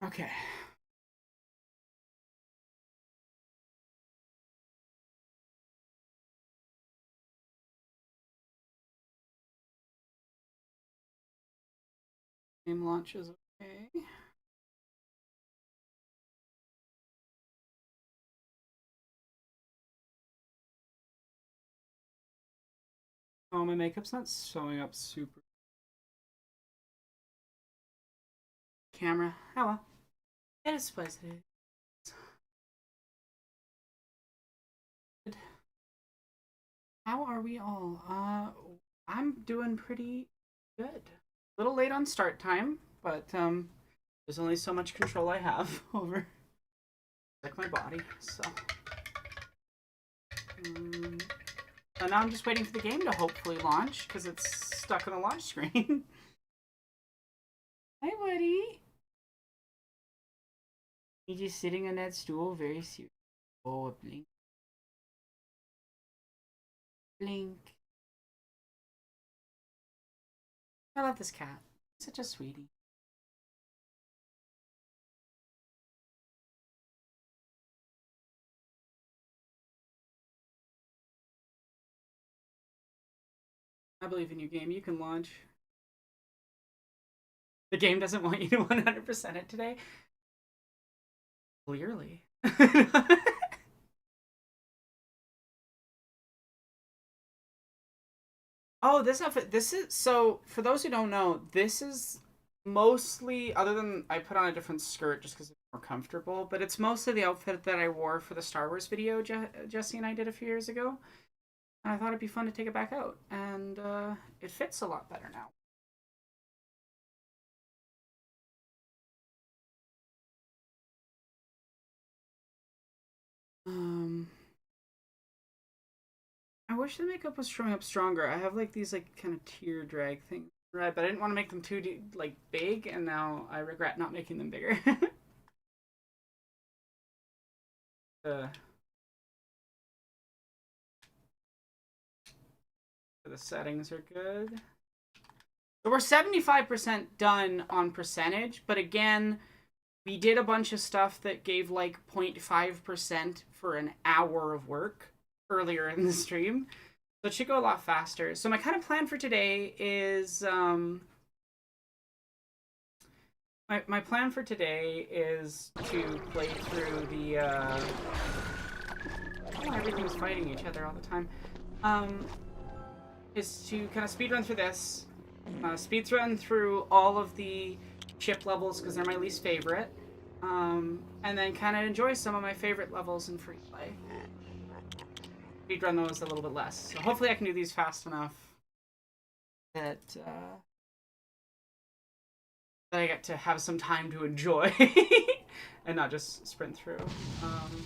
Okay. Game launch is okay. Oh, my makeup's not showing up super. Camera. Oh well. It is what it is. How are we all? I'm doing pretty good. A little late on start time, but there's only so much control I have over like my body. So, um, and now I'm just waiting for the game to hopefully launch because it's stuck on the launch screen. Hi, buddy. He's just sitting on that stool, very serious. Oh, blink, blink. I love this cat. Such a sweetie. I believe in your game. You can launch. The game doesn't want you to 100% it today. Clearly. Oh, this outfit. This is so. For those who don't know, this is mostly other than I put on a different skirt just because it's more comfortable. But it's mostly the outfit that I wore for the Star Wars video Jesse and I did a few years ago. And I thought it'd be fun to take it back out, and it fits a lot better now. Um, I wish the makeup was showing up stronger. I have like these like kind of tear drag things, right? But I didn't want to make them too like big, and now I regret not making them bigger. uh, the settings are good. So we're 75% done on percentage, but again, we did a bunch of stuff that gave like 0.5% for an hour of work earlier in the stream. So it should go a lot faster. So my kind of plan for today is my plan for today is to play through the oh, everything's fighting each other all the time. Um is to kind of speed run through this. Speed run through all of the ship levels because they're my least favorite. And then kind of enjoy some of my favorite levels in free play. Speed run those a little bit less. So hopefully I can do these fast enough that that I get to have some time to enjoy and not just sprint through. Um,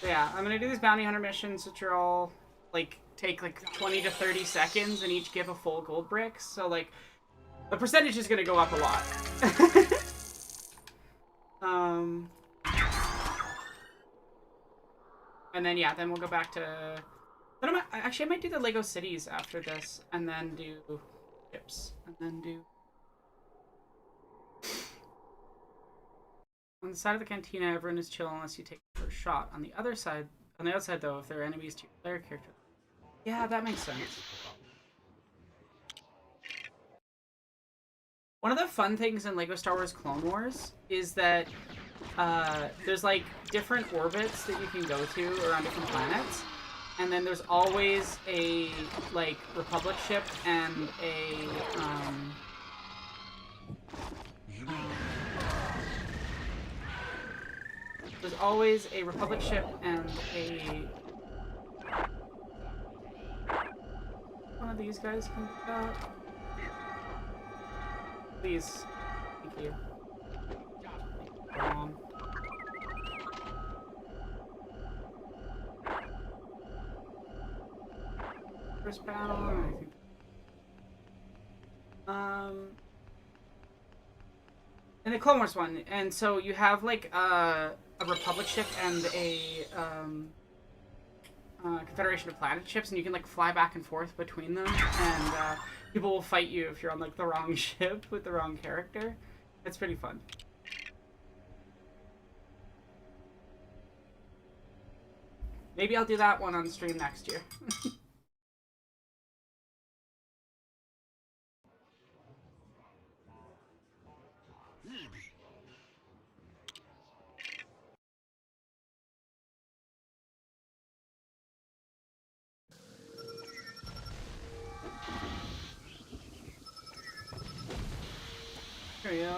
yeah, I'm gonna do these bounty hunter missions, which are all like take like 20 to 30 seconds and each give a full gold brick. So like the percentage is gonna go up a lot. um, and then yeah, then we'll go back to. Then I might do the Lego cities after this, and then do ships, and then do. On the side of the cantina, everyone is chill unless you take the first shot. On the outside though, if there are enemies to your player character, yeah, that makes sense. One of the fun things in Lego Star Wars Clone Wars is that there's like different orbits that you can go to around different planets, and then there's always a like Republic ship and a there's always a Republic ship and a one of these guys can please, thank you. First battle, I think. Um, in the Clone Wars one, and so you have like a Republic ship and a Confederation of Planet ships, and you can like fly back and forth between them, and people will fight you if you're on like the wrong ship with the wrong character. It's pretty fun. Maybe I'll do that one on stream next year. There we go.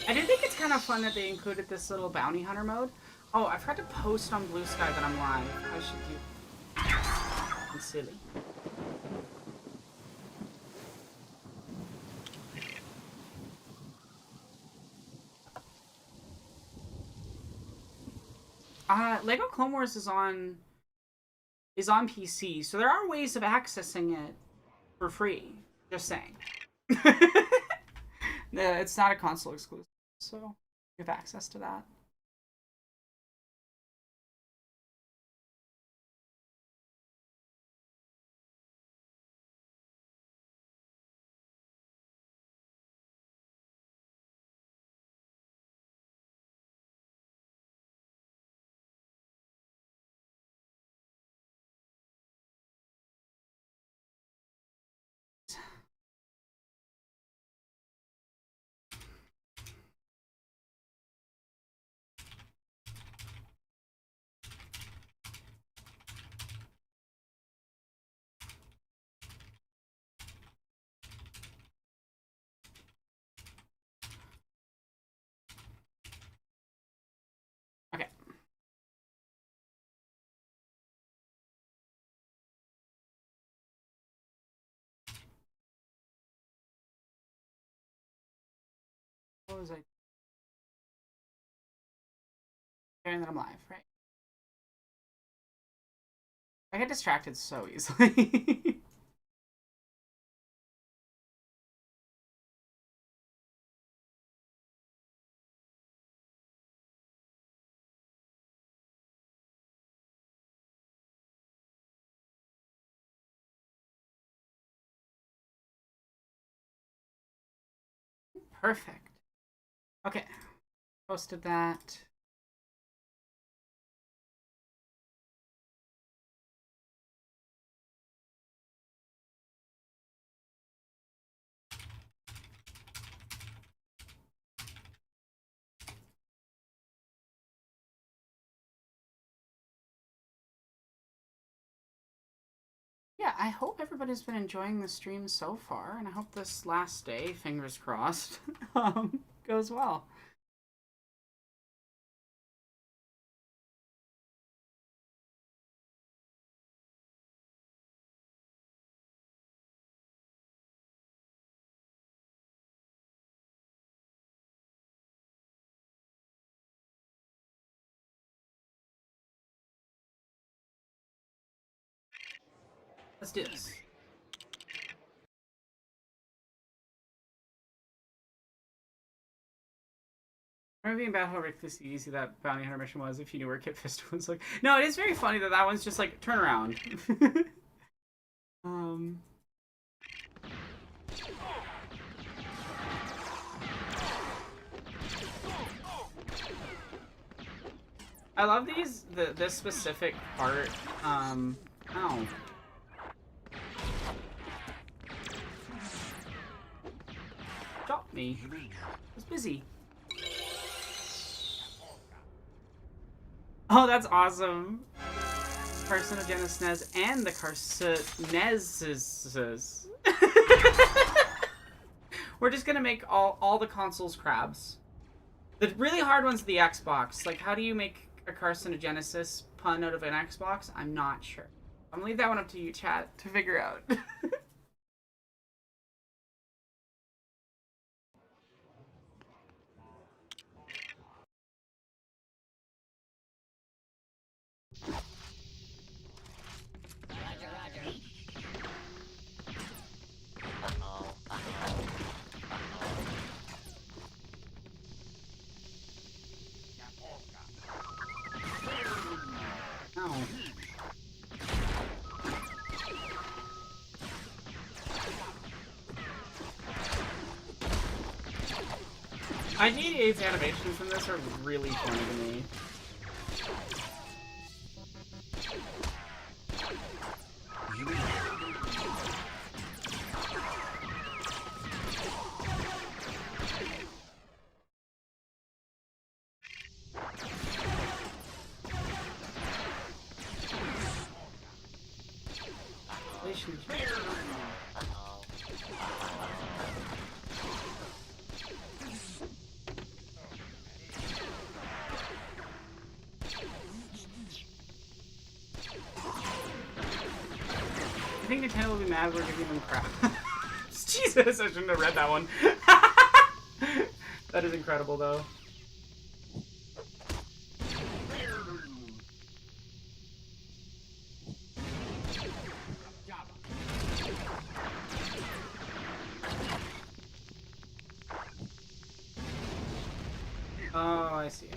I do think it's kind of fun that they included this little bounty hunter mode. Oh, I forgot to post on Blue Sky that I'm live. I should do. I'm silly. Lego Clone Wars is on PC, so there are ways of accessing it for free. Just saying. It's not a console exclusive, so you have access to that. Okay. What was I? And then I'm live, right? I get distracted so easily. Perfect. Okay. Posted that. Yeah, I hope everybody's been enjoying the stream so far, and I hope this last day, fingers crossed, goes well. Let's do this. I remember being about how ridiculously easy that bounty hunter mission was if you knew where Kit Fisto was. Like, no, it is very funny that that one's just like turn around. I love this specific part. Ow. Stop me. I was busy. Oh, that's awesome. Carcinogenesis and the Carcineses. We're just gonna make all the consoles crabs. The really hard one's the Xbox. Like, how do you make a carcinogenesis pun out of an Xbox? I'm not sure. I'm gonna leave that one up to you, chat, to figure out. IG88's animations in this are really funny to me. I think Nintendo will be mad we're giving them crap. Jesus, I shouldn't have read that one. That is incredible, though. Oh, I see.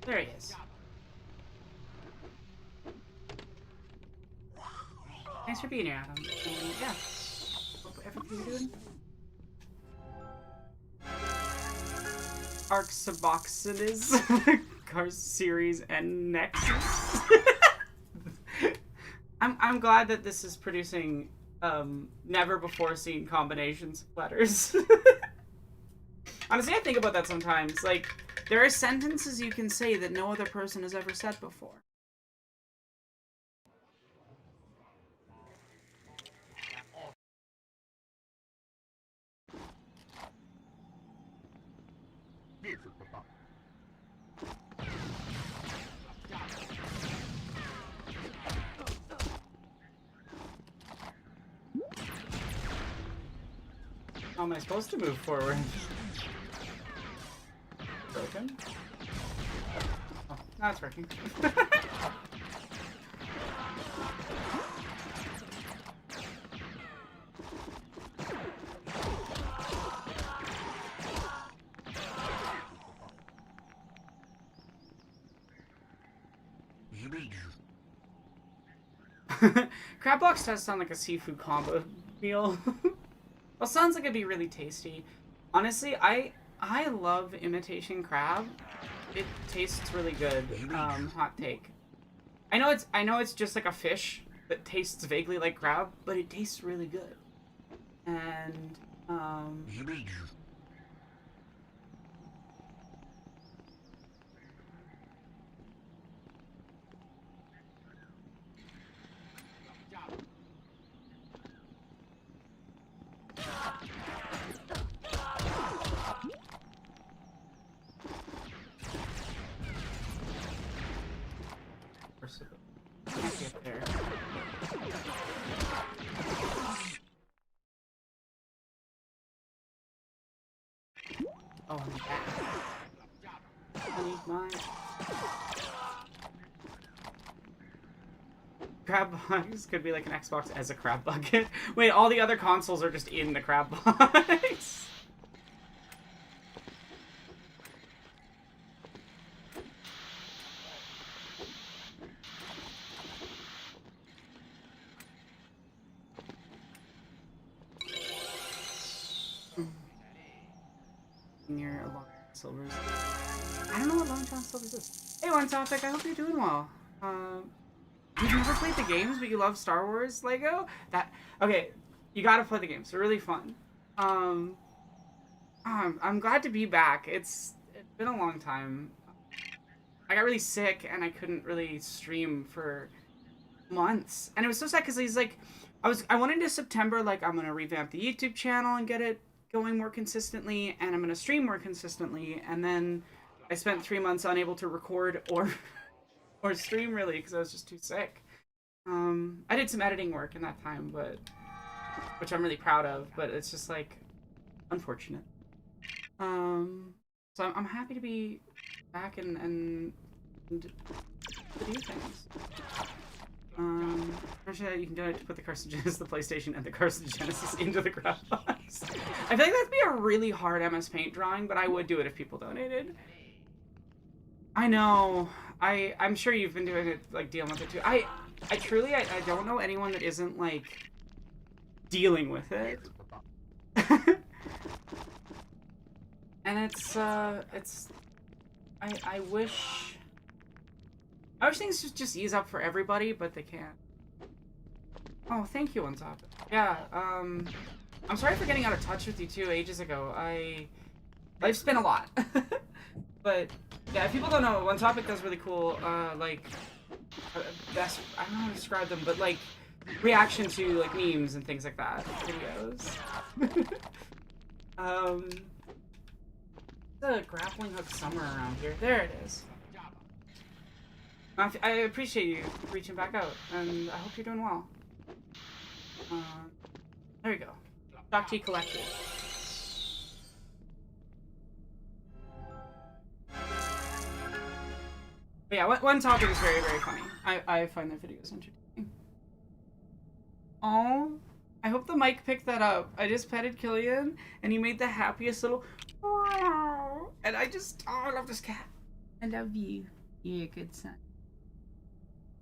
There he is. Thanks for being here, Adam. And yeah. Hope everything's doing. Arc Suboxidus, Cars Series, and Nexus. I'm glad that this is producing never before seen combinations of letters. Honestly, I think about that sometimes. Like, there are sentences you can say that no other person has ever said before. How am I supposed to move forward? Broken? Oh, now it's working. Crabbox does sound like a seafood combo meal. Well, sounds like it'd be really tasty. Honestly, I love imitation crab. It tastes really good. Hot take. I know it's just like a fish that tastes vaguely like crab, but it tastes really good. And can't get there. Oh, I'm back. I need mine. Crab box could be like an Xbox as a crab bucket. Wait, all the other consoles are just in the crab box. Near a Long Silvers. I don't know what Long John Silvers is. Hey, One Topic, I hope you're doing well. You've never played the games, but you love Star Wars Lego? Okay, you gotta play the games. They're really fun. I'm glad to be back. It's been a long time. I got really sick and I couldn't really stream for months. And it was so sad because he's like, I went into September like I'm gonna revamp the YouTube channel and get it going more consistently, and I'm gonna stream more consistently, and then I spent 3 months unable to record or stream really because I was just too sick. I did some editing work in that time, but which I'm really proud of, but it's just like unfortunate. So I'm happy to be back and do things. Actually, you can do it to put the Carcinogenesis, the PlayStation, and the Carcinogenesis into the crab box. I feel like that'd be a really hard MS Paint drawing, but I would do it if people donated. I know. I'm sure you've been doing it, like, dealing with it too. I truly, I don't know anyone that isn't, like, dealing with it. And I wish things just ease up for everybody, but they can't. Oh, thank you, on top. Yeah, I'm sorry for getting out of touch with you too ages ago. Life's been a lot. But yeah, if people don't know, One Topic does really cool, like, best, I don't know how to describe them, but like, reaction to like memes and things like that, videos. um, the grappling hook somewhere around here. There it is. I appreciate you reaching back out, and I hope you're doing well. There you go. Shock T collected. But yeah, One Topic is very, very funny. I find their videos entertaining. Oh, I hope the mic picked that up. I just petted Killian, and he made the happiest little... And I love this cat. I love you. You're a good son.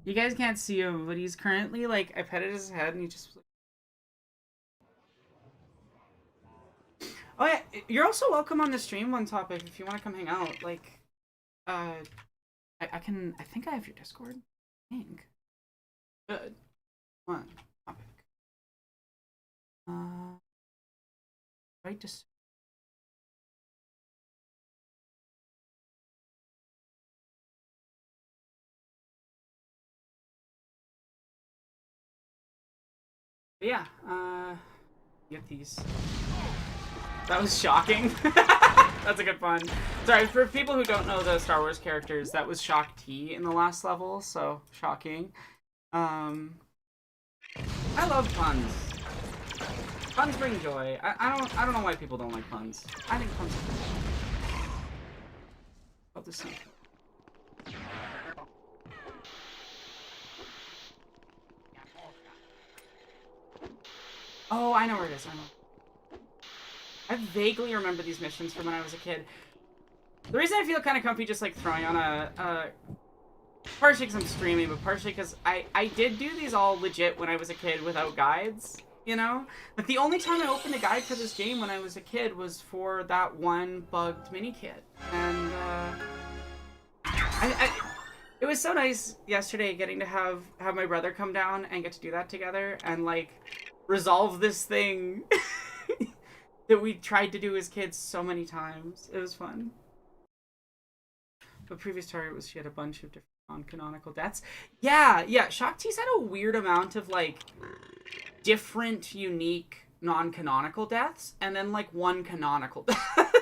You guys can't see him, but he's currently, like, I petted his head, and he just... Oh yeah, you're also welcome on the stream, One Topic, if you want to come hang out. Like, I think I have your Discord. I think. Good. One Topic. Right, just... But yeah, get these. That was shocking. That's a good pun. Sorry, for people who don't know the Star Wars characters, that was Shock T in the last level, so shocking. I love puns. Puns bring joy. I don't know why people don't like puns. I think puns are good. Love this scene. Oh, I know where it is. I know. I vaguely remember these missions from when I was a kid. The reason I feel kind of comfy just like throwing on partially because I'm streaming, but partially because I did do these all legit when I was a kid without guides, you know? Like, the only time I opened a guide for this game when I was a kid was for that one bugged mini kit. And, it was so nice yesterday getting to have my brother come down and get to do that together and, like, resolve this thing that we tried to do as kids so many times. It was fun. But previous target was she had a bunch of different non-canonical deaths. Yeah. Shock T's had a weird amount of, like, different, unique, non-canonical deaths, and then, like, one canonical death.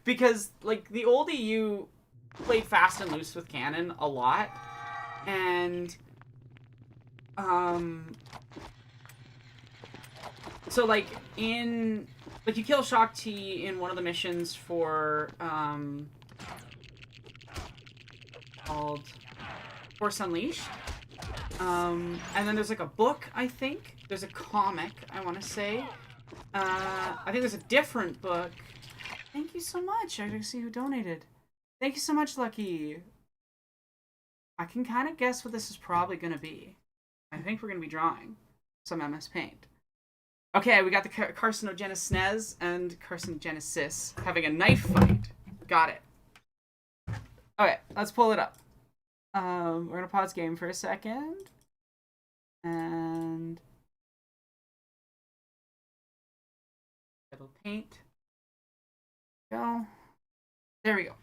Because, like, the old EU played fast and loose with canon a lot, and, so, like, you kill Shock T in one of the missions for, called Force Unleashed. And then there's like a book, I think. There's a comic, I want to say. I think there's a different book. Thank you so much. I gotta see who donated. Thank you so much, Lucky. I can kind of guess what this is probably going to be. I think we're going to be drawing some MS Paint. Okay, we got the Carcinogenesis SNES and Carcinogenesis having a knife fight. Got it. Okay, let's pull it up. We're gonna pause game for a second. And it'll paint. Go. There we go.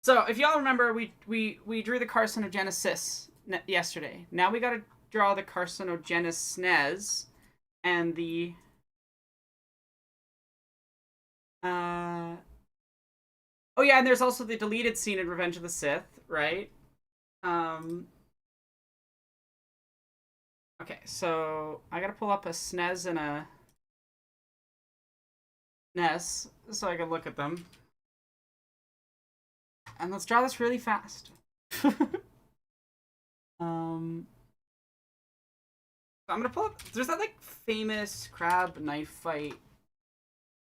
So if y'all remember, we drew the Carcinogenesis yesterday. Now we gotta draw the Carcinogenesis SNES and the oh yeah, and there's also the deleted scene in Revenge of the Sith, right? Okay, so I gotta pull up a SNES and a NES so I can look at them. And let's draw this really fast. I'm gonna pull up. There's that, like, famous crab knife fight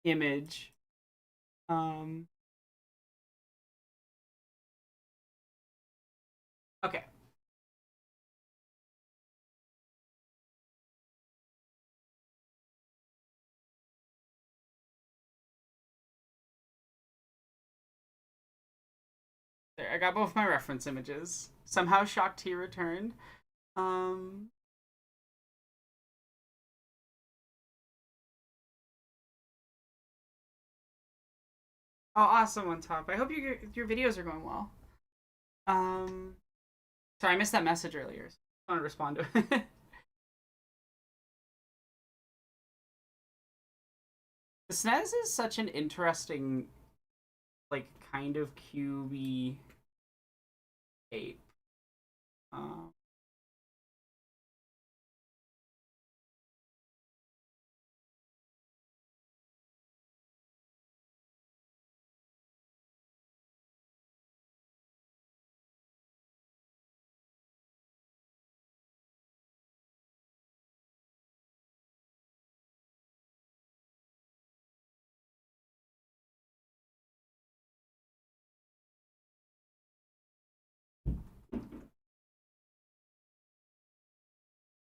image. Okay. I got both my reference images. Somehow Shaak Ti returned. Um, oh, awesome on top. I hope your videos are going well. Um, sorry, I missed that message earlier. So I want to respond to it. The SNES is such an interesting, like, kind of cubey shape. Um,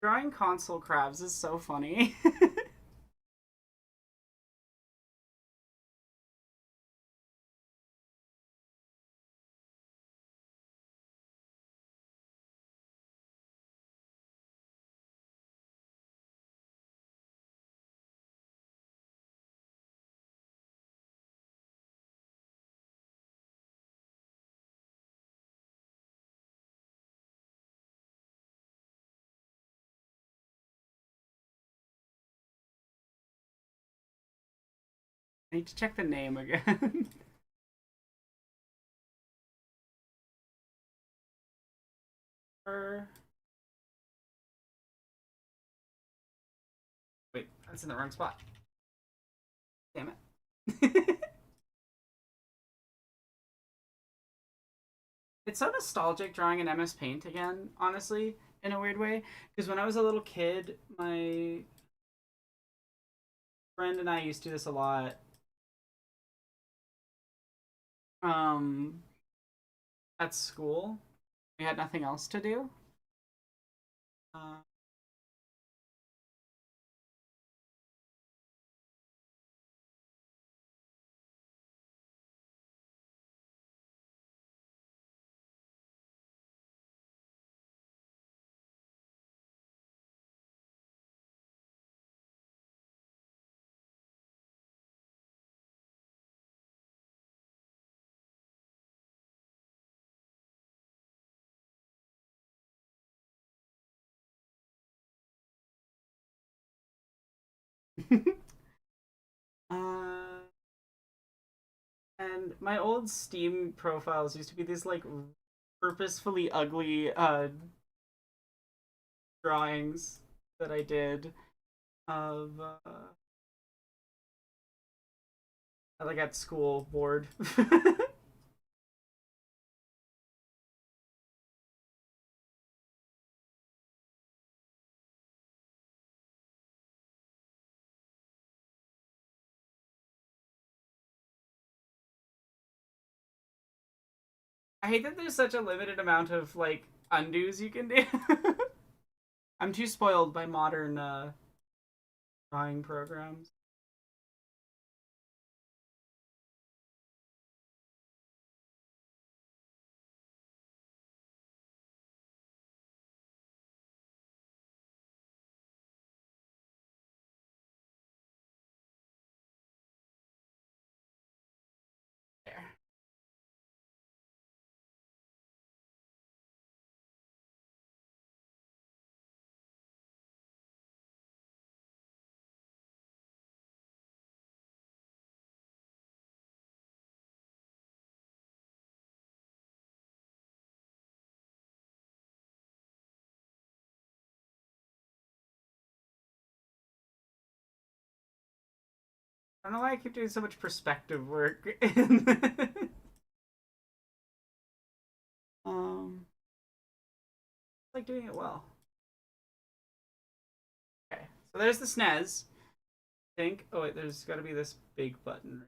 drawing console crabs is so funny. I need to check the name again. Wait, that's in the wrong spot. Damn it. It's so nostalgic drawing in MS Paint again, honestly, in a weird way. Because when I was a little kid, my friend and I used to do this a lot. Um, at school, we had nothing else to do. Uh, uh, and my old Steam profiles used to be these like purposefully ugly drawings that I did of like at school board. I hate that there's such a limited amount of like undos you can do. I'm too spoiled by modern drawing programs. There. I don't know why I keep doing so much perspective work. um, like doing it well. Okay, so there's the SNES. I think. Oh wait, there's got to be this big button.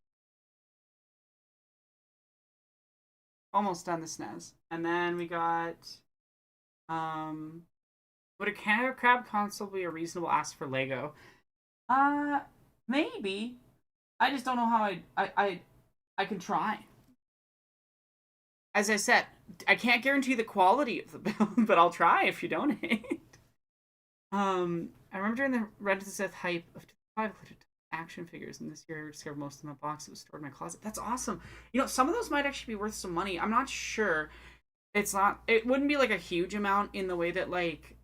Almost done the SNES, and then we got. Um, would a crab console be a reasonable ask for Lego? Uh, maybe. I just don't know how I can try. as I said, I can't guarantee the quality of the build, but I'll try if you donate. I remember during the Red to the Sith hype of 5 included action figures, and this year I discovered most of my box that was stored in my closet. That's awesome. You know, some of those might actually be worth some money. I'm not sure. It's not. It wouldn't be like a huge amount in the way that like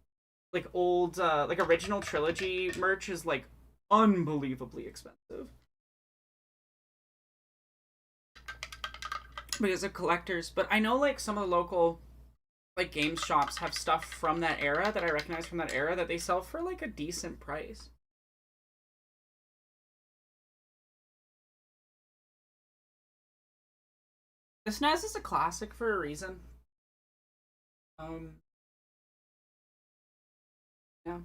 old like original trilogy merch is like unbelievably expensive because of collectors. But I know like some of the local like game shops have stuff from that era that I recognize from that era that they sell for like a decent price. The SNES is a classic for a reason. Um, yeah.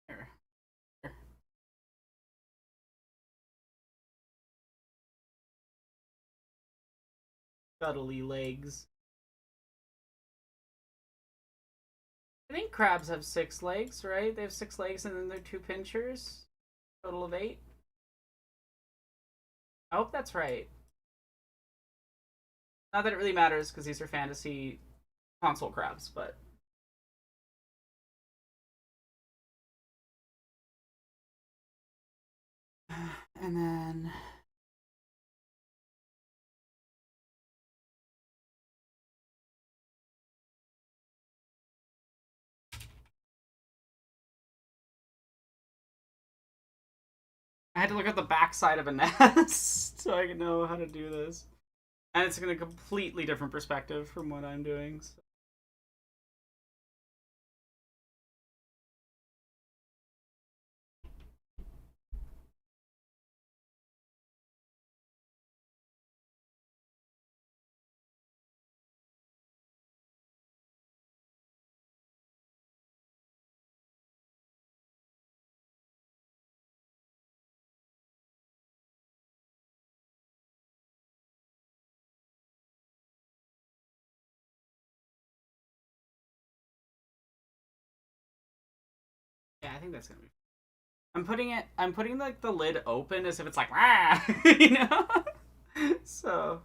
Here. Cuddly legs. I think crabs have 6 legs, right? They have 6 legs and then they're two pinchers. Total of 8. I hope that's right. Not that it really matters because these are fantasy console crabs, but and then I had to look at the backside of a nest so I can know how to do this. And it's in a completely different perspective from what I'm doing. So. Yeah, I think that's gonna be. I'm putting like the lid open as if it's like ah, you know. So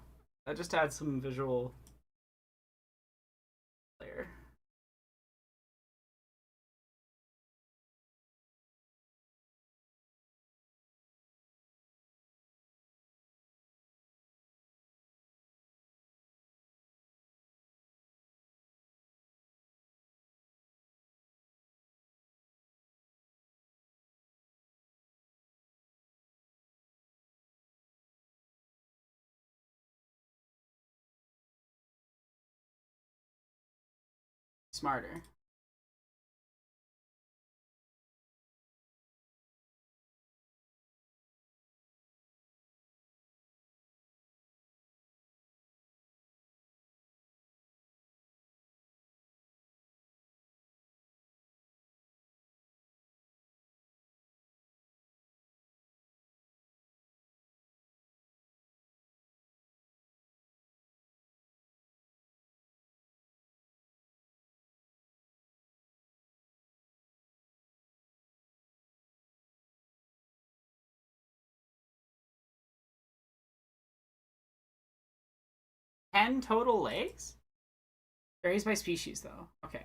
I just add some visual layer. 'Smarter. 10 total legs? Varies by species, though. Okay.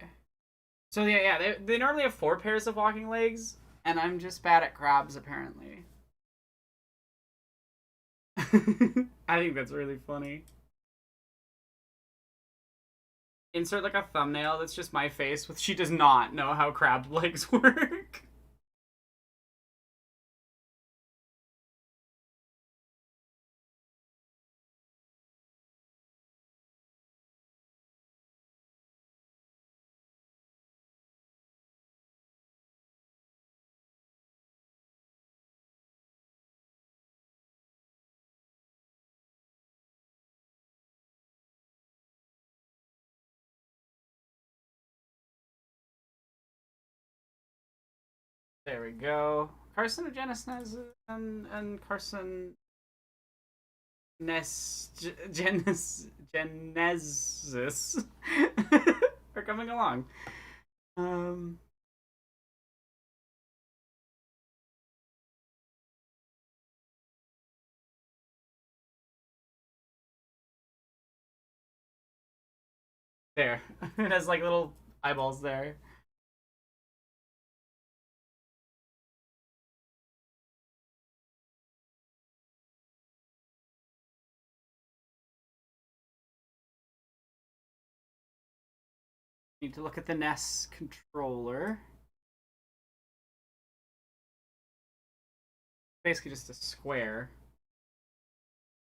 So yeah, they normally have 4 pairs of walking legs, and I'm just bad at crabs apparently. I think that's really funny. Insert like a thumbnail that's just my face with she does not know how crab legs work. There we go. Carcinogenesis and genesis are coming along. Um, there. It has like little eyeballs there. Need to look at the NES controller. Basically just a square.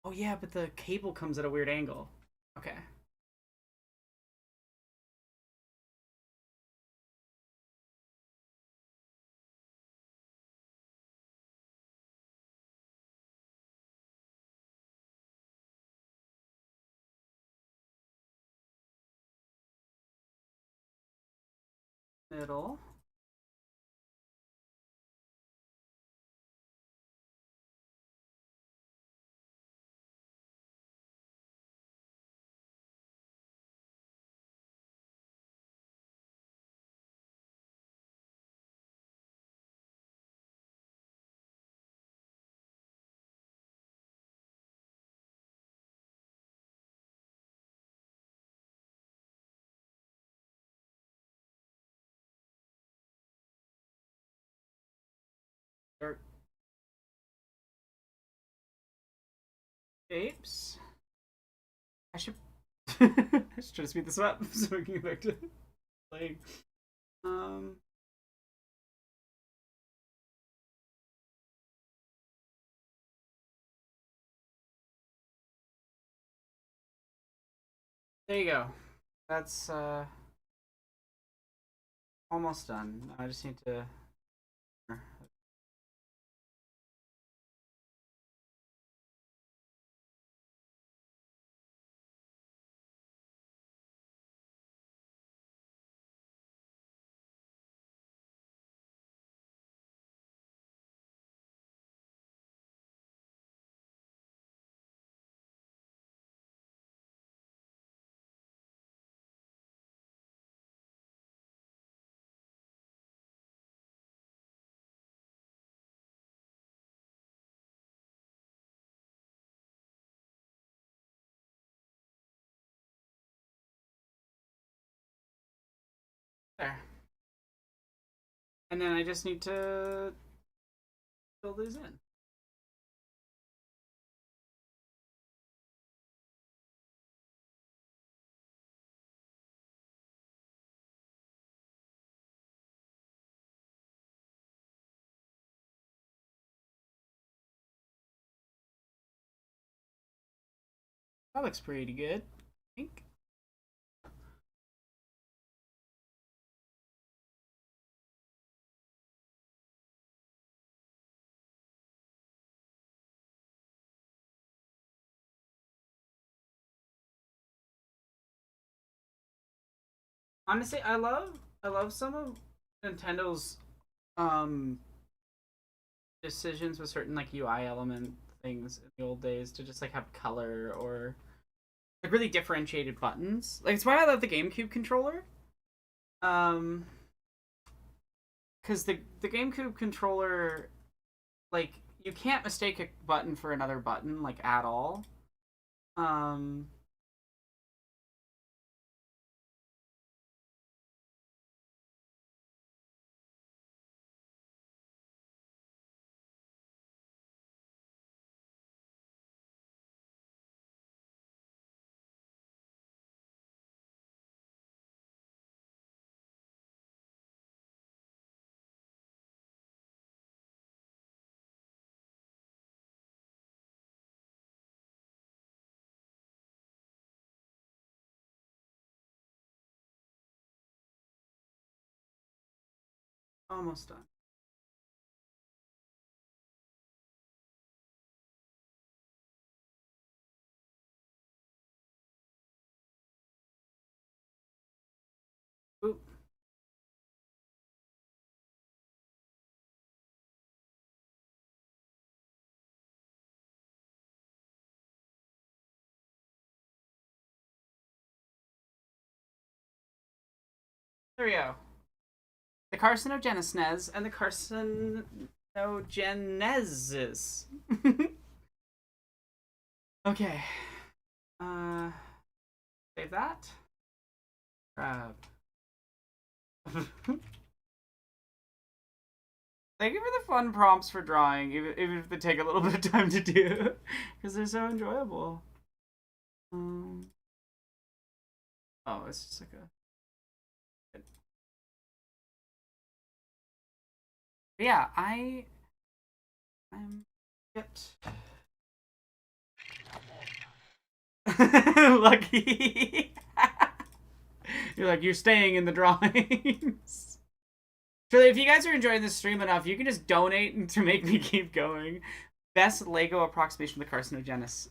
Oh yeah, but the cable comes at a weird angle. Okay. Middle. Dark shapes. I should I should try to speed this up so we can get back to playing. Um there you go. That's almost done. I just need to there. And then I just need to fill these in. That looks pretty good, I think. Honestly, I love some of Nintendo's um decisions with certain like UI element things in the old days to just like have color or like really differentiated buttons. Like it's why I love the GameCube controller. Um because the GameCube controller, like, you can't mistake a button for another button like at all. Um almost done. Oop. There we go. The carcinogenesis and the carcinogenesis. Okay. Save that. Grab. Thank you for the fun prompts for drawing, even if they take a little bit of time to do, because they're so enjoyable. Oh, it's just like a. But yeah, I'm get lucky. You're like, you're staying in the drawings. So if you guys are enjoying this stream enough, you can just donate to make me keep going. Best Lego approximation of the carcinogenesis.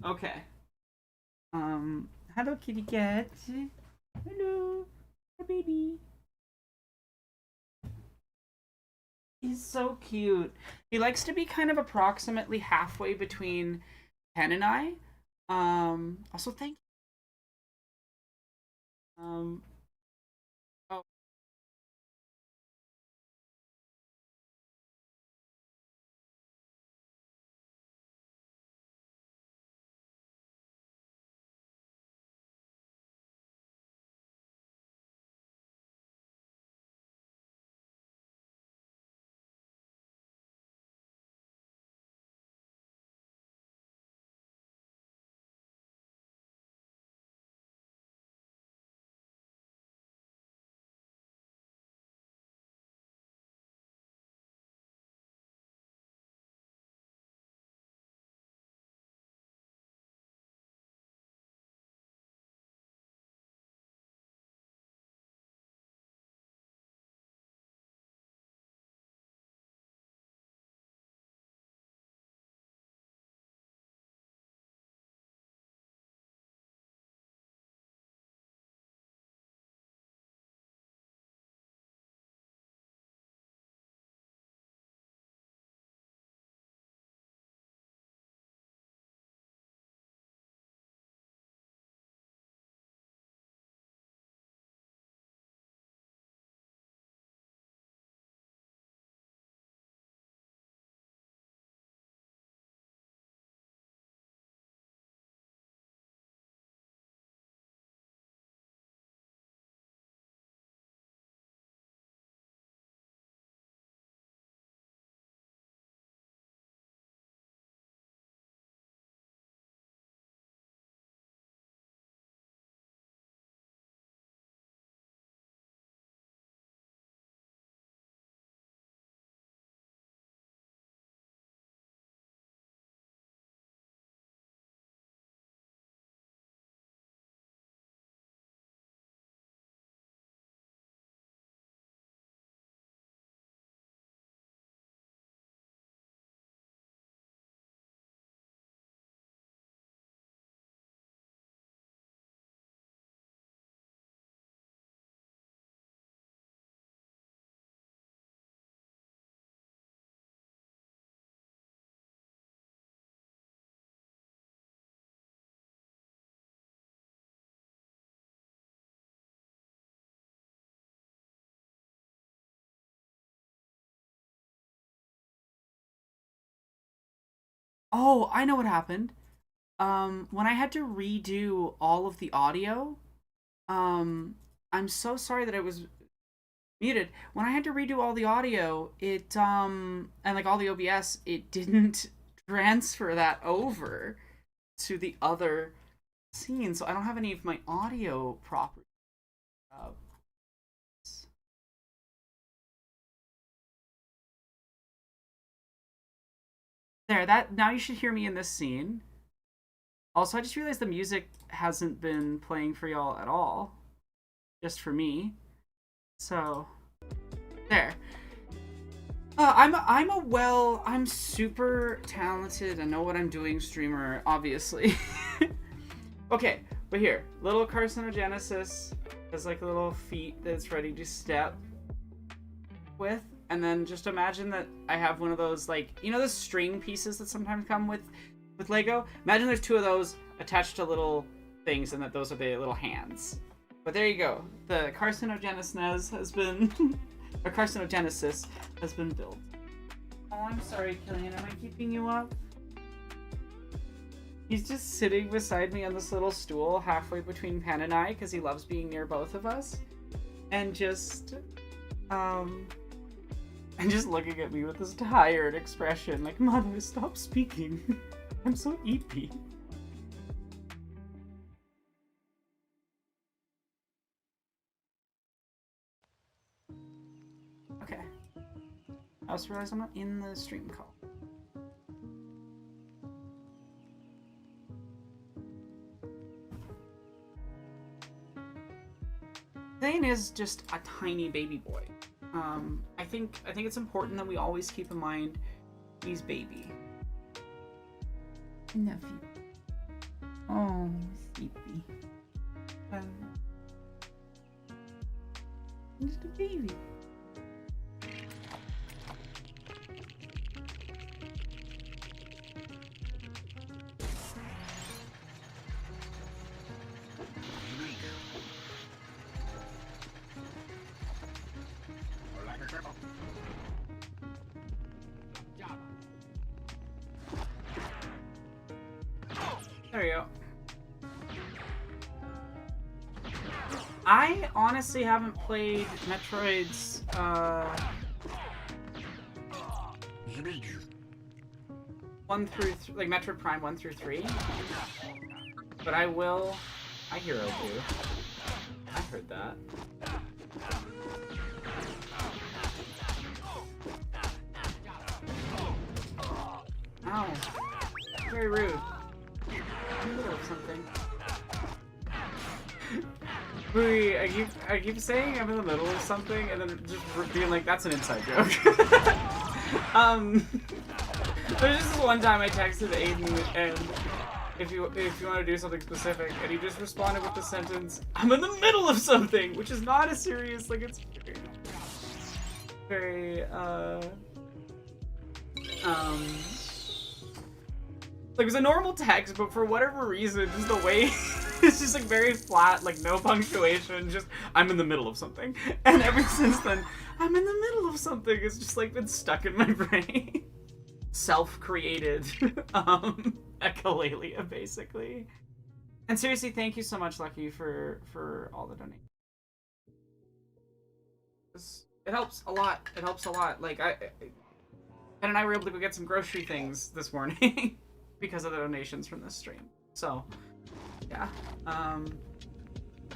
Okay. Hello, kitty cat. Hello, hi, baby. He's so cute. He likes to be kind of approximately halfway between Ken and I. Also, thank you. Oh. Oh, I know what happened. When I had to redo all of the audio, um, I'm so sorry that it was muted. When I had to redo all the audio, it and like all the OBS, it didn't transfer that over to the other scene, so I don't have any of my audio properties. Uh, there, that now you should hear me in this scene. Also, I just realized the music hasn't been playing for y'all at all, just for me. So, there. I'm super talented. I know what I'm doing, streamer, obviously. Okay, but here, little carcinogenesis has like a little feet that's ready to step with, and then just imagine that I have one of those, like, you know, the string pieces that sometimes come with Lego. Imagine there's two of those attached to little things, and that those are the little hands. But there you go. The carcinogenesis has been, or carcinogenesis has been built. Oh, I'm sorry, Killian. Am I keeping you up? He's just sitting beside me on this little stool halfway between Pen and I because he loves being near both of us. And just looking at me with this tired expression, like, Mother, stop speaking. I'm so eepy. Okay. I also realized I'm not in the stream call. Thane is just a tiny baby boy. I think it's important that we always keep in mind he's baby. Nephew. Oh, sleepy. Just a baby. There we go. I honestly haven't played Metroid's, like Metroid Prime 1 through 3. But I will. I hear it too. I heard that. Ow. Very rude. I'm in the middle of something. I keep saying I'm in the middle of something and then just being like, that's an inside joke. There's just this one time I texted Aiden and if you want to do something specific, and he just responded with the sentence, I'm in the middle of something, which is not a serious, like, it's very like, it was a normal text, but for whatever reason, just the way, it's just, like, very flat, like, no punctuation, just, I'm in the middle of something. And ever since then, I'm in the middle of something, it's just, like, been stuck in my brain. Self-created, echolalia, basically. And seriously, thank you so much, Lucky, for all the donations. It helps a lot. It helps a lot. Like, Pen and I were able to go get some grocery things this morning because of the donations from this stream. So, yeah. And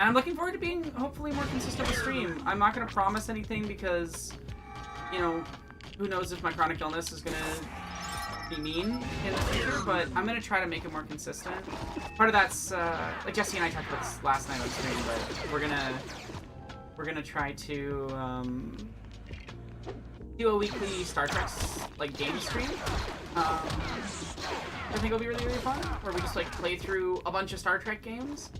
I'm looking forward to being, hopefully, more consistent with stream. I'm not going to promise anything because, you know, who knows if my chronic illness is going to be mean in the future, but I'm going to try to make it more consistent. Part of that's, like Jesse and I talked about this last night on stream, but we're gonna try to, do a weekly Star Trek, like, game stream. I think it'll be really, really fun, where we just, like, play through a bunch of Star Trek games.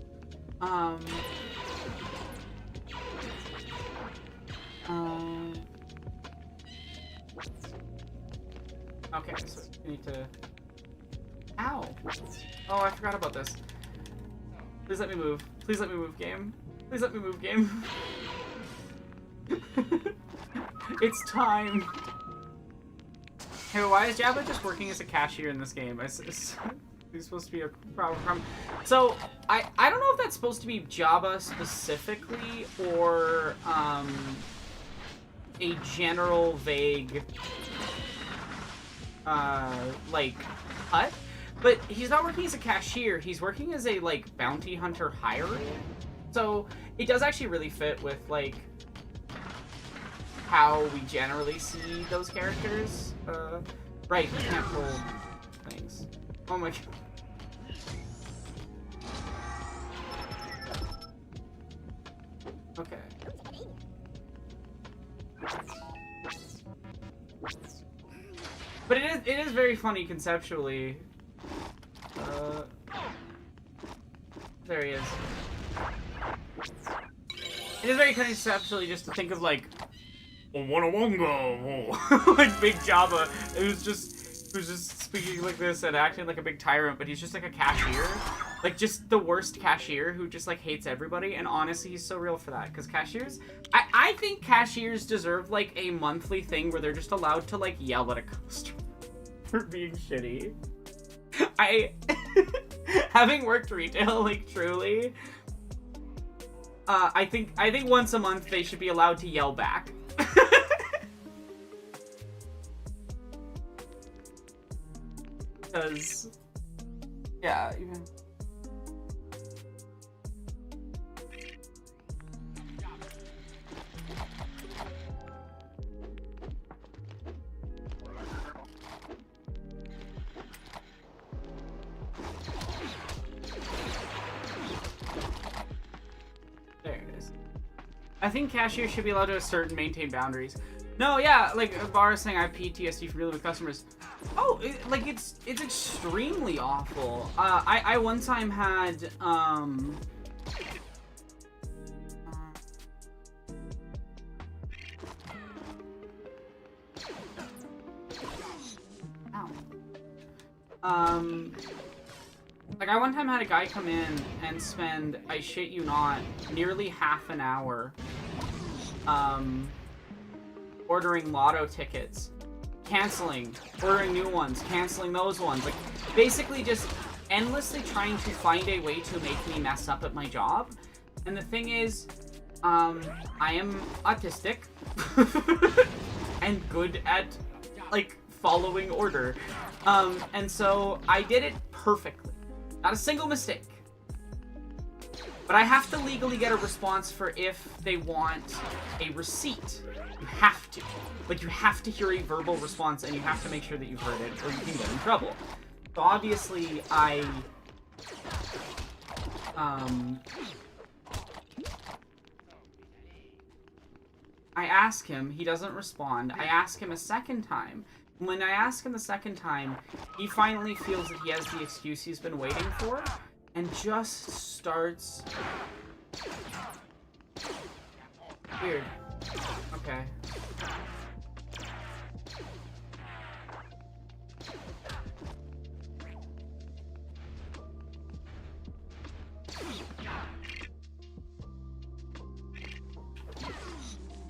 Okay, so we need to... Ow! Oh, I forgot about this. Please let me move. Please let me move, game. Please let me move, game. It's time. Hey, why is Jabba just working as a cashier in this game? He's supposed to be a problem. So, I don't know if that's supposed to be Jabba specifically, or, a general vague, like, cut. But he's not working as a cashier, he's working as a, like, bounty hunter hirer. So, it does actually really fit with, like, how we generally see those characters. Right, we can't pull things. Oh my god. Okay. But it is very funny conceptually. There he is. It is very conceptually just to think of, like, like Big Jabba, who's just speaking like this and acting like a big tyrant, but he's just like a cashier. Like, just the worst cashier who just, like, hates everybody. And honestly, he's so real for that. Because cashiers... I think cashiers deserve, like, a monthly thing where they're just allowed to, like, yell at a customer for being shitty. Having worked retail, like, truly... I think once a month they should be allowed to yell back. Because... yeah, even... There it is. I think cashiers should be allowed to assert and maintain boundaries. No, yeah, like Bar is saying I have PTSD from dealing with customers. Oh, it's extremely awful. I one time had ow. Like, I one time had a guy come in and spend, I shit you not, nearly half an hour, ordering lotto tickets, canceling, ordering new ones, canceling those ones. Like, basically just endlessly trying to find a way to make me mess up at my job. And the thing is, I am autistic and good at, like, following order. And so I did it perfectly. Not a single mistake. But I have to legally get a response for if they want a receipt. You have to. Like, you have to hear a verbal response, and you have to make sure that you've heard it, or you can get in trouble. So obviously, I ask him, he doesn't respond. I ask him a second time. When I ask him the second time, he finally feels that he has the excuse he's been waiting for, and just starts... Weird. Okay.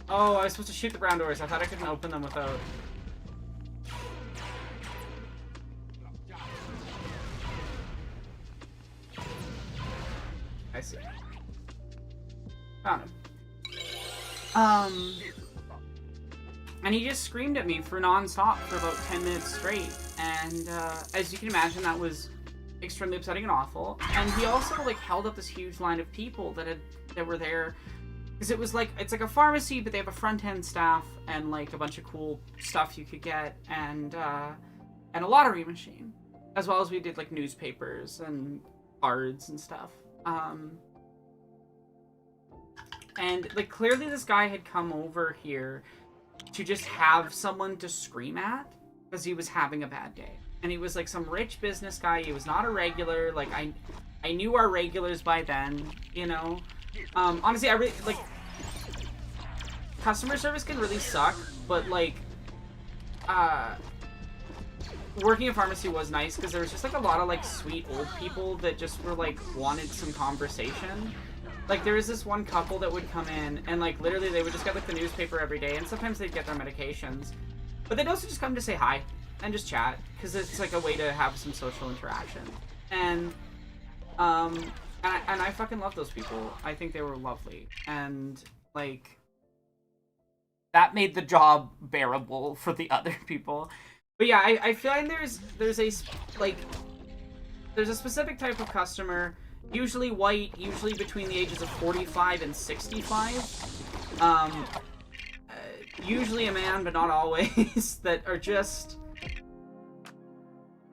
Oh, I was supposed to shoot the brown doors. I thought I couldn't open them without... I see. Found him. And he just screamed at me for non-stop for about 10 minutes straight. And, as you can imagine, that was extremely upsetting and awful. And he also, like, held up this huge line of people that were there. Because it was like, it's like a pharmacy, but they have a front-end staff and, like, a bunch of cool stuff you could get. And a lottery machine. As well as we did, like, newspapers and cards and stuff. And, like, clearly this guy had come over here to just have someone to scream at because he was having a bad day. And he was, like, some rich business guy. He was not a regular. Like, I knew our regulars by then, you know? Honestly, I really, like, customer service can really suck, but, like, working in pharmacy was nice because there was just, like, a lot of, like, sweet old people that just were, like, wanted some conversation. Like, there was this one couple that would come in and, like, literally they would just get, like, the newspaper every day, and sometimes they'd get their medications. But they'd also just come to say hi and just chat because it's, like, a way to have some social interaction. And I fucking love those people. I think they were lovely. And, like, that made the job bearable for the other people. But yeah, I feel like there's a specific type of customer, usually white, usually between the ages of 45 and 65. Usually a man, but not always, that are just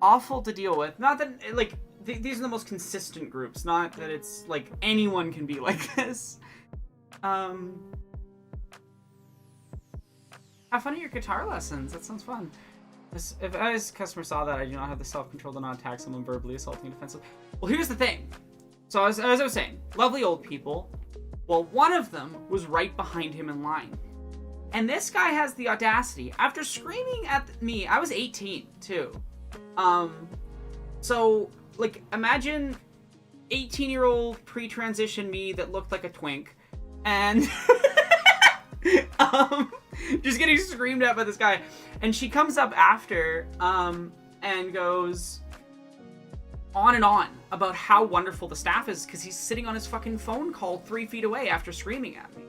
awful to deal with. Not that, like, these are the most consistent groups, not that it's, like, anyone can be like this. Have fun at your guitar lessons. That sounds fun. If as customer saw that, I do not have the self-control to not attack someone verbally, assaulting, defensively. Well, here's the thing. So as I was saying, lovely old people. Well, one of them was right behind him in line. And this guy has the audacity, after screaming at me, I was 18 too. So, like, imagine 18-year-old pre-transition me that looked like a twink, and just getting screamed at by this guy. And she comes up after and goes on and on about how wonderful the staff is, because he's sitting on his fucking phone call 3 feet away after screaming at me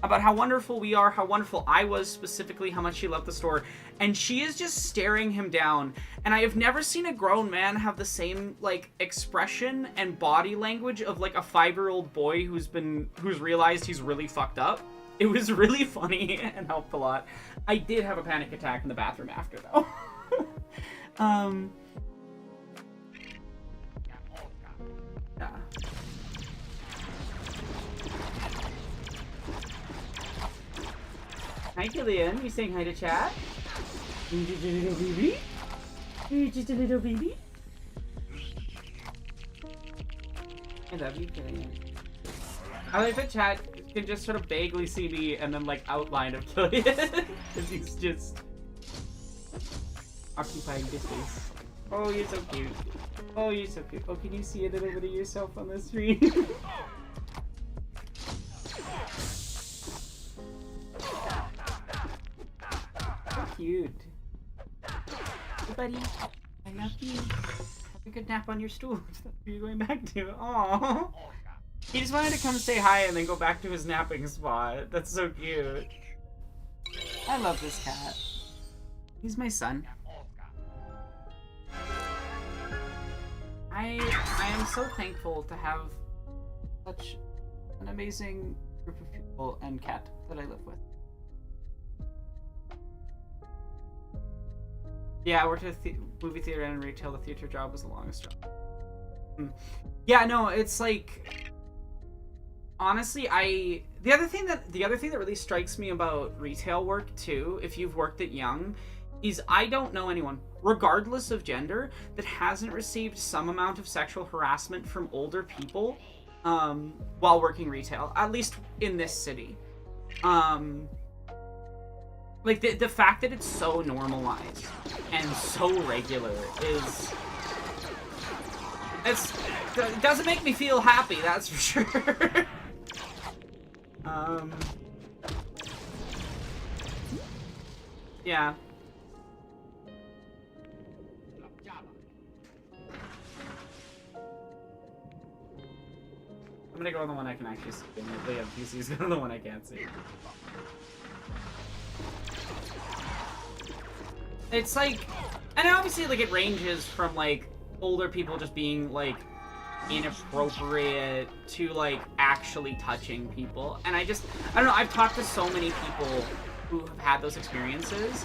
about how wonderful we are, how wonderful I was, specifically how much she loved the store. And she is just staring him down. And I have never seen a grown man have the same, like, expression and body language of, like, a 5-year-old boy who's realized he's really fucked up. It was really funny and helped a lot. I did have a panic attack in the bathroom after, though. Yeah. Hi, Killian. You saying hi to chat? You just a little baby? You just a little baby? I love you, Killian. I like that chat can just sort of vaguely see me and then, like, outline of Killian. Because he's just occupying this space. Oh, you're so cute. Oh, you're so cute. Oh, can you see a little bit of yourself on the screen? Cute. Hey, buddy. I love you. Have a good nap on your stool. That's what you're going back to. Aww. He just wanted to come say hi and then go back to his napping spot. That's so cute. I love this cat. He's my son. I am so thankful to have such an amazing group of people and cat that I live with. Yeah, I worked at a movie theater and retail. The theater job was the longest job. Yeah, no, it's like, honestly, the other thing that really strikes me about retail work too, if you've worked at Young, is I don't know anyone, regardless of gender, that hasn't received some amount of sexual harassment from older people while working retail, at least in this city. Like, the fact that it's so normalized and so regular it doesn't make me feel happy, that's for sure. Yeah. I'm gonna go on the one I can actually see. The NPC's go on the one I can't see. It's like, and obviously, like, it ranges from, like, older people just being, like, inappropriate to, like, actually touching people. And I don't know, I've talked to so many people who have had those experiences,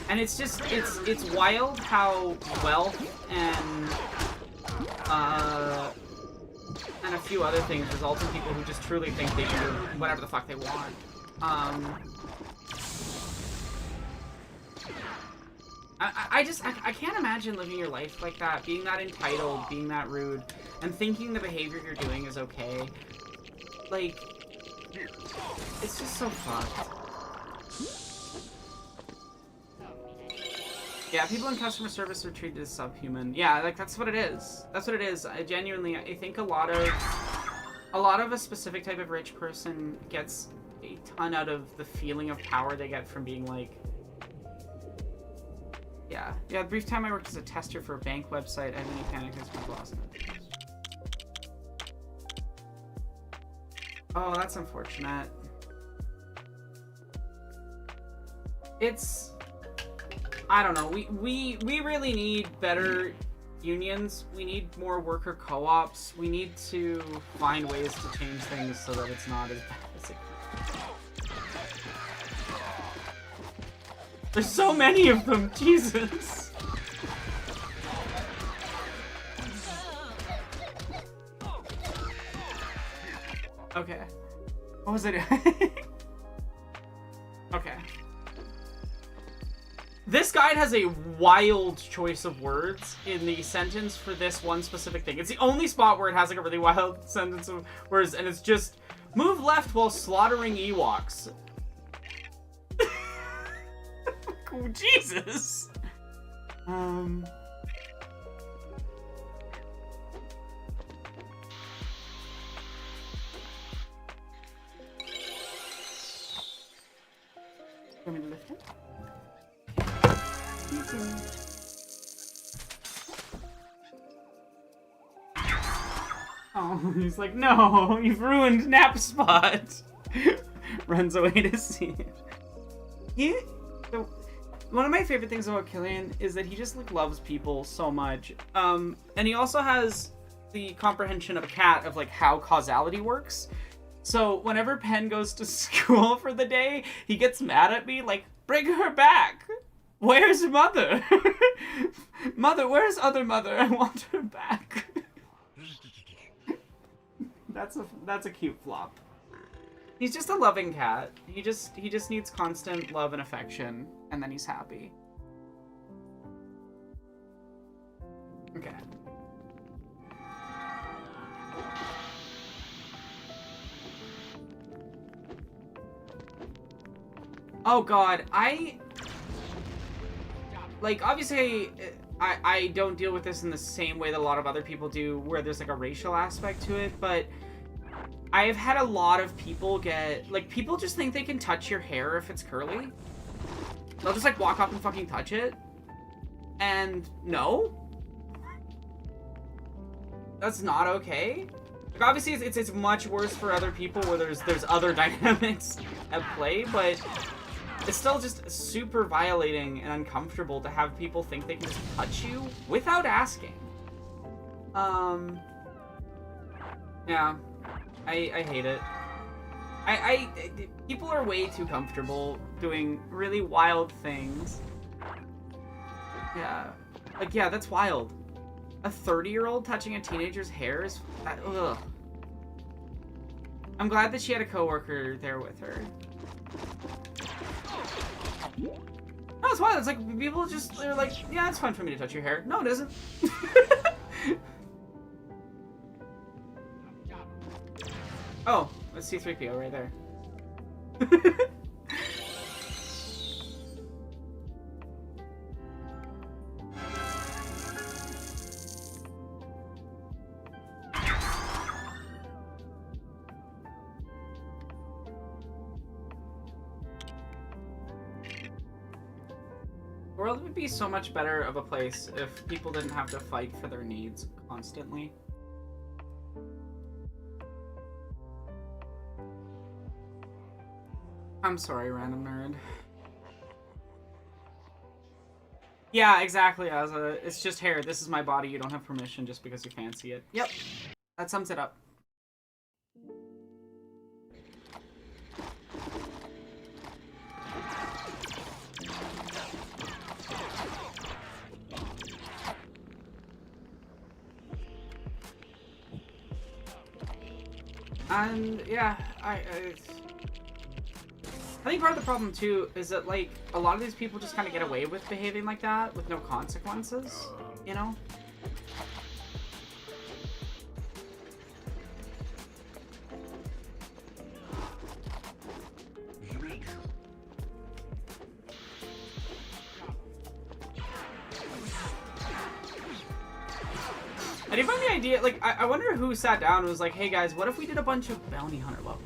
and it's just, it's wild how wealth and a few other things result in people who just truly think they can do whatever the fuck they want. I can't imagine living your life like that, being that entitled, being that rude, and thinking the behavior you're doing is okay. Like, it's just so fucked. Yeah, people in customer service are treated as subhuman. Yeah, like, that's what it is. That's what it is. I think a lot of a specific type of rich person gets a ton out of the feeling of power they get from being, like, yeah, the brief time I worked as a tester for a bank website, I had many panic attacks when I lost it. Oh, that's unfortunate. It's, I don't know, we really need better unions. We need more worker co-ops. We need to find ways to change things so that it's not as bad as it could be. There's so many of them, Jesus. Okay. What was it? Okay. This guide has a wild choice of words in the sentence for this one specific thing. It's the only spot where it has, like, a really wild sentence of words, and it's just, move left while slaughtering Ewoks. Oh, Jesus. Oh, he's like, no, you've ruined Nap Spot. Runs away to see it. One of my favorite things about Killian is that he just like loves people so much. And he also has the comprehension of a cat of like how causality works. So whenever Penn goes to school for the day, he gets mad at me like, bring her back. Where's mother? Mother, where's other mother? I want her back. That's a cute flop. He's just a loving cat. He just needs constant love and affection, and then he's happy. Okay. Oh god, like, obviously, I don't deal with this in the same way that a lot of other people do, where there's like a racial aspect to it, but I have had a lot of people get, like, people just think they can touch your hair if it's curly. They'll just, like, walk up and fucking touch it. And, no. That's not okay. Like, obviously, it's much worse for other people where there's other dynamics at play, but it's still just super violating and uncomfortable to have people think they can just touch you without asking. Yeah. I hate it. People are way too comfortable doing really wild things. Yeah. Like, yeah, that's wild. A 30-year-old touching a teenager's hair is... ugh. I'm glad that she had a coworker there with her. No, it's wild. It's like, people just, they're like, yeah, it's fun for me to touch your hair. No, it isn't. Oh, that's C-3PO right there. The world would be so much better of a place if people didn't have to fight for their needs constantly. I'm sorry, random nerd. Yeah, exactly, Azza. It's just hair. This is my body. You don't have permission just because you fancy it. Yep. That sums it up. And, yeah, I think part of the problem, too, is that, like, a lot of these people just kind of get away with behaving like that with no consequences, you know? I do find the idea, like, I wonder who sat down and was like, hey guys, what if we did a bunch of bounty hunter levels?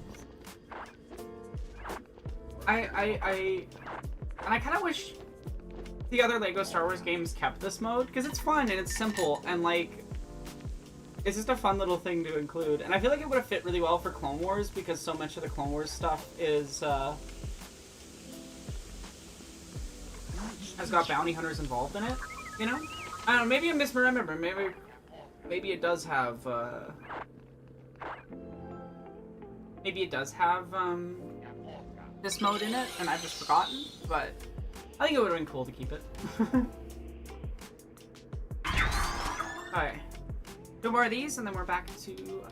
And I kind of wish the other LEGO Star Wars games kept this mode, because it's fun and it's simple, and, like, it's just a fun little thing to include. And I feel like it would have fit really well for Clone Wars, because so much of the Clone Wars stuff is, has got bounty hunters involved in it, you know? I don't know, maybe I misremember, maybe it does have, maybe it does have, this mode in it, and I've just forgotten, but I think it would have been cool to keep it. Okay. 2 more of these, and then we're back to...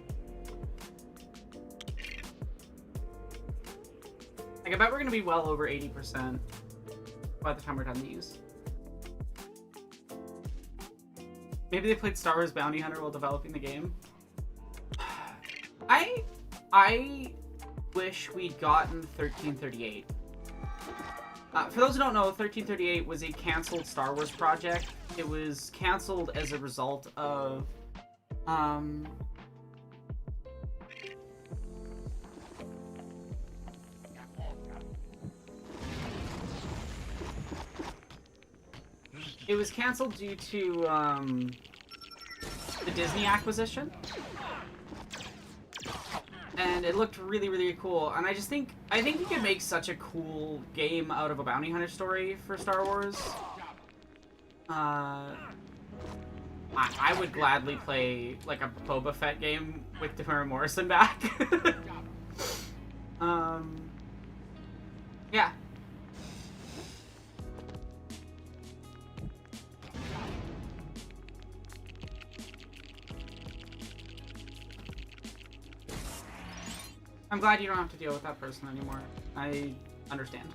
Like, I bet we're gonna be well over 80% by the time we're done these. Maybe they played Star Wars Bounty Hunter while developing the game. I wish we'd gotten 1338. For those who don't know, 1338 was a canceled Star Wars project. It was canceled as a result of, it was canceled due to the Disney acquisition. And it looked really, really cool. And I think you could make such a cool game out of a bounty hunter story for Star Wars. I would gladly play like a Boba Fett game with Temuera Morrison back. Yeah. I'm glad you don't have to deal with that person anymore. I understand.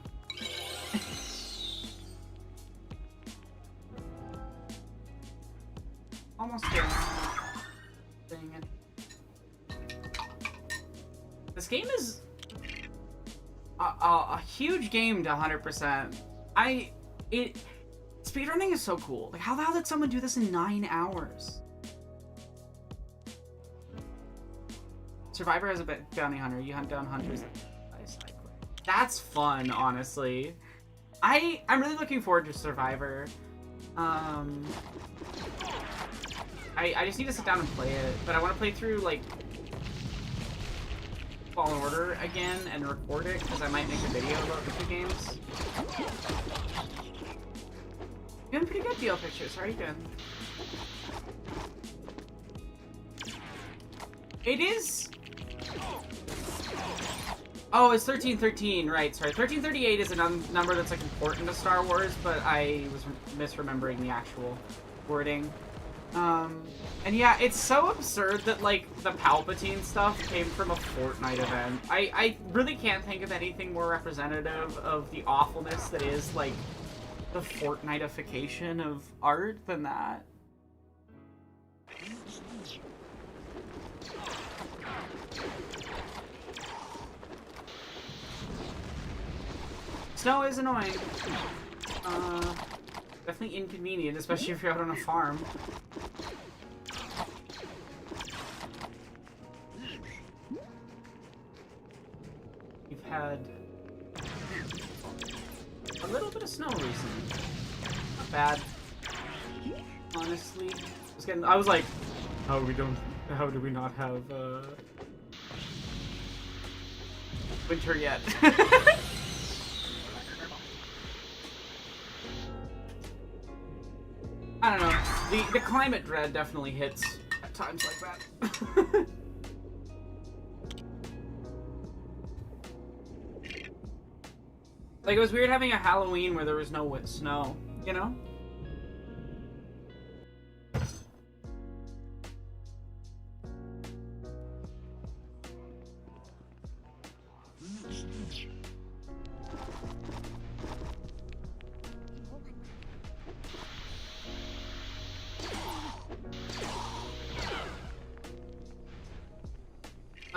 Almost there. Dang it. This game is a huge game to 100%. Speedrunning is so cool. Like, how the hell did someone do this in 9 hours? Survivor has a bounty hunter. You hunt down hunters. That's fun, honestly. I'm really looking forward to Survivor. I just need to sit down and play it, but I want to play through like Fallen Order again and record it because I might make a video about the two games. You're doing pretty good, deal pictures. How are you doing? It is. Oh, it's 1313, right, sorry. 1338 is a number that's, like, important to Star Wars, but I was misremembering the actual wording. And yeah, it's so absurd that, like, the Palpatine stuff came from a Fortnite event. I really can't think of anything more representative of the awfulness that is, like, the Fortnite-ification of art than that. Snow is annoying. Definitely inconvenient, especially if you're out on a farm. We've had a little bit of snow recently. Not bad, honestly. I was like, how do we not have winter yet? I don't know. The climate dread definitely hits at times like that. Like, it was weird having a Halloween where there was no snow, you know?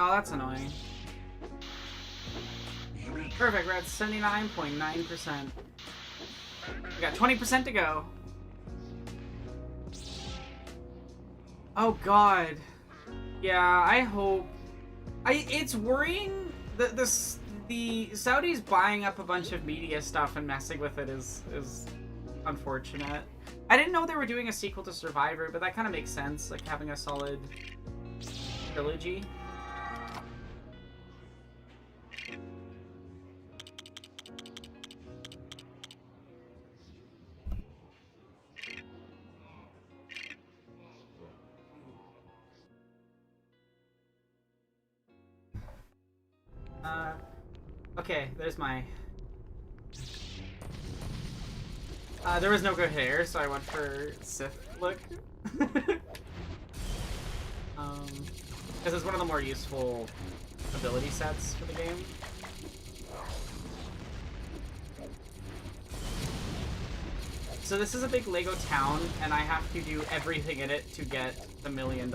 Oh, that's annoying. Perfect, we're at 79.9%. We got 20% to go. Oh god. Yeah, I hope... It's worrying that the Saudis buying up a bunch of media stuff and messing with it is unfortunate. I didn't know they were doing a sequel to Survivor, but that kind of makes sense, like having a solid trilogy. Okay, there's my... there was no good hair, so I went for Sith look. Because it's one of the more useful ability sets for the game. So this is a big Lego town, and I have to do everything in it to get the $1 million.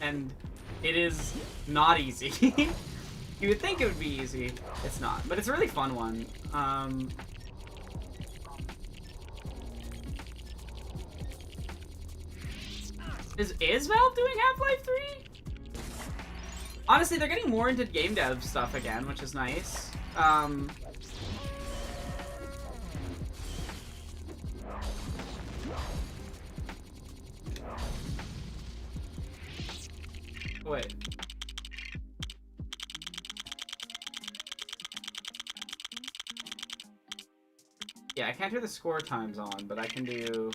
And it is not easy. You would think it would be easy. It's not, but it's a really fun one. Is Valve doing Half-Life 3? Honestly, they're getting more into game dev stuff again, which is nice. Wait. Yeah, I can't do the score times on, but I can do...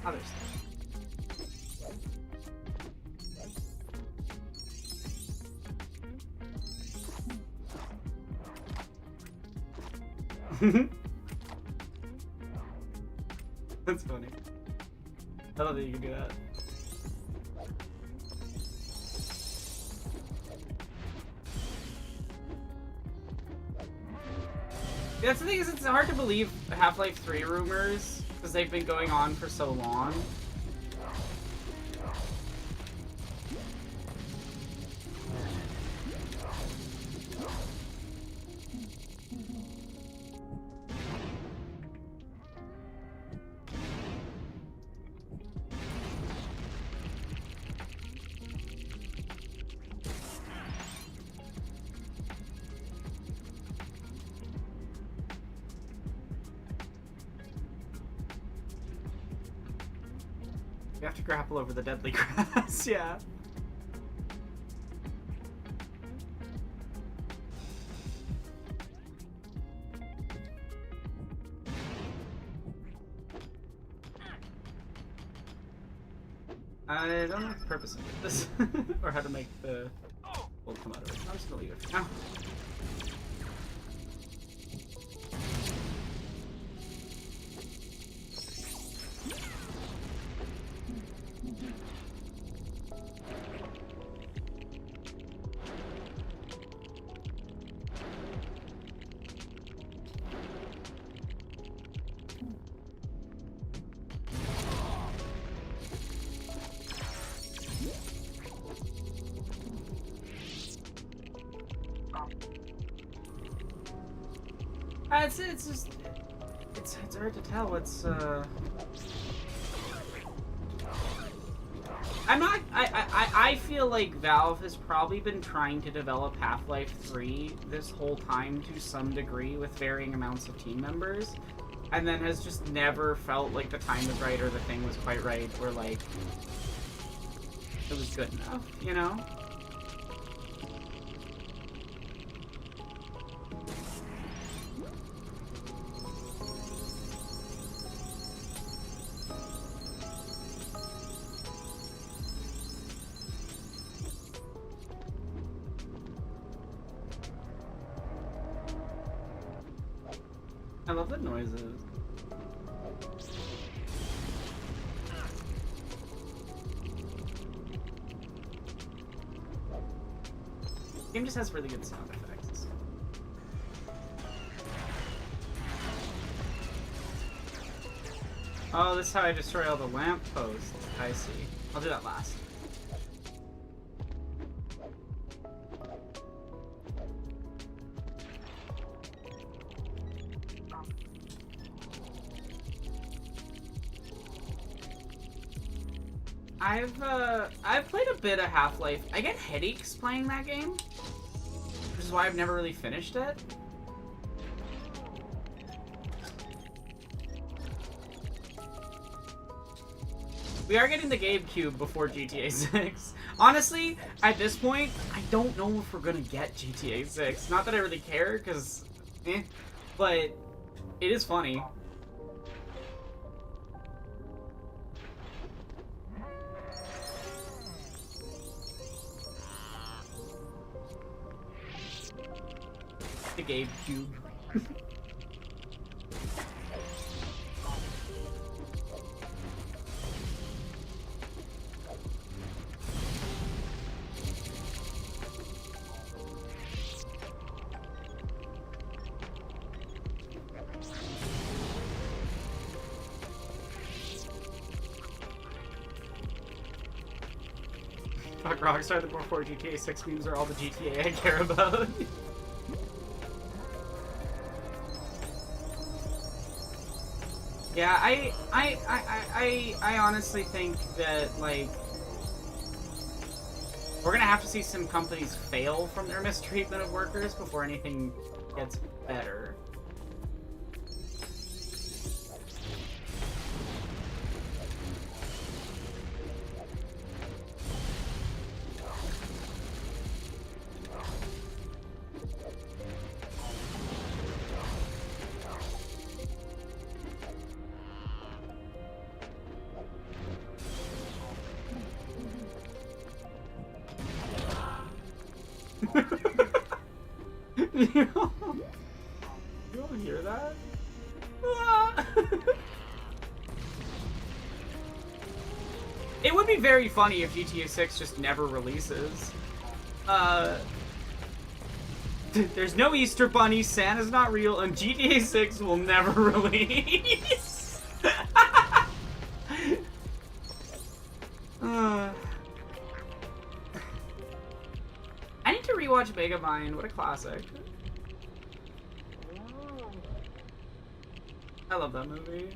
other stuff. That's funny. I love that you can do that. That's the thing, is it's hard to believe Half-Life 3 rumors, because they've been going on for so long. You have to grapple over the deadly grass, yeah. I don't know the purpose of this, or how to make the bolt come out of it. I'm just gonna leave it for now. It's just it's hard to tell. I feel like Valve has probably been trying to develop Half-Life 3 this whole time to some degree with varying amounts of team members, and then has just never felt like the time was right or the thing was quite right or like it was good enough, you know? I love the noises. The game just has really good sound effects. Oh, this is how I destroy all the lampposts. I see. I'll do that last. I've played a bit of Half-Life. I get headaches playing that game, which is why I've never really finished it. We are getting the GameCube before GTA 6. Honestly, at this point, I don't know if we're gonna get GTA 6. Not that I really care, because, but it is funny. The GameCube. Fuck Rockstar, the before GTA 6 memes are all the GTA I care about. Yeah, I honestly think that, like, we're gonna have to see some companies fail from their mistreatment of workers before anything gets better. You don't hear that? Ah. It would be very funny if GTA 6 just never releases. There's no Easter Bunny, Santa's not real, and GTA 6 will never release. I need to rewatch Megamind. What a classic. I love that movie.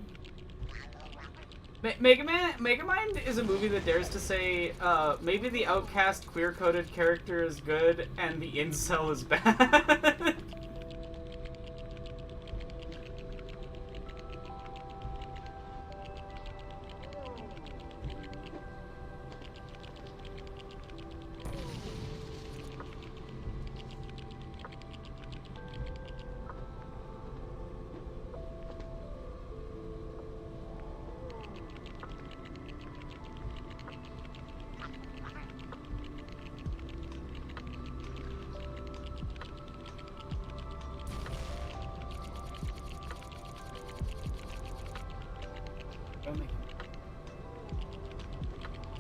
Megamind is a movie that dares to say, maybe the outcast queer-coded character is good and the incel is bad.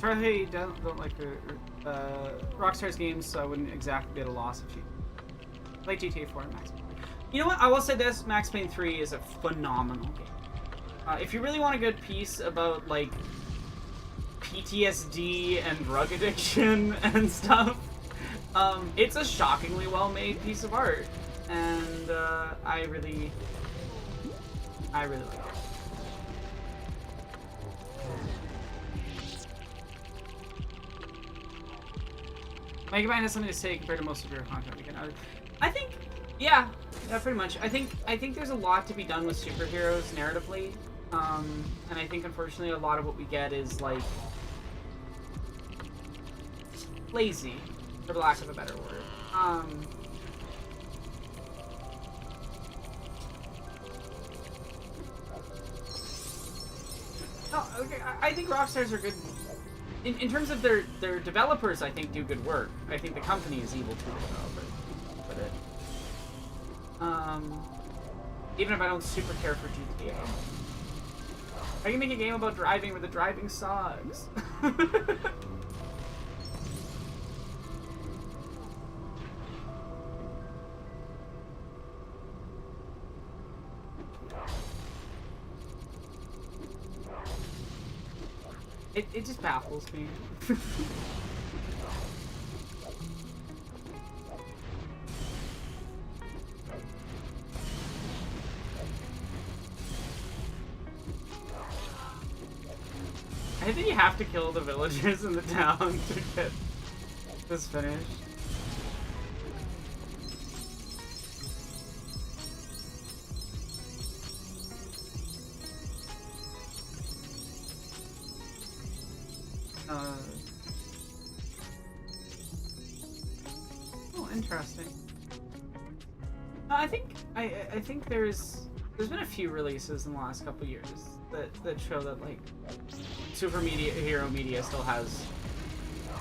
Charlie don't like Rockstar's games, so I wouldn't exactly be at a loss if you like GTA 4 and Max Payne. You know what? I will say this: Max Payne 3 is a phenomenal game. If you really want a good piece about like PTSD and drug addiction and stuff, it's a shockingly well-made piece of art, and I really like it. Megamind has something to say compared to most of your content. I think, yeah, pretty much. I think there's a lot to be done with superheroes narratively, and I think unfortunately a lot of what we get is like lazy, for lack of a better word. No, okay, I think Rockstars are good. In terms of their developers, I think do good work. I think the company is evil too, but even if I don't super care for GTA, I can make a game about driving where the driving sucks. It just baffles me. I think you have to kill the villagers in the town to get this finished. Oh, interesting. I think there's been a few releases in the last couple years that show that like superhero media still has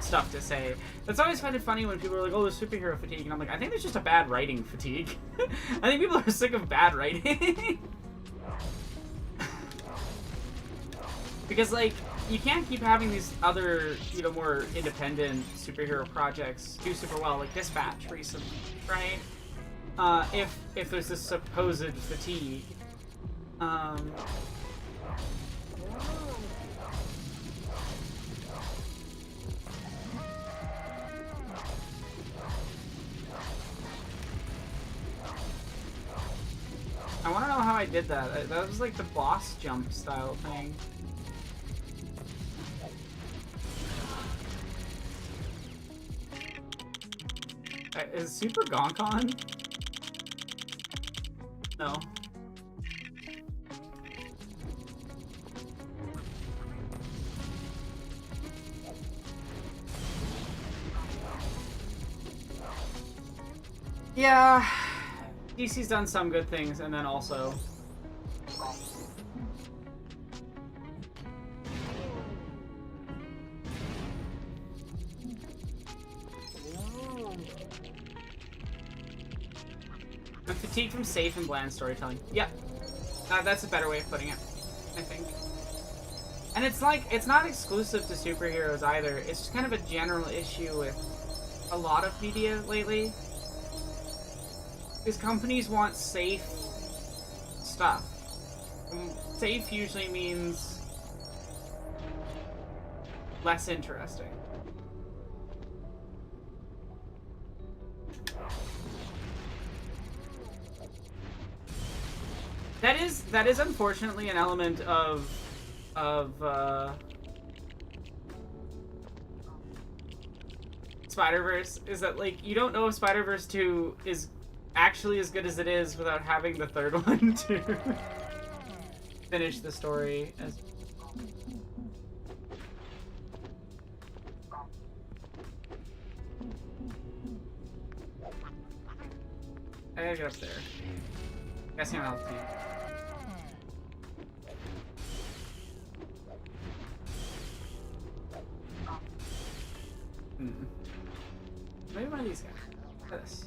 stuff to say. That's always find it funny when people are like, "Oh, there's superhero fatigue," and I'm like, I think there's just a bad writing fatigue. I think people are sick of bad writing. Because like you can't keep having these other, you know, more independent superhero projects do super well, like Dispatch recently, right? If there's this supposed fatigue. I want to know how I did that. That was like the boss jump style thing. Is Super Gonkon? No. Yeah, DC's done some good things, and then also fatigue from safe and bland storytelling. Yep. That's a better way of putting it, I think. And it's like, it's not exclusive to superheroes either. It's just kind of a general issue with a lot of media lately. Because companies want safe stuff. Safe usually means less interesting. That is unfortunately an element of Spider-Verse, is that, like, you don't know if Spider-Verse 2 is actually as good as it is without having the third one to finish the story. I gotta get up there. Guessing I'm out of tank. Maybe one of these guys. This.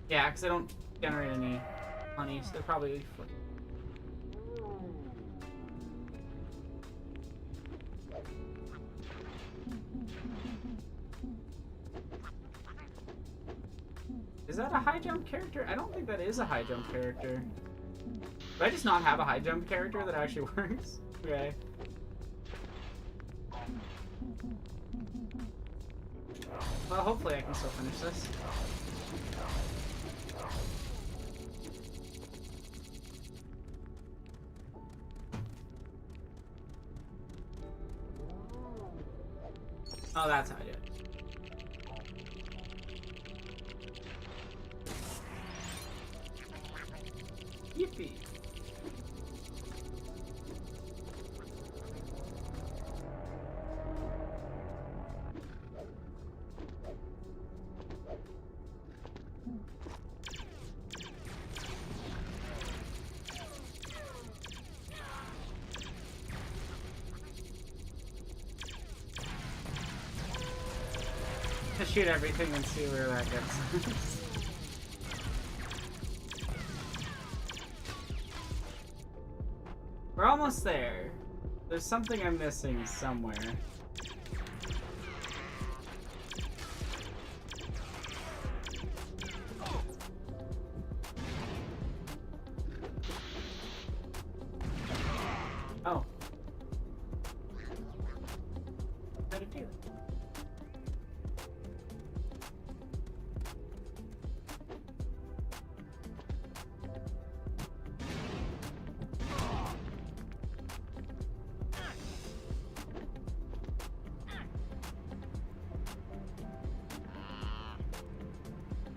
Yeah, because they don't generate any money, so they're probably. Is that a high jump character? I don't think that is a high jump character. Do I just not have a high jump character that actually works? Okay. Well, hopefully I can still finish this. Oh, that's how I do it. Yippee. To shoot everything and see where that gets. We're almost there. There's something I'm missing somewhere. Oh. How to do it?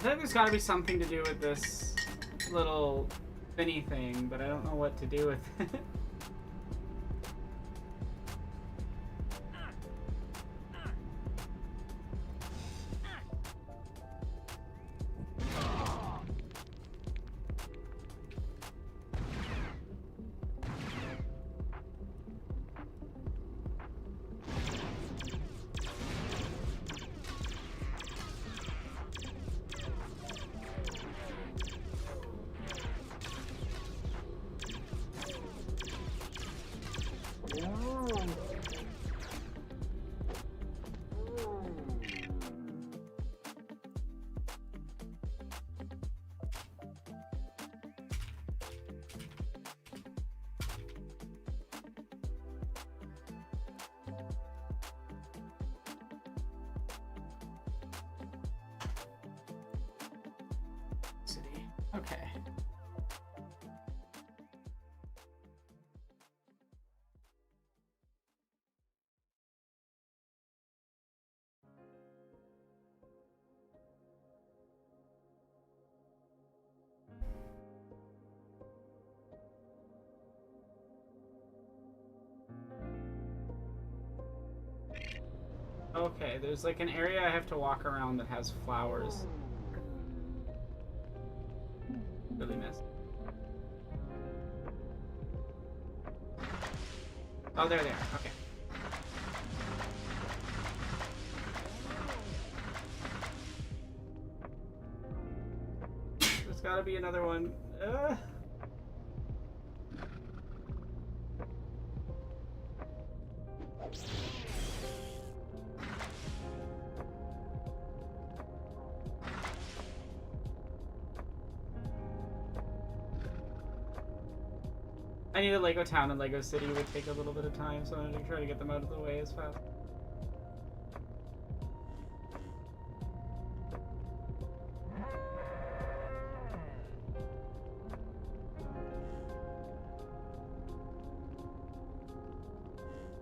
I think there's gotta be something to do with this little spinny thing, but I don't know what to do with it. Okay. Okay, there's like an area I have to walk around that has flowers. Really missed. Oh, there they are. Okay. be another one. I need a Lego Town and Lego City would take a little bit of time, so I'm gonna try to get them out of the way as fast.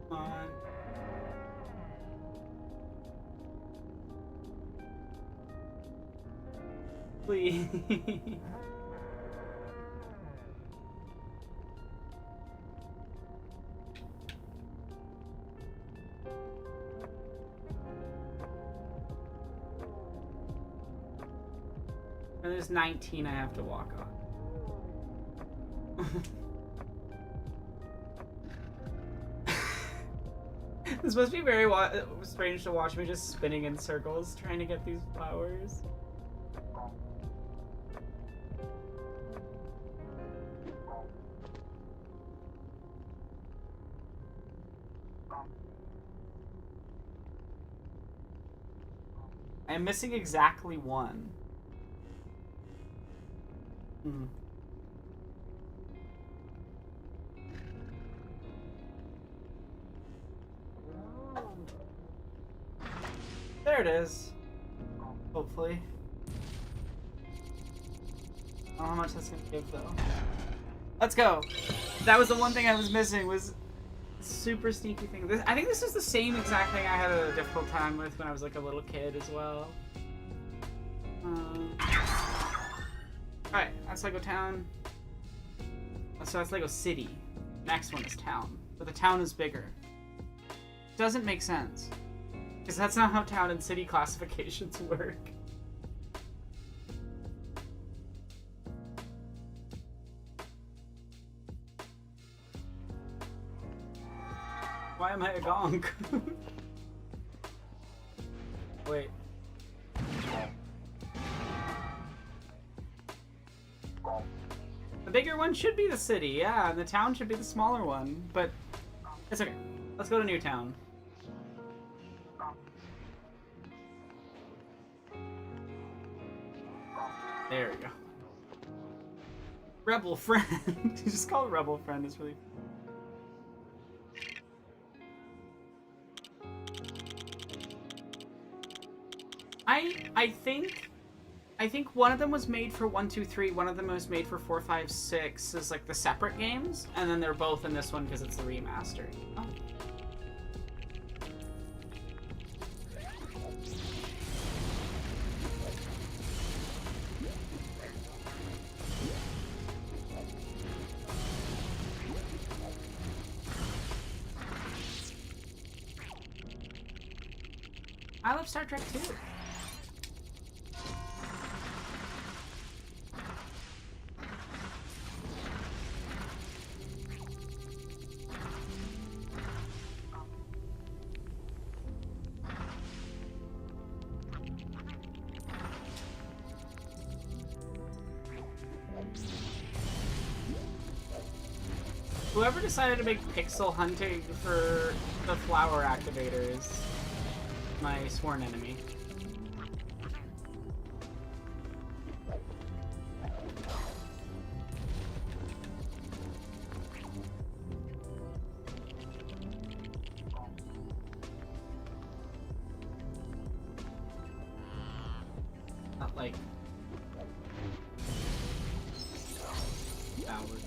Come on. Please. And there's 19 I have to walk on. This must be very strange to watch me just spinning in circles trying to get these flowers. I'm missing exactly one. There it is. Hopefully. I don't know how much that's gonna give though. Let's go. That was the one thing I was missing, was a super sneaky thing. I think this is the same exact thing I had a difficult time with when I was like a little kid as well. Alright, that's Lego Town. So that's Lego City. Next one is Town. But the town is bigger. Doesn't make sense. Because that's not how town and city classifications work. Why am I a gonk? Wait. The bigger one should be the city, yeah, and the town should be the smaller one, but it's okay. Let's go to Newtown. There we go. Rebel Friend. You just call it Rebel Friend, it's really... I think one of them was made for 1, 2, 3, one of them was made for 4, 5, 6 as like the separate games, and then they're both in this one because it's the remaster. Oh. I love Star Trek too. Whoever decided to make pixel hunting for the flower activators, my sworn enemy. Not like hours.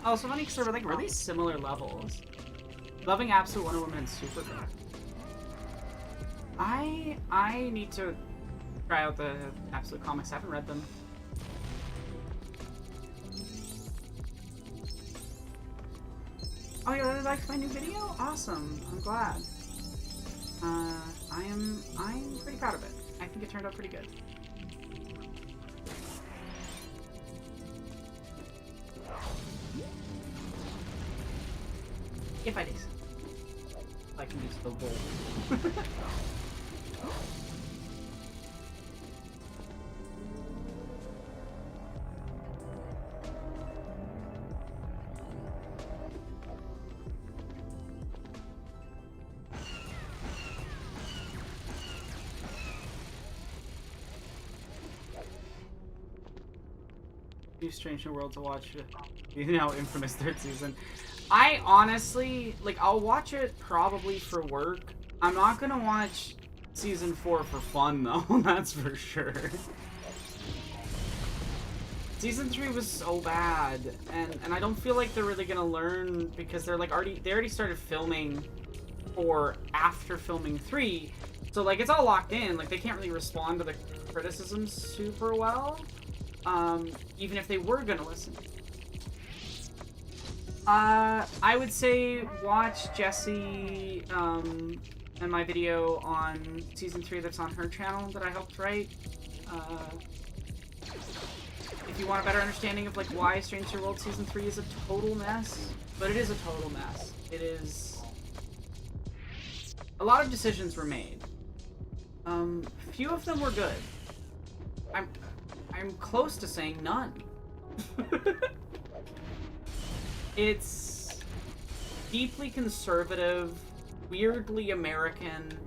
Also funny because they're like really similar levels. Loving Absolute Wonder Woman and Supergirl. I need to try out the Absolute comics. I haven't read them. Oh, you really liked my new video? Awesome. I'm glad. I'm pretty proud of it. I think it turned out pretty good. If I do. I can use the bowl. Strange New World to watch. You know, Infamous 3rd season. I honestly, like, I'll watch it probably for work. I'm not gonna watch season 4 for fun, though. That's for sure. Season 3 was so bad, and I don't feel like they're really gonna learn because they're like they already started filming for after filming 3, so like it's all locked in. Like they can't really respond to the criticisms super well. Even if they were gonna listen. I would say watch Jessie, and my video on season 3 that's on her channel that I helped write. If you want a better understanding of, like, why Strange New World season 3 is a total mess. But it is a total mess. It is... A lot of decisions were made. Few of them were good. I'm close to saying none. It's deeply conservative, weirdly American.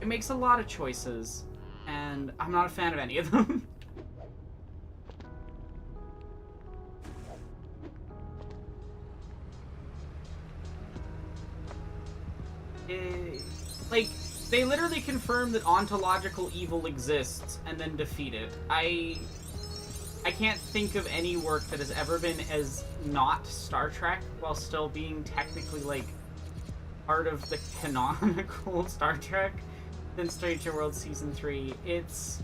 It makes a lot of choices, and I'm not a fan of any of them. Like, they literally confirm that ontological evil exists and then defeat it. I can't think of any work that has ever been as not Star Trek while still being technically, like, part of the canonical Star Trek than Strange New World Season 3. It's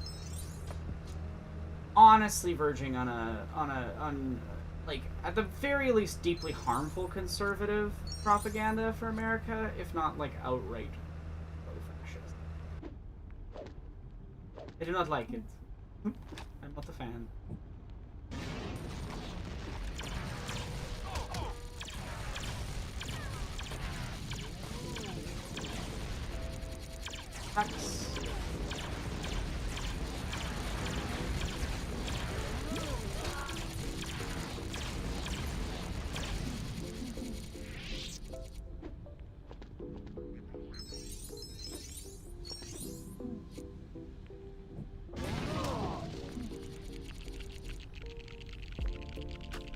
honestly verging on like, at the very least, deeply harmful conservative propaganda for America, if not, like, outright fascist. I do not like it. I'm not a fan. Sucks.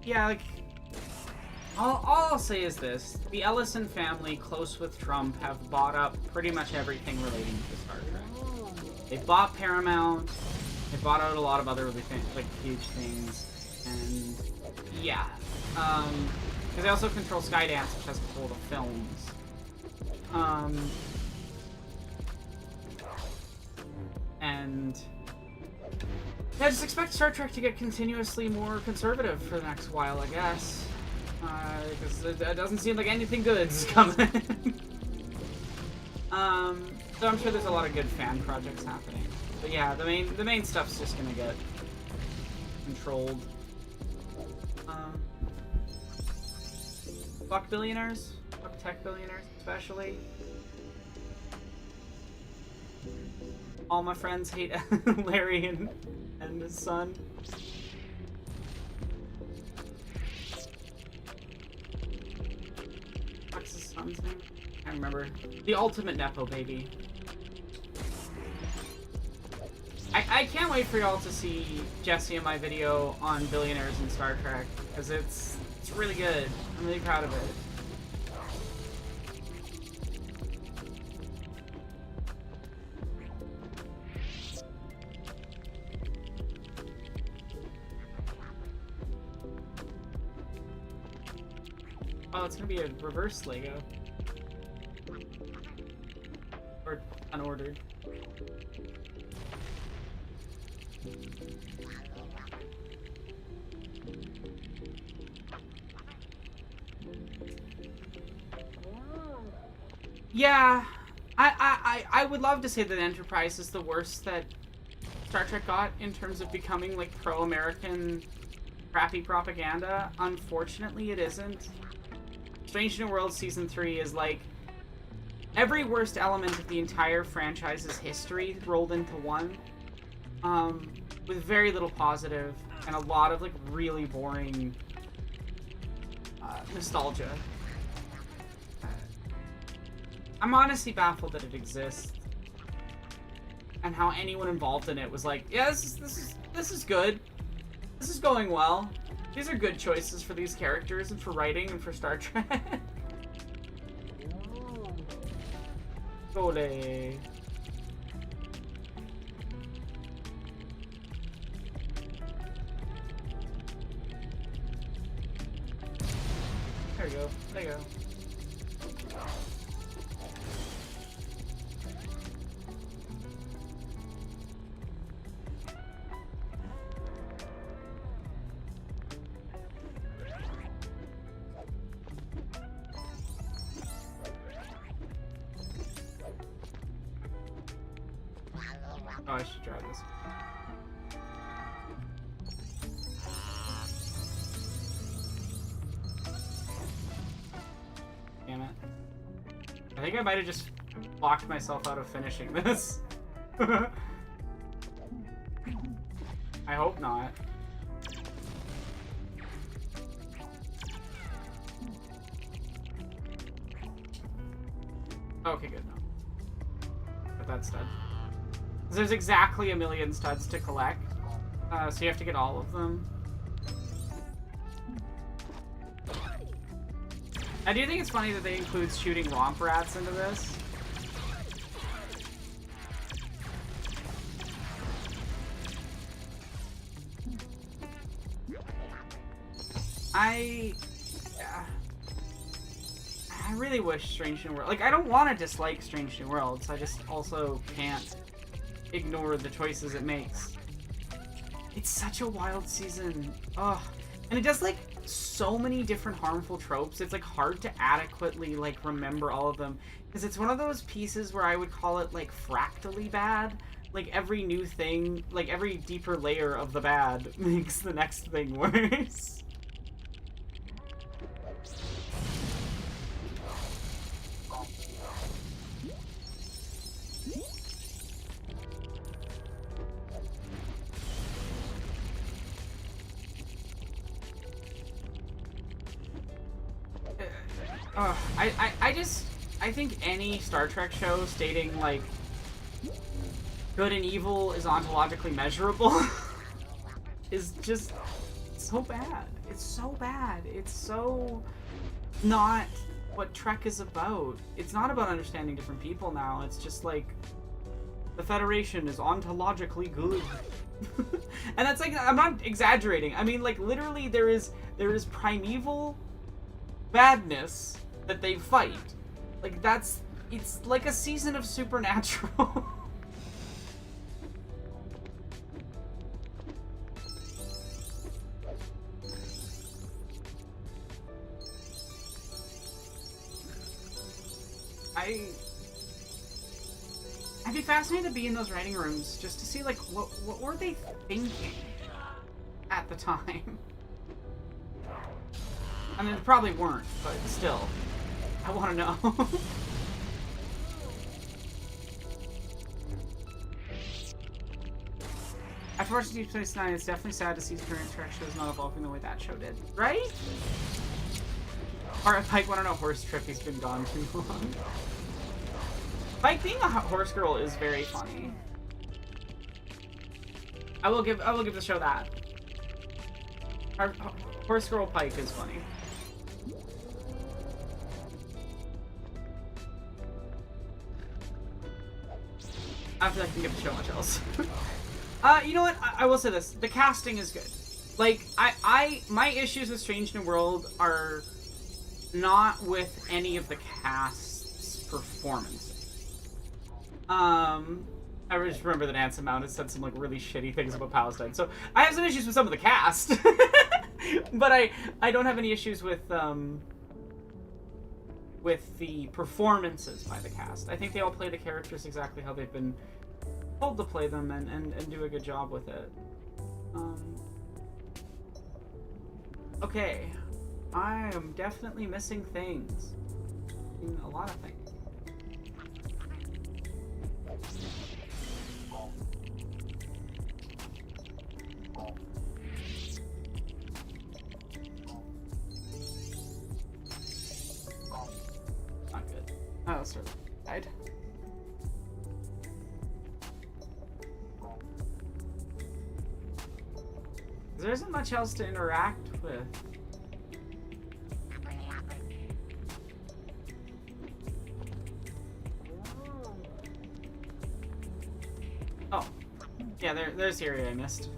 Yeah, like, all I'll say is this. The Ellison family, close with Trump, have bought up pretty much everything relating to Star Trek. They bought Paramount, they bought out a lot of other really like, huge things, and yeah. Because they also control Skydance, which has control the films. And... yeah, just expect Star Trek to get continuously more conservative for the next while, I guess. Because it doesn't seem like anything good's coming. So I'm sure there's a lot of good fan projects happening. But yeah, the main stuff's just gonna get controlled. Fuck billionaires. Fuck tech billionaires, especially. All my friends hate Larry and his son. What's his son's name? I remember. The ultimate Nepo baby. I can't wait for y'all to see Jessie and my video on billionaires in Star Trek, because it's really good. I'm really proud of it. Oh, it's gonna be a reverse Lego. Or unordered. Yeah, I would love to say that Enterprise is the worst that Star Trek got in terms of becoming like pro-American crappy propaganda. Unfortunately, it isn't. Strange New Worlds Season 3 is like every worst element of the entire franchise's history rolled into one, with very little positive and a lot of like really boring nostalgia. I'm honestly baffled that it exists, and how anyone involved in it was like, yeah, this is good. This is going well. These are good choices for these characters and for writing and for Star Trek. Ole. There we go. There you go. Oh, I should try this. Damn it. I think I might have just locked myself out of finishing this. I hope not. Okay, good. No. Put that stud. There's exactly 1 million studs to collect, so you have to get all of them. I do think it's funny that they include shooting romp rats into this. I really wish Strange New Worlds... Like, I don't want to dislike Strange New Worlds, I just also can't ignore the choices it makes. It's such a wild season. Ugh. And it does, like, so many different harmful tropes. It's, like, hard to adequately, like, remember all of them. Because it's one of those pieces where I would call it, like, fractally bad. Like, every new thing, like, every deeper layer of the bad makes the next thing worse. I think any Star Trek show stating, like, good and evil is ontologically measurable is just so bad. It's so bad. It's so not what Trek is about. It's not about understanding different people now. It's just like, the Federation is ontologically good. And that's like, I'm not exaggerating. I mean, like, literally there is primeval badness that they fight. Like, it's like a season of Supernatural. I'd be fascinated to be in those writing rooms just to see, like, what were they thinking at the time? I mean, they probably weren't, but still. I want to know. After watching Deep Space Nine, it's definitely sad to see current Trek shows not evolving the way that show did. Right? Or Pike went on a horse trip, he's been gone too long. Pike being a horse girl is very funny. I will give the show that. Our horse girl Pike is funny. I feel like I can give the show much else. You know what? I will say this. The casting is good. Like, my issues with Strange New World are not with any of the cast's performances. I just remember that Anson Mount has said some, like, really shitty things about Palestine. So, I have some issues with some of the cast. But I don't have any issues with, with the performances by the cast. I think they all play the characters exactly how they've been told to play them and do a good job with it. Okay. I am definitely missing things. A lot of things. Not good. Oh, sorry. Died. There isn't much else to interact with. Oh. Yeah, there's the area I missed.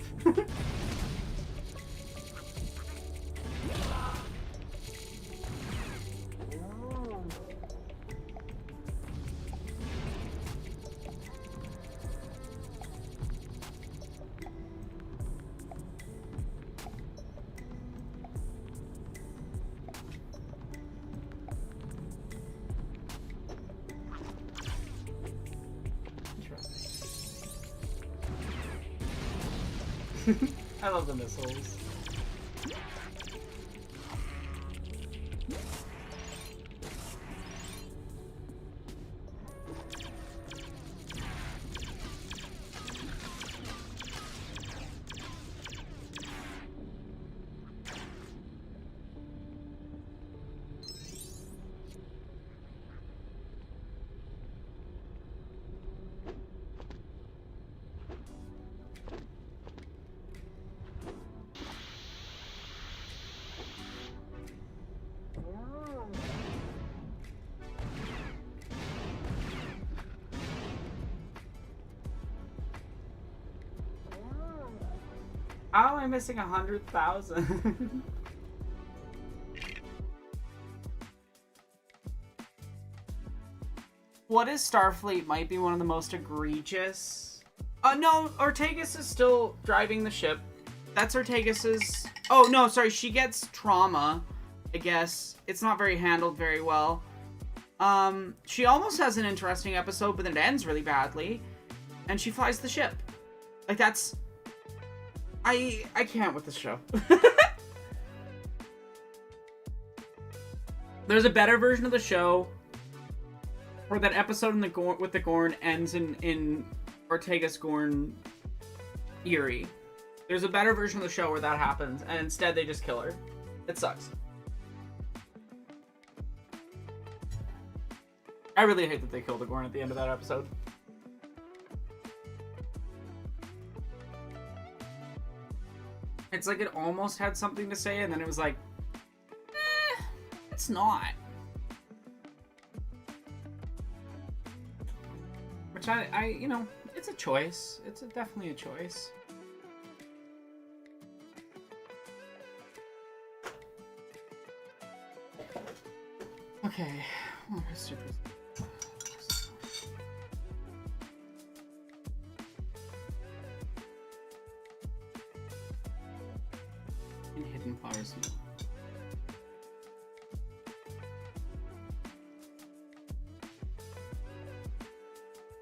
I love the missiles. How am I missing 100,000? What is Starfleet might be one of the most egregious... no, Ortegas is still driving the ship. That's Ortegas's... Oh, no, sorry, she gets trauma, I guess. It's not very handled very well. She almost has an interesting episode, but then it ends really badly. And she flies the ship. Like, that's... I can't with this show. There's a better version of the show where that episode in the with the Gorn ends in Ortegas Gorn Eerie. There's a better version of the show where that happens, and instead they just kill her. It sucks. I really hate that they killed the Gorn at the end of that episode. It's like it almost had something to say, and then it was like, it's not. Which you know, it's a choice. It's definitely a choice. Okay. Oh, super. Hidden flowers.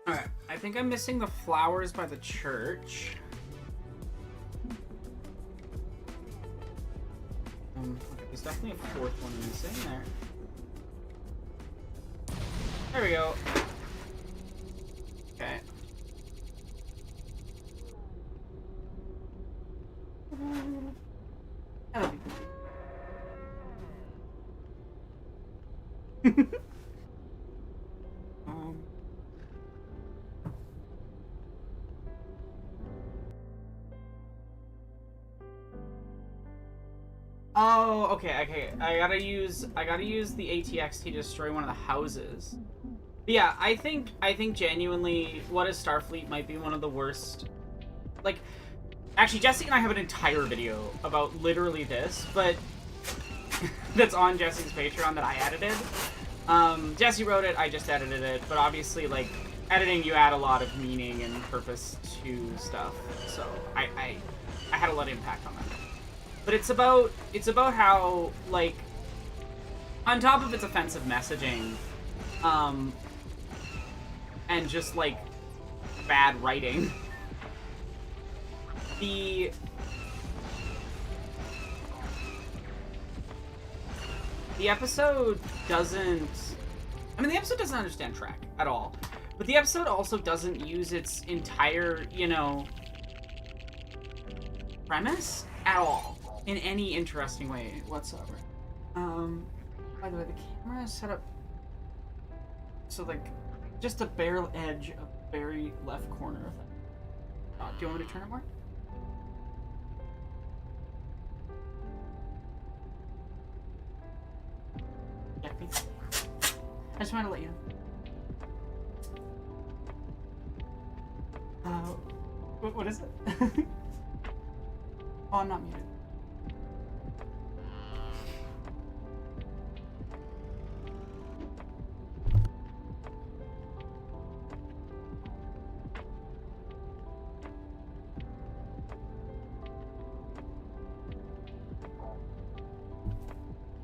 Alright, I think I'm missing the flowers by the church. Okay, there's definitely a fourth one missing there. There we go. Okay. Oh, okay. I gotta use the ATX to destroy one of the houses. But yeah, I think genuinely, What is Starfleet might be one of the worst. Like, actually, Jesse and I have an entire video about literally this, but that's on Jesse's Patreon that I edited. Jesse wrote it, I just edited it, but obviously, like, editing, you add a lot of meaning and purpose to stuff, so I had a lot of impact on that. But it's about how, like, on top of its offensive messaging, and just like bad writing, the episode doesn't. I mean, the episode doesn't understand Trek at all, but the episode also doesn't use its entire, you know, premise at all in any interesting way whatsoever. By the way, the camera is set up so like just the bare edge of the very left corner of it. Do you want me to turn it more? Yeah, please. I just wanted to let you know. What is it? Oh, I'm not muted.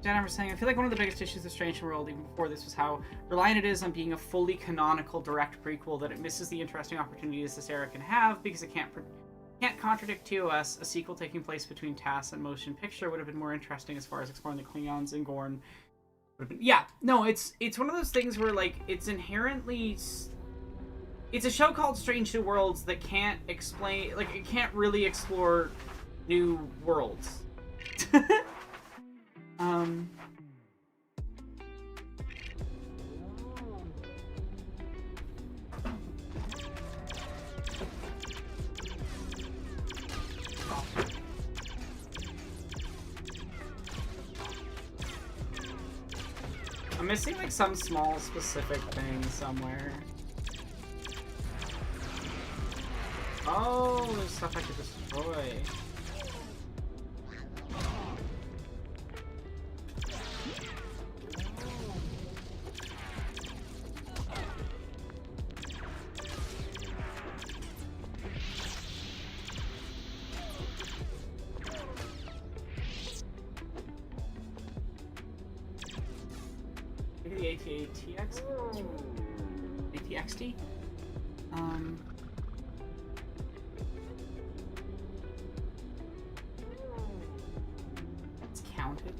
Jenna was saying, I feel like one of the biggest issues of Strange New World, even before this, was how reliant it is on being a fully canonical direct prequel, that it misses the interesting opportunities this era can have because it can't contradict TOS. A sequel taking place between TAS and motion picture would have been more interesting as far as exploring the Klingons and Gorn. Yeah, no, it's one of those things where, like, it's inherently... It's a show called Strange New Worlds that can't explain... Like, it can't really explore new worlds. I'm missing, like, some small specific thing somewhere. Oh, there's stuff I could destroy. Maybe the ATX? ATXT? It's counted.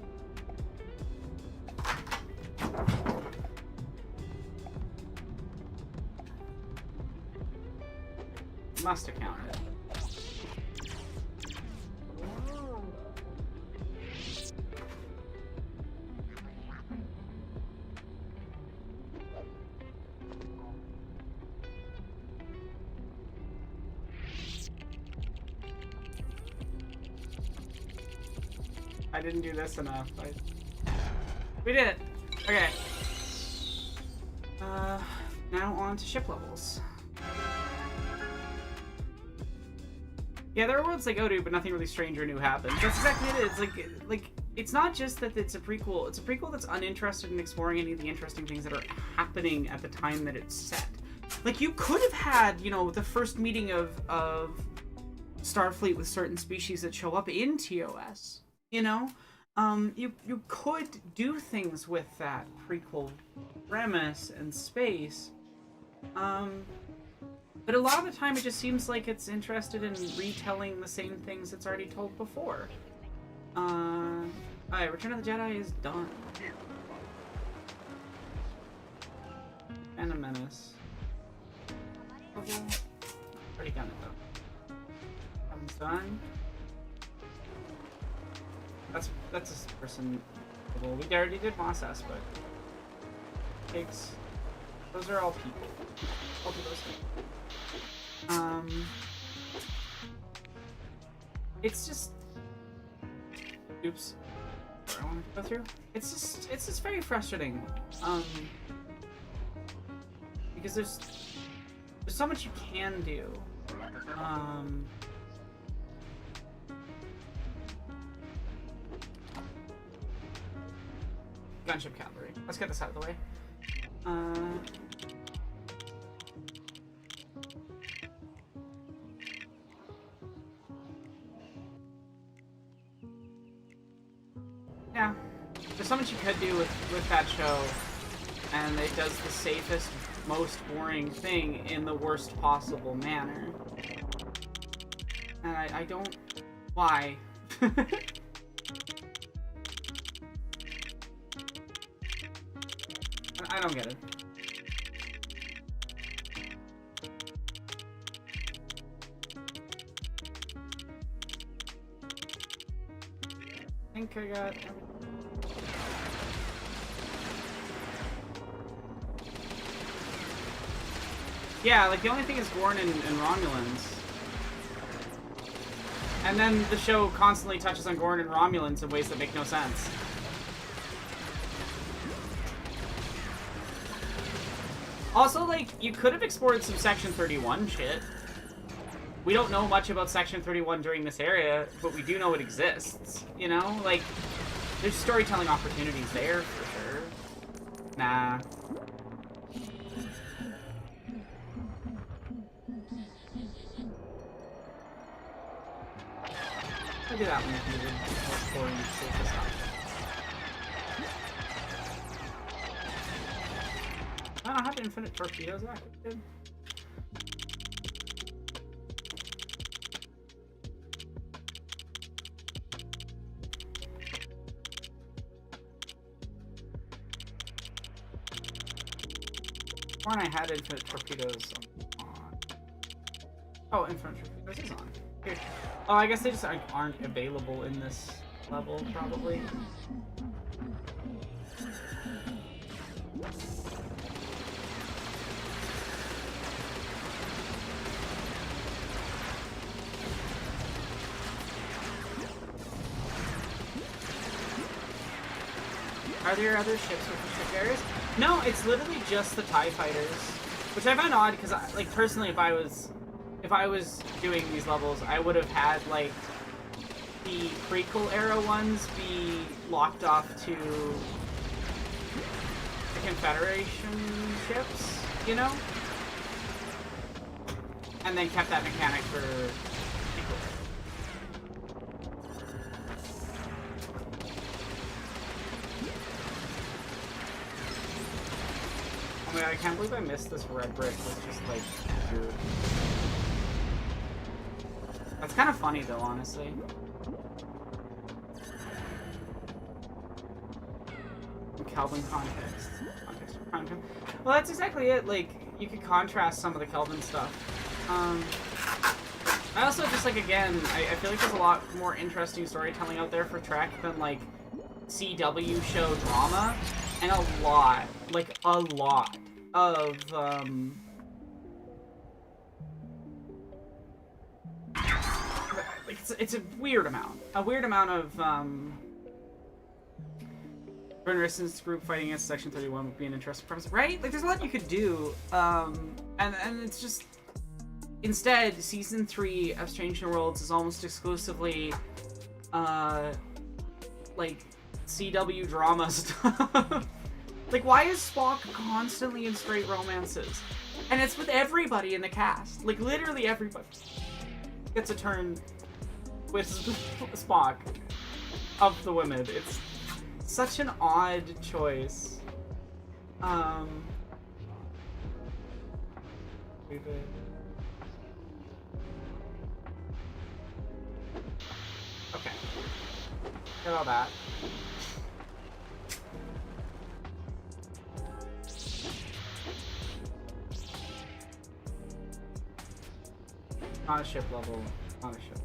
Must have counted. I didn't do this enough. We did it! Okay. Now on to ship levels. Yeah, there are worlds they go to, but nothing really strange or new happens. That's exactly it. It's like it's not just that it's a prequel. It's a prequel that's uninterested in exploring any of the interesting things that are happening at the time that it's set. Like, you could have had, you know, the first meeting of Starfleet with certain species that show up in TOS. You know, you could do things with that prequel premise and space, but a lot of the time it just seems like it's interested in retelling the same things it's already told before. Alright, Return of the Jedi is done. Phantom Menace. Already done it though. I'm done. That's a person. Well, we already did Mos Espa. Pigs. Those are all people. I'll do those things. It's just. Oops. What I wanted to go through. It's just very frustrating. Because there's so much you can do. Gunship cavalry. Let's get this out of the way. Yeah. There's so much you could do with that show, and it does the safest, most boring thing in the worst possible manner. And I don't... Why? I don't get it. I think I got everything. Yeah, like the only thing is Gorn and Romulans. And then the show constantly touches on Gorn and Romulans in ways that make no sense. Also, like, you could have explored some Section 31 shit. We don't know much about Section 31 during this area, but we do know it exists, you know? Like, there's storytelling opportunities there, for sure. Nah. I'll do that one if needed. Exploring the safest option. I don't have infinite torpedoes active. When I had infinite torpedoes on. Oh, infinite torpedoes is on. Here. Oh, I guess they just aren't available in this level, probably. Are there other ships with the ship carriers? No, it's literally just the TIE fighters, which I find odd because, like, personally, if I was doing these levels, I would have had like the prequel era ones be locked off to the Confederation ships, you know, and then kept that mechanic for sequel. Oh my god, I can't believe I missed this red brick with just like dude. That's kind of funny though, honestly. Kelvin context. Context. Well, that's exactly it. Like, you could contrast some of the Kelvin stuff. I also just, like, again, I feel like there's a lot more interesting storytelling out there for Trek than, like, CW show drama. And a lot of, it's a weird amount. A weird amount of, Bren Rissen's group fighting against Section 31 would be an interesting premise, right? Like, there's a lot you could do, and it's just... Instead, Season 3 of Strange New Worlds is almost exclusively, like, CW drama stuff. Like, why is Spock constantly in straight romances? And it's with everybody in the cast. Like, literally everybody gets a turn with Spock of the women. It's such an odd choice. Okay. Get all that. Not a ship level. Not a ship.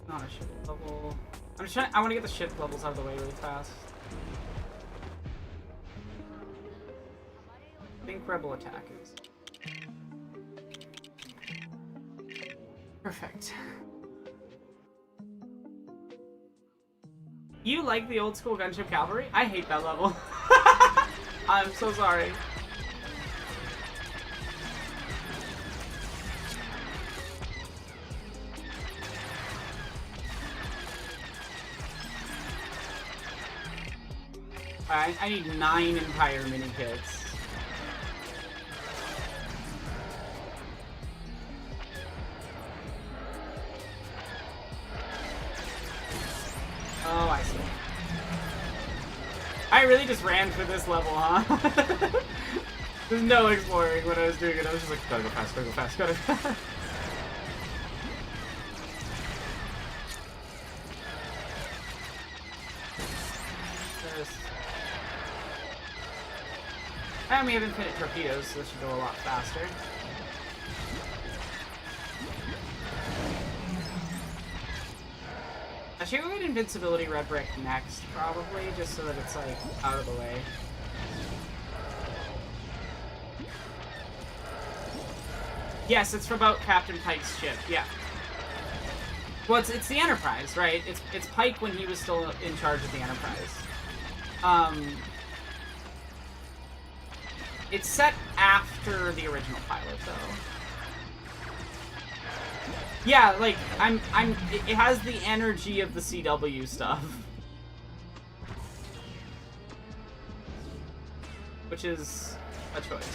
Not a ship level. I'm just trying. I want to get the ship levels out of the way really fast. I think Rebel attack is perfect. You like the old school gunship cavalry? I hate that level. I'm so sorry. I need 9 entire mini kits. Oh, I see. I really just ran for this level, huh? There's no exploring when I was doing it. I was just like, gotta go fast, gotta go fast, gotta go fast. And we have infinite torpedoes, so this should go a lot faster. I should go get Invincibility Red Brick next, probably, just so that it's, like, out of the way. Yes, it's about Captain Pike's ship, yeah. Well, it's the Enterprise, right? It's Pike when he was still in charge of the Enterprise. It's set after the original pilot, though. Yeah, like, it has the energy of the CW stuff. Which is a choice.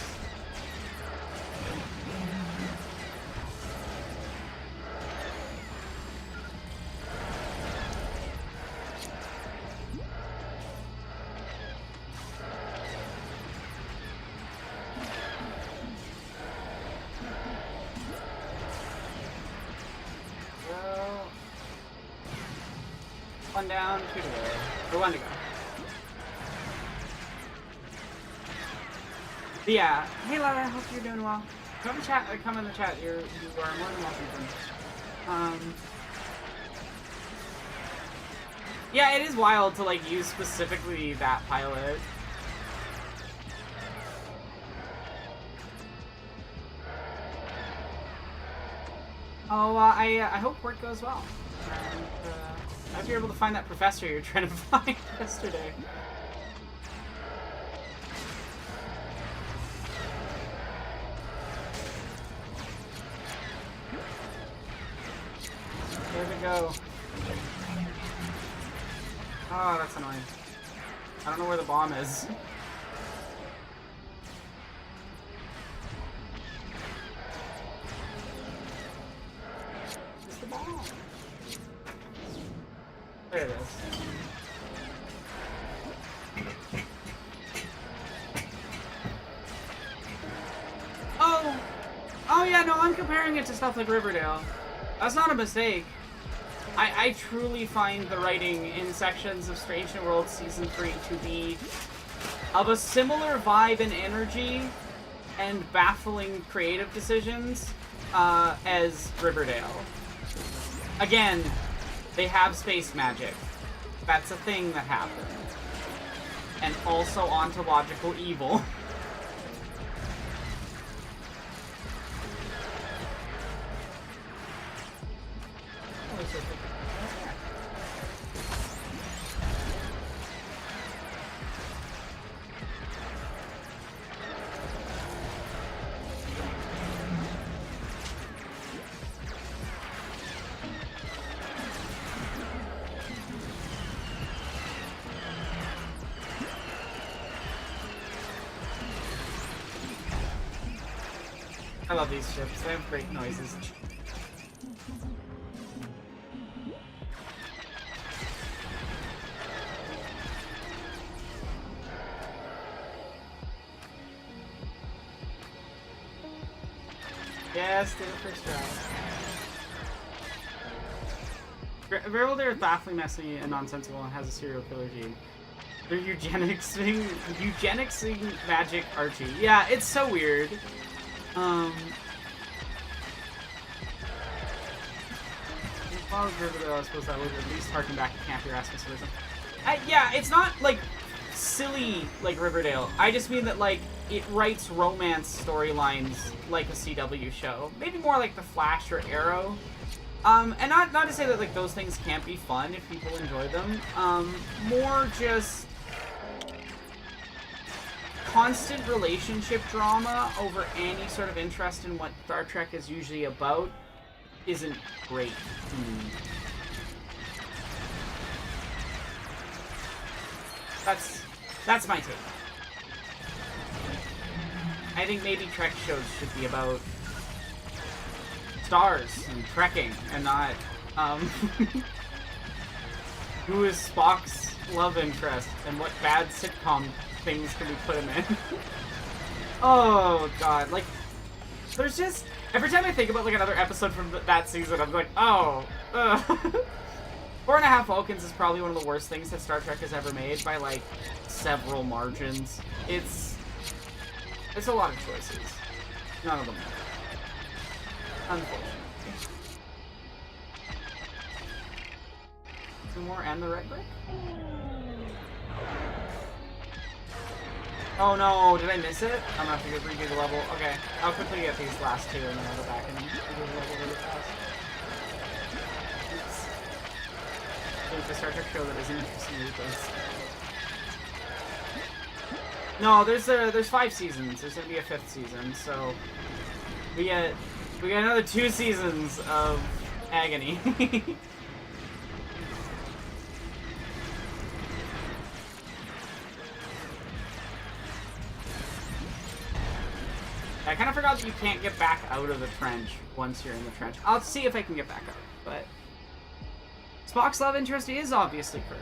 One down, 2 to go. Or 1 to go. But yeah. Hey Lara, hope you're doing well. Come chat, come in the chat. You are more than welcome. Yeah, it is wild to like use specifically that pilot. Oh, I hope work goes well. And, I hope you're able to find that professor you're trying to find yesterday. There we go. Oh, that's annoying. I don't know where the bomb is. Where's the bomb? There it is. Oh yeah, no, I'm comparing it to stuff like Riverdale. That's not a mistake. I truly find the writing in sections of Strange New Worlds Season 3 to be of a similar vibe and energy and baffling creative decisions as Riverdale. Again, they have space magic. That's a thing that happens. And also ontological evil. I love these ships. They have great noises. Yes, do the first try. Variable there is baffling, messy, and nonsensical, and has a serial killer gene. They're eugenicsing magic Archie. Yeah, it's so weird. If I was Riverdale, I suppose that would at least harken back to campy Rasmussenism. Yeah, it's not, like, silly like Riverdale. I just mean that, like, it writes romance storylines like a CW show. Maybe more like The Flash or Arrow. And not to say that, like, those things can't be fun if people enjoy them. More just constant relationship drama over any sort of interest in what Star Trek is usually about isn't great to me. That's my take. I think maybe Trek shows should be about stars and trekking and not who is Spock's love interest and what bad sitcom things can we put him in. Oh god, like, there's just, every time I think about like another episode from that season, I'm like, oh, 4.5 Vulcans is probably one of the worst things that Star Trek has ever made by like several margins. It's a lot of choices. None of them are. Unfortunately. Two more and the red brick? Oh no, did I miss it? I'm gonna have to go redo the level. Okay, I'll quickly get these last two and then I'll go back and redo the level really fast. Oops. There's the Star Trek show that isn't interesting to this. No, there's 5 seasons. There's gonna be a 5th season, so we get another 2 seasons of agony. I kind of forgot that you can't get back out of the trench once you're in the trench. I'll see if I can get back out, but Spock's love interest is obviously Kirk.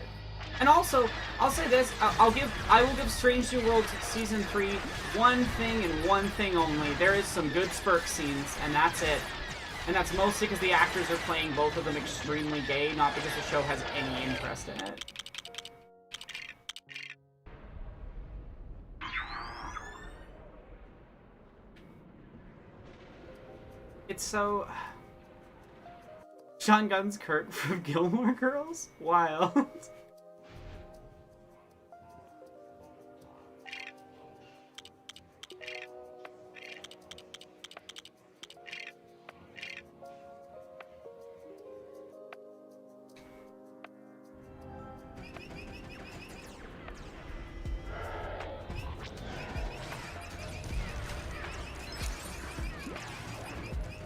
And also, I'll say this: I will give Strange New Worlds season 3 one thing and one thing only. There is some good Spurk scenes, and that's it. And that's mostly because the actors are playing both of them extremely gay, not because the show has any interest in it. It's so... Sean Gunn's Kirk from Gilmore Girls? Wild.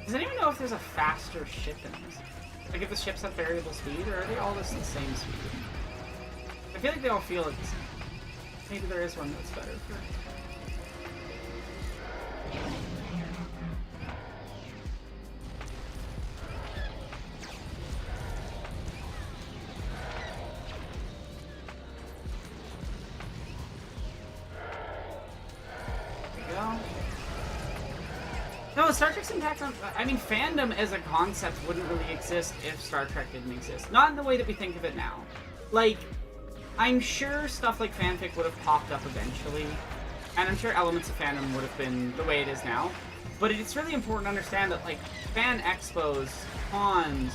Does anyone know if there's a faster ship in this? Like if the ships have variable speed, or are they all just the same speed? I feel like they all feel like the same. Maybe there is one that's better for... No, Star Trek's impact on... I mean, fandom as a concept wouldn't really exist if Star Trek didn't exist. Not in the way that we think of it now. Like, I'm sure stuff like fanfic would have popped up eventually, and I'm sure elements of fandom would have been the way it is now. But it's really important to understand that, like, fan expos, cons,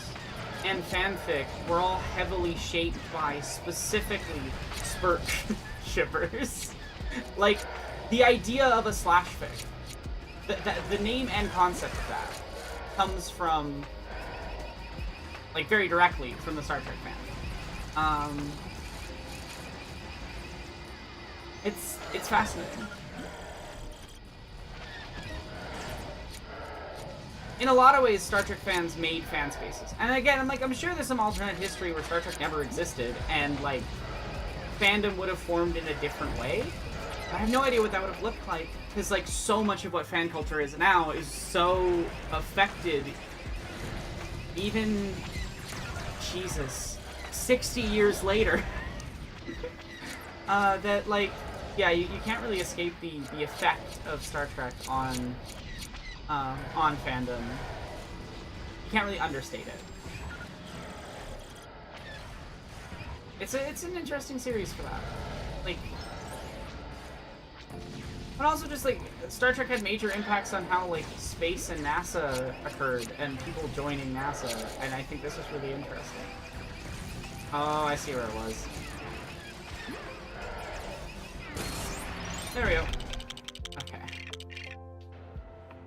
and fanfic were all heavily shaped by specifically Spurk shippers. Like, the idea of a slash fic. The name and concept of that comes from, like, very directly from the Star Trek fandom. It's fascinating. In a lot of ways, Star Trek fans made fan spaces. And again, I'm sure there's some alternate history where Star Trek never existed, and, like, fandom would have formed in a different way. I have no idea what that would have looked like, because, like, so much of what fan culture is now is so affected, even, Jesus, 60 years later, that, like, yeah, you can't really escape the effect of Star Trek on fandom. You can't really understate it. It's an interesting series for that. Like, but also just, like, Star Trek had major impacts on how, like, space and NASA occurred, and people joining NASA, and I think this was really interesting. Oh, I see where it was. There we go. Okay.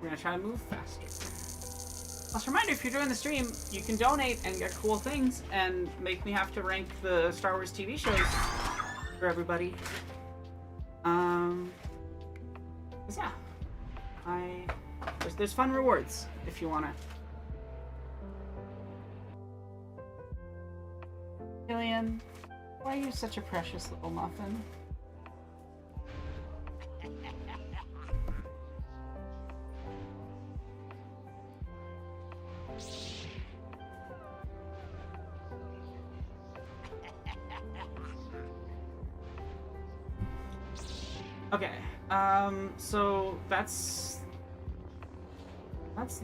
We're gonna try to move faster. Also, reminder, if you're doing the stream, you can donate and get cool things, and make me have to rank the Star Wars TV shows for everybody. Yeah, there's fun rewards if you wanna. Killian, why are you such a precious little muffin? Okay, so that's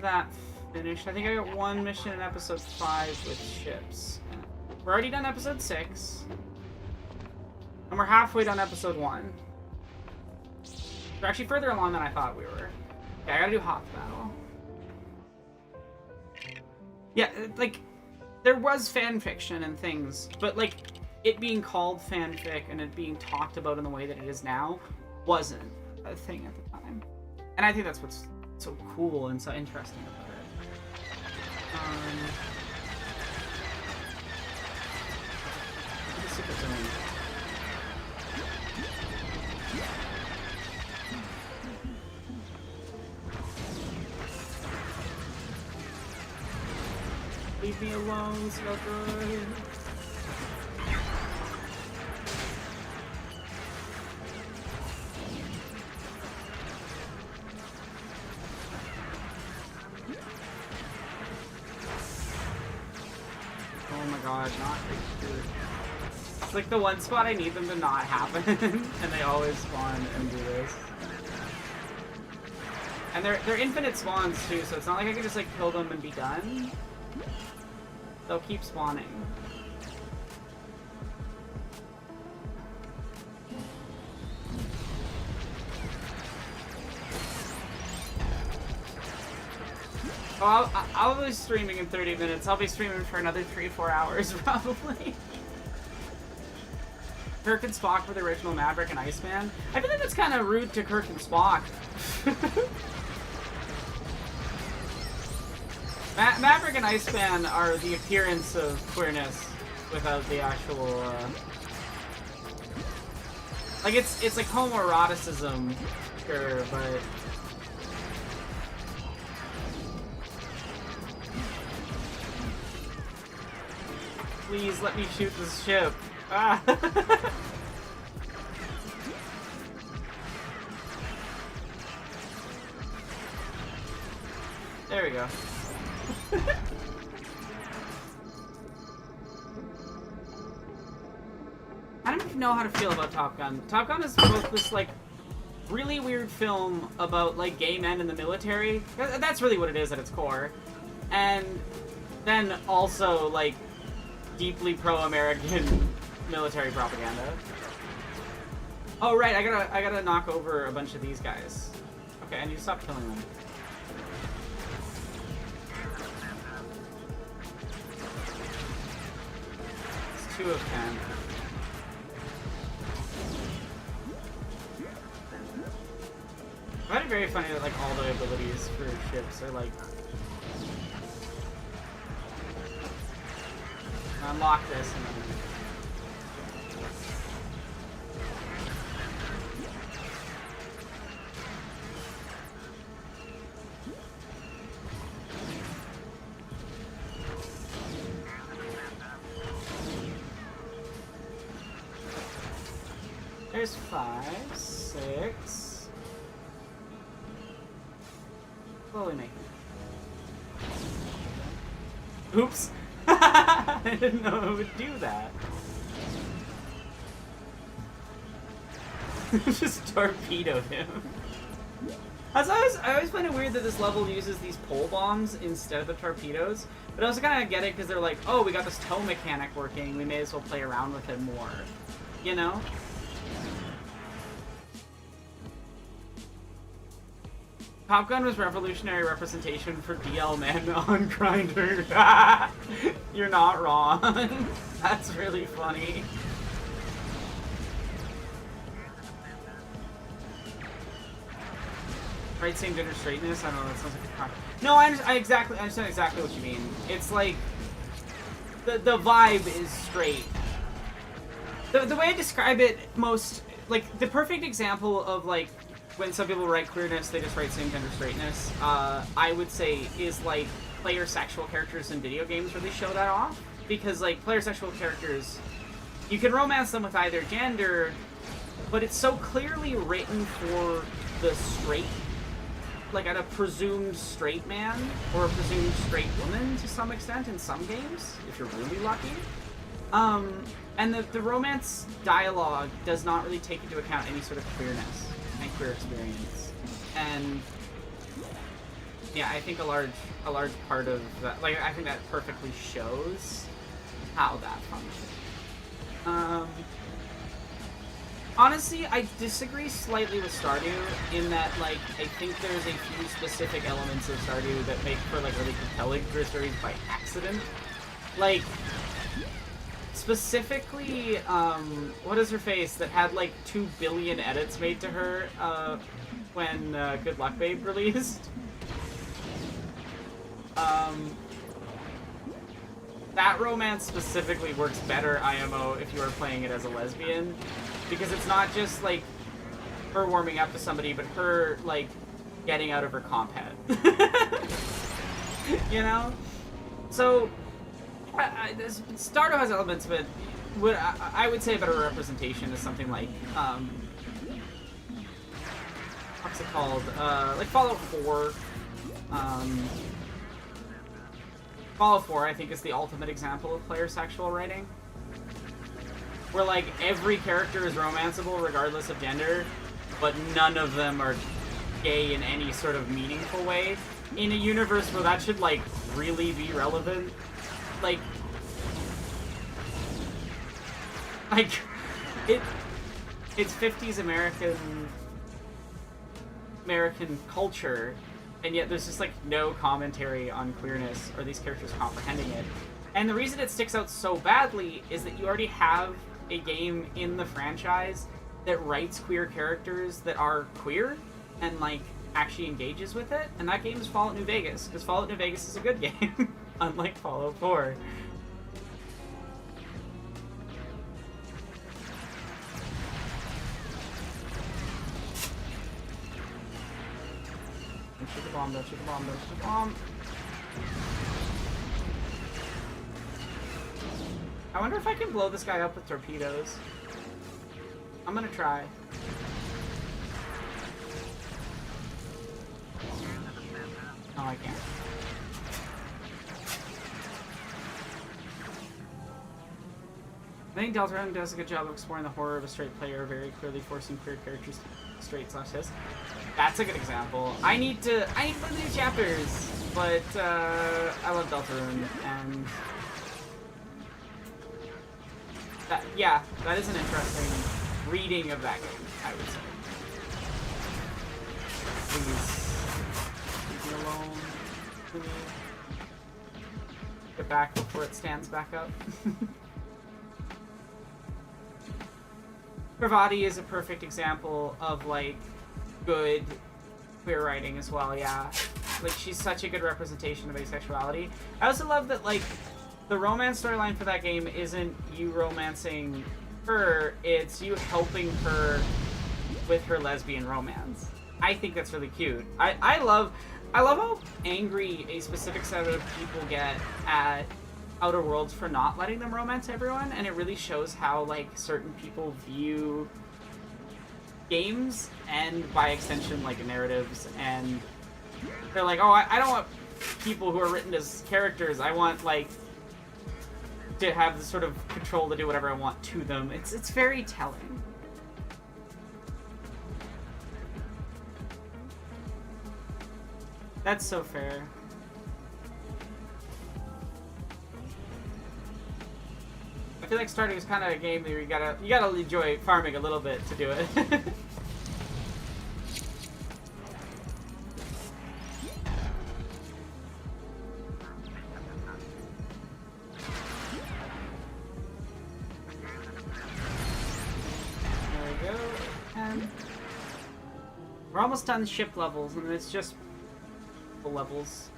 that finished. I think I got one mission in episode 5 with ships. We're already done episode 6. And we're halfway done episode 1. We're actually further along than I thought we were. Okay, I gotta do Hoth Battle. Yeah, like, there was fan fiction and things, but, like, it being called fanfic and it being talked about in the way that it is now wasn't a thing at the time. And I think that's what's so cool and so interesting about it. Let's see if it's in. Leave me alone, Skelter. Oh my god, not good. It's like the one spot I need them to not happen, and they always spawn and do this. And they're infinite spawns too, so it's not like I can just like kill them and be done. They'll keep spawning. Oh, I'll be streaming in 30 minutes. I'll be streaming for another 3-4 hours, probably. Kirk and Spock were the original Maverick and Iceman. I feel like that's kind of rude to Kirk and Spock. Maverick and Iceman are the appearance of queerness without the actual, like, it's like homoeroticism, sure, but... Please let me shoot this ship. Ah. There we go. I don't even know how to feel about Top Gun. Top Gun is both this, like, really weird film about, like, gay men in the military. That's really what it is at its core. And then also, like, deeply pro-American military propaganda. Oh, right, I gotta knock over a bunch of these guys. Okay, I need to stop killing them. It's 2 of 10. I find it very funny that, like, all the abilities for ships are, like... Unlock this and then... There's 5, 6... Slowly make it. Oops! I didn't know it would do that. Just torpedoed him. I always find it weird that this level uses these pole bombs instead of the torpedoes, but I also kind of get it because they're like, oh, we got this tow mechanic working, we may as well play around with it more. You know? Top Gun was revolutionary representation for DL men on Grindr. You're not wrong. That's really funny. Right, same gender straightness? I don't know, that sounds like a crime. No, I understand exactly what you mean. It's like, the vibe is straight. The way I describe it most, like, the perfect example of, like, when some people write queerness, they just write same-gender straightness, I would say is, like, player sexual characters in video games really show that off. Because, like, player sexual characters, you can romance them with either gender, but it's so clearly written for the straight, like, a presumed straight man, or a presumed straight woman to some extent in some games, if you're really lucky. And the romance dialogue does not really take into account any sort of queerness. queer experience. And yeah, I think a large part of that, like, I think that perfectly shows how that functions. Honestly, I disagree slightly with Stardew in that, like, I think there's a few specific elements of Stardew that make for, like, really compelling queer stories by accident. Like, specifically, what is her face that had, like, 2 billion edits made to her, when, Good Luck Babe released? That romance specifically works better IMO if you are playing it as a lesbian, because it's not just, like, her warming up to somebody, but her, like, getting out of her comp head. You know? So, Stardew has elements, but what I would say a better representation is something like, what's it called? Like Fallout 4. Fallout 4, I think, is the ultimate example of player sexual writing. Where, like, every character is romanceable regardless of gender, but none of them are gay in any sort of meaningful way. In a universe where that should, like, really be relevant. Like, it's 50s American culture, and yet there's just, like, no commentary on queerness or these characters comprehending it. And the reason it sticks out so badly is that you already have a game in the franchise that writes queer characters that are queer and, like, actually engages with it, and that game is Fallout New Vegas, because Fallout New Vegas is a good game, unlike Fallout 4. Don't shoot the bomb, don't shoot the bomb, don't shoot the bomb. I wonder if I can blow this guy up with torpedoes. I'm gonna try. No, I can't. I think Deltarune does a good job of exploring the horror of a straight player, very clearly forcing queer characters straight/cis. That's a good example. I need to play the new chapters, but I love Deltarune, and that is an interesting reading of that game, I would say. Please leave me alone. Please. Get back before it stands back up. Parvati is a perfect example of, like, good queer writing as well, yeah. Like, she's such a good representation of asexuality. I also love that, like, the romance storyline for that game isn't you romancing her, it's you helping her with her lesbian romance. I think that's really cute. I love how angry a specific set of people get at Outer Worlds for not letting them romance everyone, and it really shows how, like, certain people view games, and by extension, like, narratives, and they're like, oh, I don't want people who are written as characters, I want, like, to have the sort of control to do whatever I want to them. It's very telling. That's so fair. I feel like Stardew is kind of a game that you gotta enjoy farming a little bit to do it. There we go. And we're almost done ship levels, and it's just full levels.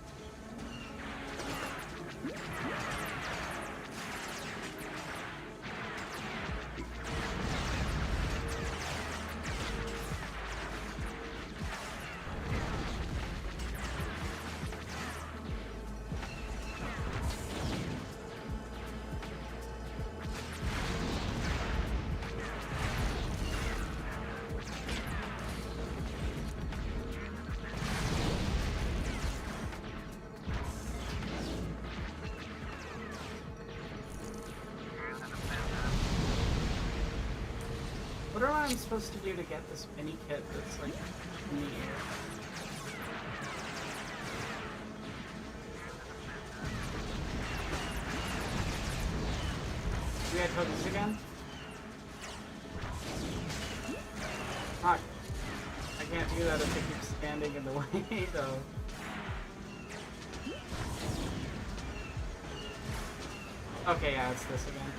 what I'm supposed to do to get this mini kit that's like in the air. Do I code this again? Fuck. I can't do that if it keeps standing in the way, though. Okay, yeah, it's this again.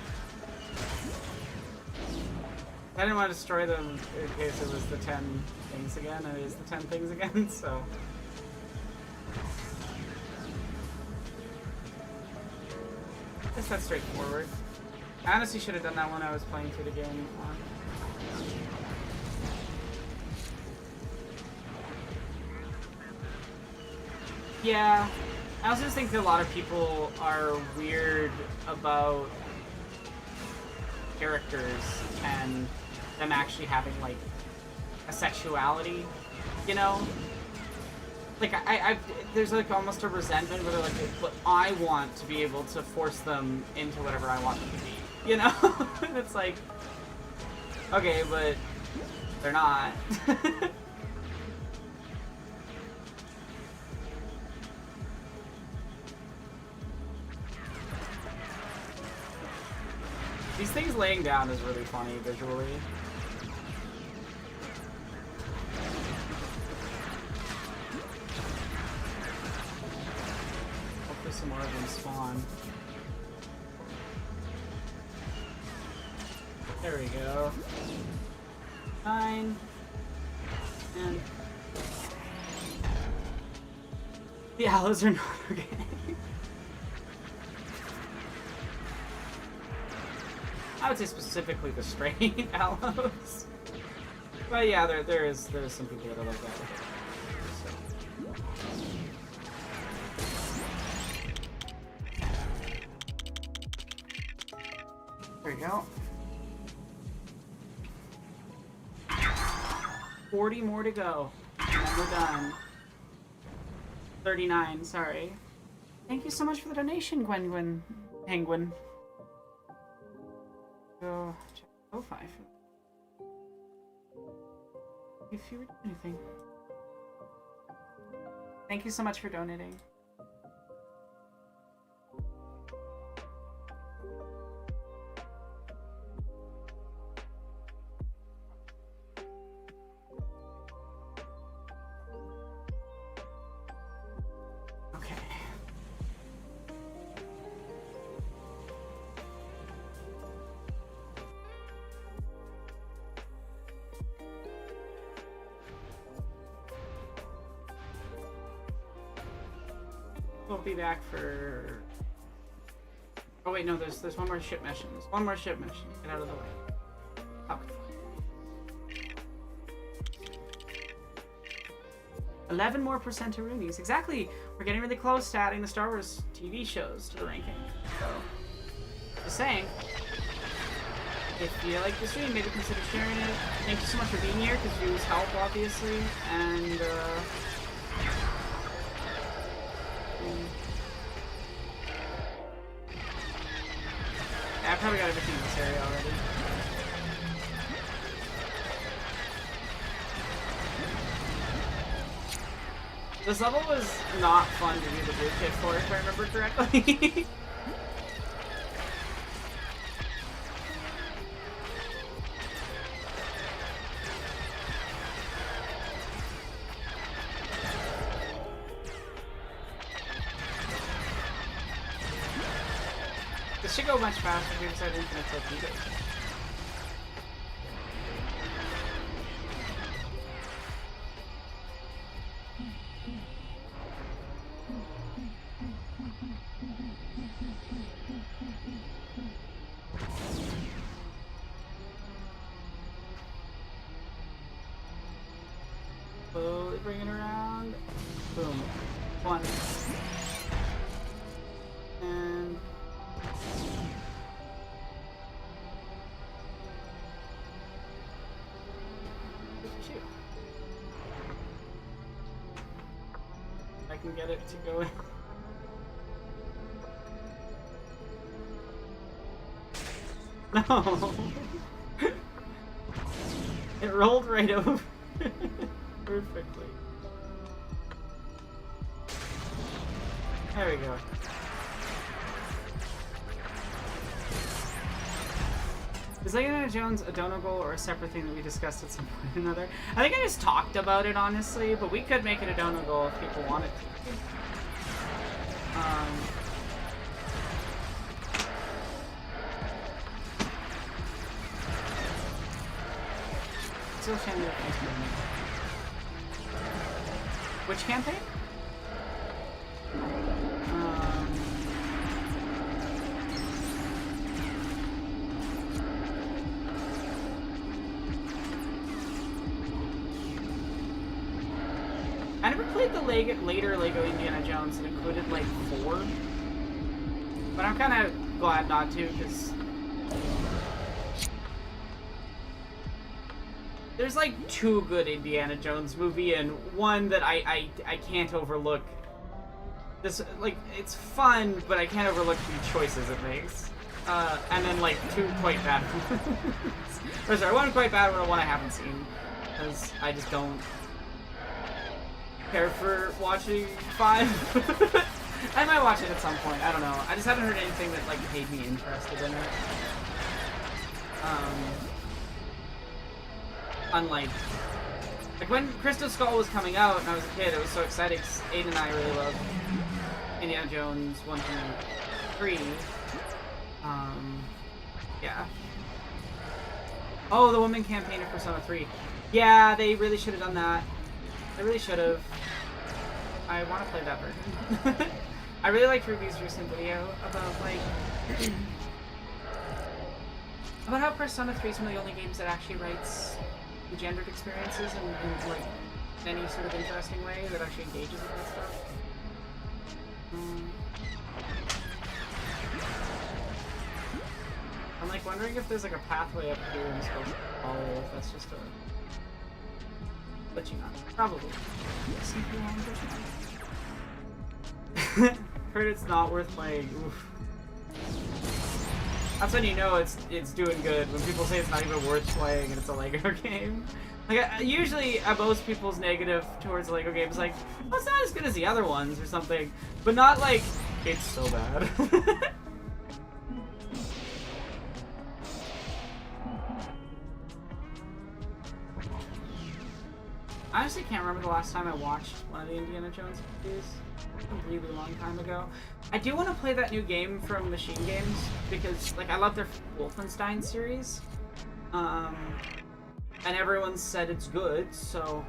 I didn't want to destroy them in case it was the 10 things again, and it is the 10 things again, so... I guess that's straightforward. I honestly should have done that when I was playing through the game. Yeah, I also think that a lot of people are weird about characters and them actually having like a sexuality, you know? Like I there's like almost a resentment where they're like, but I want to be able to force them into whatever I want them to be, you know? And it's like, okay, but they're not. These things laying down is really funny visually. Hopefully some more of them spawn. There we go. 9. And... the aloes are not okay. I would say specifically the straight aloes. But yeah, there's some people that are like that. So. There you go. 40 more to go. And then we're done. 39, sorry. Thank you so much for the donation, Gwenguin. Penguin. Go check Ko-Fi if you were doing anything. Thank you so much for donating. We'll be back for... oh wait, no, there's one more ship mission. There's one more ship mission. Get out of the way. Okay. 11 more percentaroonies. Exactly! We're getting really close to adding the Star Wars TV shows to the ranking. So, just saying. If you like the stream, maybe consider sharing it. Thank you so much for being here, because views help, obviously. And, yeah, I probably got everything in this area already. This level was not fun to do the blue kit for, if I remember correctly. This should go much faster if we decide infinite torpedoes. Slowly bring it around. Boom. 1. And... I can get it to go in. No! It rolled right over. Perfectly. There we go. Is Indiana Jones a dono goal or a separate thing that we discussed at some point or another? I think I just talked about it, honestly, but we could make it a dono goal if people wanted to. Still Chandler. Which campaign? I never played the later Lego Indiana Jones that included like 4, but I'm kind of glad not to, because there's like 2 good Indiana Jones movie and one that I can't overlook. This, like, it's fun, but I can't overlook the choices it makes. And then like 2 quite bad ones. Or sorry, 1 quite bad one and 1 I haven't seen, because I just don't care for watching 5. I might watch it at some point, I don't know. I just haven't heard anything that like made me interested in it. Unlike when Crystal Skull was coming out and I was a kid, it was so exciting because Aiden and I really loved Indiana Jones 1, 2, 3. Yeah. Oh, the woman campaign of Persona 3. Yeah, they really should have done that. They really should have. I want to play that version. I really liked Ruby's recent video about like about how Persona 3 is one of the only games that actually writes gendered experiences in like any sort of interesting way that actually engages with that stuff. I'm like wondering if there's like a pathway up here in Skull Hollow, if that's just a glitching on. Probably. Heard it's not worth playing. Oof. That's when you know it's doing good, when people say it's not even worth playing and it's a Lego game. Like, usually most people's negative towards Lego games like, oh, it's not as good as the other ones or something, but not like, it's so bad. I honestly can't remember the last time I watched one of the Indiana Jones movies. A really long time ago. I do want to play that new game from Machine Games because, like, I love their Wolfenstein series, and everyone said it's good. So,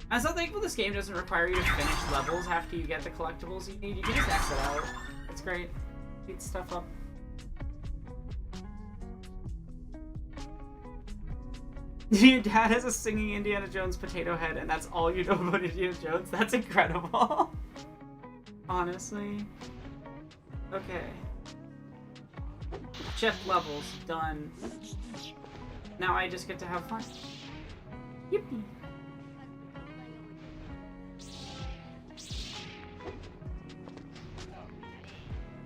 I'm so thankful this game doesn't require you to finish levels after you get the collectibles you need. You can just exit out. It's great. Beat stuff up. Your dad has a singing Indiana Jones potato head, and that's all you know about Indiana Jones? That's incredible. Honestly. Okay. Chip levels, done. Now I just get to have fun. Yippee.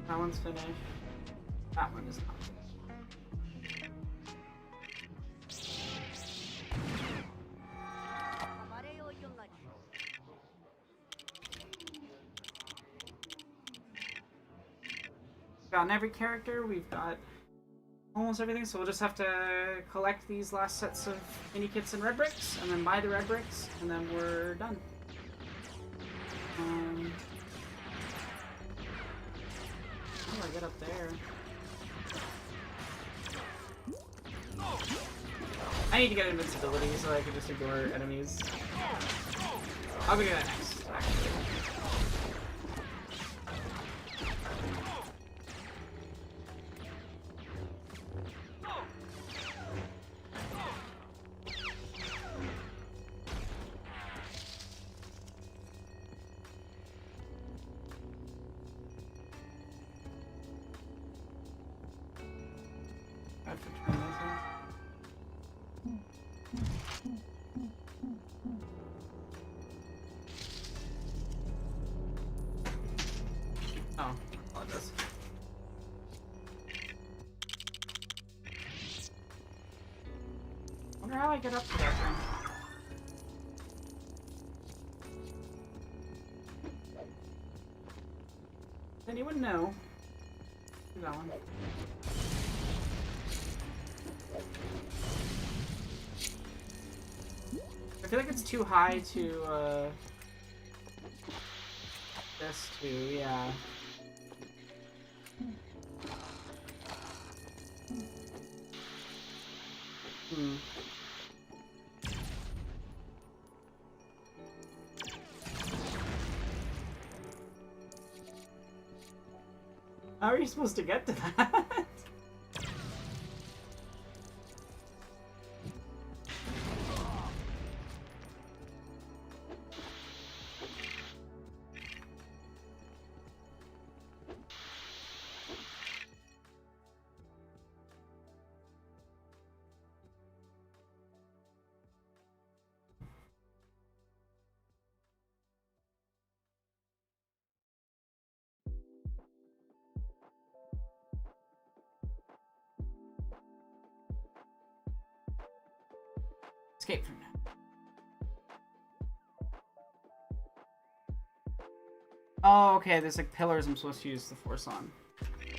That one's finished. That one is not. Gotten every character, we've got almost everything, so we'll just have to collect these last sets of mini kits and red bricks, and then buy the red bricks, and then we're done. How do I get up there? I need to get invincibility so I can just ignore enemies. I'll go do that next, actually. Oh, I apologize. I wonder how I get up to that thing. Does anyone know? Do that one. I feel like it's too high to, this too, yeah. How are you supposed to get to that? Escape from that. Oh, okay, there's like pillars I'm supposed to use the force on.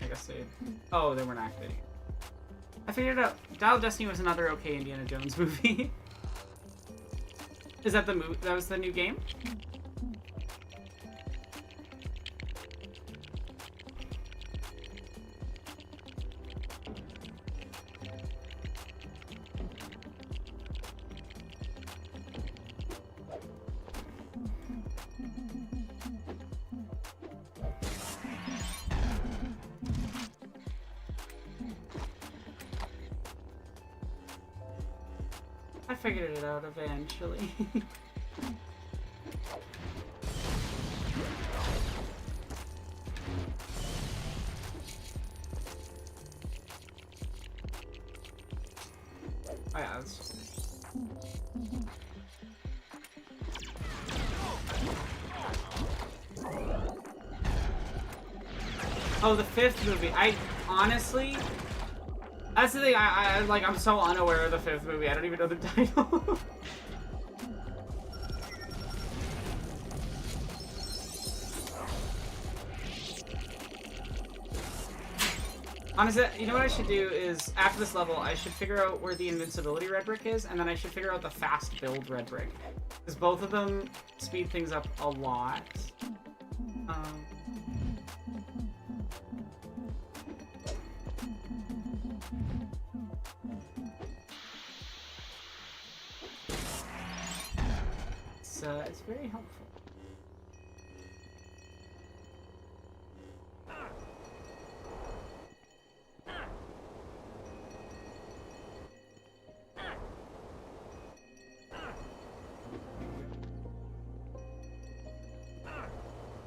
I guess they... Oh, they weren't activating. I figured it out. Dial of Destiny was another okay Indiana Jones movie. Is that the movie? That was the new game? I figured it out eventually. Oh yeah, that's... Oh, the fifth movie. I honestly... That's the thing, I'm so unaware of the fifth movie, I don't even know the title. Honestly, you know what I should do is, after this level, I should figure out where the invincibility red brick is, and then I should figure out the fast build red brick. Because both of them speed things up a lot. It's very helpful.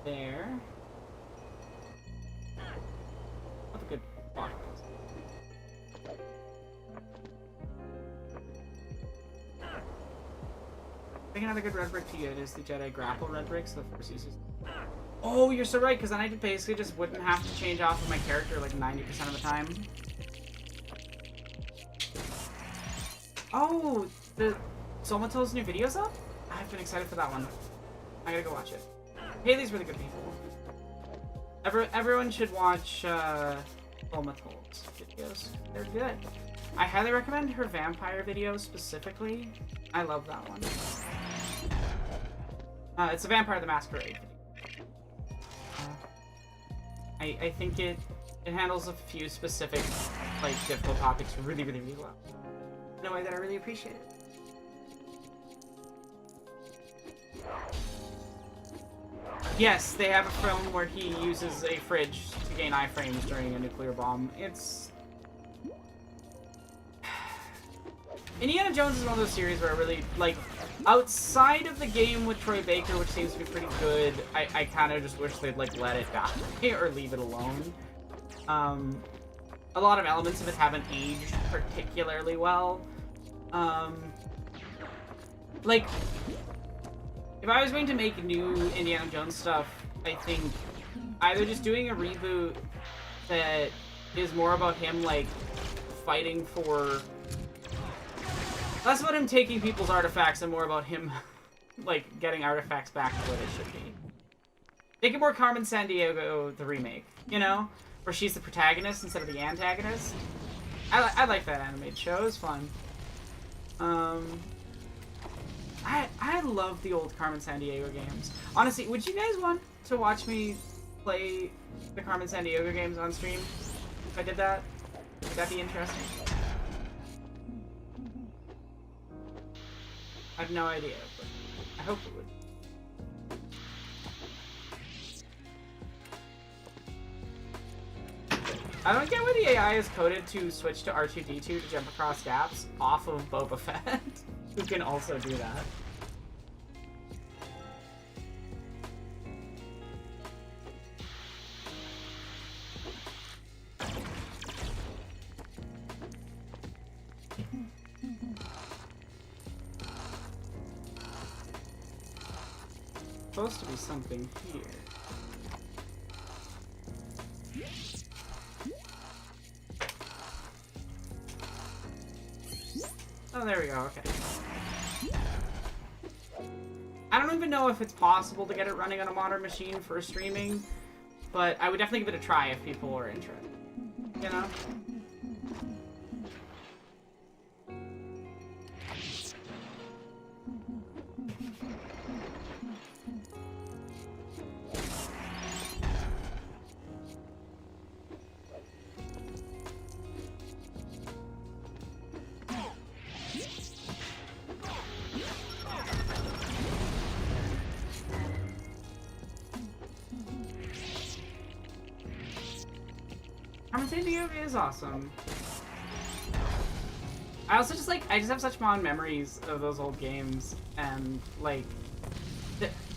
There. That's a good block. I think another good red brick to get is the Jedi grapple red bricks, the Force uses. Oh, you're so right, because then I basically just wouldn't have to change off of my character like 90% of the time. Oh, the Somato's new video's up? I've been excited for that one. I gotta go watch it. Haley's really good people. Everyone should watch Somato's videos. They're good. I highly recommend her vampire video specifically. I love that one. It's a Vampire the Masquerade. I think it handles a few specific, like, difficult topics really, really, really well. In a way that I really appreciate it. Yes, they have a film where he uses a fridge to gain iframes during a nuclear bomb. It's... Indiana Jones is one of those series where I really, like, outside of the game with Troy Baker, which seems to be pretty good, I kind of just wish they'd, like, let it die or leave it alone. A lot of elements of it haven't aged particularly well. Like, if I was going to make new Indiana Jones stuff, I think either just doing a reboot that is more about him, like, fighting for... less about him taking people's artifacts and more about him, like, getting artifacts back to where they should be. Make it more Carmen Sandiego, the remake, you know? Where she's the protagonist instead of the antagonist. I like that animated show. It was fun. I love the old Carmen Sandiego games. Honestly, would you guys want to watch me play the Carmen Sandiego games on stream? If I did that? Would that be interesting? I have no idea, but I hope it would. I don't get why the AI is coded to switch to R2-D2 to jump across gaps off of Boba Fett, who can also do that. Supposed to be something here. Oh, there we go, okay. I don't even know if it's possible to get it running on a modern machine for streaming, but I would definitely give it a try if people are interested. You know? Carmen Sandiego is awesome. I also just like, I just have such fond memories of those old games, and like,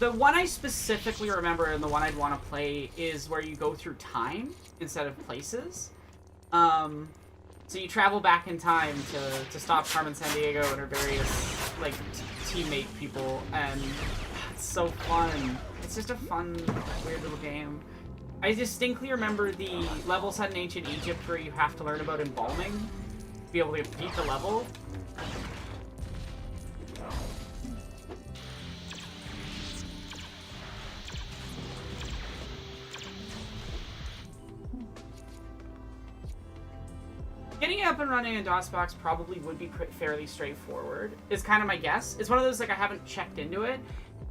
the one I specifically remember and the one I'd want to play is where you go through time instead of places. So you travel back in time to stop Carmen Sandiego and her various like teammate people, and it's so fun. It's just a fun, weird little game. I distinctly remember the level set in Ancient Egypt where you have to learn about embalming to be able to beat the level. Getting it up and running in DOSBox probably would be fairly straightforward, is kind of my guess. It's one of those, like, I haven't checked into it.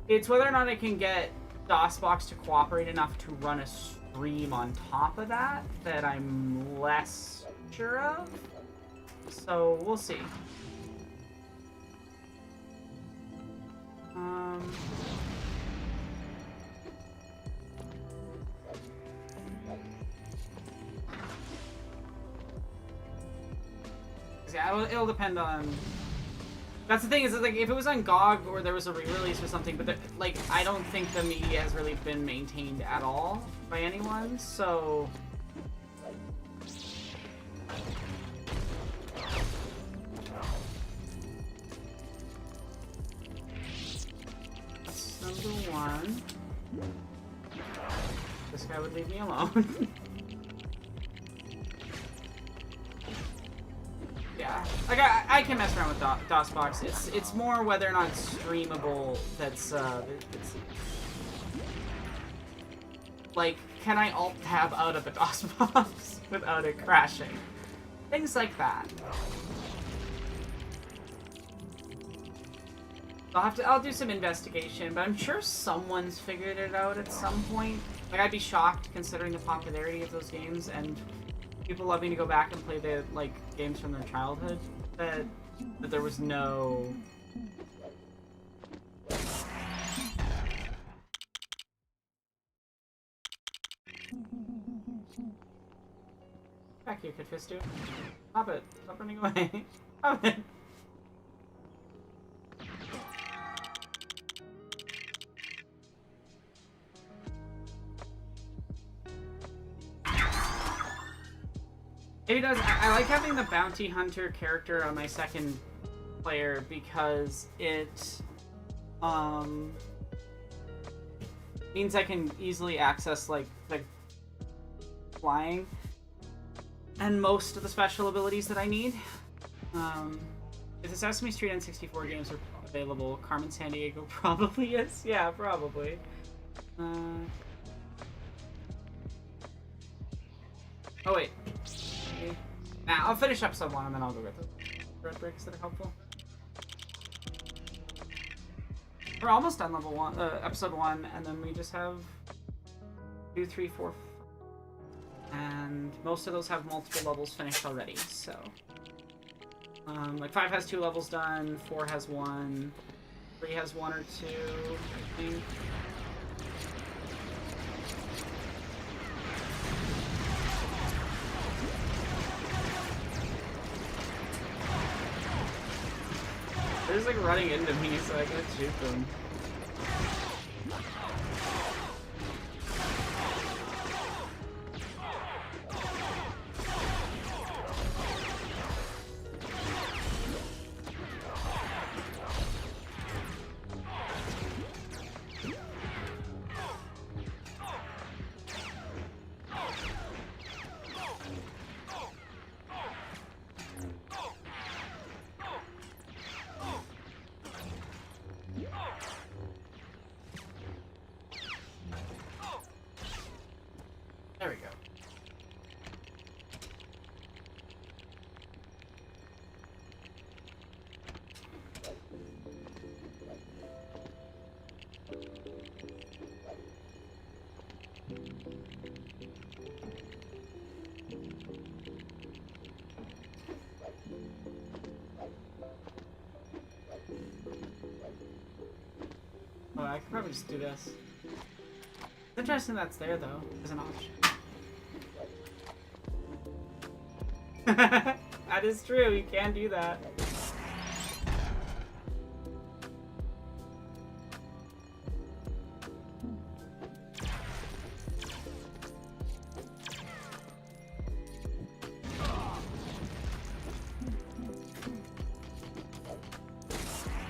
It's whether or not I can get DOSBox to cooperate enough to run a stream on top of that I'm less sure of. So, we'll see. Yeah, it'll depend on... That's the thing, is like, if it was on GOG or there was a re-release or something, but like, I don't think the media has really been maintained at all by anyone, so... That's number one. This guy would leave me alone. Yeah, like I can mess around with DOSBox. It's more whether or not it's streamable. That's it's like, can I alt tab out of a DOSBox without it crashing? Things like that. I'll do some investigation, but I'm sure someone's figured it out at some point. Like, I'd be shocked considering the popularity of those games and people loving to go back and play the, like, games from their childhood, that there was no... Back here, Kid Fistu. Stop it. Stop running away. Stop it. It does. I like having the bounty hunter character on my second player because it Means I can easily access like flying and most of the special abilities that I need. If the Sesame Street N64 games are available, Carmen Sandiego probably is. Yeah, probably. Oh wait. Nah, I'll finish episode 1 and then I'll go get the red bricks that are helpful. We're almost done level 1, episode 1, and then we just have 2, 3, 4, and most of those have multiple levels finished already, so. Like 5 has 2 levels done, 4 has 1, 3 has 1 or 2, I think. They're just like running into me, so I can't shoot them. There we go. Oh, I could probably just do this. It's interesting that's there, though, as an option. That is true, you can do that.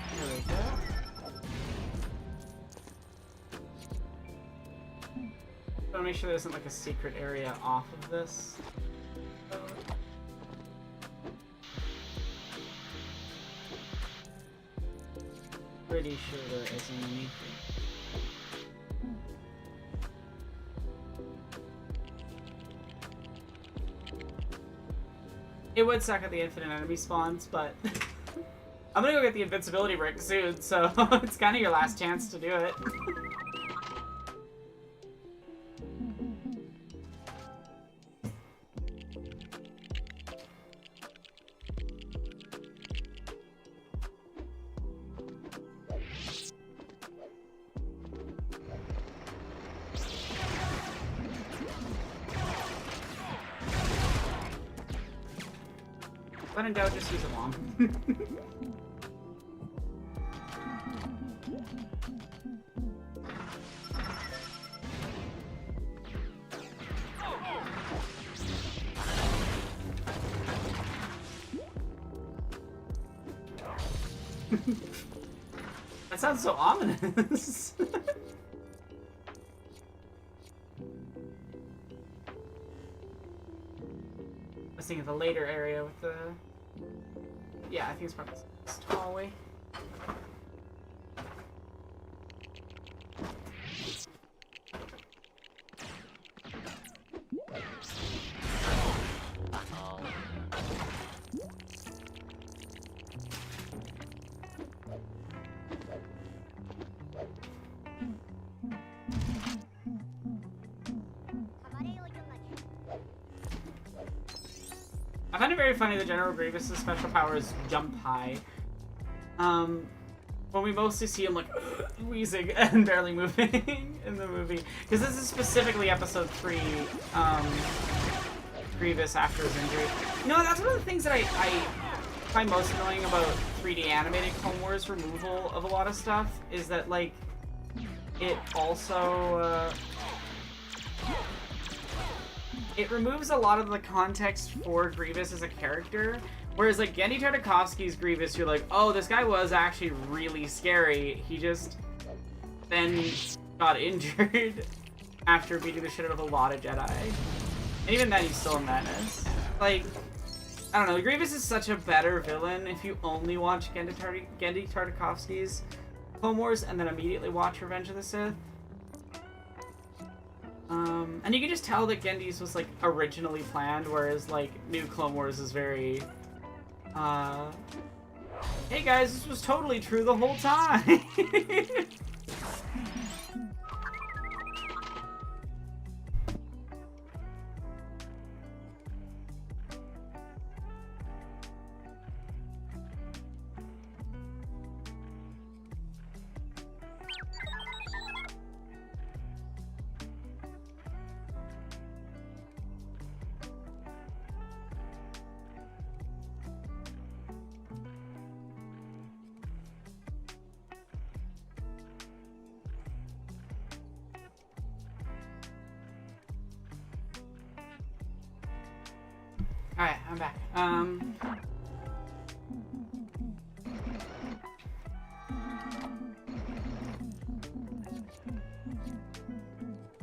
There we go. I want to make sure there isn't like a secret area off of this. Pretty sure there isn't anything. It would suck at the infinite enemy spawns, but I'm gonna go get the invincibility brick soon, so it's kind of your last chance to do it. When in doubt, just use a bomb. That sounds so ominous. I was thinking of the later area with the... Yeah, I think it's probably this hallway. I find it very funny that General Grievous' special power is jump high. When we mostly see him like wheezing and barely moving in the movie. Because this is specifically episode 3, Grievous after his injury. You know, that's one of the things that I find most annoying about 3D animated Clone Wars removal of a lot of stuff, is that, like, it also, it removes a lot of the context for Grievous as a character, whereas like Genndy Tartakovsky's Grievous, you're like, oh, this guy was actually really scary. He just then got injured after beating the shit out of a lot of Jedi. And even then, he's still a menace. Like, I don't know. Grievous is such a better villain if you only watch Genndy Tartakovsky's Clone Wars and then immediately watch Revenge of the Sith. And you can just tell that Gendy's was, like, originally planned, whereas, like, New Clone Wars is very, hey guys, this was totally true the whole time! Alright, I'm back.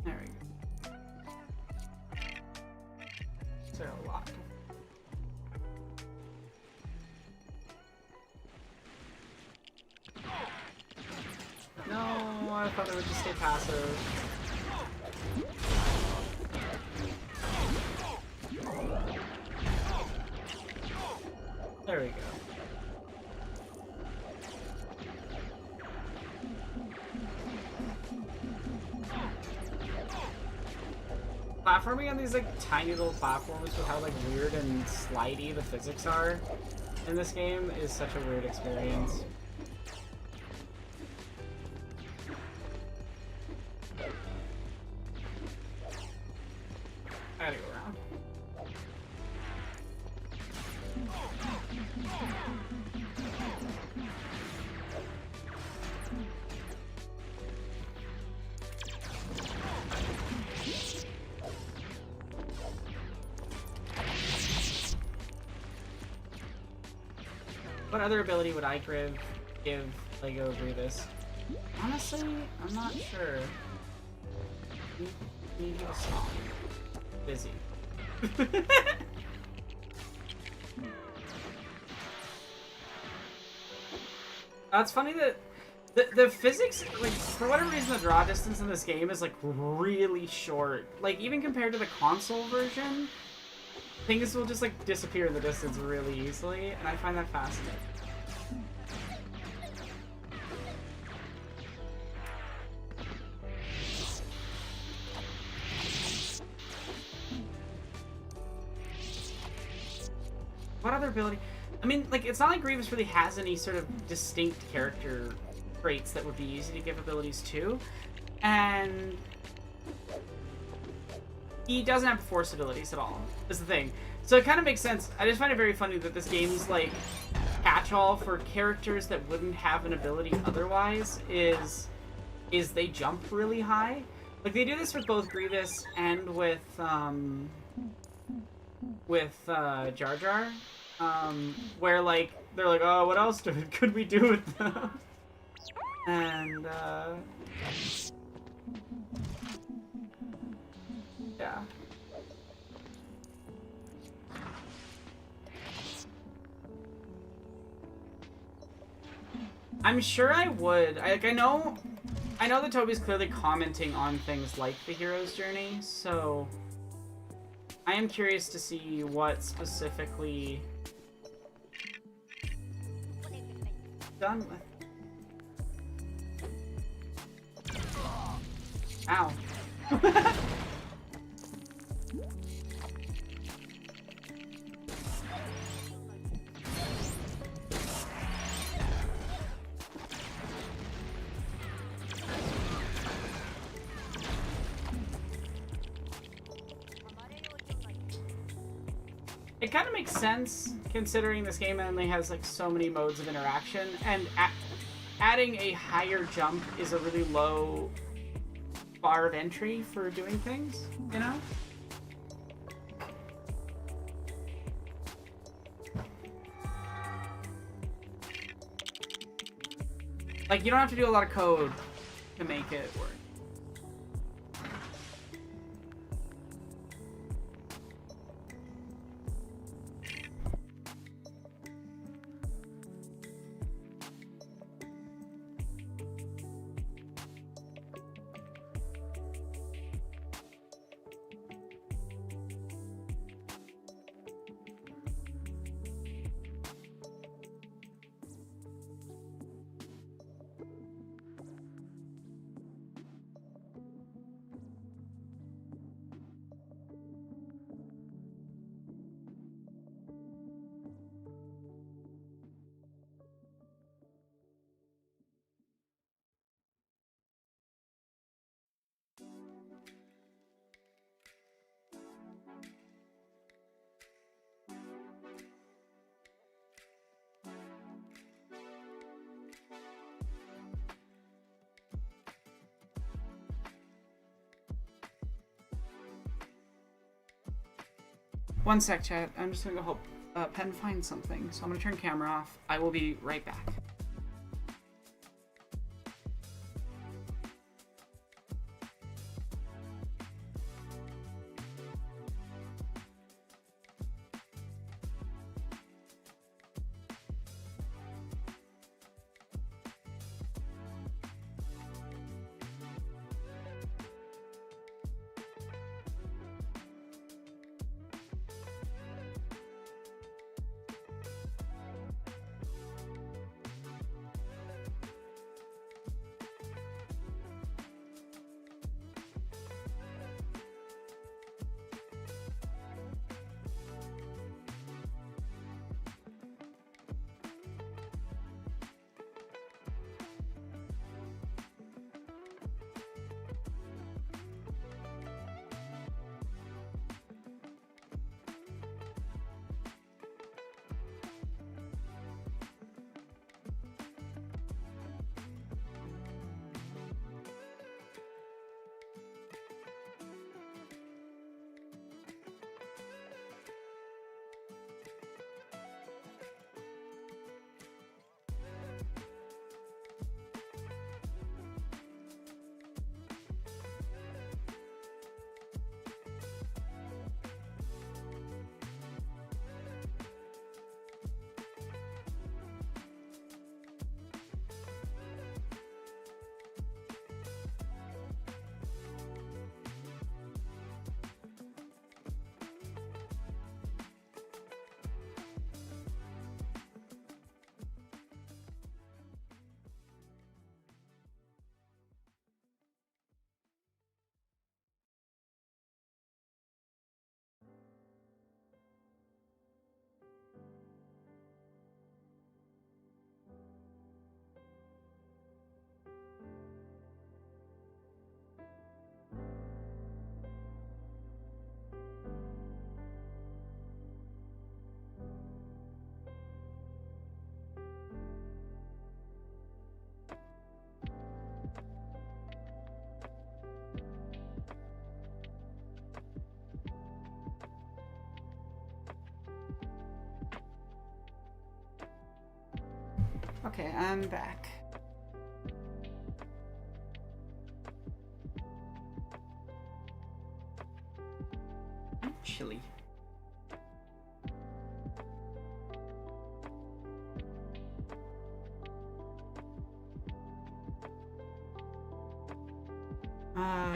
There we go. Is there a lot? No, I thought they would just stay passive. There we go. Platforming on these like tiny little platforms with how like weird and slidey the physics are in this game is such a weird experience. I gotta go around. What other ability would I give Lego Grievous? Honestly, I'm not sure. Maybe a song. Busy. It's funny that the physics, like, for whatever reason, the draw distance in this game is, like, really short. Like, even compared to the console version, things will just, like, disappear in the distance really easily, and I find that fascinating. What other ability? I mean, like, it's not like Grievous really has any sort of distinct character traits that would be easy to give abilities to. And he doesn't have Force abilities at all, is the thing. So it kind of makes sense. I just find it very funny that this game's, like, catch-all for characters that wouldn't have an ability otherwise is they jump really high. Like, they do this with both Grievous and with Jar Jar. Where, like, they're like, oh, what else could we do with them? And, yeah. I'm sure I would. I know that Toby's clearly commenting on things like the hero's journey, so I am curious to see what specifically done with. Ow. It kind of makes sense, considering this game only has, like, so many modes of interaction, and adding a higher jump is a really low bar of entry for doing things, you know? Like, you don't have to do a lot of code to make it work. One sec, chat. I'm just gonna go help Pen find something. So I'm gonna turn camera off. I will be right back. Okay, I'm back. I'm chilly.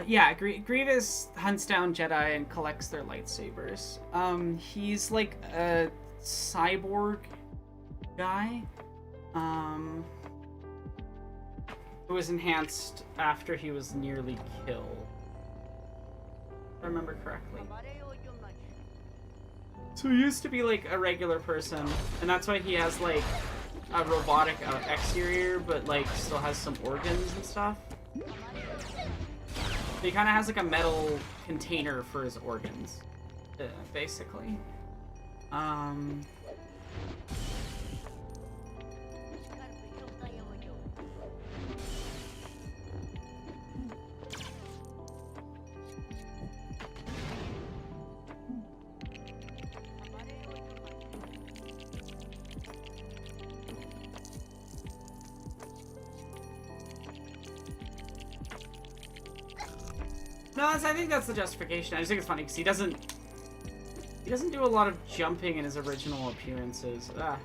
Yeah, Grievous hunts down Jedi and collects their lightsabers. He's like a cyborg guy. Who was enhanced after he was nearly killed. If I remember correctly. So he used to be like a regular person, and that's why he has like a robotic exterior, but like still has some organs and stuff. He kind of has like a metal container for his organs, basically. No, I think that's the justification. I just think it's funny because he doesn't do a lot of jumping in his original appearances. Ah.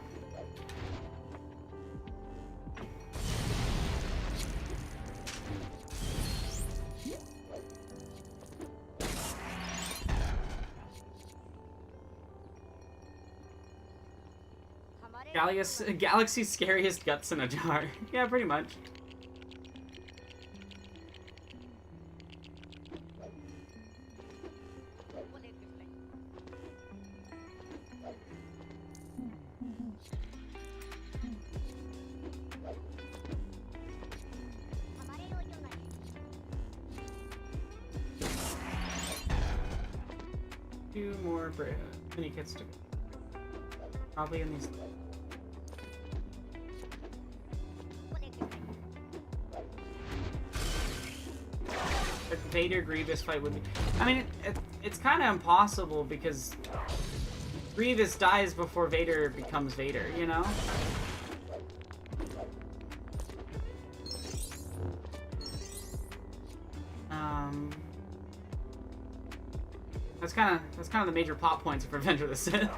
Galaxy's scariest guts in a jar. Yeah, pretty much. Two more mini kits to go. Probably in these. The Vader Grievous fight would be. I mean, it's kind of impossible because Grievous dies before Vader becomes Vader, you know? That's kind of the major plot points of Revenge of the Sith.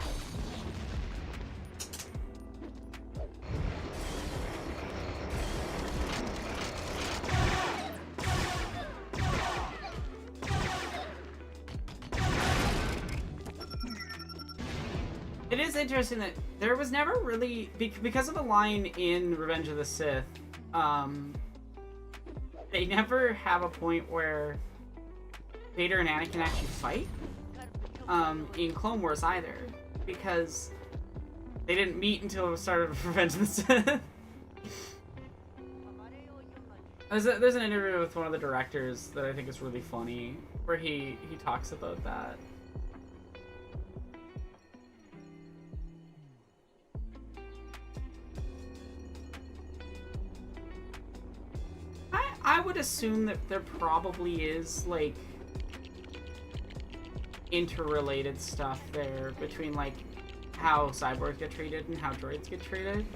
It is interesting that there was never really, because of the line in Revenge of the Sith, they never have a point where Vader and Anakin actually fight in Clone Wars either, because they didn't meet until the start of Revenge of the Sith. There's an interview with one of the directors that I think is really funny, where he talks about that. I would assume that there probably is, like, interrelated stuff there between, like, how cyborgs get treated and how droids get treated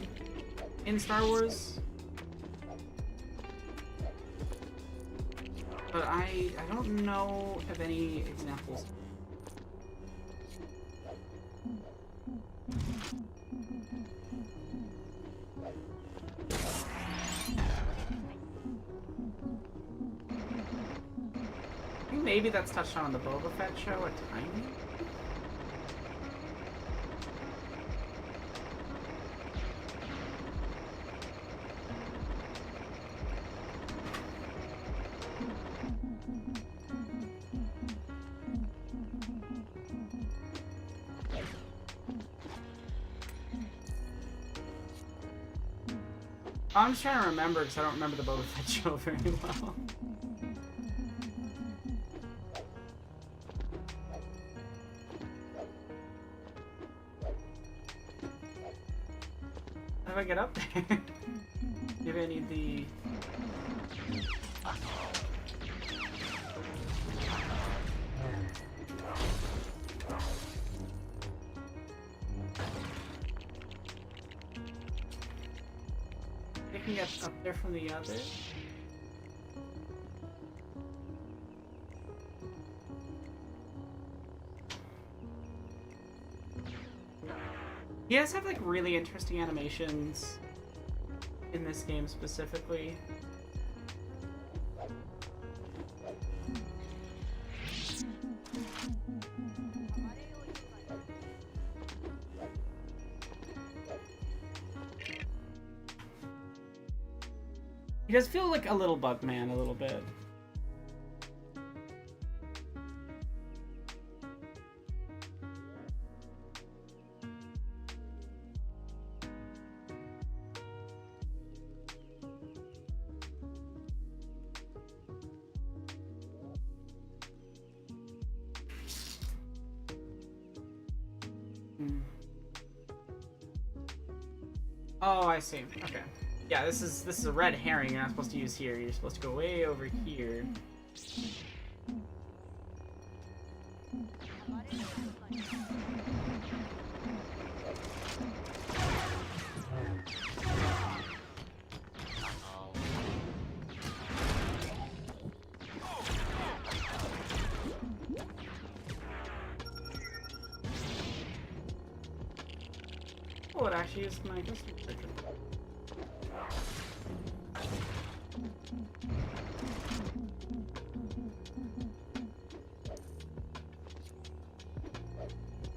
in Star Wars. But I don't know of any examples. I think maybe that's touched on in the Boba Fett show a tiny. I'm just trying to remember because I don't remember the Boba Fett show very well. How do I get up there? Maybe I need the... I can get up there from the other. He does have like really interesting animations in this game specifically. He does feel like a little Bugman a little bit. Oh, I see. Okay. Yeah, this is a red herring you're not supposed to use here. You're supposed to go way over here. Oh, it actually is my custom picture.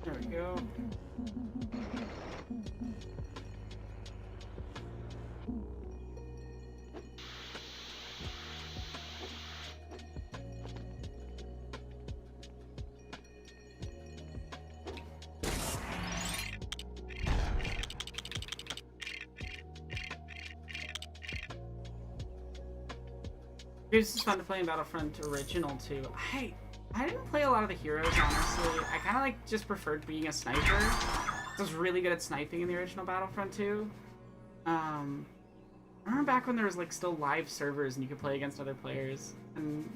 There we go. This is fun to play in Battlefront Original too. I didn't play a lot of the heroes, honestly. I kind of like just preferred being a sniper. I was really good at sniping in the original Battlefront 2. I remember back when there was like still live servers and you could play against other players. And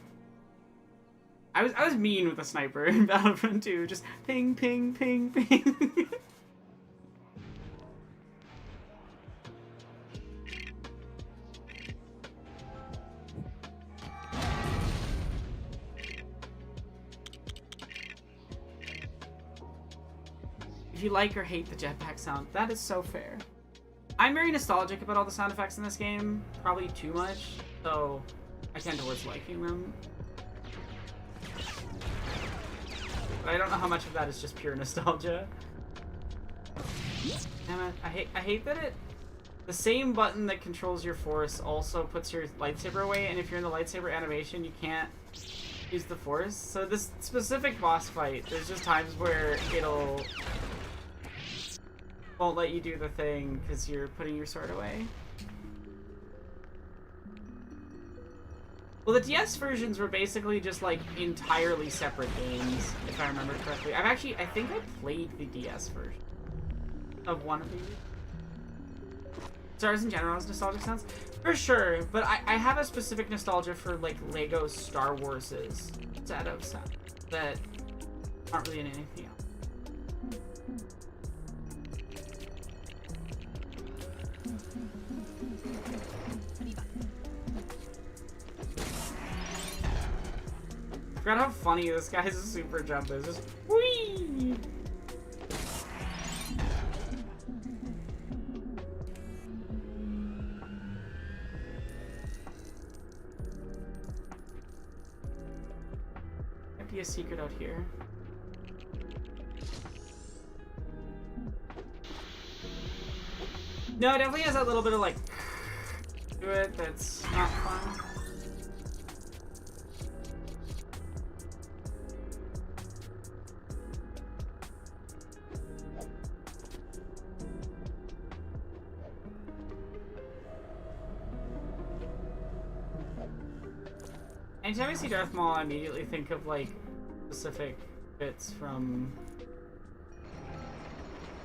I was mean with the sniper in Battlefront 2, just ping, ping, ping, ping. If you like or hate the jetpack sound, that is so fair. I'm very nostalgic about all the sound effects in this game, probably too much, so I tend towards liking them. But I don't know how much of that is just pure nostalgia. Damn it, I hate that the same button that controls your force also puts your lightsaber away, and if you're in the lightsaber animation, you can't use the force. So this specific boss fight, there's just times where won't let you do the thing because you're putting your sword away. Well, the DS versions were basically just like entirely separate games, if I remember correctly. I think I played the DS version of one of these. Stars in general has nostalgic sounds? For sure, but I have a specific nostalgia for like Lego Star Wars's set of sounds that aren't really in anything else. I forgot how funny this guy's super jump is. Just whee! Might be a secret out here. No, it definitely has that little bit of like to it that's not fun. Anytime I see Darth Maul, I immediately think of like specific bits from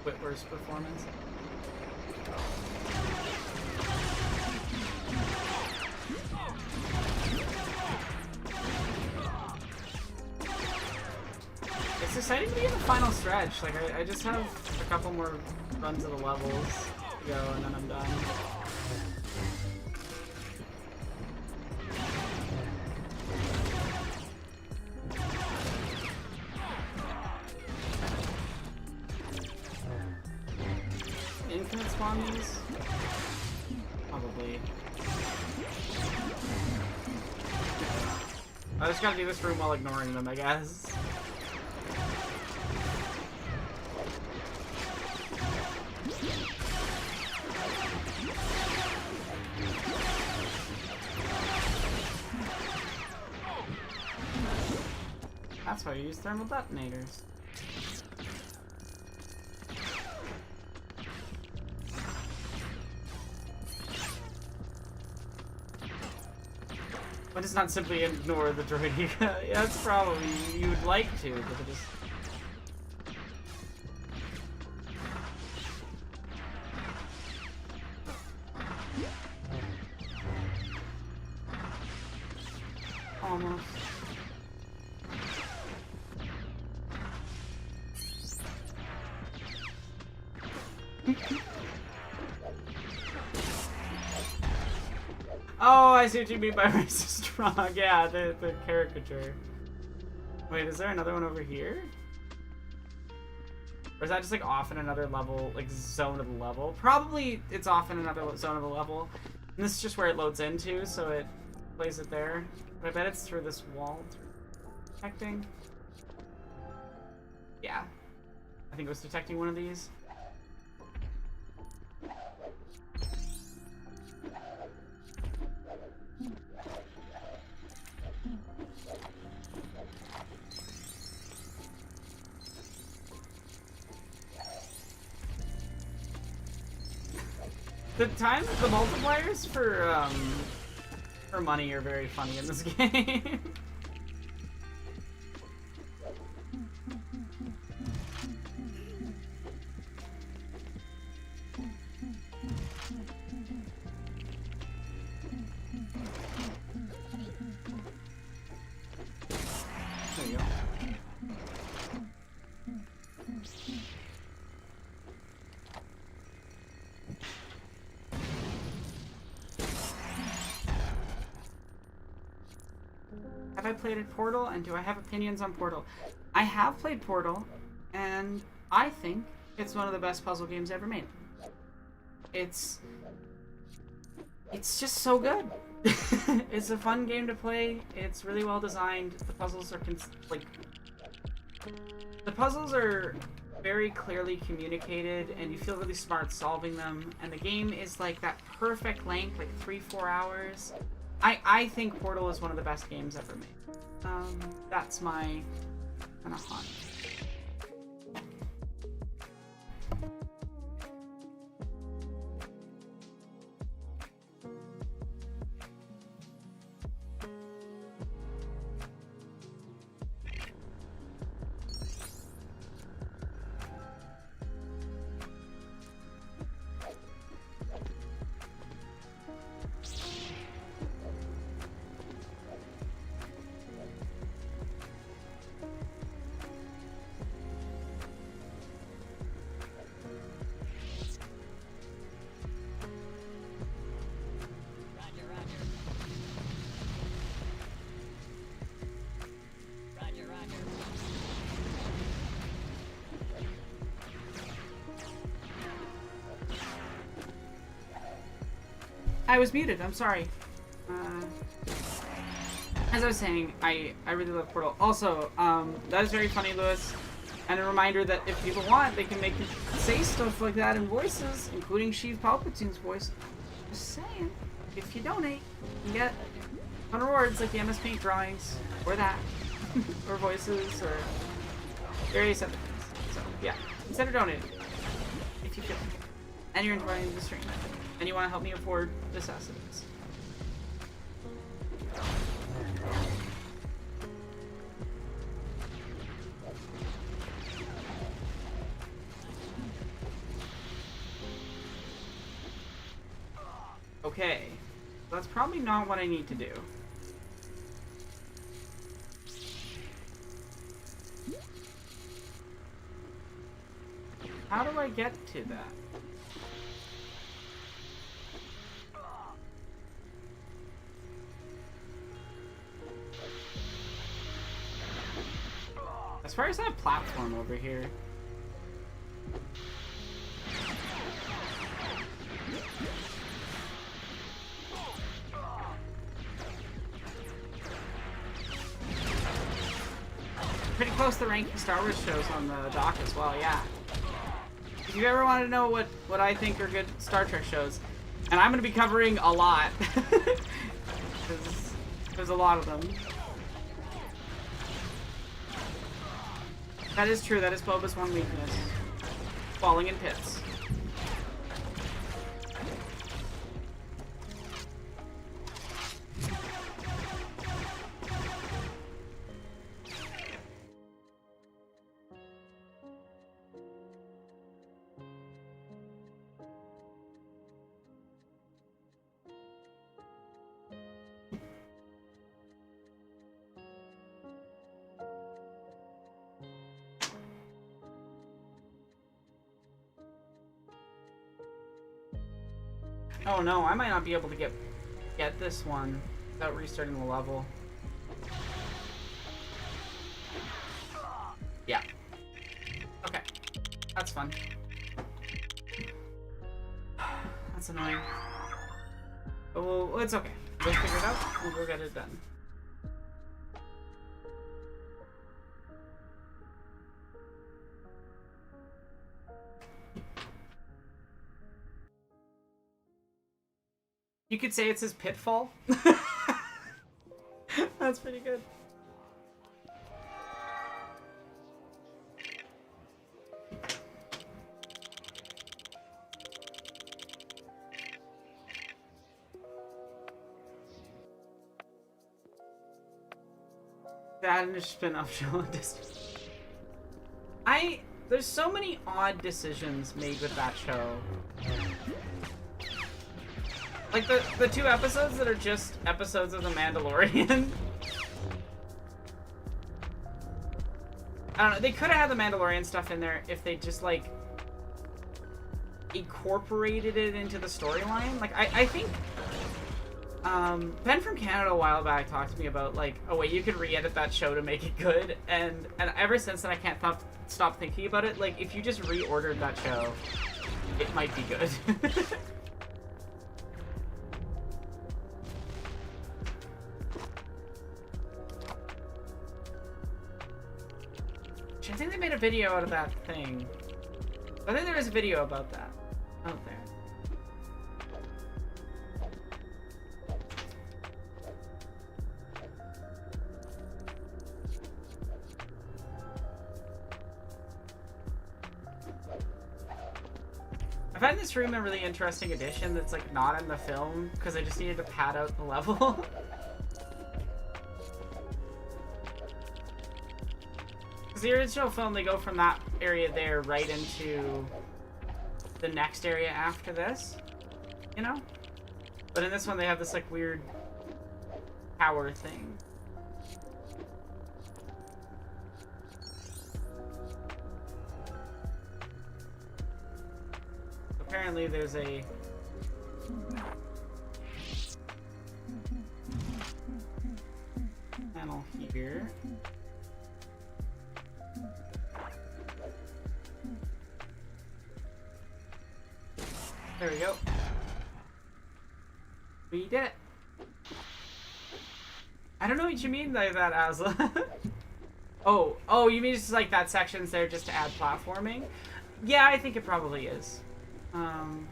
Whitworth's performance. It's exciting to be in the final stretch. Like I just have a couple more runs of the levels to go, and then I'm done. Infinite spawn these? Probably. I just gotta do this room while ignoring them, I guess. That's why you use thermal detonators. Why does not simply ignore the droid? Yeah, that's probably you would like to, but it just. Almost. Oh, I see what you mean by racist strong. Yeah, the caricature. Wait, is there another one over here? Or is that just like off in another level, like zone of the level? Probably it's off in another zone of the level. And this is just where it loads into, so it plays it there. But I bet it's through this wall. Detecting? Yeah. I think it was detecting one of these. The multipliers for money are very funny in this game. I played Portal, and do I have opinions on Portal? I have played Portal, and I think it's one of the best puzzle games ever made. It's just so good. It's a fun game to play. It's really well designed. The puzzles are the puzzles are very clearly communicated, and you feel really smart solving them. And the game is like that perfect length, like 3-4 hours. I think Portal is one of the best games ever made. That's my kind of hunt. I was muted, I'm sorry. As I was saying, I really love Portal. Also, that is very funny, Lewis. And a reminder that if people want, they can make you say stuff like that in voices, including Sheev Palpatine's voice. Just saying, if you donate, you get fun rewards like the MS Paint drawings, or that, or voices, or various other things. So, yeah, consider donating, if you feel like it. And you're enjoying the stream. And you want to help me afford necessities. Okay, that's probably not what I need to do. How do I get to that? As far as that platform over here. Pretty close to ranking Star Wars shows on the dock as well, yeah. If you ever want to know what I think are good Star Trek shows, and I'm going to be covering a lot, because there's a lot of them. That is true, that is Boba's one weakness. Falling in pits. Oh no, I might not be able to get this one without restarting the level. Yeah. Okay. That's fun. That's annoying. But well, it's okay. We'll figure it out and we'll get it done. You could say it's his pitfall. That's pretty good. That and a spin-off show on Disney. There's so many odd decisions made with that show. Like the 2 episodes that are just episodes of The Mandalorian. I don't know, they could have had the Mandalorian stuff in there if they just like incorporated it into the storyline. Like I think Ben from Canada a while back talked to me about like a way you could re-edit that show to make it good, and ever since then I can't stop thinking about it. Like if you just reordered that show, it might be good. I think they made a video out of that thing. I think there is a video about that out there. I find this room a really interesting addition that's like not in the film because I just needed to pad out the level. Because the original film, they go from that area there right into the next area after this, you know? But in this one, they have this like weird tower thing. Apparently there's a panel here. There we go. We did it. I don't know what you mean by that, Asla. oh, you mean just like that section's there just to add platforming? Yeah, I think it probably is. And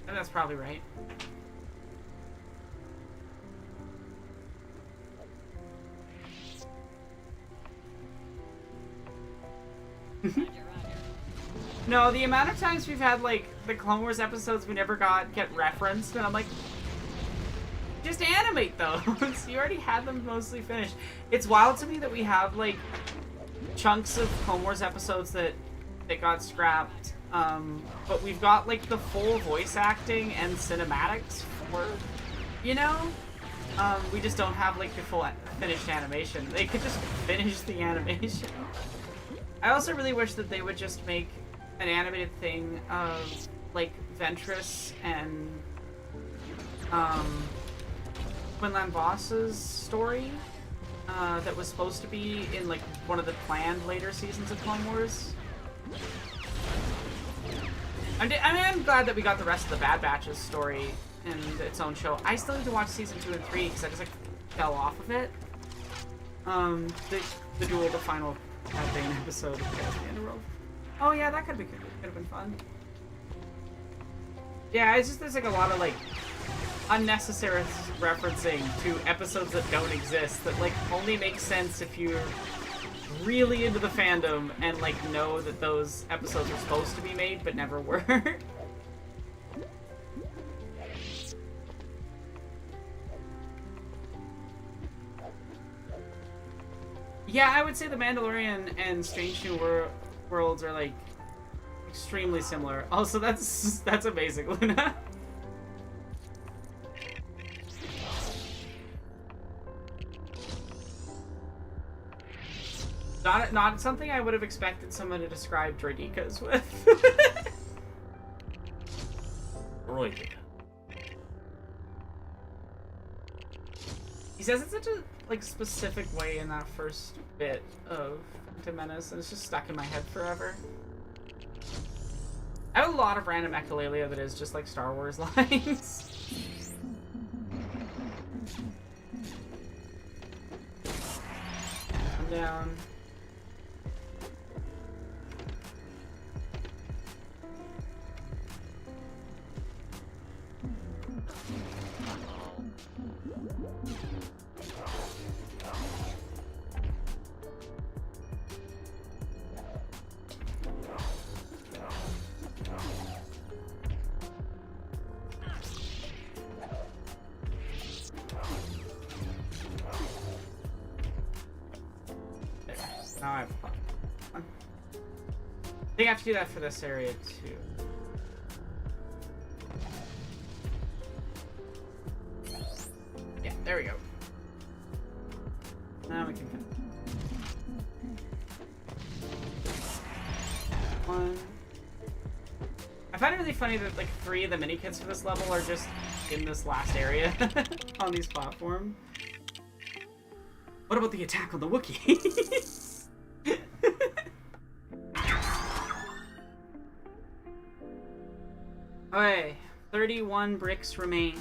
that's probably right. No, the amount of times we've had like the Clone Wars episodes we never get referenced, and I'm like, just animate those. You already had them mostly finished. It's wild to me that we have like chunks of Clone Wars episodes that got scrapped, but we've got like the full voice acting and cinematics for, you know, we just don't have like the full finished animation. They could just finish the animation. I also really wish that they would just make an animated thing of like Ventress and Quinlan Voss's story that was supposed to be in like one of the planned later seasons of Clone Wars. I'm glad that we got the rest of the Bad Batch's story in its own show. I still need to watch season 2 and 3 because I just like fell off of it. The duel, the final Cad Bane episode of the End of World. Oh yeah, that could have been fun. Yeah, it's just there's like a lot of like unnecessary referencing to episodes that don't exist that like only make sense if you're really into the fandom and like know that those episodes are supposed to be made but never were. Yeah, I would say The Mandalorian and Strange New Worlds are like extremely similar. Also, that's amazing, Luna. Not something I would have expected someone to describe Droidekas with. Droideka. He says it such a like specific way in that first bit of Phantom Menace, and it's just stuck in my head forever. I have a lot of random echolalia that is just like Star Wars lines. Come down. Now I have fun. I think I have to do that for this area too. Yeah, there we go. Now we can finish. One. I find it really funny that like 3 of the mini kits for this level are just in this last area. on these platforms. What about the attack on the Wookiee? Okay, 31 bricks remain.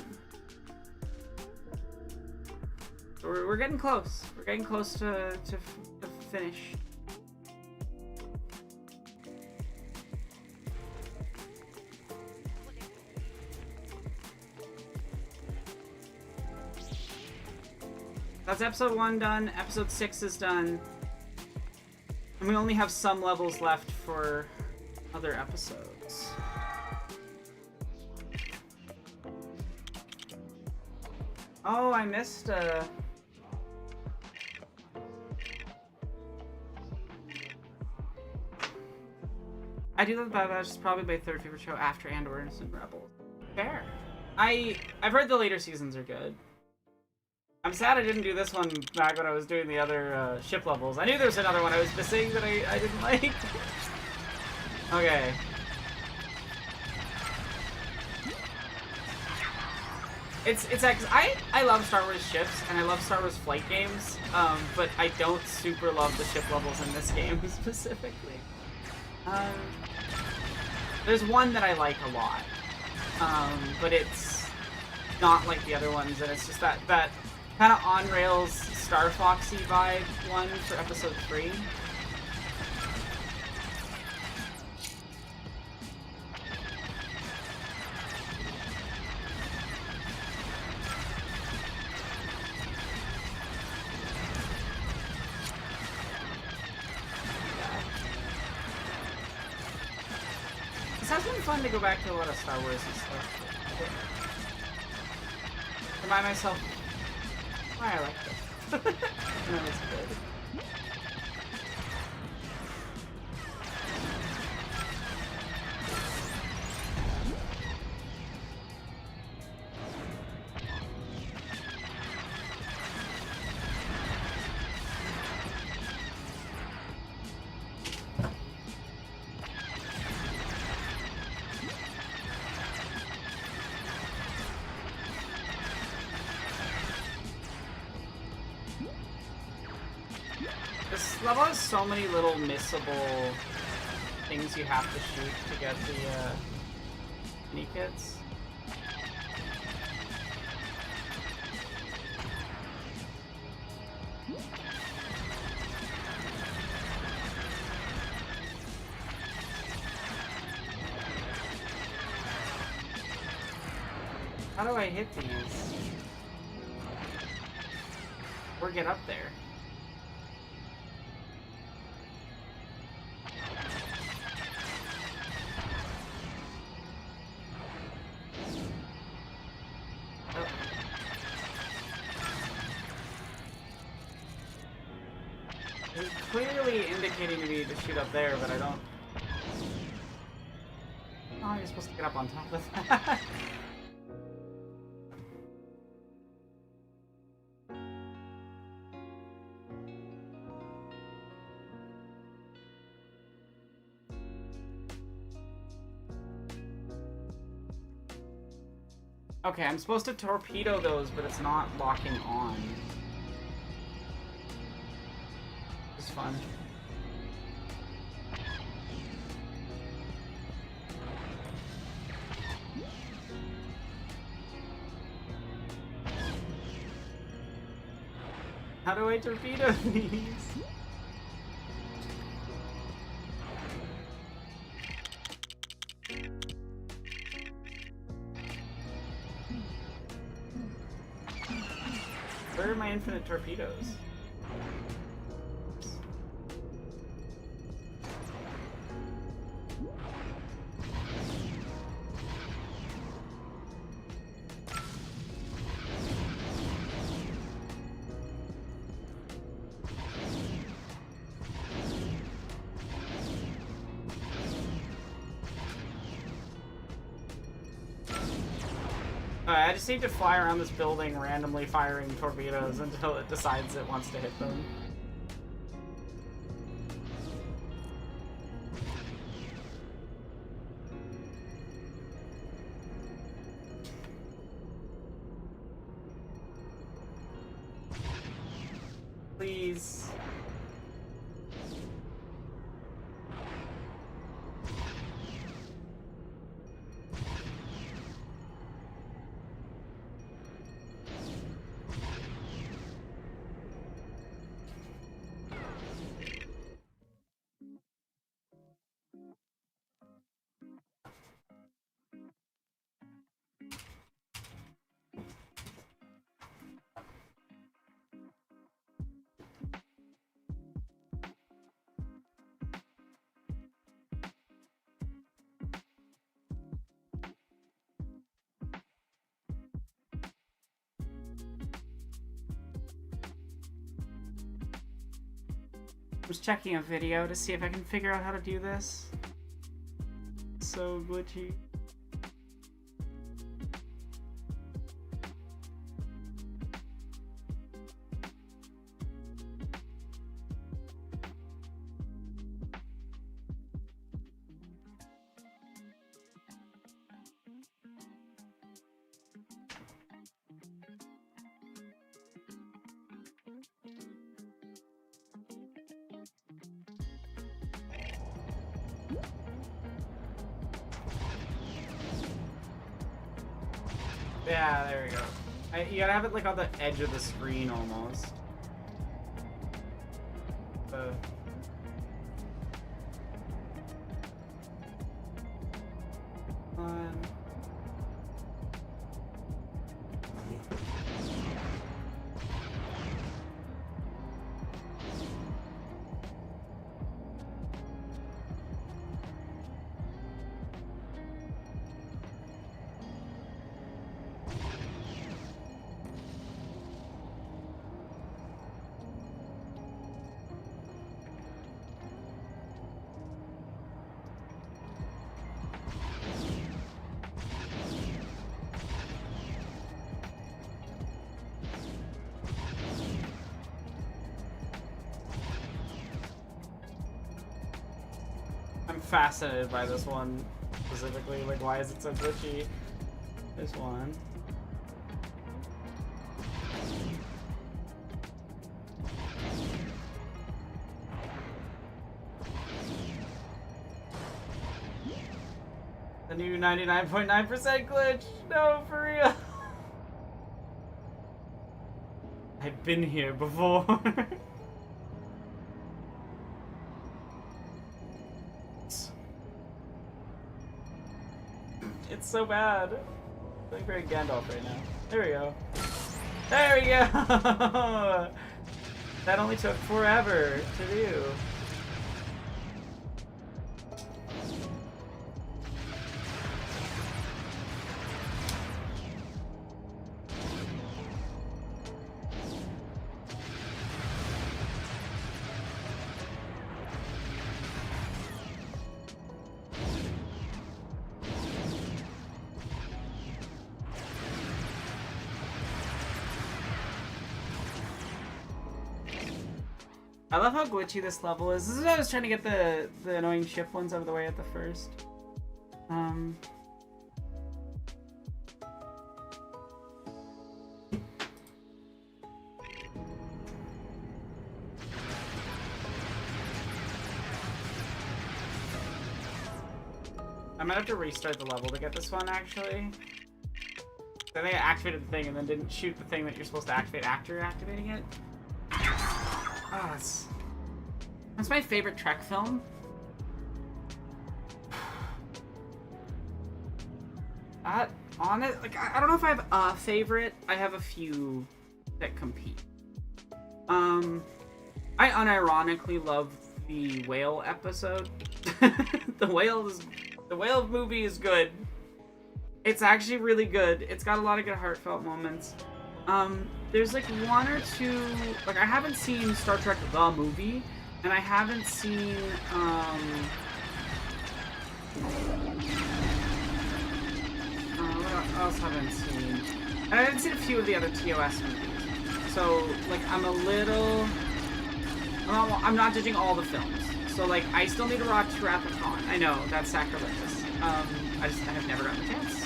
So we're getting close. We're getting close to finish. That's episode 1 done. Episode 6 is done. And we only have some levels left for other episodes. Oh, I missed I do love Bad Batch. It's probably my third favorite show after Andor and Rebels. Fair. I've heard the later seasons are good. I'm sad I didn't do this one back when I was doing the other ship levels. I knew there was another one I was missing that I didn't like. Okay. It's I love Star Wars ships and I love Star Wars flight games, but I don't super love the ship levels in this game specifically. There's one that I like a lot, but it's not like the other ones, and it's just that kind of on rails Star Foxy vibe one for episode 3. This has been fun to go back to a lot of Star Wars and stuff. Remind myself why I like this. No, it's good. This level has so many little missable things you have to shoot to get the mini kits. How do I hit these? Or get up there? It's clearly indicating to me to shoot up there, but I don't... Oh, you're supposed to get up on top of that. Okay, I'm supposed to torpedo those, but it's not locking on. It's fun. How do I torpedo these? Where are my infinite torpedoes? I just need to fly around this building randomly firing torpedoes until it decides it wants to hit them. was checking a video to see if I can figure out how to do this. So glitchy. Yeah, there we go. You gotta have it like on the edge of the screen almost. One. I'm fascinated by this one specifically. Like, why is it so glitchy? This one. The new 99.9% glitch. No, for real. I've been here before. It's so bad. I'm like very Gandalf right now. There we go. There we go! That only took forever to do. I love how glitchy this level is. This is why I was trying to get the annoying ship ones out of the way at the first. I might have to restart the level to get this one, actually. I think I activated the thing and then didn't shoot the thing that you're supposed to activate after activating it. Oh, that's my favorite Trek film. On it, like I don't know if I have a favorite. I have a few that compete. I unironically love the whale episode. The whale movie is good. It's actually really good. It's got a lot of good heartfelt moments. There's like one or two, like I haven't seen Star Trek the movie, and I haven't seen, what else haven't seen? And I haven't seen a few of the other TOS movies. So, like, I'm not judging all the films. So, like, I still need to watch Wrath-A-Con. I know, that's sacrilegious. I have never gotten the chance.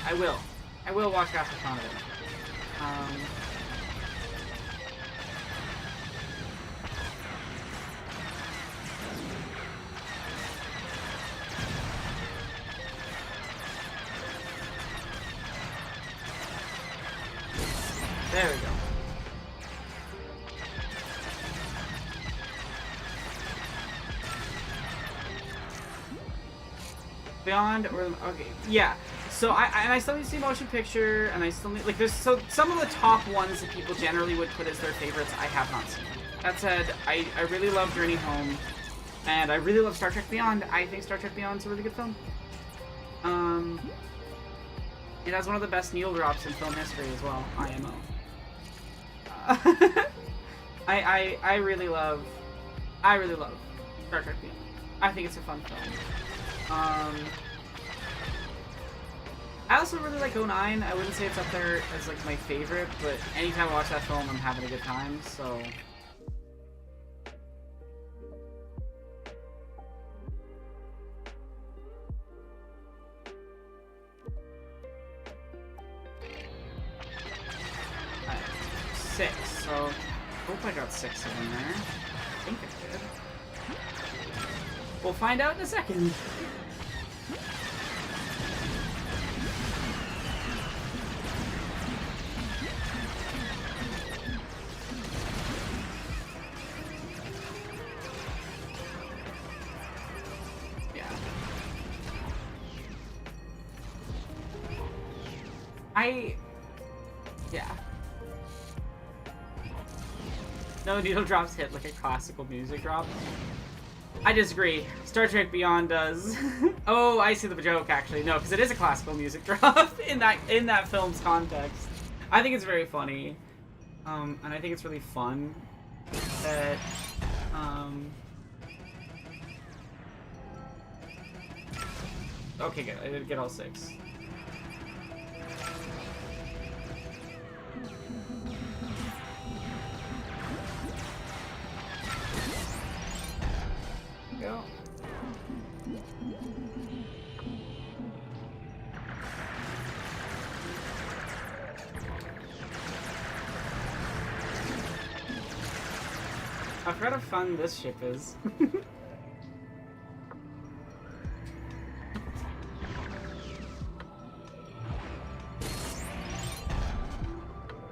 I will watch Wrath-A-Con eventually. There we go. Beyond or okay, yeah. So I still need to see motion picture, and I still need like there's some of the top ones that people generally would put as their favorites I have not seen. That said, I really love Journey Home, and I really love Star Trek Beyond. I think Star Trek Beyond is a really good film. It has one of the best needle drops in film history as well, IMO. I really love Star Trek Beyond. I think it's a fun film. I also really like 09. I wouldn't say it's up there as like my favorite, but anytime I watch that film, I'm having a good time. So. Six, so I hope I got 6 in there. I think I did. We'll find out in a second. Yeah. Yeah. No needle drops hit like a classical music drop. I disagree. Star Trek Beyond does. Oh, I see the joke actually. No, because it is a classical music drop in that film's context. I think it's very funny, and I think it's really fun that. Okay, good. I did get all 6. Go. I forgot how fun this ship is.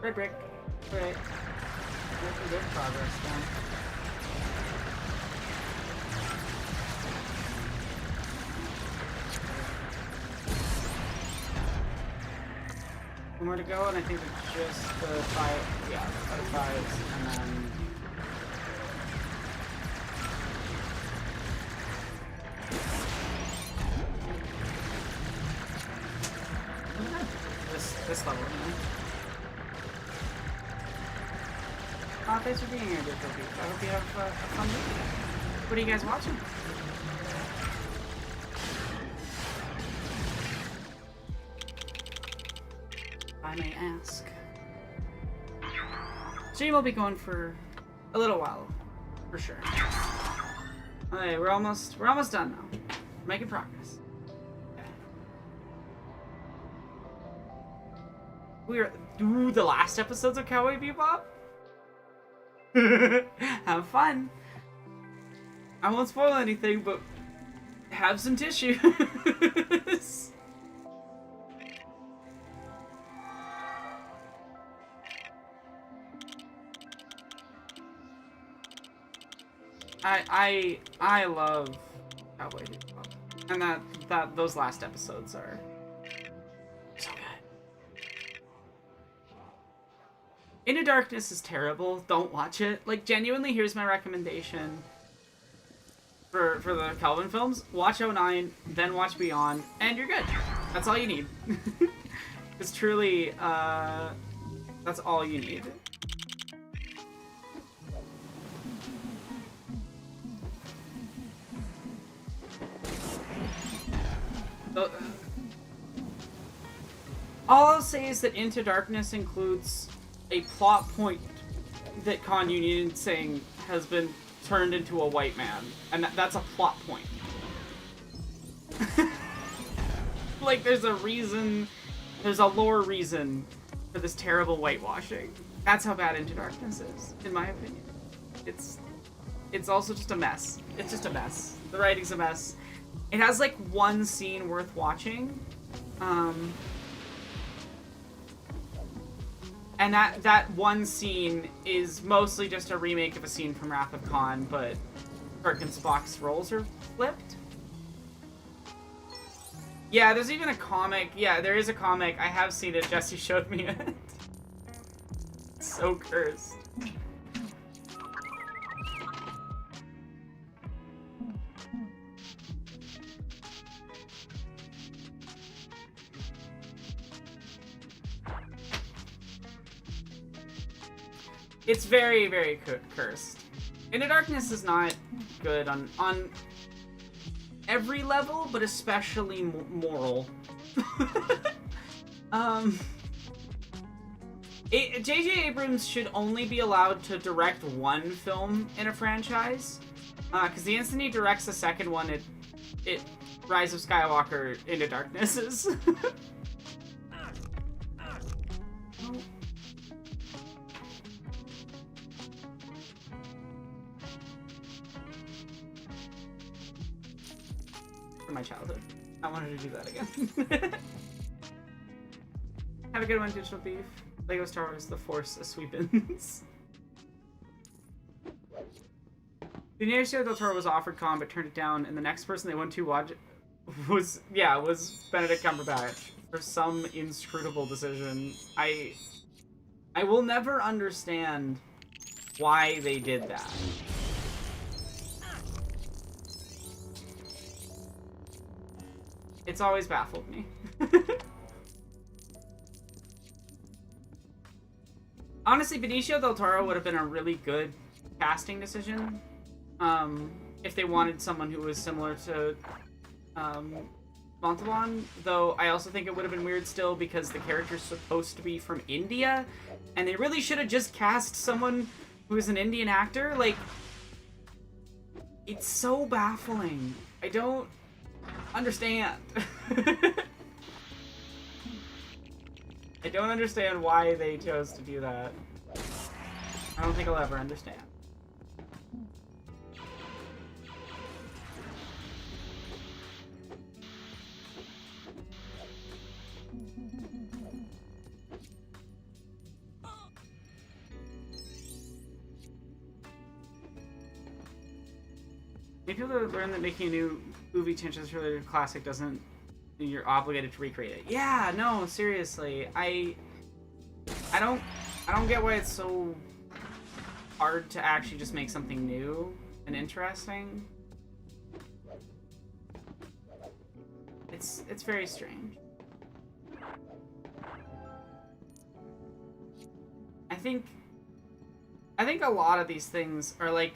Red brick. Right. Making good progress then. More to go, and I think it's just the 5, yeah, 5s, and then... This level, you know? Thanks for being here, dear Kobe. I hope you have a fun week. What are you guys watching? I may ask. Stream will be going for a little while, for sure. Okay, we're almost done now. Making progress. We're through the last episodes of Cowboy Bebop. Have fun. I won't spoil anything, but have some tissues. I love Cowboy Bebop, and those last episodes are so good. Into Darkness is terrible. Don't watch it. Like, genuinely, here's my recommendation for the Kelvin films. Watch 09, then watch Beyond, and you're good. That's all you need. It's truly, that's all you need. All I'll say is that Into Darkness includes a plot point that Khan Union Singh has been turned into a white man, and that's a plot point. Like, there's a reason, there's a lore reason for this terrible whitewashing. That's how bad Into Darkness is, in my opinion. It's also just a mess. It's just a mess. The writing's a mess. It has, like, one scene worth watching, and that one scene is mostly just a remake of a scene from Wrath of Khan, but Kirk and Spock's roles are flipped. Yeah, there's even a comic. Yeah, there is a comic. I have seen it. Jesse showed me it. So cursed. It's very, very cursed. Into Darkness is not good on every level, but especially moral. J.J. Abrams should only be allowed to direct one film in a franchise, because the instant he directs the second one, it Rise of Skywalker Into Darkness is. From my childhood, I wanted to do that again. Have a good one, Digital Thief. Lego Star Wars: The Force Awakens. Benicio del Toro was offered Con but turned it down, and the next person they went to watch was Benedict Cumberbatch for some inscrutable decision. I will never understand why they did that. It's always baffled me. Honestly, Benicio del Toro would have been a really good casting decision if they wanted someone who was similar to Montalban, though I also think it would have been weird still because the character's supposed to be from India, and they really should have just cast someone who is an Indian actor. Like, it's so baffling. I don't understand. I don't understand why they chose to do that. I don't think I'll ever understand. Maybe people learn that making a new movie changes related to classic doesn't mean you're obligated to recreate it. Yeah, no, seriously. I don't get why it's so hard to actually just make something new and interesting. It's very strange. I think a lot of these things are like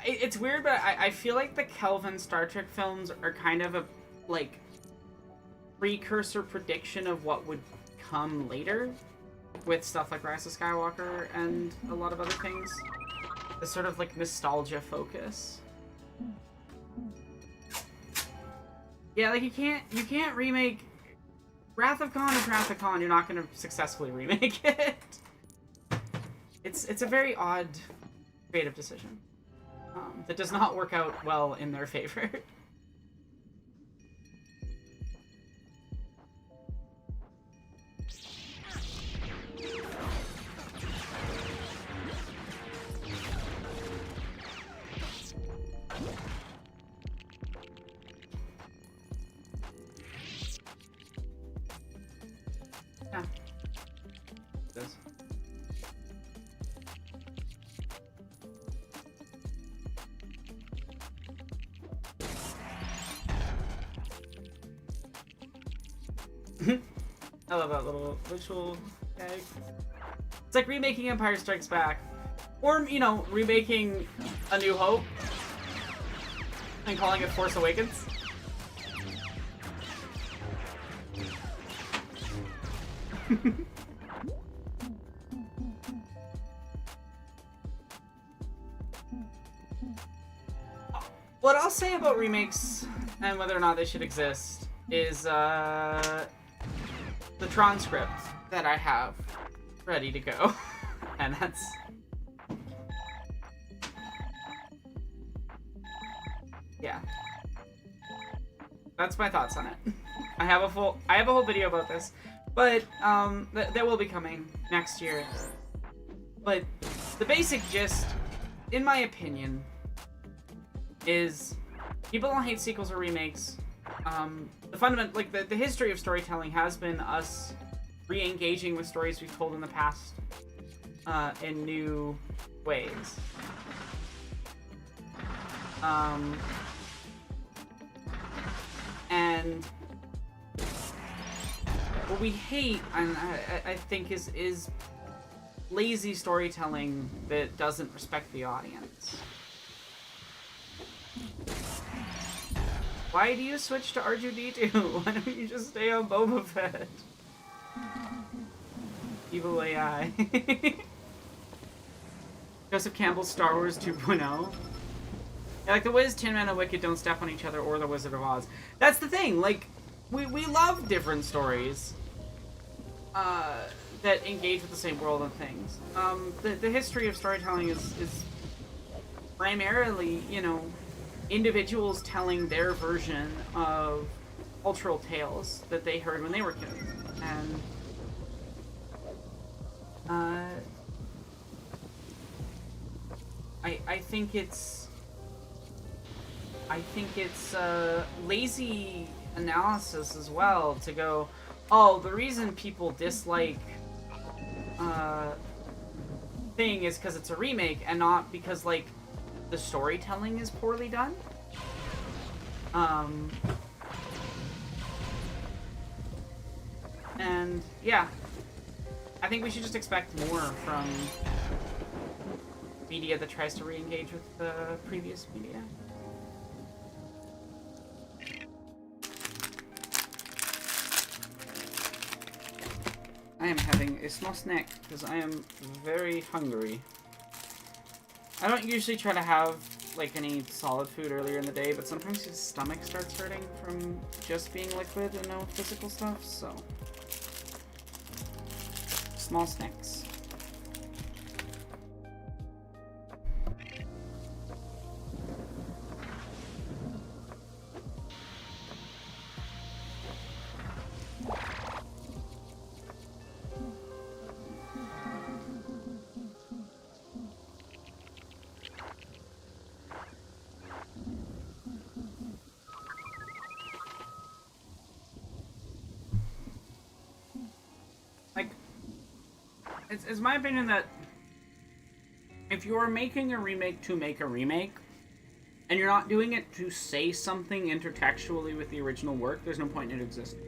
it's weird, but I feel like the Kelvin Star Trek films are kind of a like precursor prediction of what would come later with stuff like Rise of Skywalker and a lot of other things. The sort of like nostalgia focus. Yeah, like you can't remake Wrath of Khan is Wrath of Khan. You're not going to successfully remake it. It's a very odd creative decision that does not work out well in their favor. Yeah. This. I love that little visual gag. It's like remaking Empire Strikes Back. Or, you know, remaking A New Hope and calling it Force Awakens. What I'll say about remakes and whether or not they should exist is the transcript that I have ready to go. And yeah. That's my thoughts on it. I have a whole video about this. But that will be coming next year. But the basic gist, in my opinion, is people don't hate sequels or remakes. The fundamental, like the history of storytelling has been us re-engaging with stories we've told in the past in new ways. And what we hate, and I think is lazy storytelling that doesn't respect the audience. Why do you switch to R2-D2? Why don't you just stay on Boba Fett? Evil AI. Joseph Campbell's Star Wars 2.0. Yeah, like the Wiz, Tin Man, and Wicked don't step on each other, or the Wizard of Oz. That's the thing. Like, we love different stories that engage with the same world and things. The history of storytelling is primarily, you know, individuals telling their version of cultural tales that they heard when they were kids. And I think it's lazy analysis as well to go, oh, the reason people dislike thing is because it's a remake and not because, like, the storytelling is poorly done. And yeah, I think we should just expect more from media that tries to re-engage with the previous media. I am having a small snack because I am very hungry. I don't usually try to have like any solid food earlier in the day, but sometimes his stomach starts hurting from just being liquid and no physical stuff, so small snacks. It's my opinion that if you're making a remake to make a remake, and you're not doing it to say something intertextually with the original work, there's no point in it existing.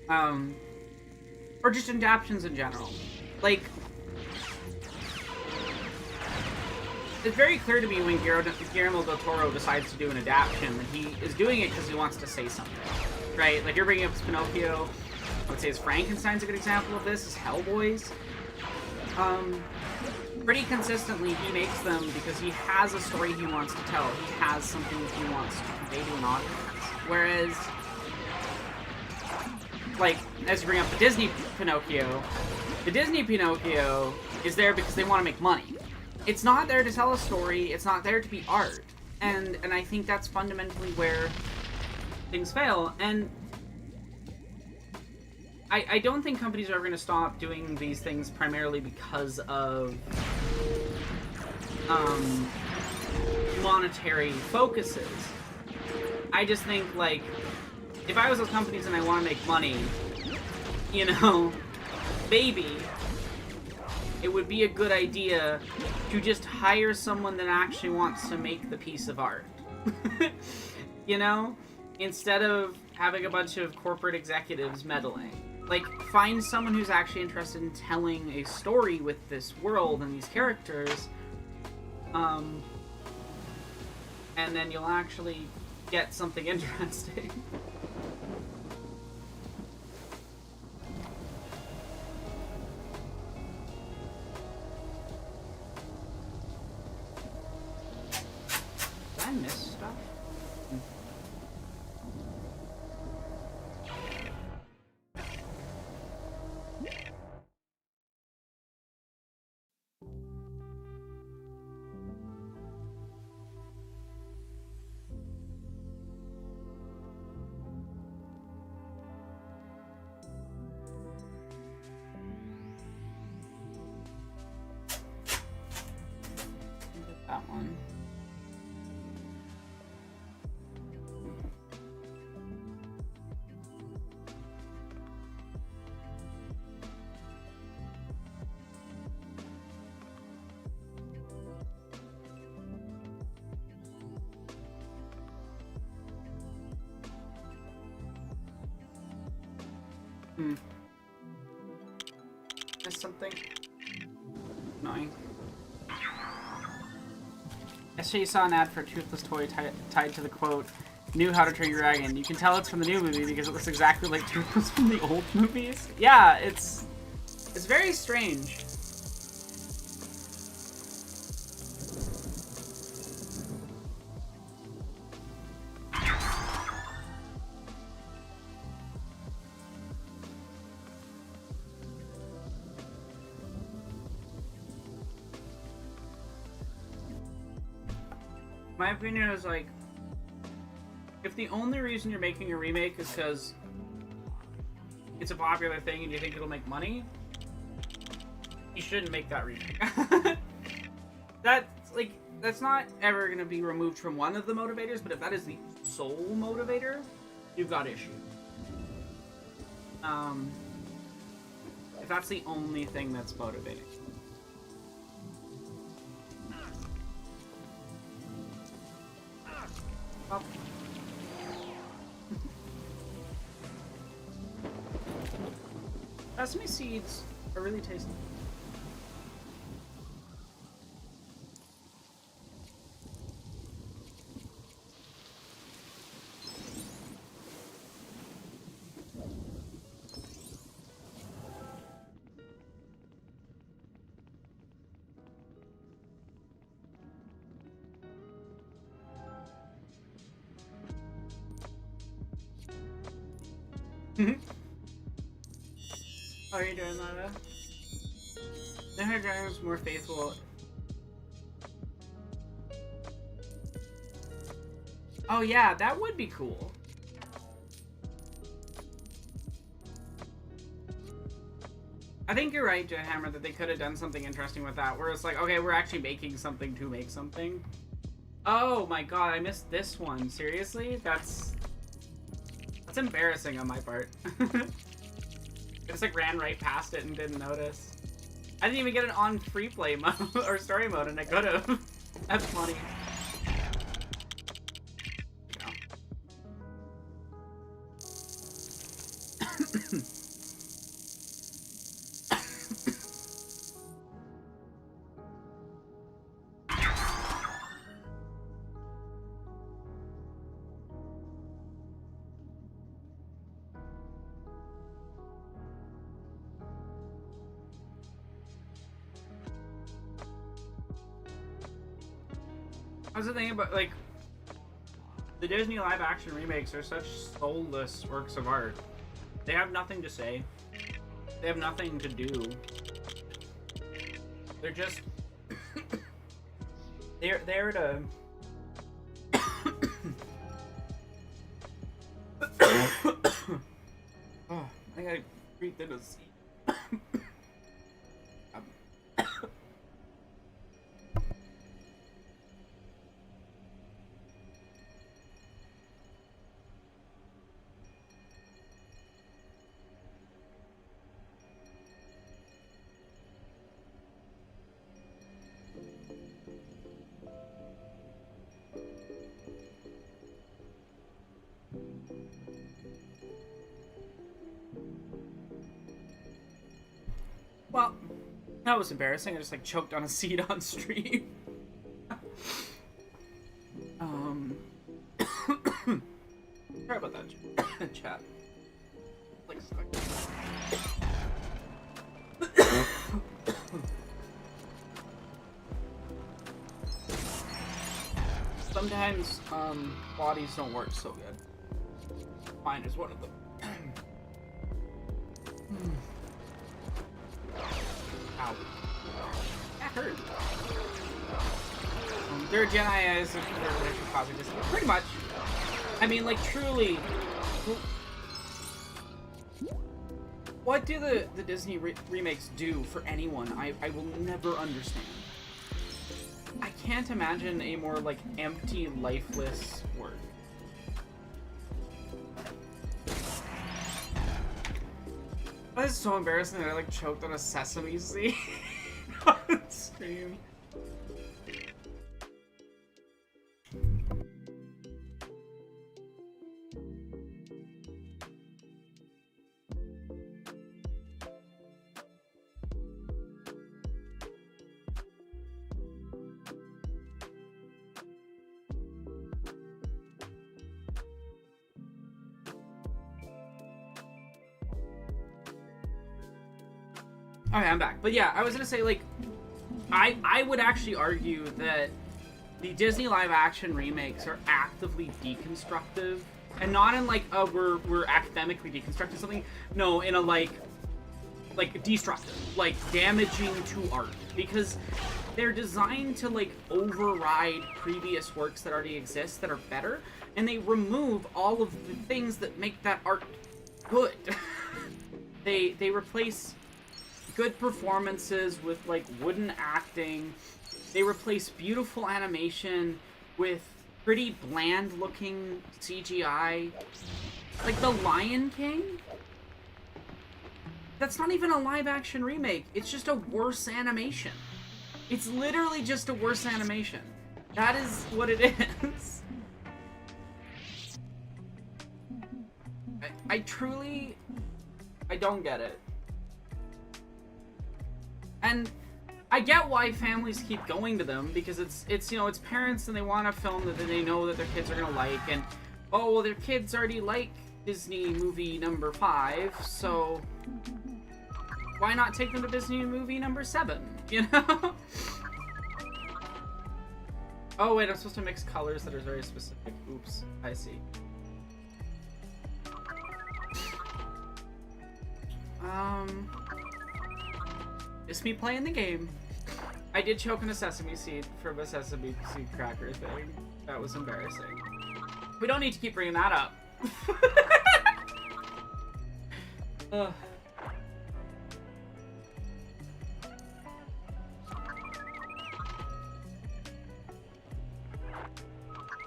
Or just adaptations in general. Like, it's very clear to me when Guillermo del Toro decides to do an adaptation that he is doing it because he wants to say something, right? Like, you're bringing up Pinocchio. I would say his Frankenstein's a good example of this, his Hellboys. Pretty consistently he makes them because he has a story he wants to tell. He has something that he wants to convey to an audience. Whereas, like, as you bring up the Disney Pinocchio is there because they want to make money. It's not there to tell a story, it's not there to be art. And I think that's fundamentally where things fail. And I don't think companies are ever going to stop doing these things primarily because of monetary focuses. I just think, like, if I was those companies and I want to make money, you know, maybe it would be a good idea to just hire someone that actually wants to make the piece of art. You know? Instead of having a bunch of corporate executives meddling. Like, find someone who's actually interested in telling a story with this world and these characters, and then you'll actually get something interesting. Did I miss stuff? That one. Missed something? annoying. Yesterday you saw an ad for a toothless toy tied to the quote, "Knew how to train your dragon." You can tell it's from the new movie because it looks exactly like Toothless from the old movies. Yeah, it's very strange. My opinion is, like, if the only reason you're making a remake is because it's a popular thing and you think it'll make money, you shouldn't make that remake. That's not ever going to be removed from one of the motivators, but if that is the sole motivator, you've got issues. If that's the only thing that's motivating. Oh. Sesame seeds are really tasty. How are you doing, Lava? The Her Dragon's more faithful. Oh yeah, that would be cool. I think you're right, Hammer, that they could have done something interesting with that, where it's like, okay, we're actually making something to make something. Oh my god, I missed this one. Seriously? That's embarrassing on my part. I just like ran right past it and didn't notice. I didn't even get it on free play mode or story mode, and I could have. That's funny. That's the thing about, like, the Disney live-action remakes are such soulless works of art. They have nothing to say. They have nothing to do. They're just... they're there to... Oh, I think I breathed in a seat. Well, that was embarrassing. I just like choked on a seed on stream. Sorry about that, chat. Like stuck. Sometimes bodies don't work so good. Mine is one of them. Ow. That hurt. Their Jedi is pretty much. I mean, like, truly. What do the Disney remakes do for anyone? I will never understand. I can't imagine a more, like, empty, lifeless work. That is so embarrassing that I, like, choked on a sesame seed on stream. Okay, I'm back. But yeah, I was gonna say, like, I would actually argue that the Disney live-action remakes are actively deconstructive, and not in like we're academically deconstructing something. No, in a like destructive, like damaging to art, because they're designed to like override previous works that already exist that are better, and they remove all of the things that make that art good. They replace good performances with like wooden acting. They replace beautiful animation with pretty bland looking CGI. Like The Lion King? That's not even a live action remake. It's just a worse animation. It's literally just a worse animation. That is what it is. I truly... I don't get it. And I get why families keep going to them, because it's you know, it's parents and they want a film that they know that their kids are gonna like, and oh well, their kids already like Disney movie number 5, so why not take them to Disney movie number 7, you know? Oh wait, I'm supposed to mix colors that are very specific. Oops, I see. It's me playing the game. I did choke on a sesame seed from a sesame seed cracker thing. That was embarrassing. We don't need to keep bringing that up.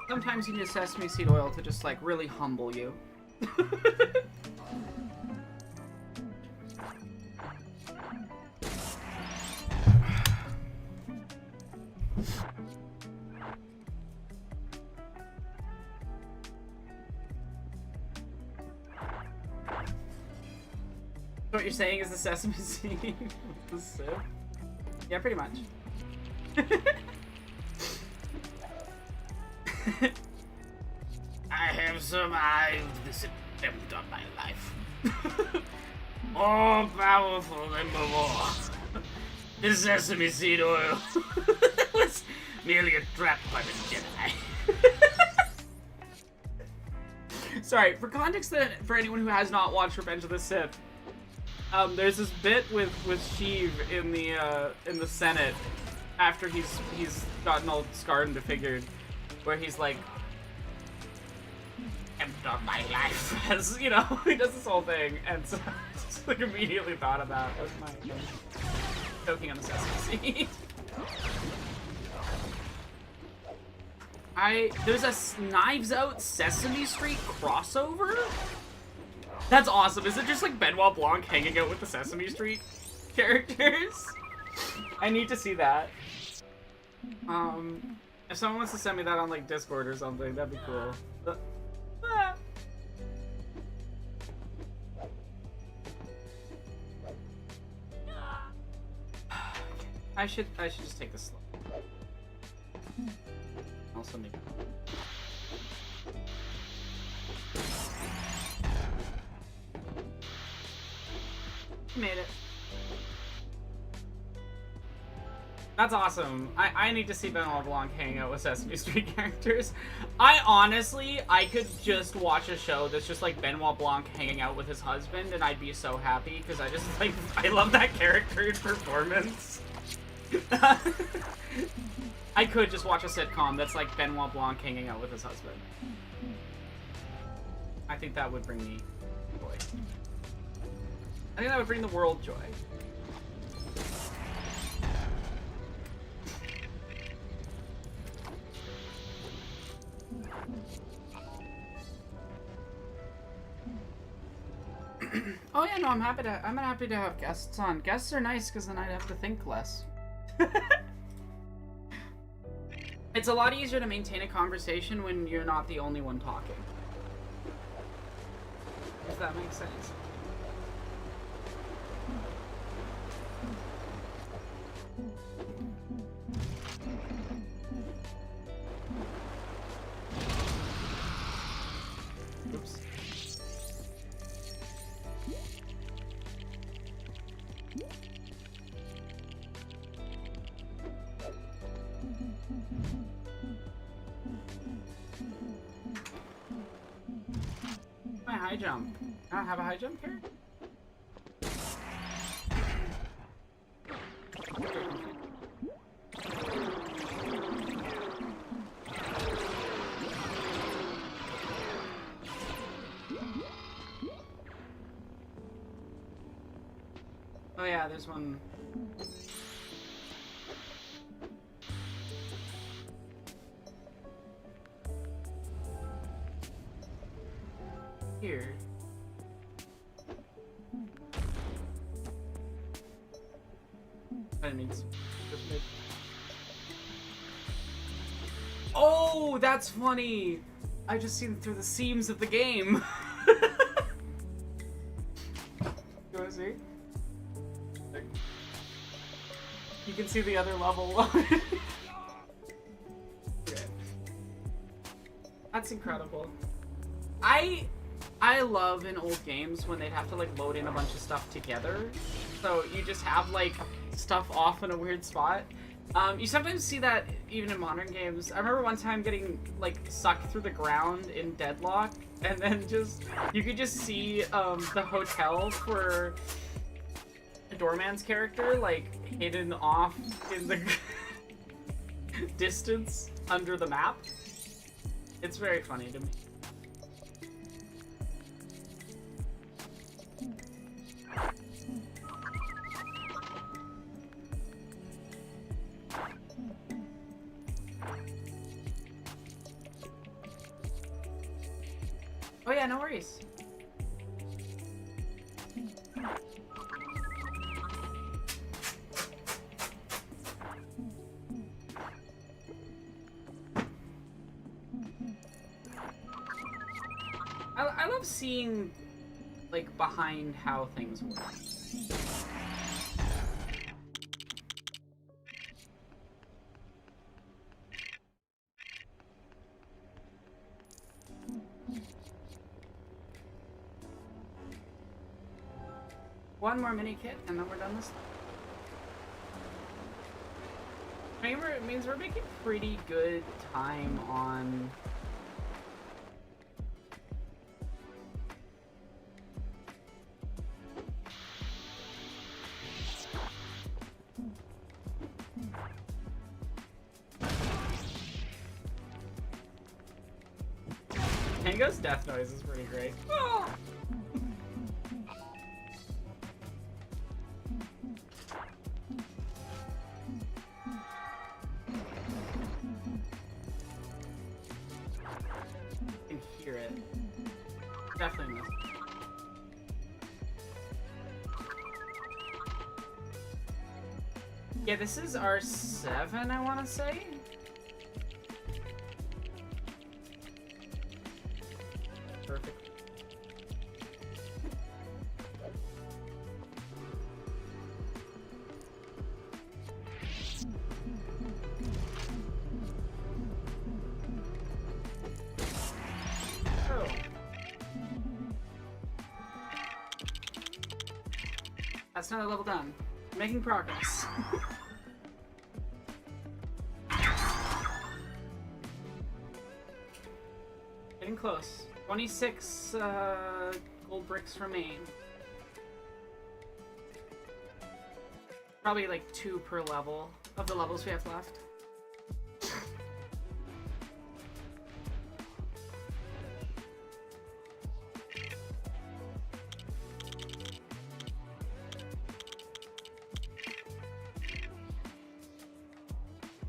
Sometimes you need sesame seed oil to just like really humble you. What you're saying is the sesame seed the sip? Yeah, pretty much. I have survived this attempt on my life. More powerful than before. The sesame seed oil was merely a trap by the Jedi. Sorry, for context, for anyone who has not watched Revenge of the Sith, there's this bit with Sheev in the Senate after he's gotten all scarred and disfigured, where he's like, "Attempt on my life," as you know, he does this whole thing, and so I just like immediately thought of that as my choking on the sesame seed. There's a Knives Out Sesame Street crossover? That's awesome. Is it just like Benoit Blanc hanging out with the Sesame Street characters? I need to see that. If someone wants to send me that on like Discord or something, that'd be cool. I should just take this slow. Also make made it. That's awesome. I need to see Benoit Blanc hang out with Sesame Street characters. I could just watch a show that's just like Benoit Blanc hanging out with his husband, and I'd be so happy, because I love that character's performance. I could just watch a sitcom that's like Benoit Blanc hanging out with his husband. I think that would bring me joy. I think that would bring the world joy. Oh yeah, no, I'm happy to have guests on. Guests are nice because then I'd have to think less. It's a lot easier to maintain a conversation when you're not the only one talking. If that makes sense. Oops. I My high jump. I don't have a high jump here? Oh yeah, there's one. Here. I didn't mean to. Oh, that's funny! I just seen through the seams of the game. You wanna see? You can see the other level. Okay. That's incredible. I love in old games when they'd have to like load in a bunch of stuff together. So you just have like stuff off in a weird spot. You sometimes see that even in modern games. I remember one time getting like sucked through the ground in Deadlock, and then just you could just see the hotel for the doorman's character like hidden off in the distance under the map. It's very funny to me. Oh yeah, no worries. I love seeing like behind how things work. One more mini kit, and then we're done this. It means we're making pretty good time on. Tango's death noise is pretty great. Oh! I can hear it. Definitely miss it. Yeah, this is R7, I want to say. Perfect. Oh. That's another level done. Making progress. Getting close. 26 gold bricks remain. Probably like 2 per level of the levels we have left.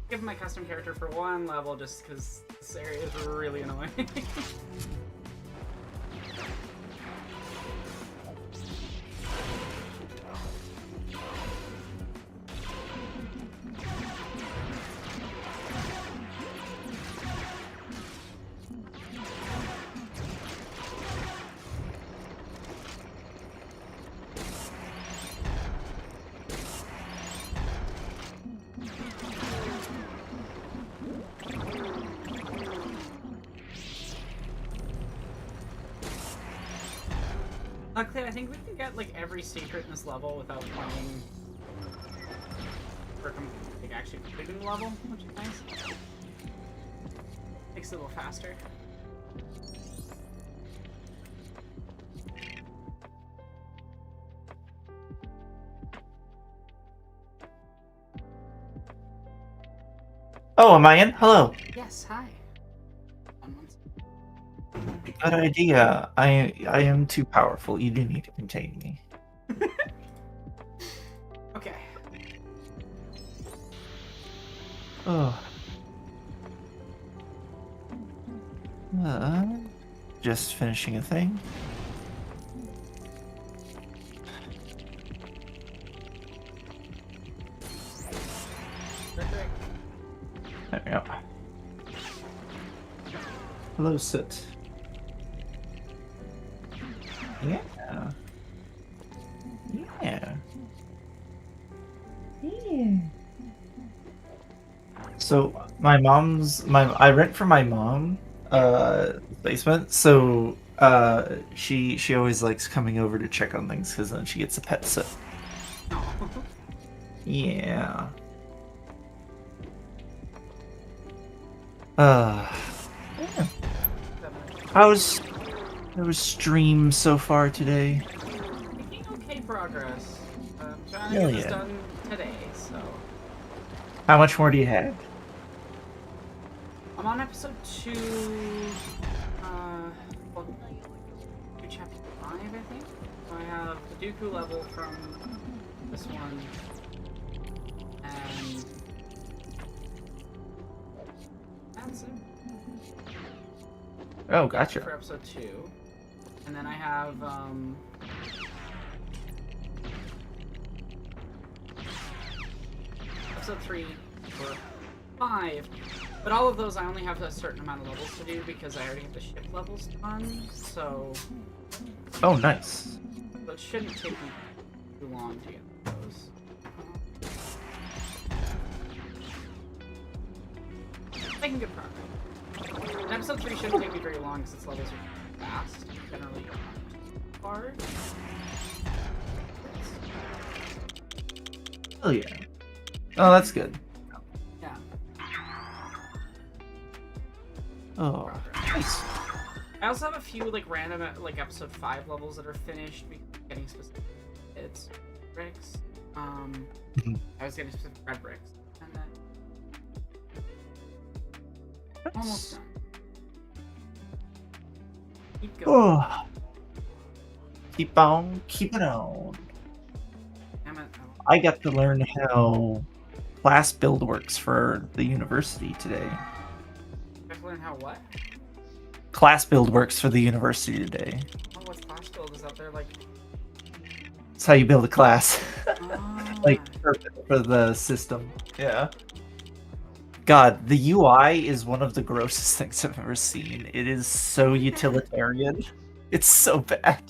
Give my custom character for 1 level just because this area is really annoying. Luckily, I think we can get like every secret in this level without playing or like actually completing the level, which is nice. a little faster. Oh, am I in? Hello. Yes, hi. Good idea. I am too powerful. You do need to contain me. Okay. Oh. Just finishing a thing. Perfect. There we go. Hello, Soot. Yeah. Yeah. Yeah. So I rent from my mom basement, so she always likes coming over to check on things because then she gets a pet sit. Oh. Yeah. Yeah. How's stream so far today? Making okay progress. Trying to Hell get this yeah. done today, so. How much more do you have? I'm on episode 2, well, chapter 5, I think. So I have the Dooku level from this one, and that's it. Oh, For gotcha. episode 2. And then I have, episode 3 or 5. But all of those, I only have a certain amount of levels to do because I already have the ship levels done, so Oh, nice. it shouldn't take me too long to get those. Making good progress. And episode 3 shouldn't take me very long because its levels are fast, generally hard. Hell yeah. Oh, that's good. Yeah. Oh, nice. I also have a few like random like episode 5 levels that are finished because I'm getting specific bits, bricks. I was getting specific red bricks, and then almost done. Keep going. Oh. Keep on keeping on. Damn it. I got to learn how class build works for the university today. I have to learn how what? Class build works for the university today. Oh, what's class build? Is out there like? It's how you build a class. Oh, Like for the system. Yeah. God, the UI is one of the grossest things I've ever seen. It is so utilitarian. It's so bad.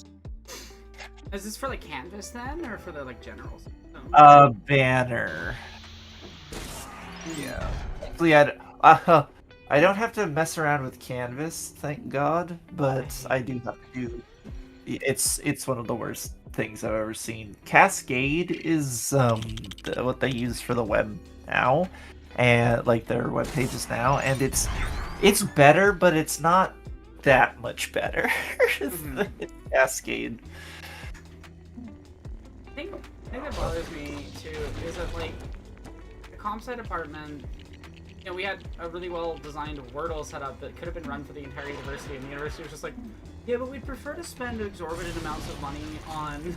is this for like Canvas then, or for the like general system? Banner. Yeah. Actually, I don't have to mess around with Canvas, thank God, but I do have to do. It's one of the worst things I've ever seen. Cascade is what they use for the web now, and like their web pages now, and it's better, but it's not that much better. It's Cascade. I think that bothers me too is that like the comp sci department, you know, we had a really well designed Wordle setup that could have been run for the entire university, and the university was just like, yeah, but we'd prefer to spend exorbitant amounts of money on.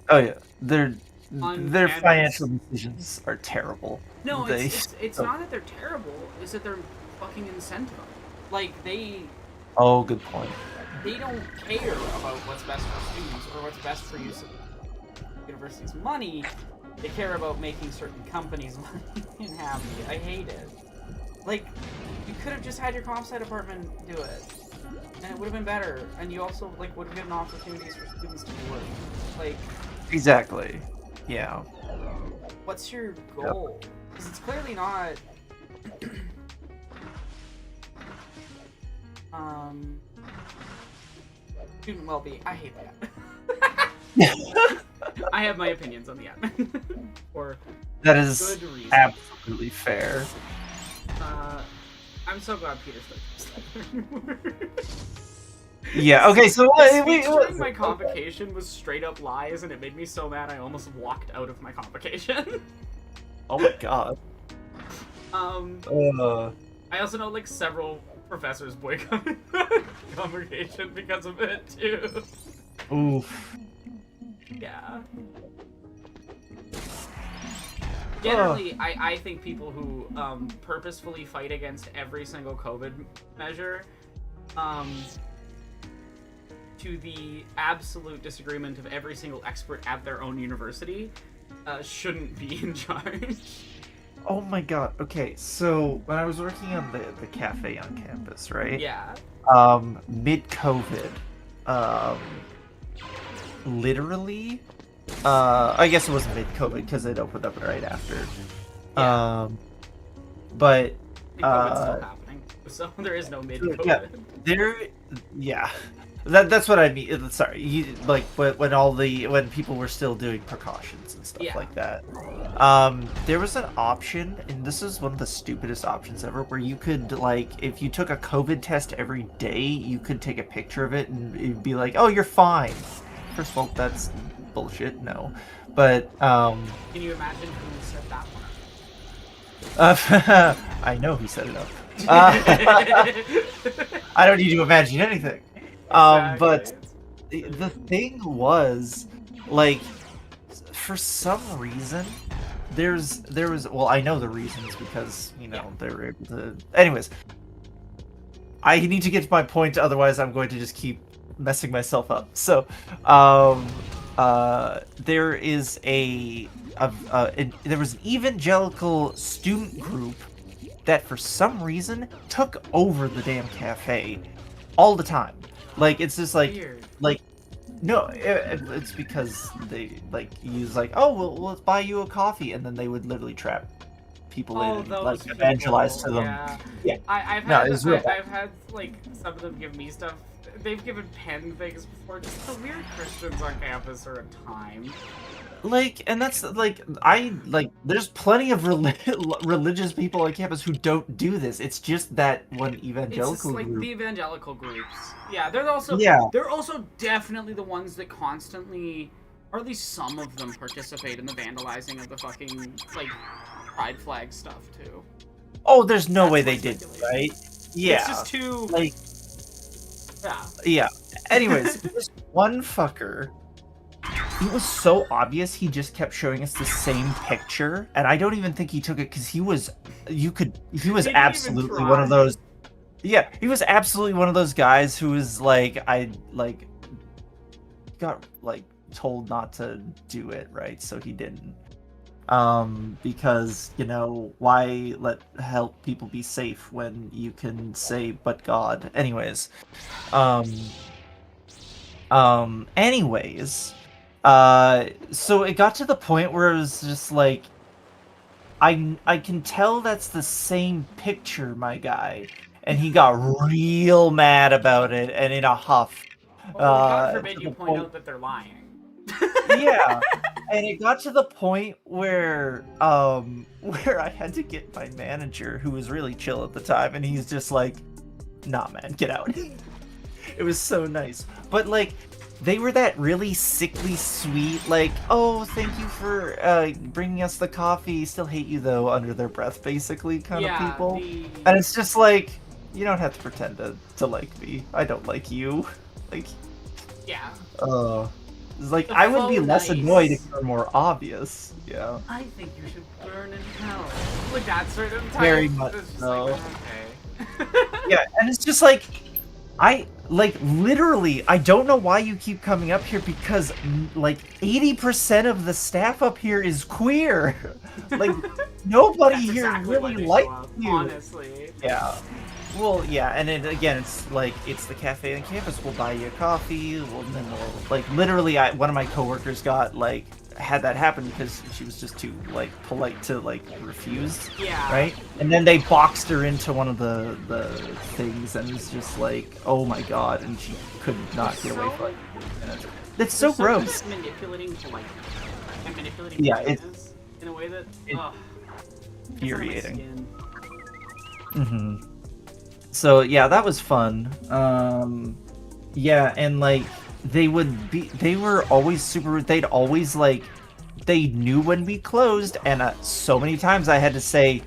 Oh yeah, their Canvas. financial decisions are terrible. No, They- it's not that they're terrible. It's that they're fucking incentive. Like they Oh, good point. don't care about what's best for students or what's best for use of the university's money. They care about making certain companies money and happy. I hate it. Like, you could have just had your comp sci department do it, and it would have been better. And you also like would have given opportunities for students to work. Like, Exactly. Yeah. what's your goal? Because it's clearly not. Student well-being. I hate that. I have my opinions on the admin. For That is good reason. absolutely fair. I'm so glad Peter's like. Yeah. Okay. So The what? speech during my convocation was straight up lies, and it made me so mad I almost walked out of my convocation. Oh my god. I also know like several professors boycotted convocation because of it too. Oof. Yeah. Generally, I think people who purposefully fight against every single COVID measure, to the absolute disagreement of every single expert at their own university, shouldn't be in charge. Oh my god. Okay. So when I was working on the cafe on campus, right? Yeah. Mid-COVID, literally, I guess it was mid-COVID because it opened up right after. Yeah. But I think COVID's still happening, so there is no mid-COVID. Yeah, that's what I mean. Sorry, like when people were still doing precautions and stuff like that. There was an option, and this is one of the stupidest options ever, where you could, like, if you took a COVID test every day, you could take a picture of it and it'd be like, oh, you're fine. First of all, that's bullshit. No, but Can you imagine who set that one up? I know who set it up. I don't need to imagine anything. But the thing was, like, for some reason, there was well, I know the reasons because they were able to. Anyways, I need to get to my point, otherwise I'm going to just keep messing myself up. So, there is there was an evangelical student group that for some reason took over the damn cafe all the time. Like, it's just like Weird. No, it's because they use oh, we'll buy you a coffee, and then they would literally trap people in and evangelize to them. Yeah. I've had like some of them give me stuff. They've given pen things before. Just the weird Christians on campus are a time. And that's there's plenty of religious people on campus who don't do this. It's just that one evangelical It's just like group. the evangelical groups. Yeah, they're also definitely the ones that constantly, or at least some of them, participate in the vandalizing of the fucking pride flag stuff too. Oh, there's no way they did, right? Yeah. It's just too Yeah. Anyways, this one fucker, it was so obvious he just kept showing us the same picture, and I don't even think he took it because he was absolutely one of those. Yeah, he was absolutely one of those guys who was got told not to do it, right? So he didn't. Because why help people be safe when you can say but God? Anyways, so it got to the point where it was just I can tell that's the same picture, my guy, and he got real mad about it and in a huff. Well, God forbid you point out that they're lying. Yeah, and it got to the point where I had to get my manager, who was really chill at the time, and he's just like, nah, man, get out. It was so nice. But they were that really sickly sweet, oh, thank you for bringing us the coffee, still hate you though, under their breath, basically, kind of people. And it's just you don't have to pretend to like me. I don't like you. Yeah. It's I would be less annoyed if it were more obvious. Yeah. I think you should burn in hell. That sort of type. Very much so. Okay. Yeah, and it's just literally, I don't know why you keep coming up here, because 80% of the staff up here is queer. Nobody That's here exactly really likes you. Honestly. Yeah. Well, yeah, and again, it's it's the cafe on campus. We'll buy you a coffee. Then we'll literally, one of my coworkers got had that happen because she was just too polite to refuse. Yeah. Right. And then they boxed her into one of the things, and it was just oh my god, and she could not get away from it. It's so gross. Manipulating politeness and manipulating it's in a way that infuriating. Mm-hmm. So yeah, that was fun. Yeah, and like they were always super. They'd always like, they knew when we closed, and so many times I had to say,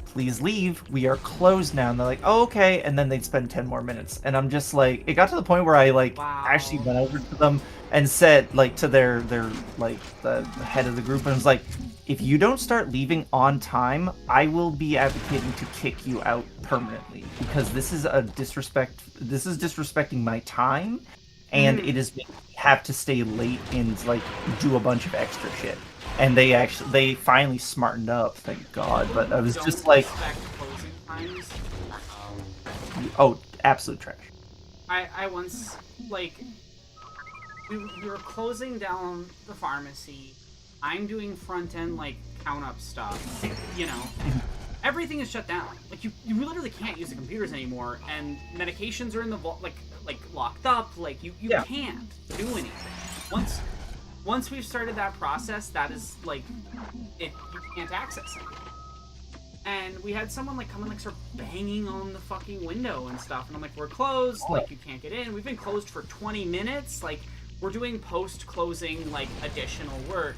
please leave, we are closed now, and they're like, oh, okay, and then they'd spend 10 more minutes, and I'm just like, it got to the point where I like actually Wow. went over to them and said, like, to their like the head of the group, and was like, if you don't start leaving on time, I will be advocating to kick you out permanently, because this is disrespecting my time, and it is making me have to stay late and like do a bunch of extra shit. And they finally smartened up, thank God. But I was Don't just like, respect closing times. oh, absolute trash. I once, like, we were closing down the pharmacy. I'm doing front end, like, count up stuff. You know, everything is shut down. Like, you literally can't use the computers anymore, and medications are in the vault, like locked up. Like, you Yeah. can't do anything. Once we've started that process, that is like, you can't access it. And we had someone like come and like start banging on the fucking window and stuff, and I'm like, we're closed, like you can't get in. We've been closed for 20 minutes. Like, we're doing post-closing like additional work,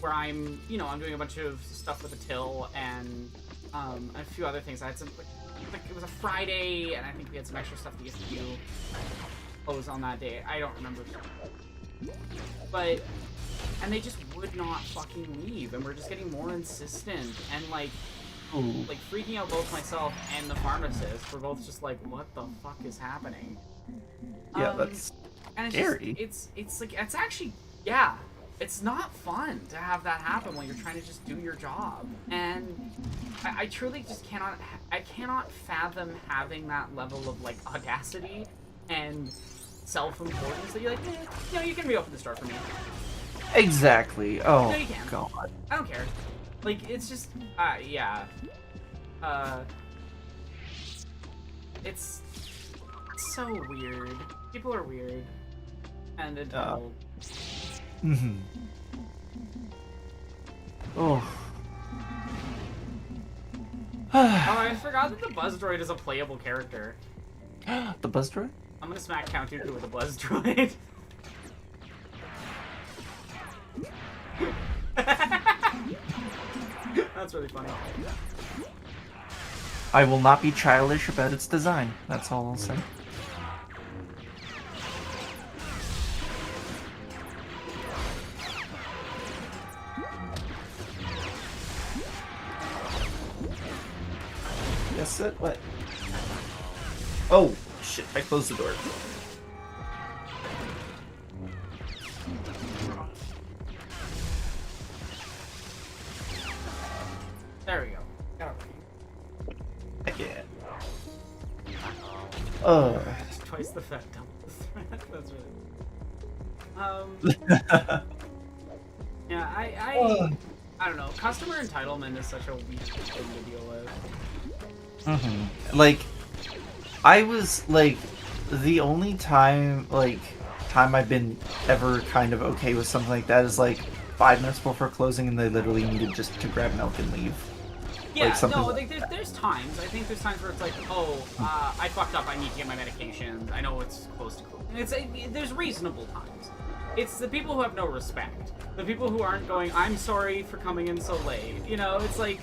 where I'm doing a bunch of stuff with the till and a few other things. I had some like it was a Friday, and I think we had some extra stuff to get to do. Close on that day. I don't remember. But, and they just would not fucking leave, and we're just getting more insistent, and like freaking out both myself and the pharmacist. We're both just like, what the fuck is happening? Yeah, that's and it's scary. It's like, it's actually, yeah, it's not fun to have that happen when you're trying to just do your job. And I truly just cannot fathom having that level of like audacity and self-importance that you're like, you can reopen the store for me. Exactly. Oh, No, you can. God. I don't care. Like, it's just, yeah. It's so weird. People are weird. And entitled. Mm-hmm. Oh. Oh, I forgot that the Buzz Droid is a playable character. The buzz droid? I'm gonna smack Count Dooku with a Buzz Droid. That's really funny. I will not be childish about its design. That's all I'll say. Yes, it. What? Oh shit! I closed the door. There we go. Got it. Again. Just twice the fat, double the threat. That's really. Yeah, I don't know. Customer entitlement is such a weak thing to deal with. Like, I was like, the only time I've been ever kind of okay with something like that is like 5 minutes before closing, and they literally needed just to grab milk and leave. Yeah, Like something no, like like, there's times. I think there's times where it's like, oh, I fucked up. I need to get my medications. I know it's close to closing. There's reasonable times. It's the people who have no respect. The people who aren't going, I'm sorry for coming in so late. It's like,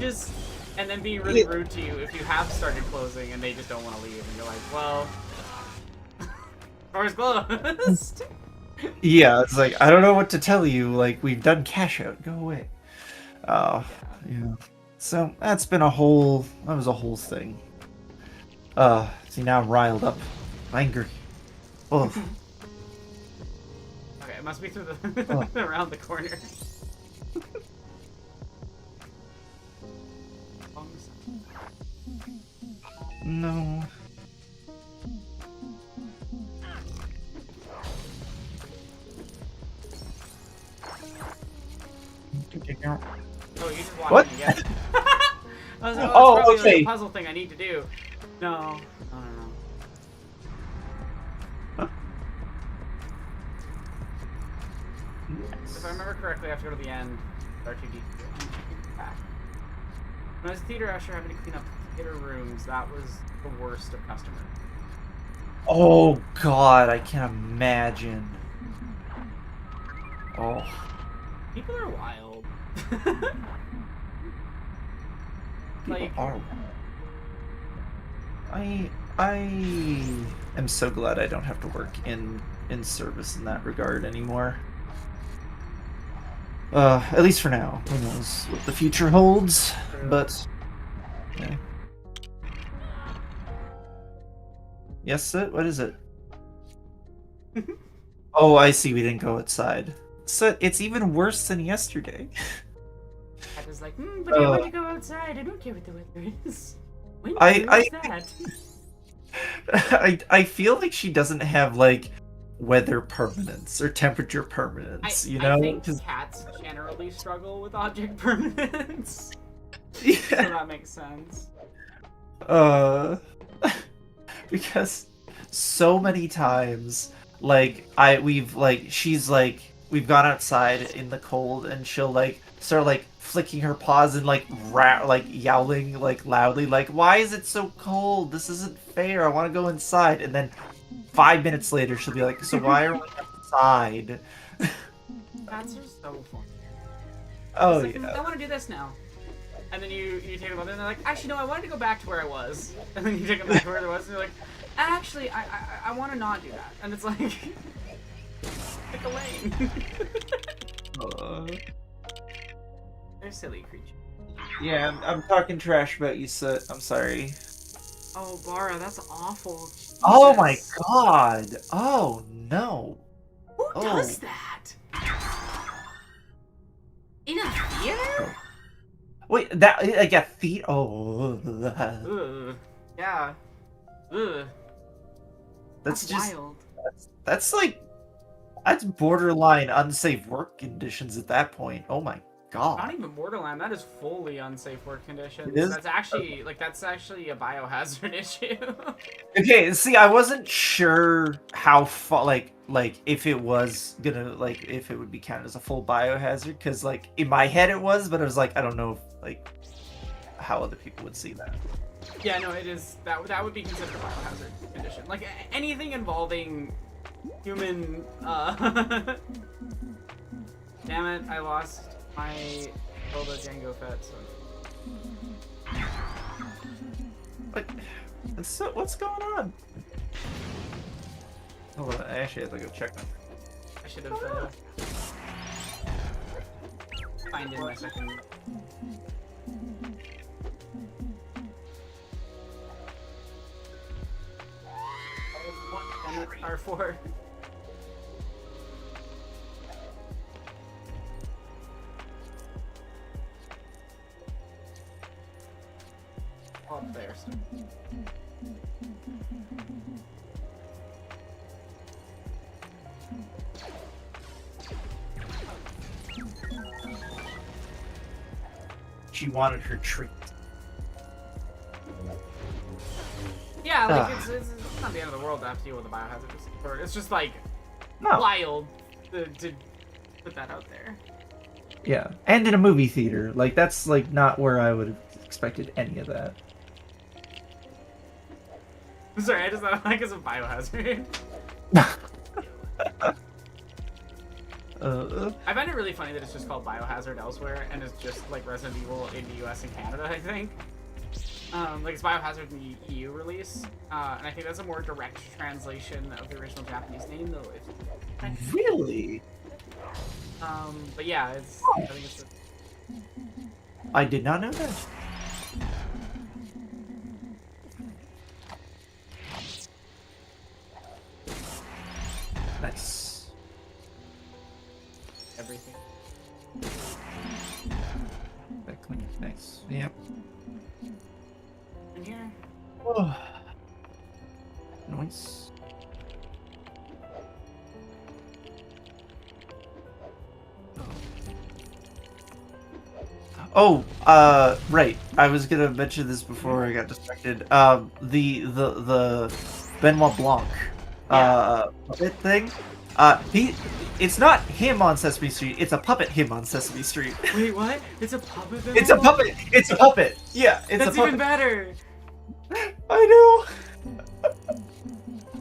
just, and then being really rude to you if you have started closing and they just don't want to leave. And you're like, well, door's closed. Yeah, it's like, I don't know what to tell you. Like, we've done cash out. Go away. Yeah. So that was a whole thing. See, now I'm riled up. Angry. Oh. Okay, it must be through the around the corner. No. Oh, you just walked What? in again. I was like, Oh, that's probably like okay. a puzzle thing I need to do. No. If I remember correctly, I have to go to the end. R2D2. When I was a theater usher having to clean up theater rooms, that was the worst of customers. Oh God, I can't imagine. Oh, People are wild. people Like- are. I am so glad I don't have to work in service in that regard anymore. At least for now. Who knows what the future holds? But yeah. Yes, Sid? What is it? Oh, I see. We didn't go outside. So it's even worse than yesterday. I was like, but I want to go outside. I don't care what the weather is. Winter I is that? I feel like she doesn't have like weather permanence or temperature permanence, you know? I think 'Cause- cats generally struggle with object permanence. So yeah. that makes sense. Because so many times like we've gone outside in the cold and she'll like start like flicking her paws and like like yowling like loudly like, why is it so cold? This isn't fair. I want to go inside. And then 5 minutes later she'll be like, so why are we outside? Cats are so fun. Oh It's like, yeah. I want to do this now. And then you take them up and they're like, actually no, I wanted to go back to where I was. And then you take them back to where I was and they're like, actually I want to not do that. And it's like, pick a lane. They're silly creatures. Yeah, I'm talking trash about you, Soot. I'm sorry. Oh, Bara, that's awful. Oh my Jesus. God! Oh no! Who Oh. does that? In a theater? Wait, that like a feet? Oh, Ugh. Yeah. Ugh. that's just wild. that's like that's borderline unsafe work conditions at that point. Oh my Not God! even borderline. That is fully unsafe work conditions. It is? That's actually a biohazard issue. Okay, see, I wasn't sure how far, like if it was gonna like if it would be counted as a full biohazard, because like in my head it was, but I was like, I don't know, like how other people would see that. Yeah, no, it is. That would be considered a biohazard condition. Like anything involving human. Damn it! I lost my Zelda Django Fett. So. But so, what's going on? Hold on, I actually have to go check on. I should have find in my second. R4. Up there. So. She wanted her treat. Yeah, like Ah. it's not the end of the world to have to deal with a biohazard. It's just like No. wild to put that out there. Yeah, and in a movie theater, like that's like not where I would have expected any of that. I'm sorry, I just thought like it's a biohazard. I find it really funny that it's just called Biohazard elsewhere, and it's just like Resident Evil in the US and Canada, I think. Like it's Biohazard in the EU release, and I think that's a more direct translation of the original Japanese name, though. If, Really? but yeah, it's. I think it's. I did not know that. Nice. Everything. That clean. Nice. Yep. In here. Oh. Nice. Oh, right. I was gonna mention this before I got distracted. The Benoit Blanc, puppet thing. It's not him on Sesame Street. It's a puppet him on Sesame Street. Wait, what? It's a puppet. It's a puppet. It's a puppet. Yeah, it's That's a puppet. even better. I know.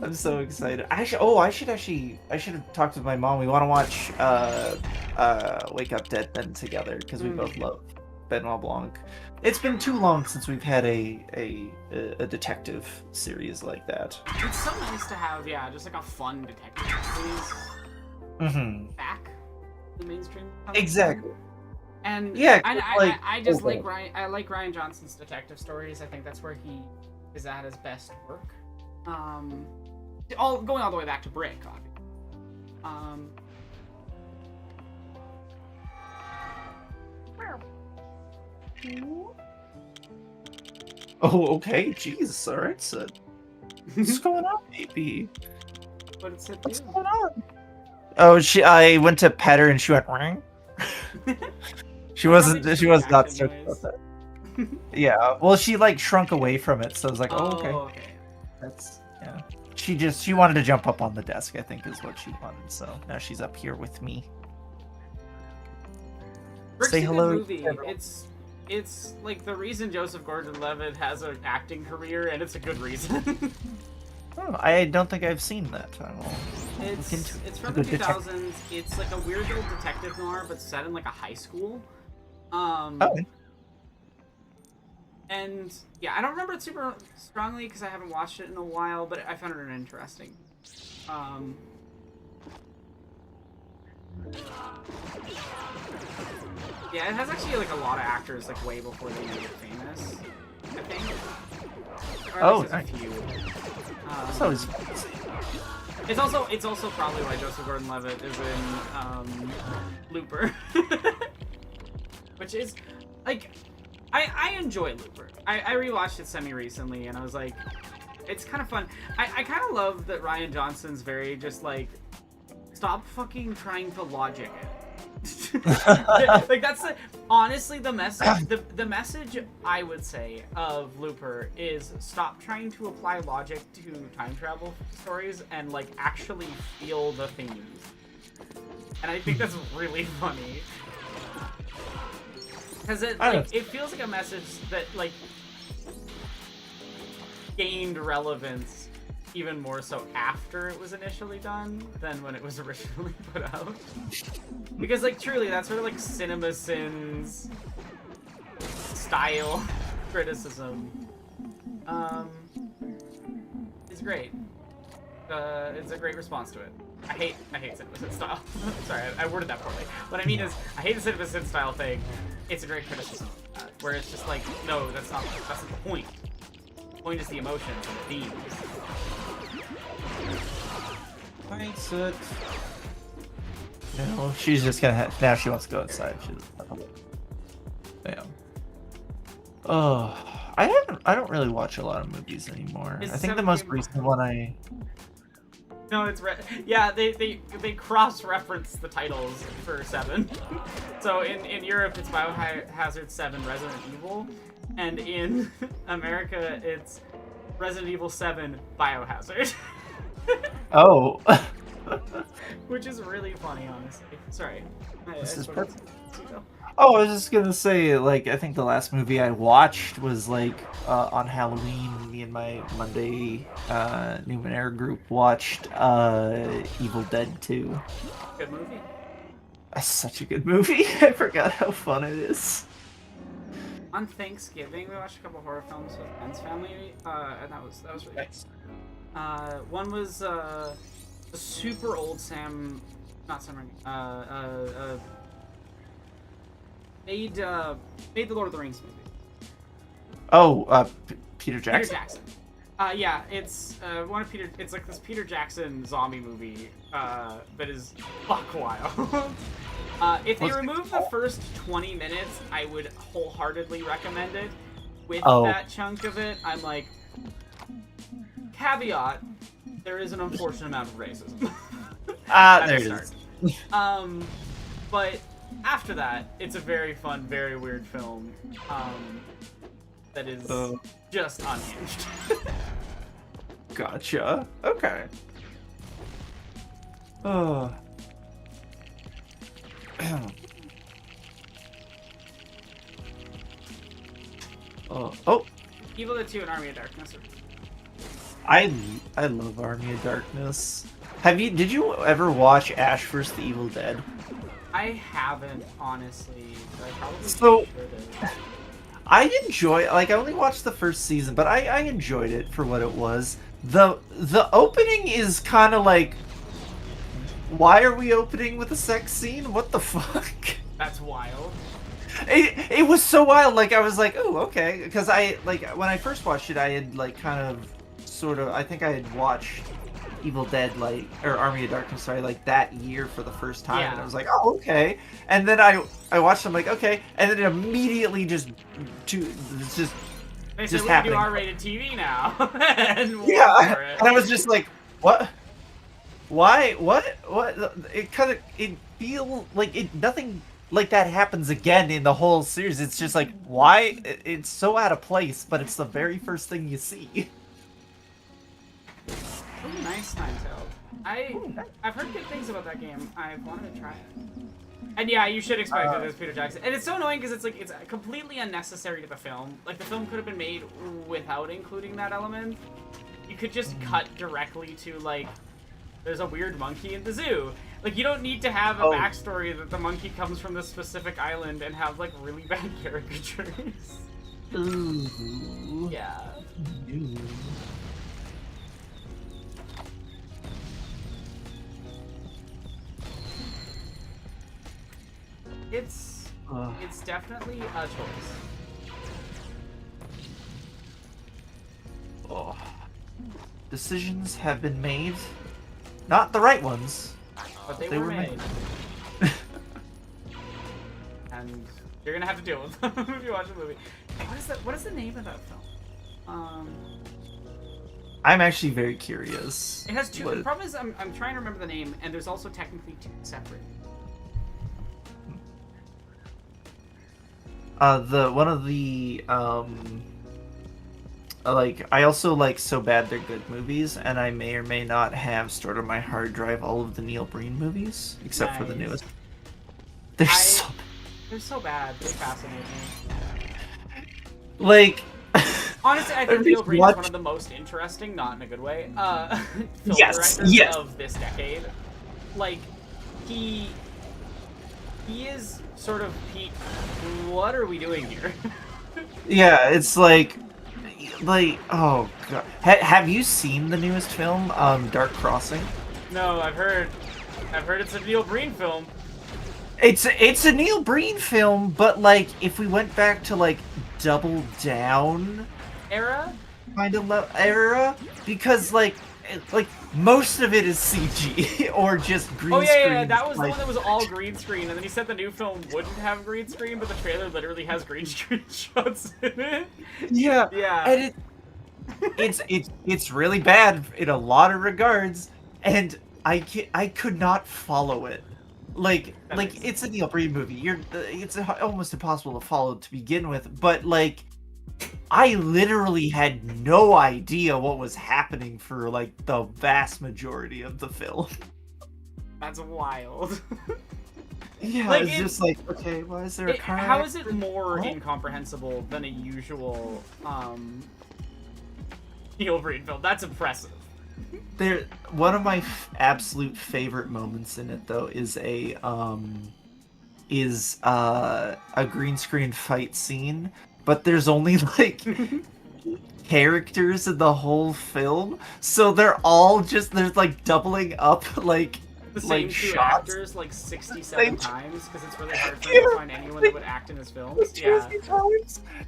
I'm so excited. I should have talked to my mom. We want to watch Wake Up Dead Men together because we both love Benoit Blanc. It's been too long since we've had a detective series like that. It's so nice to have, yeah, just like a fun detective series back in the mainstream. Exactly. And yeah, I just like Ryan. I like Ryan Johnson's detective stories. I think that's where he is at his best work. Going all the way back to Brick, obviously. Oh, okay. Jesus, all right, Sid. What's going on, baby? What did Sid do? What's going on? Oh, I went to pet her and she went ring. She was not stoked about that. Yeah, well, she like shrunk away from it, so I was like, oh, okay. That's yeah. She wanted to jump up on the desk, I think, is what she wanted. So now she's up here with me. Brick's Say a good hello. Movie. It's like the reason Joseph Gordon-Levitt has an acting career, and it's a good reason. Oh, I don't think I've seen that. I will look into it. It's from the 2000s. It's like a weird little detective noir, but set in like a high school. And yeah, I don't remember it super strongly because I haven't watched it in a while, but I found it interesting. Yeah, it has actually like a lot of actors like way before they made it famous, I think. Or at least nice. a few. That's always It's also probably why Joseph Gordon-Levitt is in Looper, which is like I enjoy Looper. I rewatched it semi-recently and I was like, it's kind of fun. I kind of love that Ryan Johnson's very just like, stop fucking trying to logic it. Like that's honestly the message. The message I would say of Looper is stop trying to apply logic to time travel stories and like actually feel the themes. And I think that's really funny because it feels like a message that like gained relevance even more so after it was initially done than when it was originally put out. Because, like, truly, that's sort of like CinemaSins style criticism. It's great. It's a great response to it. I hate CinemaSins style. Sorry, I worded that poorly. What I mean is, I hate the CinemaSins style thing. It's a great criticism, where it's just like, no, that's not the point. The point is the emotions and the themes. Thanks, it. No, she's just gonna now she wants to go outside. Damn. Oh, I don't really watch a lot of movies anymore. I think the most recent one No, it's yeah. They cross-reference the titles for 7. So in Europe it's Biohazard 7: Resident Evil, and in America it's Resident Evil 7: Biohazard. Oh. Which is really funny, honestly. Sorry. This is perfect. Oh, I was just gonna say, like, I think the last movie I watched was like on Halloween. Me and my Monday Numenera group watched Evil Dead 2. Good movie. That's such a good movie. I forgot how fun it is. On Thanksgiving, we watched a couple horror films with Ben's family, and that was really nice. One was the super old made the Lord of the Rings movie. Oh, Peter Jackson. Peter Jackson. Yeah, it's it's like this Peter Jackson zombie movie that is buck wild. If they remove the first 20 minutes, I would wholeheartedly recommend it. With that chunk of it, I'm like, caveat, there is an unfortunate amount of racism. There it is. But after that, it's a very fun, very weird film that is just unhinged. Gotcha. Okay. Oh. Oh, Evil Dead 2 and Army of Darkness. I love Army of Darkness. Did you ever watch Ash vs. the Evil Dead? I haven't, honestly, but I probably So- should. I I only watched the first season, but I enjoyed it for what it was. The opening is kind of like, why are we opening with a sex scene? What the fuck? That's wild. It was so wild. Like, I was like, oh, okay, because when I first watched it, I had I think I had watched Evil Dead or Army of Darkness, sorry, that year for the first time, and I Yeah. was like, oh, okay. And then I watched them, like, okay, and then it immediately it's just They said just we can do happening. R-rated TV now. And we'll Yeah, for it. and I was just like, what? Why? What? It feel like nothing like that happens again in the whole series. It's just like, why? It's so out of place, but it's the very first thing you see. Ooh, nice time telled. I've heard good things about that game. I wanted to try it. And yeah, you should expect it as Peter Jackson. And it's so annoying because it's completely unnecessary to the film. Like, the film could have been made without including that element. You could just cut directly to, like, there's a weird monkey in the zoo. Like, you don't need to have a backstory that the monkey comes from this specific island and have, like, really bad caricatures. Ooh. Yeah. Ooh. It's definitely a choice. Oh. Decisions have been made. Not the right ones. But they were made. And you're gonna have to deal with them if you watch the movie. What is the name of that film? I'm actually very curious. It has two. The problem is I'm trying to remember the name, and there's also technically two separate. I also like So Bad They're Good movies, and I may or may not have stored on my hard drive all of the Neil Breen movies, except for the Nice. newest. They're so bad. They fascinate me. Like, Honestly, I think Neil Breen is one of the most interesting, not in a good way, film directors of this decade. Like, he is sort of peak. What are we doing here? yeah, it's like, oh god, have you seen the newest film, Dark Crossing? No, I've heard it's a Neil Breen film. It's a Neil Breen film, but like, if we went back to like Double Down Era? kind of era, because like most of it is CG or just green Oh screen. yeah, that was the one that was all green screen, and then he said the new film wouldn't have green screen, but the trailer literally has green screen shots in it. Yeah, Yeah. and it's really bad in a lot of regards, and I could not follow it. Like it's a Neil Breen movie. It's almost impossible to follow to begin with, but like, I literally had no idea what was happening for like the vast majority of the film. That's wild. Yeah, Like, it's just like, okay, why is there a car? How is it more What? incomprehensible than a usual Neil Breen film? That's impressive. One of my absolute favorite moments in it though is a green screen fight scene, but there's only like characters in the whole film, so there's like doubling up like The same like two shots. actors like 67 Same- times because it's really hard for me to find anyone that would act in his films. Yeah.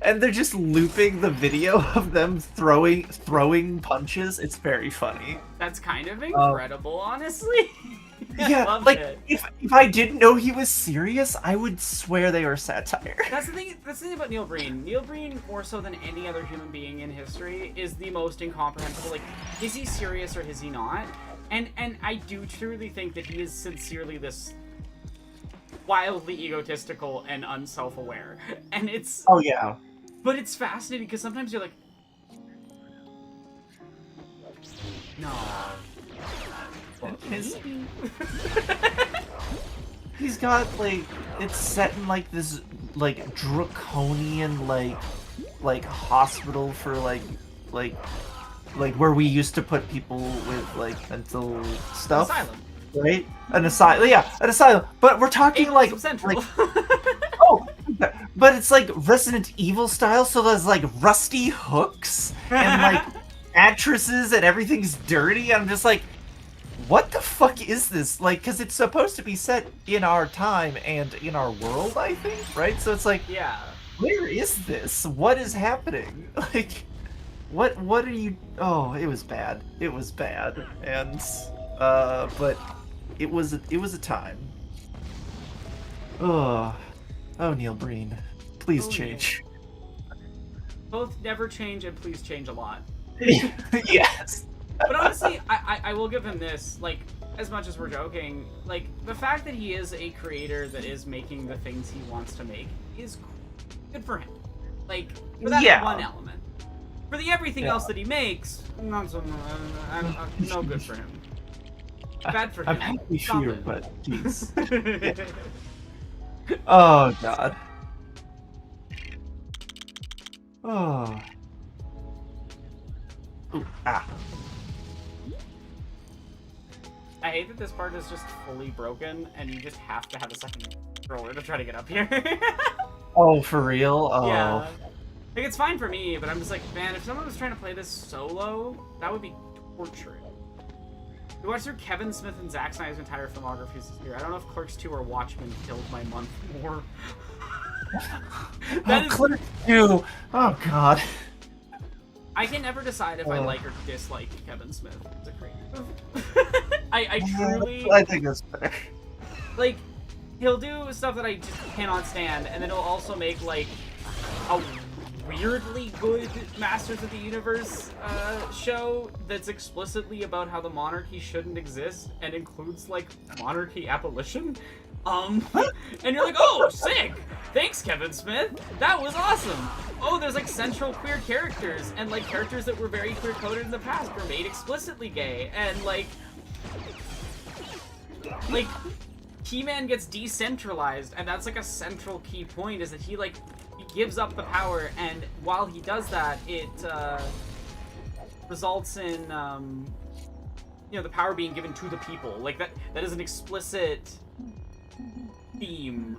And they're just looping the video of them throwing punches. It's very funny. That's kind of incredible, honestly. I Yeah, love like it. if I didn't know he was serious, I would swear they were satire. That's the thing about Neil Breen. Neil Breen, more so than any other human being in history, is the most incomprehensible. Like, is he serious or is he not? And I do truly think that he is sincerely this wildly egotistical and unself-aware. And it's... Oh yeah. But it's fascinating because sometimes you're like... No. His- He's got like it's set in like this like draconian like hospital for like where we used to put people with like mental stuff. Asylum. Right? An asylum. Yeah, an asylum. But we're talking Ableism Central. like oh, but it's like Resident Evil style, so there's like rusty hooks and like mattresses and everything's dirty. I'm just like, what the fuck is this? Like, because it's supposed to be set in our time and in our world, I think, right? So it's like, Yeah. where is this? What is happening? Like, what are you? Oh, it was bad. It was bad, and but it was a time. Oh, Neil Breen, please Oh, change. Both never change and please change a lot. Yes. But honestly, I will give him this. Like, as much as we're joking, like the fact that he is a creator that is making the things he wants to make is good for him. Like, for that one element. For the everything else that he makes, not so no good for him. Bad for him. I'm happy Stop here, it. but jeez. Oh god. Oh. Ooh, ah. I hate that this part is just fully broken, and you just have to have a second controller to try to get up here. Oh, for real? Oh. Yeah. Like, it's fine for me, but I'm just like, man, if someone was trying to play this solo, that would be torture. We watched through Kevin Smith and Zack Snyder's entire filmography this year. I don't know if Clerks 2 or Watchmen killed my month more. Oh, Clerks 2! Oh god. I can never decide if I like or dislike Kevin Smith as a creator. I truly... I think that's fair. Like, he'll do stuff that I just cannot stand, and then he'll also make, like, a weirdly good Masters of the Universe show that's explicitly about how the monarchy shouldn't exist and includes, like, monarchy abolition. And you're like, oh, sick! Thanks, Kevin Smith! That was awesome! Oh, there's, like, central queer characters, and, like, characters that were very queer-coded in the past were made explicitly gay, and, like, He-Man gets decentralized, and that's, like, a central key point, is that he, like, he gives up the power, and while he does that, it, results in, you know, the power being given to the people. Like, that is an explicit theme.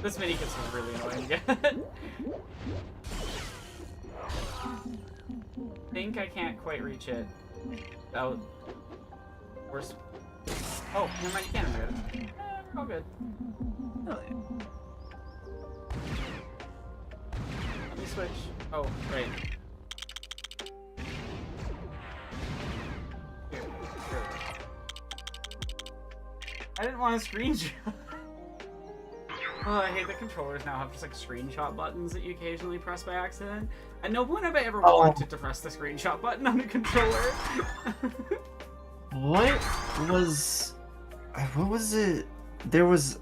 This mini gets really annoying again. I think I can't quite reach it. Oh, worse. Oh, never mind, you can do it. We're all good. Let me switch. Oh, right. Here. I didn't want to screenshot. Oh, I hate that controllers now have just like screenshot buttons that you occasionally press by accident. At no point have I ever wanted to press the screenshot button on a controller. What was it? There was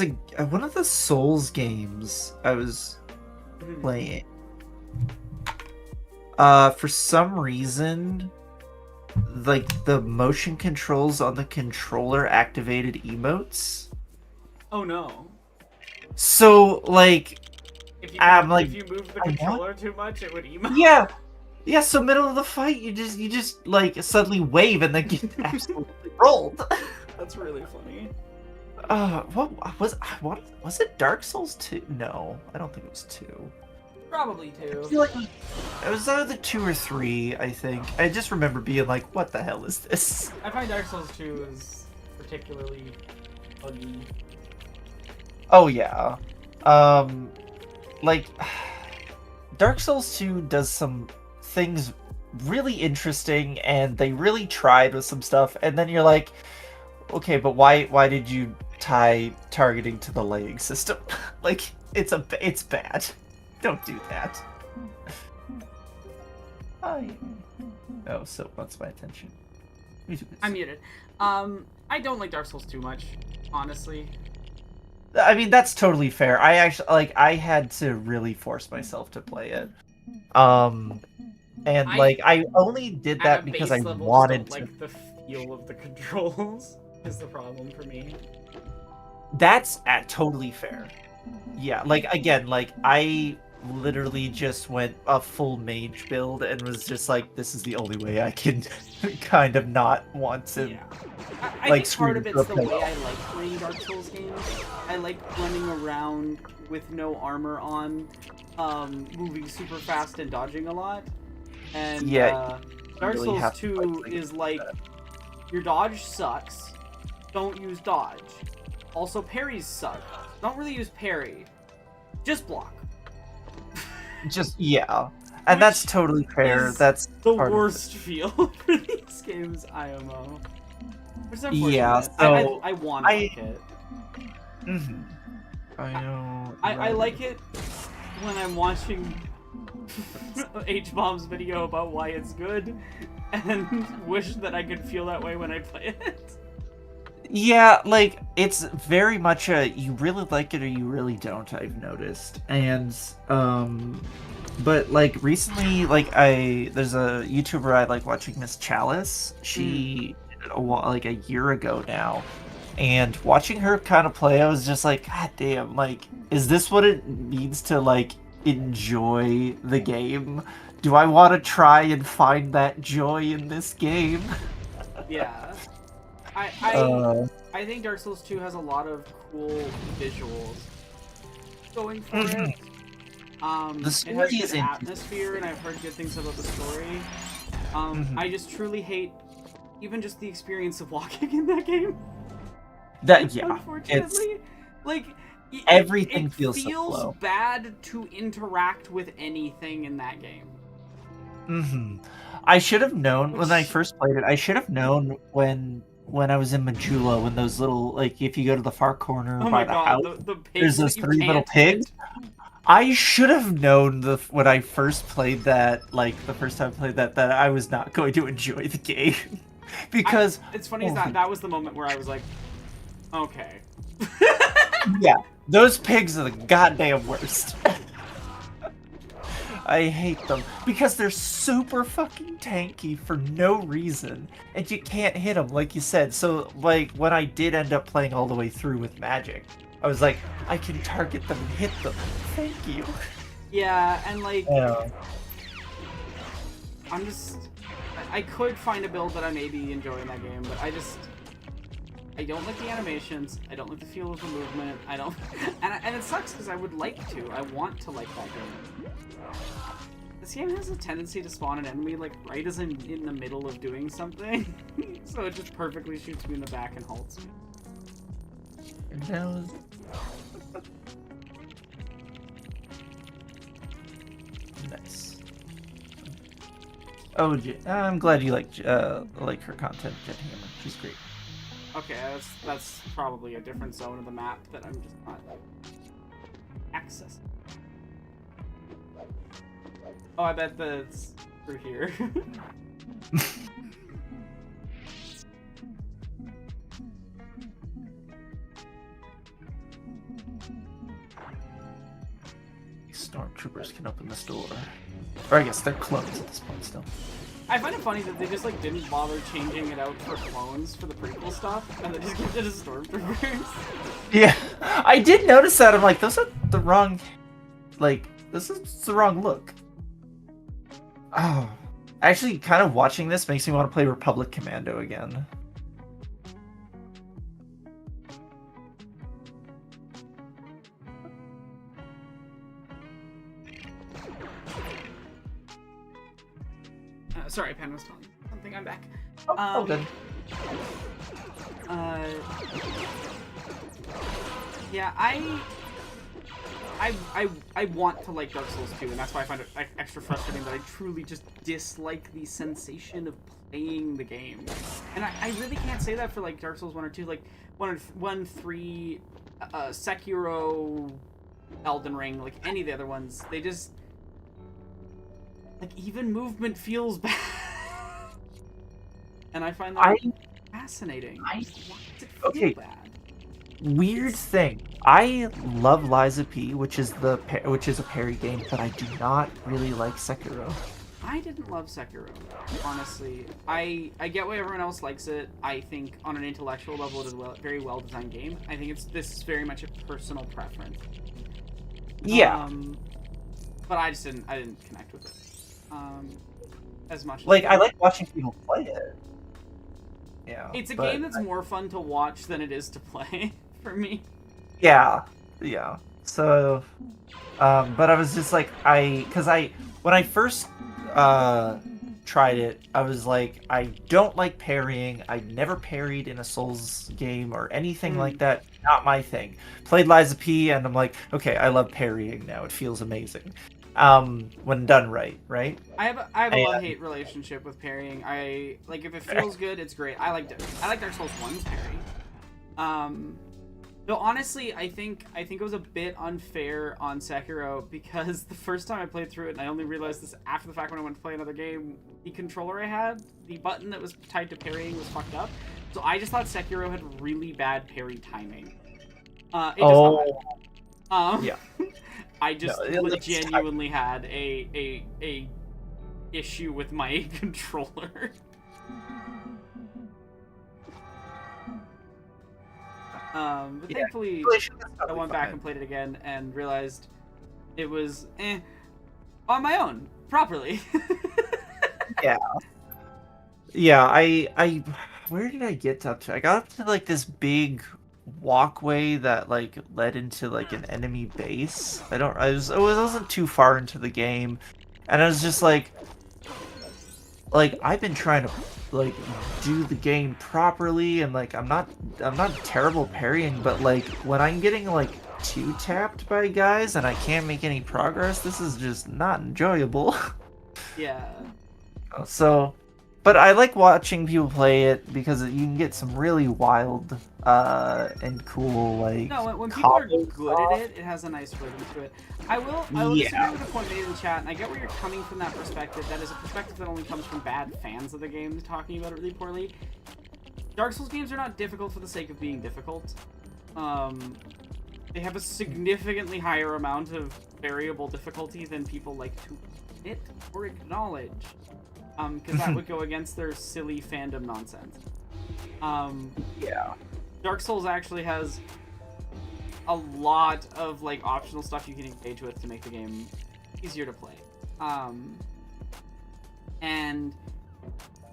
a one of the Souls games I was playing. For some reason, like the motion controls on the controller activated emotes. Oh no. So like if you move the I controller too much, it would emote. Yeah, so middle of the fight you just like suddenly wave and then get absolutely rolled. That's really funny. What was it Dark Souls 2? No, I don't think it was 2. Probably 2. I feel like it was either 2 or 3, I think. I just remember being like, what the hell is this? I find Dark Souls 2 is particularly buggy. Oh yeah. Like Dark Souls 2 does some things really interesting and they really tried with some stuff and then you're like, okay, but why did you tie targeting to the lighting system? Like it's bad. Don't do that. Oh, so wants my attention. I'm muted. I don't like Dark Souls too much, honestly. I mean, that's totally fair. I actually I had to really force myself to play it. Um, and I, I only did at a that because I base level, just wanted don't to. like the feel of the controls. Is the problem for me. That's totally fair. Yeah, again, I literally just went a full mage build and was just like, this is the only way I can kind of not want to Yeah. I think part scream of into a it's the way pillow. I like playing Dark Souls games. I like running around with no armor on, moving super fast and dodging a lot. And Yeah, you Dark really Souls have to 2 like, is like, your dodge sucks, don't use dodge. Also, parries suck. Don't really use parry. Just block. just yeah, and Which that's totally fair. is That's the part of it. worst feel for these games IMO. Which is Yeah, unfortunate. so I want to like it. mhm. I know. I right. like it when I'm watching H-Bomb's video about why it's good, and wish that I could feel that way when I play it. Yeah, it's very much a you really like it or you really don't, I've noticed. And but recently there's a YouTuber I like watching, Miss Chalice. She did it a year ago now. And watching her kind of play, I was just like, God damn, is this what it means to enjoy the game? Do I want to try and find that joy in this game? Yeah. I, Uh, I I think Dark Souls 2 has a lot of cool visuals going for mhm. it. The It has story good is interesting. atmosphere, and I've heard good things about the story. Mhm. I just truly hate even just the experience of walking in that game. That yeah, it's Unfortunately, like everything it feels so feels slow. bad to interact with anything in that game. Hmm. I should have known when I Which, first played it. I should have known when I was in Majula, when those little if you go to the far corner oh by my the god, house, the there's pigs those that you three little can't pigs. hit. I should have known when I first played that, the first time I played that I was not going to enjoy the game because It's funny is oh that was the moment where I was like, okay. yeah, those pigs are the goddamn worst. I hate them because they're super fucking tanky for no reason, and you can't hit them, like you said. So, when I did end up playing all the way through with magic, I was like, I can target them and hit them. Thank you. Yeah, and Yeah. I'm just, I could find a build that I may be enjoying that game, but I don't like the animations. I don't like the feel of the movement. I don't, and it sucks because I would like to. I want to like that game. This game has a tendency to spawn an enemy right as I'm in the middle of doing something, so it just perfectly shoots me in the back and halts me. No. Nice. Oh, I'm glad you like her content, Jet Hammer. She's great. Okay, that's probably a different zone of the map that I'm just not accessing. Oh, I bet that's through here. Stormtroopers can open this door. Or I guess they're clones at this point still. I find it funny that they just didn't bother changing it out for clones for the prequel stuff, and they just kept it as Stormtroopers. Yeah, I did notice that. I'm like, those are the wrong, this is the wrong look. Oh, actually, kind of watching this makes me want to play Republic Commando again. Sorry, Pen was telling me something. I'm back. Oh, good. Yeah, I want to like Dark Souls 2, and that's why I find it extra frustrating that I truly just dislike the sensation of playing the game. And I really can't say that for Dark Souls 1 or 2, 1, 3, Sekiro, Elden Ring, any of the other ones. They just even movement feels bad. And I find that fascinating. Why does it feel bad? weird thing. I love Liza P, which is a parry game, but I do not really like Sekiro. I didn't love Sekiro, honestly. I get why everyone else likes it. I think on an intellectual level, it is a very well designed game. I think this is very much a personal preference. Yeah. But I didn't connect with it as much. Like, I like watching people play it. Yeah. It's a game that's more fun to watch than it is to play for me. Yeah. Yeah. So, but I was just like, when I first tried it, I was like, I don't like parrying. I never parried in a Souls game or anything like that. Not my thing. Played Liza P, and I'm like, okay, I love parrying now. It feels amazing. When done right? I have a love-hate relationship with parrying. I like if it feels good, it's great. I like Dark Souls 1's parry. Though honestly, I think it was a bit unfair on Sekiro because the first time I played through it, and I only realized this after the fact when I went to play another game, the controller I had, the button that was tied to parrying was fucked up. So I just thought Sekiro had really bad parry timing. It does not. Yeah. I just genuinely had a issue with my controller. But thankfully, I went back and played it again and realized it was on my own properly. Yeah. Yeah. I where did I get up to? I got up to like this big walkway that like led into like an enemy base. I wasn't too far into the game, and I was just like I've been trying to like do the game properly, and like I'm not terrible parrying, but like when I'm getting like two tapped by guys and I can't make any progress, this is just not enjoyable. Yeah. So, but I like watching people play it because you can get some really wild and cool like. No, when people are good at it, it has a nice rhythm to it. I will disagree with the point made in the chat, and I get where you're coming from that perspective. That is a perspective that only comes from bad fans of the game talking about it really poorly. Dark Souls games are not difficult for the sake of being difficult. They have a significantly higher amount of variable difficulty than people like to admit or acknowledge. Because that would go against their silly fandom nonsense. Yeah. Dark Souls actually has a lot of like optional stuff you can engage with to make the game easier to play. And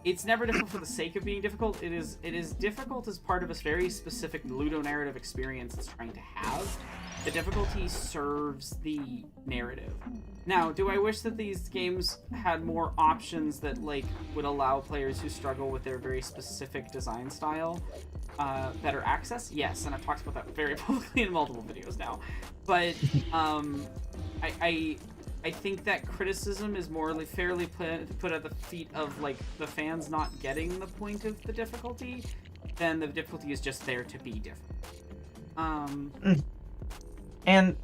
it's never difficult for the sake of being difficult. It is difficult as part of a very specific ludonarrative experience it's trying to have. The difficulty serves the narrative. Now, do I wish that these games had more options that like would allow players who struggle with their very specific design style better access? Yes, and I've talked about that very publicly in multiple videos now. But I think that criticism is more fairly put at the feet of like the fans not getting the point of the difficulty, than the difficulty is just there to be different. And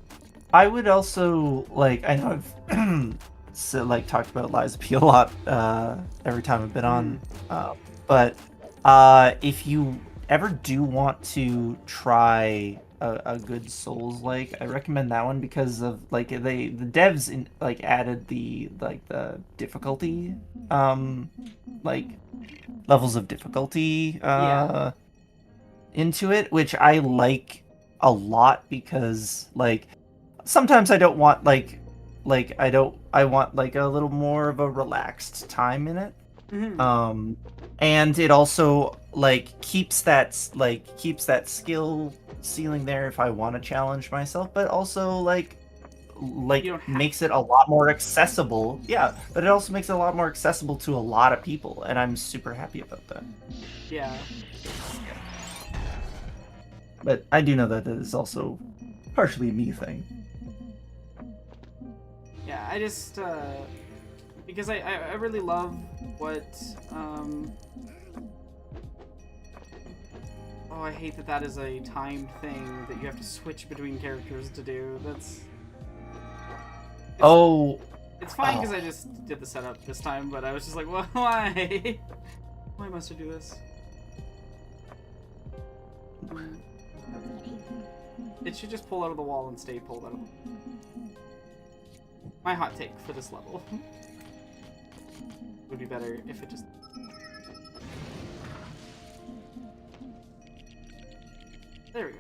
I would also like, I know I've talked about Liza P a lot every time I've been on, but if you ever do want to try a good Souls I recommend that one because of like the devs added the difficulty levels of difficulty into it, which I like a lot because like sometimes I don't want I want like a little more of a relaxed time in it. And it also like keeps that skill ceiling there if I want to challenge myself, but also makes it a lot more accessible. Yeah, but it also makes it a lot more accessible to a lot of people, and I'm super happy about that. Yeah. But I do know that it is also partially a me thing. Yeah, I just because I really love what oh, I hate that is a timed thing that you have to switch between characters to do. It's fine because I just did the setup this time, but I was just like, well, why? Why must I do this? It should just pull out of the wall and stay pulled out of the wall. My hot take for this level. Would be better if it just... There we go.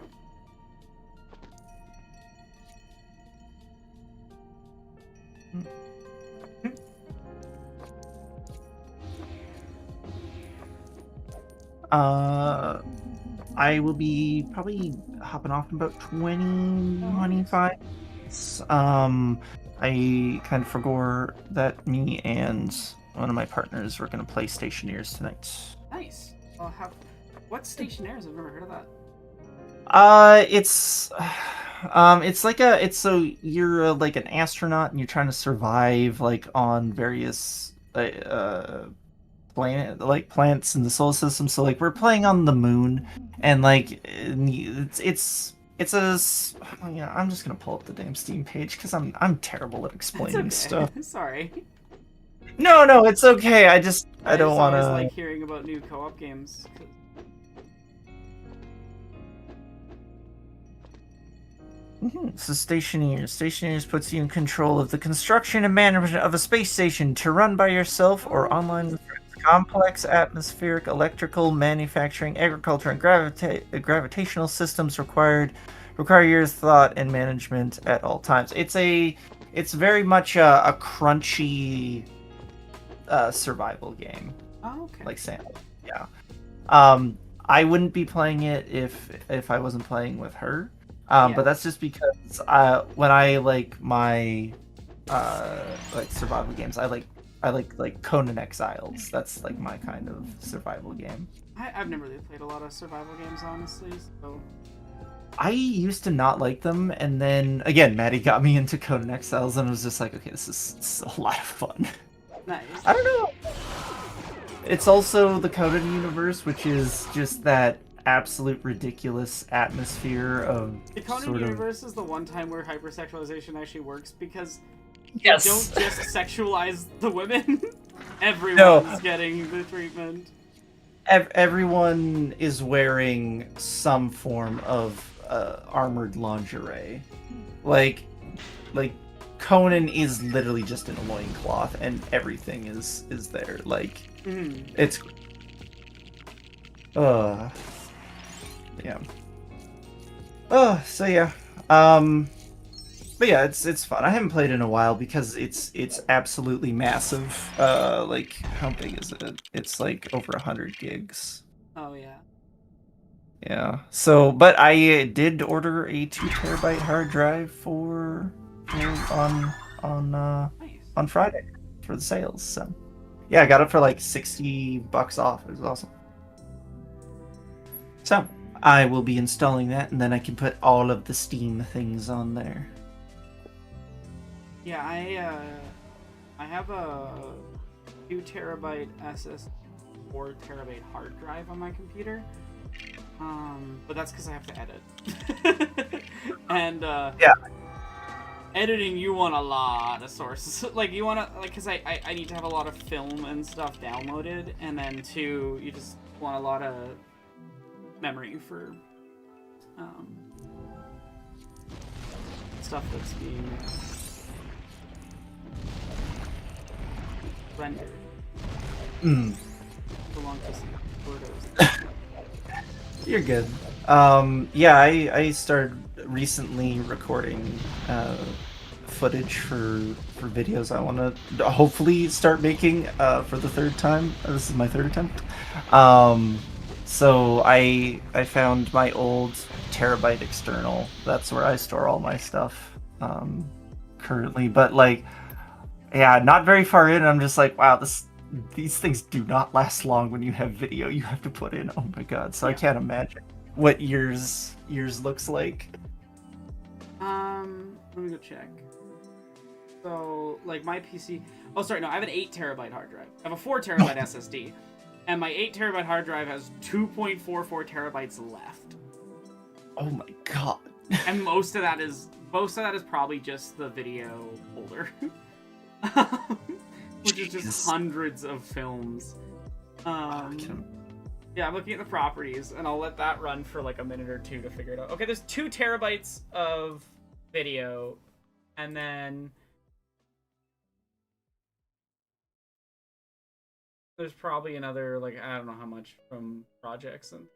I will be probably hopping off in about 25. I kind of forgot that me and one of my partners were going to play Stationeers tonight. Nice. Well, what Stationeers? I've never heard of that. It's like it's so you're like an astronaut and you're trying to survive like on various planets in the solar system. So like we're playing on the moon, and like it's yeah. I'm just gonna pull up the damn Steam page because I'm terrible at explaining stuff. Sorry. No, it's okay. I don't want to like hearing about new co-op games. So Stationeers puts you in control of the construction and management of a space station to run by yourself or online with friends. Complex atmospheric, electrical, manufacturing, agriculture, and gravitational systems require your thought and management at all times. It's very much a crunchy survival game. Oh, okay. Like Sam. Yeah. I wouldn't be playing it if I wasn't playing with her. But that's just because when I like my like survival games, I like Conan Exiles. That's like my kind of survival game. I've never really played a lot of survival games, honestly. So I used to not like them, and then again, Maddie got me into Conan Exiles, and I was just like, okay, this is a lot of fun. Nice. I don't know. It's also the Conan universe, which is just that absolute ridiculous atmosphere of the Conan universe is the one time where hypersexualization actually works, because yes. they don't just sexualize the women. Everyone's getting the treatment. Everyone is wearing some form of armored lingerie. Like Conan is literally just in a loincloth and everything is there. Like it's yeah. So yeah. But yeah, it's fun. I haven't played in a while because it's absolutely massive. Like how big is it? It's like over 100 gigs. Oh yeah. Yeah. So, but I did order a 2 terabyte hard drive on Friday for the sales. So yeah, I got it for like $60 off. It was awesome. So I will be installing that, and then I can put all of the Steam things on there. Yeah, I have a 2 terabyte SSD, 4 terabyte hard drive on my computer. But that's because I have to edit. And yeah. Editing, you want a lot of sources. Like you want to, like, because I need to have a lot of film and stuff downloaded, and then 2, you just want a lot of memory for stuff that's being rendered. So long to see photos. You're good. Yeah, I started recently recording footage for videos I want to hopefully start making for the 3rd time. This is my 3rd attempt. So I found my old terabyte external. That's where I store all my stuff currently. But like, yeah, not very far in. I'm just like, wow, these things do not last long when you have video you have to put in. Oh my god! So yeah. I can't imagine what yours looks like. Let me go check. So, like my PC. Oh, sorry, no, I have an 8 terabyte hard drive. I have a 4 terabyte SSD, and my 8 terabyte hard drive has 2.44 terabytes left. Oh my god! And most of that is probably just the video folder, which is just hundreds of films. Yeah, I'm looking at the properties, and I'll let that run for like a minute or two to figure it out. Okay, there's 2 terabytes of video, and then there's probably another, like, I don't know how much from projects and.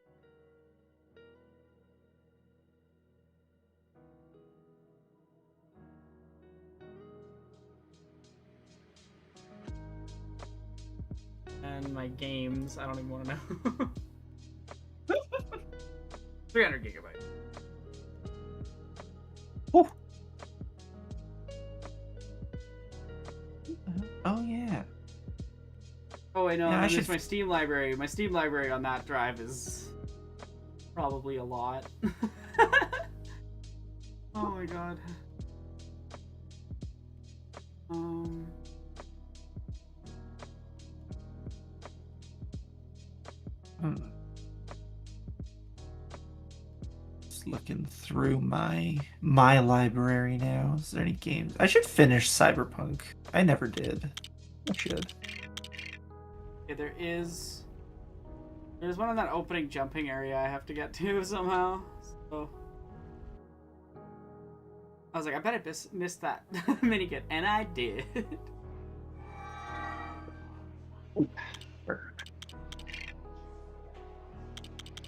And my games, I don't even want to know. 300 gigabytes. Whew. Oh yeah. Oh wait, no, Yeah, I and there's should- my Steam library. My Steam library on that drive is probably a lot. Oh my god. Hmm. Just looking through my library now. Is there any games? I should finish Cyberpunk. I never did. I should. Yeah, there's one in that opening jumping area I have to get to somehow. So I was like, I bet I missed that minigame, and I did.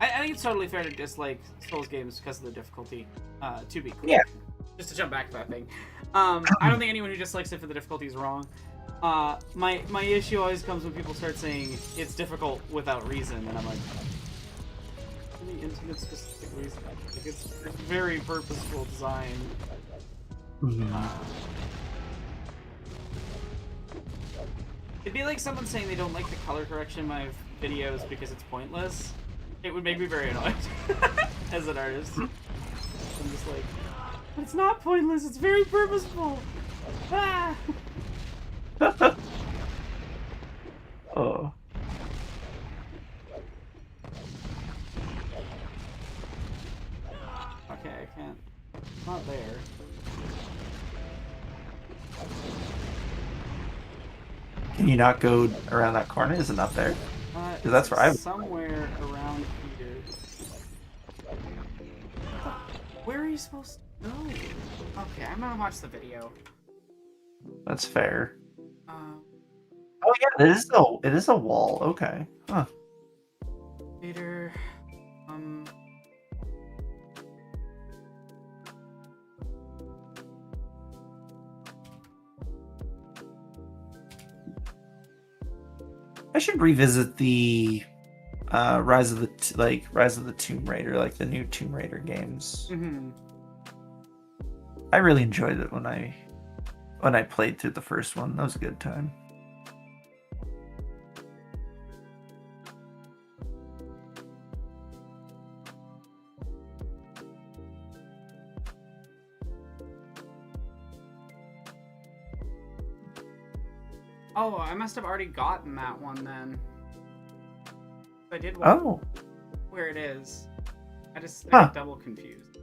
I think it's totally fair to dislike Souls games because of the difficulty. To be clear. Yeah. Just to jump back to that thing. I don't think anyone who dislikes it for the difficulty is wrong. My issue always comes when people start saying it's difficult without reason, and I'm like, any intimate specific reason? Like, it's very purposeful design. It'd be like someone saying they don't like the color correction in my videos because it's pointless. It would make me very annoyed as an artist. I'm just like, it's not pointless, it's very purposeful. Ah! Oh. Okay, I can't. It's not there. Can you not go around that corner? Is it not there? That's where I was. Somewhere around here. Where are you supposed to go? Okay, I'm gonna watch the video. That's fair. Uh, Oh yeah, it is a wall. Okay. Huh. Later. I should revisit the Rise of the Tomb Raider, like the new Tomb Raider games. Mm-hmm. I really enjoyed it when I played through the first one. That was a good time. Oh, I must have already gotten that one then. I did one Oh. where it is. I Huh. got double confused.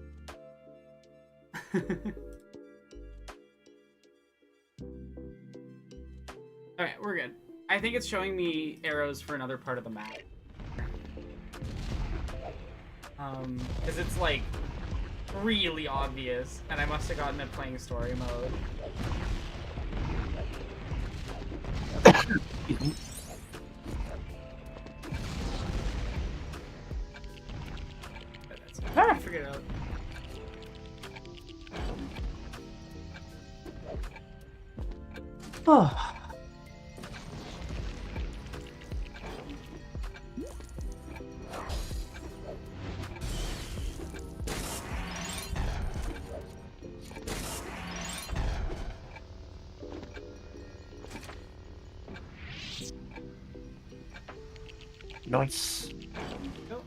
Okay, we're good. I think it's showing me arrows for another part of the map. Because it's like really obvious, and I must have gotten it playing story mode. I figured it out. Oh. Nice. Go.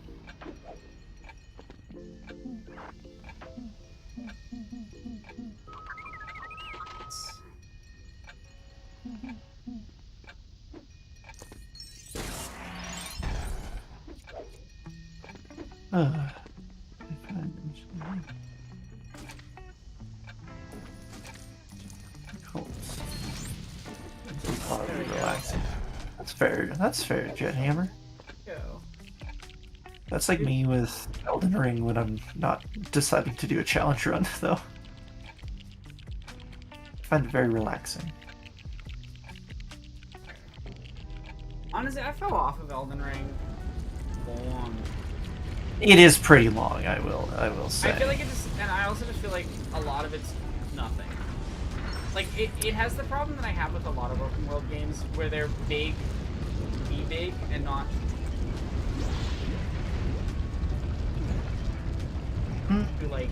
Relaxing. That's fair. That's fair, Jet Hammer. Go. That's like me with Elden Ring when I'm not deciding to do a challenge run, though. I find it very relaxing. Honestly, I fell off of Elden Ring long. It is pretty long, I will say. I feel like and I also just feel like a lot of it's nothing. Like, it has the problem that I have with a lot of open world games where they're big to be big and not... Like,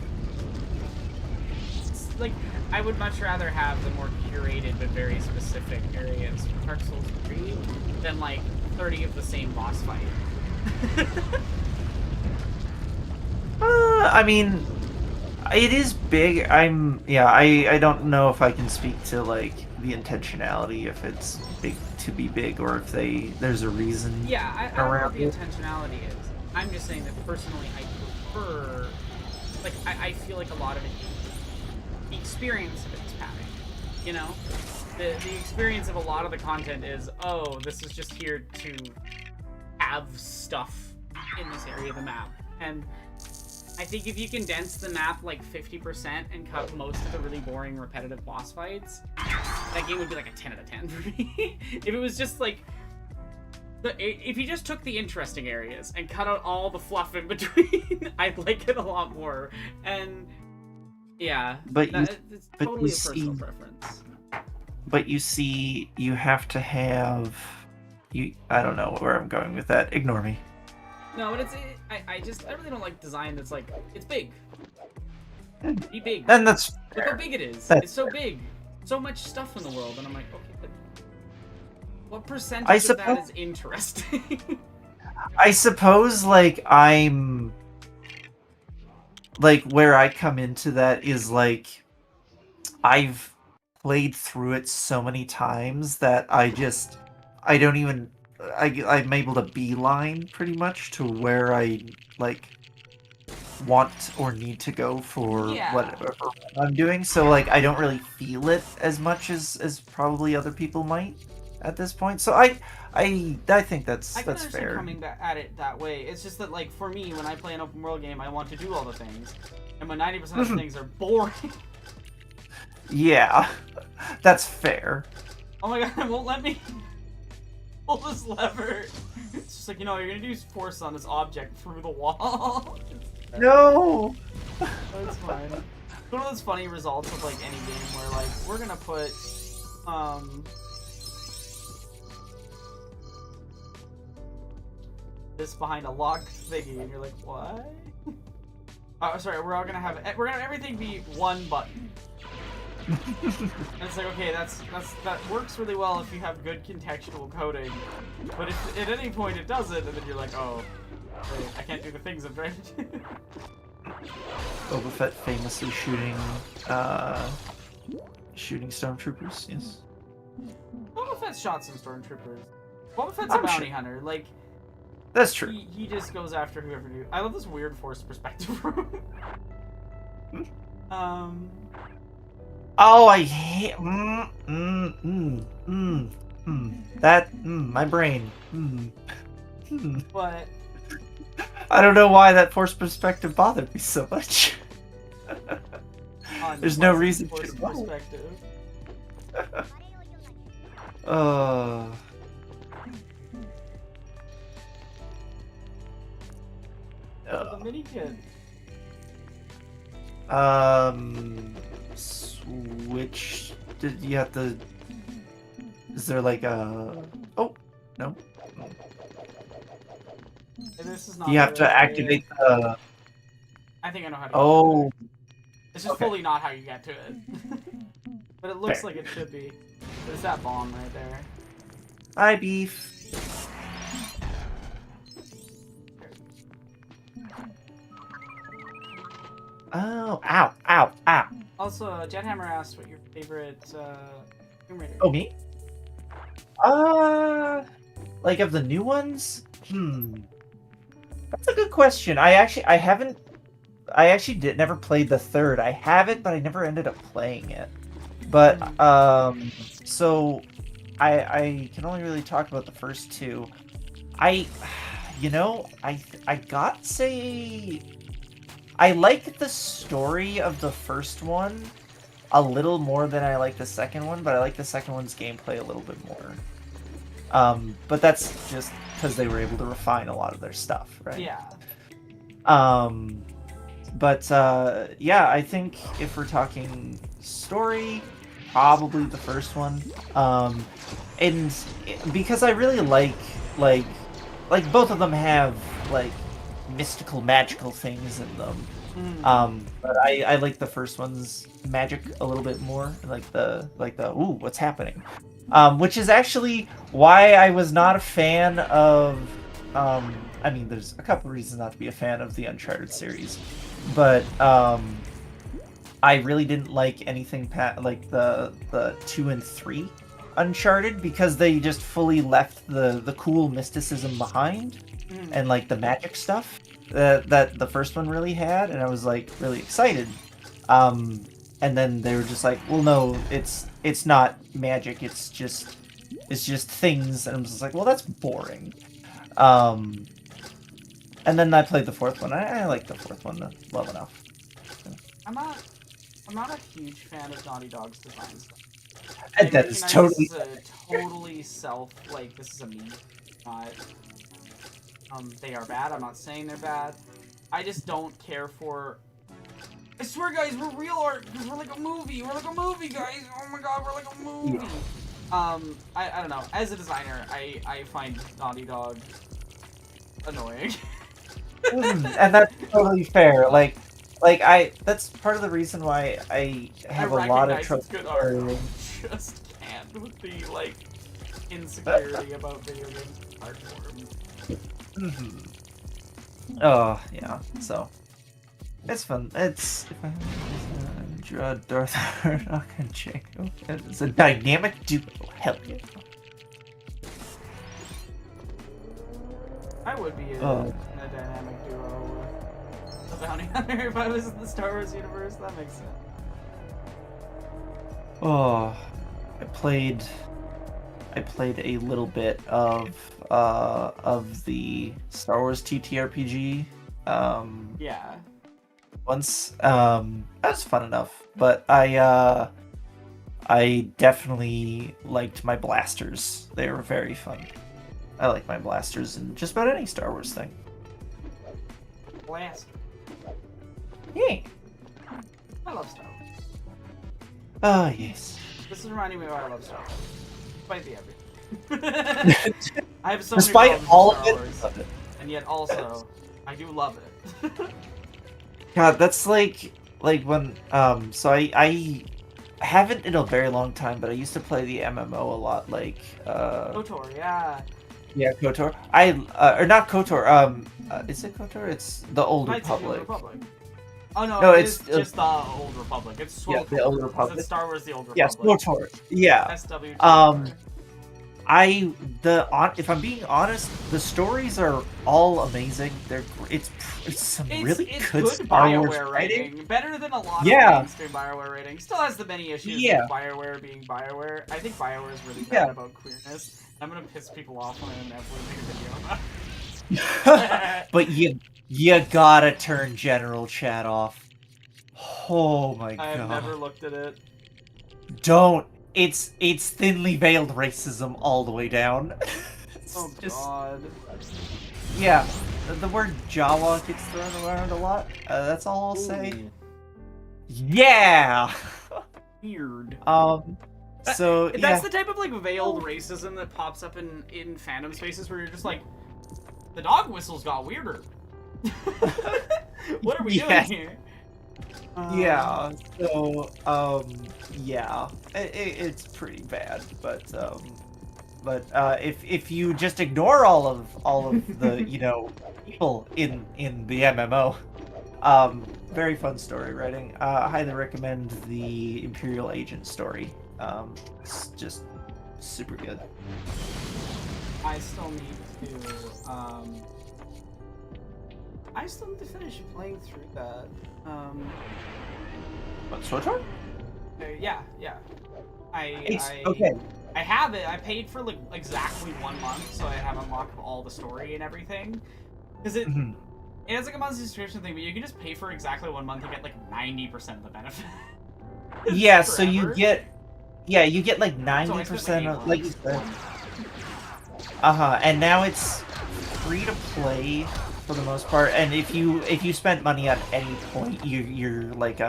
I would much rather have the more curated but very specific areas for Dark Souls 3 than, like, 30 of the same boss fight. I mean, it is big. I don't know if I can speak to, like, the intentionality, if it's big to be big, or if there's a reason. Yeah, I don't know what the intentionality is. I'm just saying that personally I prefer, like, I feel like a lot of it, the experience of it is padding, you know? The experience of a lot of the content is, oh, this is just here to have stuff in this area of the map. And I think if you condense the map like 50% and cut most of the really boring repetitive boss fights, that game would be like a 10 out of 10 for me. If it was just like, if you just took the interesting areas and cut out all the fluff in between, I'd like it a lot more. And yeah, it's totally a personal preference. But you see, you have to have I don't know where I'm going with that. Ignore me. No, but I really don't like design that's like, it's big. Be big. And that's Look how big it is. It's so big. So much stuff in the world, and I'm like, okay, but what percentage of that is interesting? I suppose, like, I'm... Like, where I come into that is, like, I've played through it so many times that I don't even... I'm able to beeline pretty much to where I, like, want or need to go for whatever I'm doing. So, like, I don't really feel it as much as probably other people might at this point. So I think that's fair. Coming at it that way. It's just that, like, for me, when I play an open world game, I want to do all the things, and when 90% of the things are boring. Yeah, that's fair. Oh my god, it won't let me pull this lever. It's just like, you know, you're gonna do force on this object through the wall. No! That's fine. It's one of those funny results of, like, any game where, like, we're gonna put, this behind a locked thingy, and you're like, what? Oh, sorry, we're gonna have everything be one button. And it's like, okay, that works really well if you have good contextual coding, but if at any point it doesn't, and then you're like, oh, wait, I can't do the things I'm trying to do. Boba Fett famously shooting stormtroopers, yes. Boba Fett shot some stormtroopers. Boba Fett's a bounty hunter, like... That's true. He just goes after whoever you... I love this weird forced perspective room. Oh, I hate... my brain. What? I don't know why that forced perspective bothered me so much. There's no reason to perspective. The mini kit. Which did you have to? Is there like a? Oh, no. This is not. You have to activate the. I think I know how to. Oh. It's just fully not how you get to it. But it looks like it should be. There's that bomb right there. Hi, beef. Oh, ow, ow, ow. Also, Jethammer asked what your favorite Tomb Raider is. Oh, me? Like of the new ones? That's a good question. I actually never played the third. I have it, but I never ended up playing it. But, so I can only really talk about the first two. you know, I got to say, I like the story of the first one a little more than I like the second one, but I like the second one's gameplay a little bit more. But that's just because they were able to refine a lot of their stuff, right? Yeah. But yeah, I think if we're talking story, probably the first one. And because I really like both of them have like mystical, magical things in them. But I like the first one's magic a little bit more, like the ooh, what's happening? Which is actually why I was not a fan of. I mean, there's a couple reasons not to be a fan of the Uncharted series, but I really didn't like anything like the 2 and 3 Uncharted because they just fully left the cool mysticism behind and like the magic stuff that the first one really had, and I was like really excited. And then they were just like, well, no, it's not magic, it's just things, and I'm just like, well, that's boring. And then I played the fourth one. I like the fourth one well enough. I'm not a huge fan of Naughty Dog's design stuff. And that is totally this is a totally like this is a me. Not they are bad. I'm not saying they're bad. I just don't care for. I swear, guys, we're real art because we're like a movie. We're like a movie, guys. Oh my god, we're like a movie. I don't know. As a designer, I find Naughty Dog annoying. And that's totally fair. Like that's part of the reason why I have a lot of trouble. Good art. Just can't with the like insecurity about video games art form. Oh yeah, so it's fun. It's Darth Murdoch and Jacob. It's a dynamic duo. Hell yeah. I would be in a dynamic duo with a bounty hunter if I was in the Star Wars universe. That makes sense. Oh, I played a little bit of the Star Wars TTRPG. Yeah. Once. That was fun enough, but I definitely liked my blasters. They were very fun. I like my blasters in just about any Star Wars thing. Blast. Yeah. I love Star Wars. Ah, yes. This is reminding me of why I love Star Wars. Despite the everything. I have so many Despite problems all with of Star it, Wars, and yet also, I do love it. God, that's like when so I haven't in a very long time, but I used to play the MMO a lot, like KOTOR, yeah. Yeah, KOTOR. Or not KOTOR. Is it KOTOR? It's the Old Republic. Oh no, No, it's it's just the Old Republic. It's yeah, the Old Republic. It's Star Wars: The Old Yes, Republic. KOTOR. Yeah. SW. If I'm being honest, the stories are all amazing. It's some really good Star Wars BioWare writing. rating. Better than a lot of mainstream BioWare rating. Still has the many issues with BioWare being BioWare. I think BioWare is really bad about queerness. I'm gonna piss people off when I inevitably make a video about it. But you gotta turn General Chat off. Oh my god. I've never looked at it. Don't. It's thinly veiled racism all the way down. Oh god. Yeah, the word Jawa gets thrown around a lot. That's all I'll say. Yeah. Weird. So that's the type of like veiled racism that pops up in fandom spaces where you're just like, the dog whistles got weirder. What are we doing here? Yeah. So yeah, it's pretty bad, but if you just ignore all of the people in the MMO, very fun story writing. Highly recommend the Imperial Agent story. It's just super good. I still need to finish playing through that. What, SWTOR? Yeah. Okay. I have it. I paid for like exactly 1 month, so I have unlocked all the story and everything. Because it has like a monthly subscription thing, but you can just pay for exactly 1 month. You get like 90% of the benefit. Yeah, so you Forever. get like So I spent, 90% like, of 8 like you months. said. And now it's free to play for the most part. And if you spent money at any point, you're like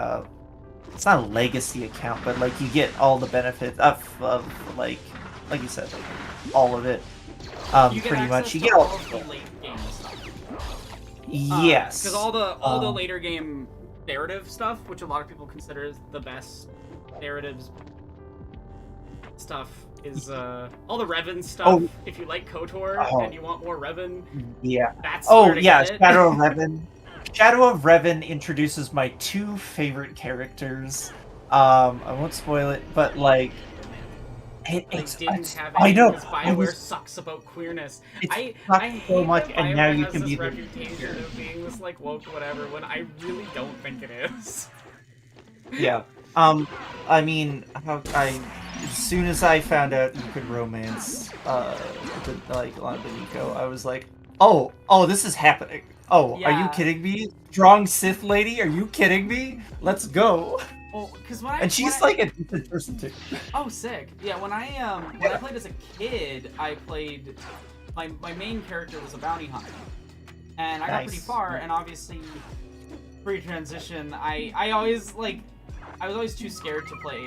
it's not a legacy account, but like you get all the benefits of like you said, like all of it. You get Pretty much. access You to get all all of the late game stuff. yes. Because all the later game narrative stuff, which a lot of people consider is the best narratives stuff, is all the Revan stuff. Oh. If you like KOTOR and you want more Revan, Yeah. that's Oh where to yeah, get it. Shadow of Revan. Shadow of Revan introduces my 2 favorite characters. I won't spoil it, but like it's have I any know. because BioWare sucks about queerness. I sucks hate so much, that and now BioWare you has can this be the reputation of being this like woke whatever when I really don't think it is. yeah. I mean, as soon as I found out you could romance Nico, I was like, oh, this is happening. Oh, are you Yeah. kidding me? Strong Sith lady? Are you kidding me? Let's go. Well, because And she's like a decent person too. Oh, sick! Yeah, when I played as a kid, I played my main character was a bounty hunter, and I got pretty Nice. far. And obviously, pre-transition, I always I was always too scared to play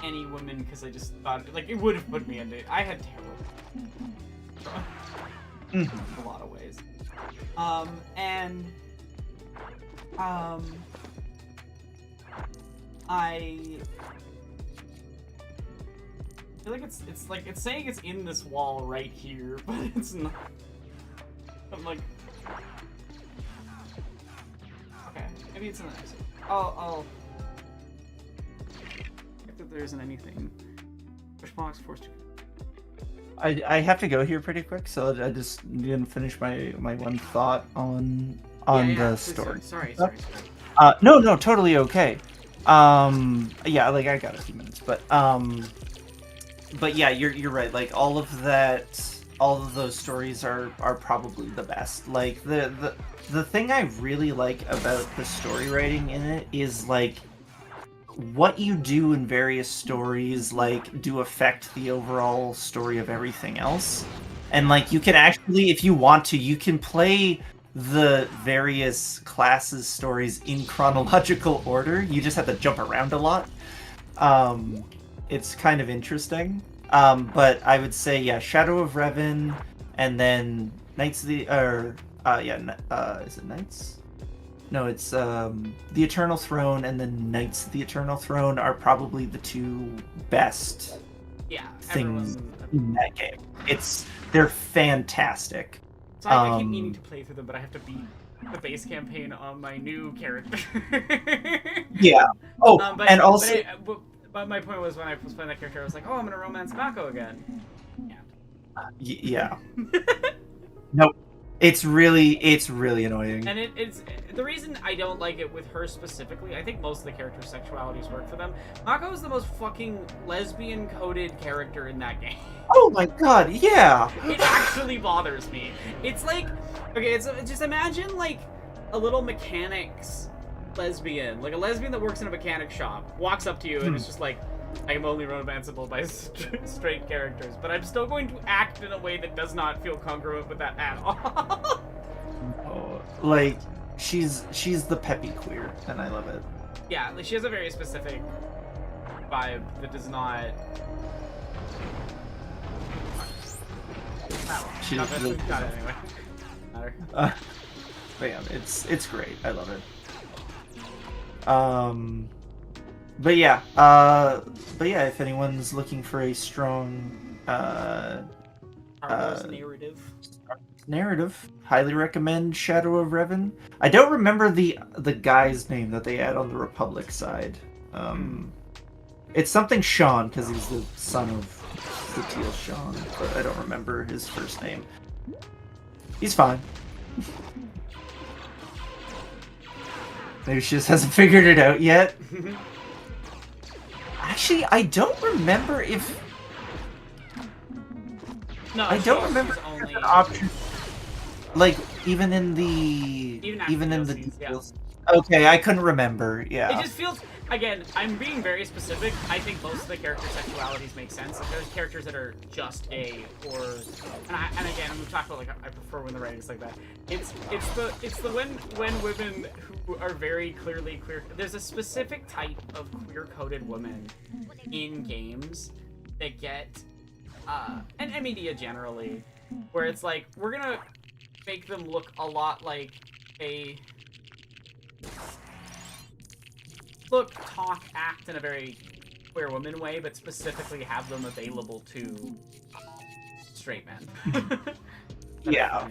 any women because I just thought like it would have put me into. I had terrible in a lot of ways, I feel like it's saying it's in this wall right here, but it's not. I'm like, okay, maybe it's in the next one. I'll check that there isn't anything. Push box forced. I have to go here pretty quick, so I just didn't finish my one thought on Yeah, the please, story. Sorry. No, totally okay. Yeah, like I got a few minutes, but yeah, you're right. Like all of those stories are probably the best. Like the thing I really like about the story writing in it is like what you do in various stories like do affect the overall story of everything else. And like you can actually, if you want to, you can play the various classes stories in chronological order. You just have to jump around a lot. It's kind of interesting. But I would say, yeah, Shadow of Revan, and then Knights of the, is it Knights? No, it's The Eternal Throne, and then Knights of the Eternal Throne are probably the 2 best things in that game. They're fantastic. So I keep meaning to play through them, but I have to beat the base campaign on my new character. Yeah. Oh, and also. But my point was when I was playing that character, I was like, oh, I'm gonna romance Mako again. Yeah. Nope. It's really annoying. And it's the reason I don't like it with her specifically. I think most of the characters' sexualities work for them. Mako is the most fucking lesbian-coded character in that game. Oh my god, yeah. It actually bothers me. It's like, okay, just imagine like a little mechanic's lesbian, like a lesbian that works in a mechanic shop, walks up to you and it's just like, I am only romanceable by straight characters, but I'm still going to act in a way that does not feel congruent with that at all. Like, she's the peppy queer, and I love it. Yeah, like she has a very specific vibe that does not. She Got really it anyway. Matter. But yeah, it's great. I love it. But yeah, if anyone's looking for a strong narrative, highly recommend Shadow of Revan. I don't remember the guy's name that they add on the Republic side. It's something Sean, because he's the son of Satele Shan, but I don't remember his first name. He's fine. Maybe she just hasn't figured it out yet. Actually, I don't remember if No, I don't she's remember only an option. Like even in even after the DLCs, yeah. details. Okay, I couldn't remember. It Yeah. just feels, again, I'm being very specific. I think most of the character sexualities make sense. Like, there's characters that are just gay, or and again, we've talked about, like, I prefer when the writing's like that. It's the when women who are very clearly queer. There's a specific type of queer-coded woman in games that get and media generally, where it's like, we're gonna make them look a lot like a look, talk, act in a very queer woman way, but specifically have them available to straight men. Yeah.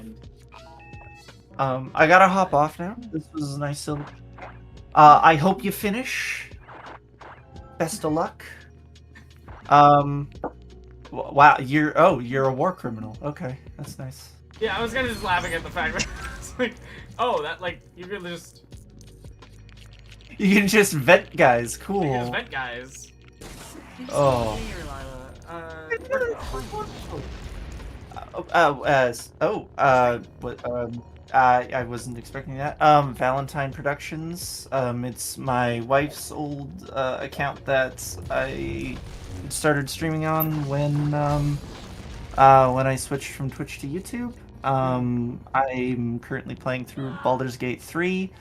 I gotta hop off now. This was a nice little. I hope you finish. Best of luck. Wow, you're a war criminal. Okay, that's nice. Yeah, I was kind of just laughing at the fact that it's like, oh, that, like, you can just You can just vet guys. Cool. you just vet guys. Oh. I wasn't expecting that. Valentine Productions. It's my wife's old account that I started streaming on when I switched from Twitch to YouTube. I'm currently playing through Baldur's Gate 3.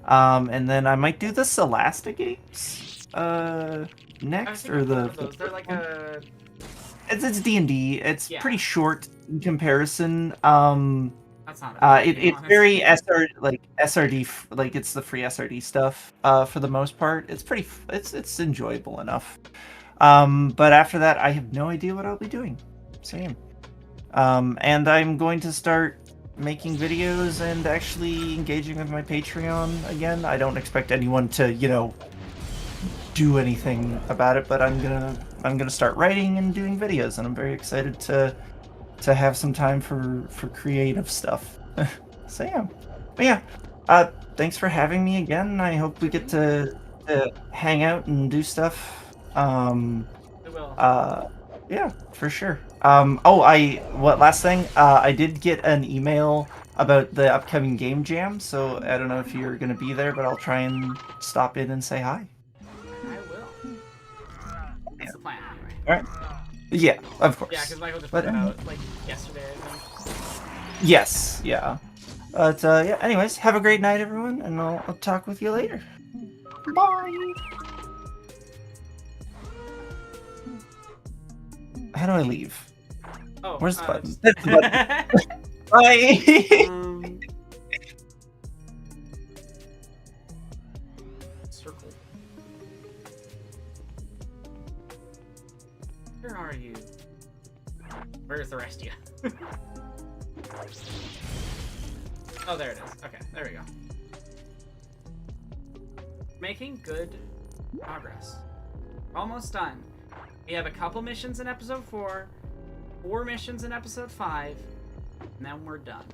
And then I might do the Solasta games next, or the. They're like a. It's D&D. It's pretty short in comparison. That's not. It's very SRD, like it's the free SRD stuff. For the most part, it's pretty. It's enjoyable enough. But after that, I have no idea what I'll be doing. Same. And I'm going to start making videos and actually engaging with my Patreon again. I don't expect anyone to, do anything about it, but I'm gonna start writing and doing videos, and I'm very excited to have some time for creative stuff. So yeah. But yeah, thanks for having me again. I hope we get to hang out and do stuff. We will. Yeah, for sure. Last thing, I did get an email about the upcoming game jam, so I don't know if you're gonna be there, but I'll try and stop in and say hi. I will. That's the plan, anyway. Alright. Yeah, of course. Yeah, because Michael just put it out, like, yesterday, I think. Yes, yeah. But, yeah, anyways, have a great night, everyone, and I'll talk with you later. Bye! How do I leave? Oh, where's the button? There's the button. Bye! Circle. Where are you? Where's the rest of you? Oh, there it is. Okay, there we go. Making good progress. Almost done. We have a couple missions in episode 4, 4 missions in episode 5, and then we're done.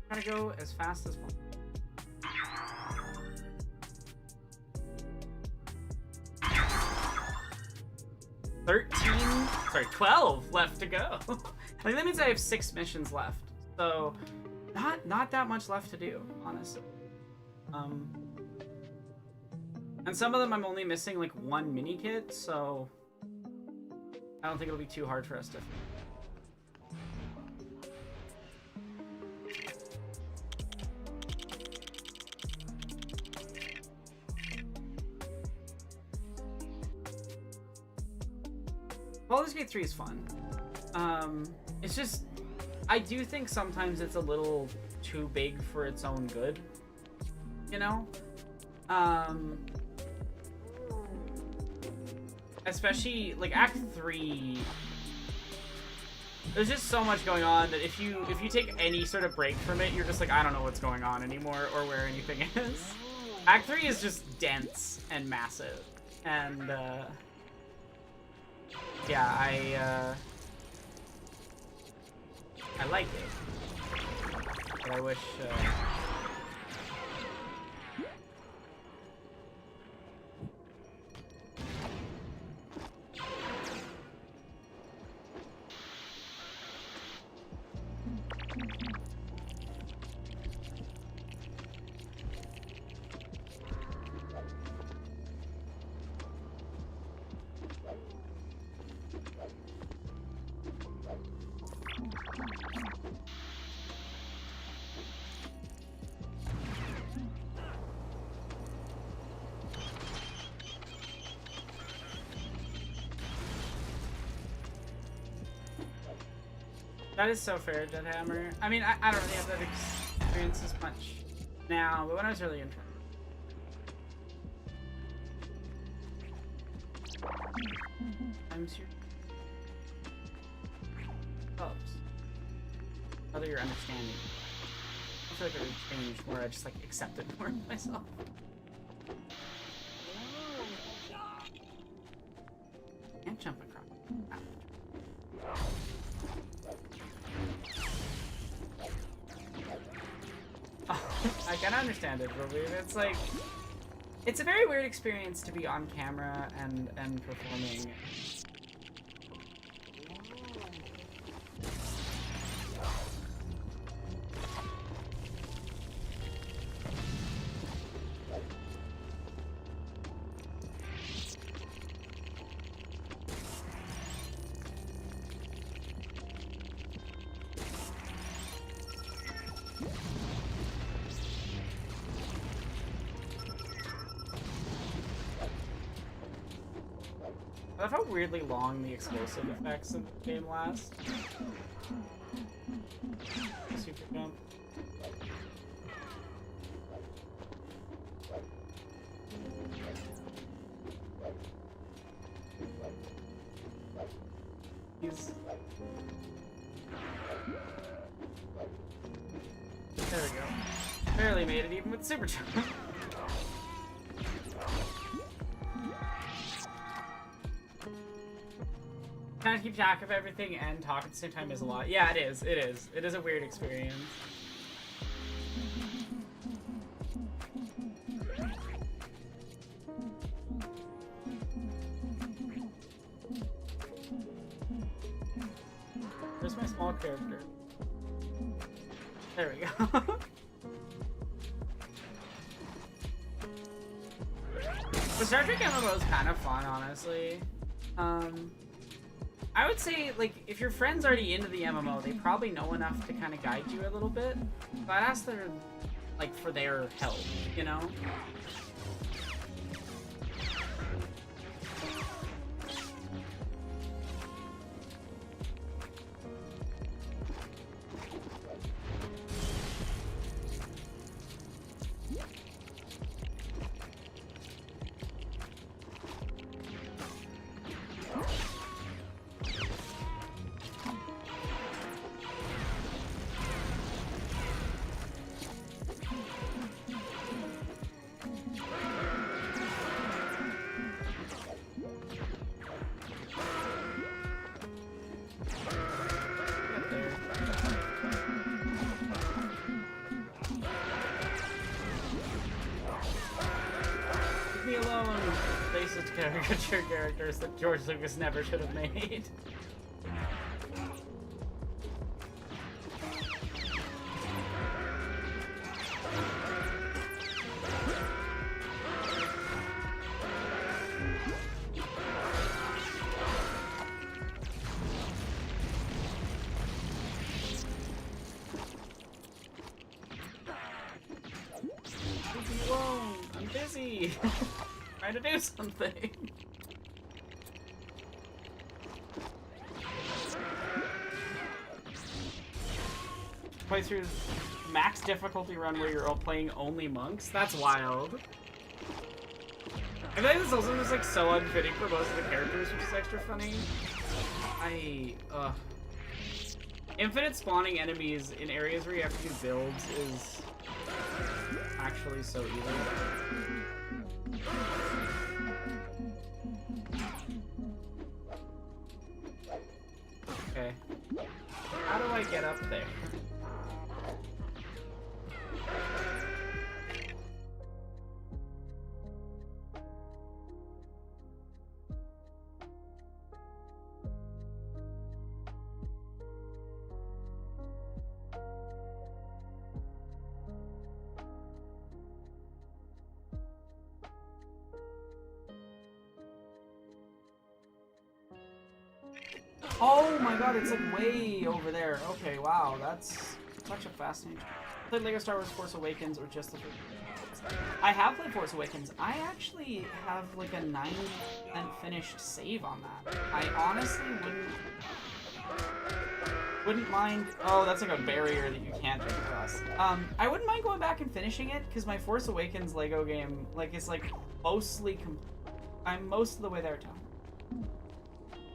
Gotta go as fast as possible. Sorry, 12 left to go. Like, that means I have 6 missions left. So, not that much left to do, honestly. And some of them I'm only missing like 1 mini kit, so I don't think it'll be too hard for us to. Baldur's Gate 3 is fun. It's just, I do think sometimes it's a little too big for its own good. Especially like Act 3, there's just so much going on that if you take any sort of break from it, you're just like, I don't know what's going on anymore or where anything is. Act 3 is just dense and massive, and yeah, I like it, but I wish That is so fair, Deadhammer. I mean, I don't really have that experience as much now, but when I was really interested. Times your clubs. Whether you're understanding. I feel like it would change where I just like accept it more myself. Can't jump across. Oh, I can understand it, but it's like it's a very weird experience to be on camera and performing. I love how weirdly long the explosive effects in the game last. Super jump. There we go. Barely made it even with super jump. Trying to keep track of everything and talk at the same time is a lot. Yeah, it is. It is. It is a weird experience. Where's my small character? There we go. The Star Trek MMO is kind of fun, honestly. I would say, like, if your friend's already into the MMO, they probably know enough to kind of guide you a little bit. But I'd ask their, like, for their help, you know? Caricature characters that George Lucas never should have made. Leave me alone! I'm busy! Trying to do something. Play through max difficulty run where you're all playing only monks? That's wild. I feel like this also is like so unfitting for most of the characters, which is extra funny. Infinite spawning enemies in areas where you have to do builds is actually so evil. Okay. How do I get up there? Oh my god, it's like way over there. Okay, wow, that's such a fascinating. I played LEGO Star Wars Force Awakens or just the I have played Force Awakens. I actually have like a 90% finished save on that. I honestly wouldn't Wouldn't mind. Oh, that's like a barrier that you can't get across. I wouldn't mind going back and finishing it because my Force Awakens Lego game is like mostly I'm most of the way there,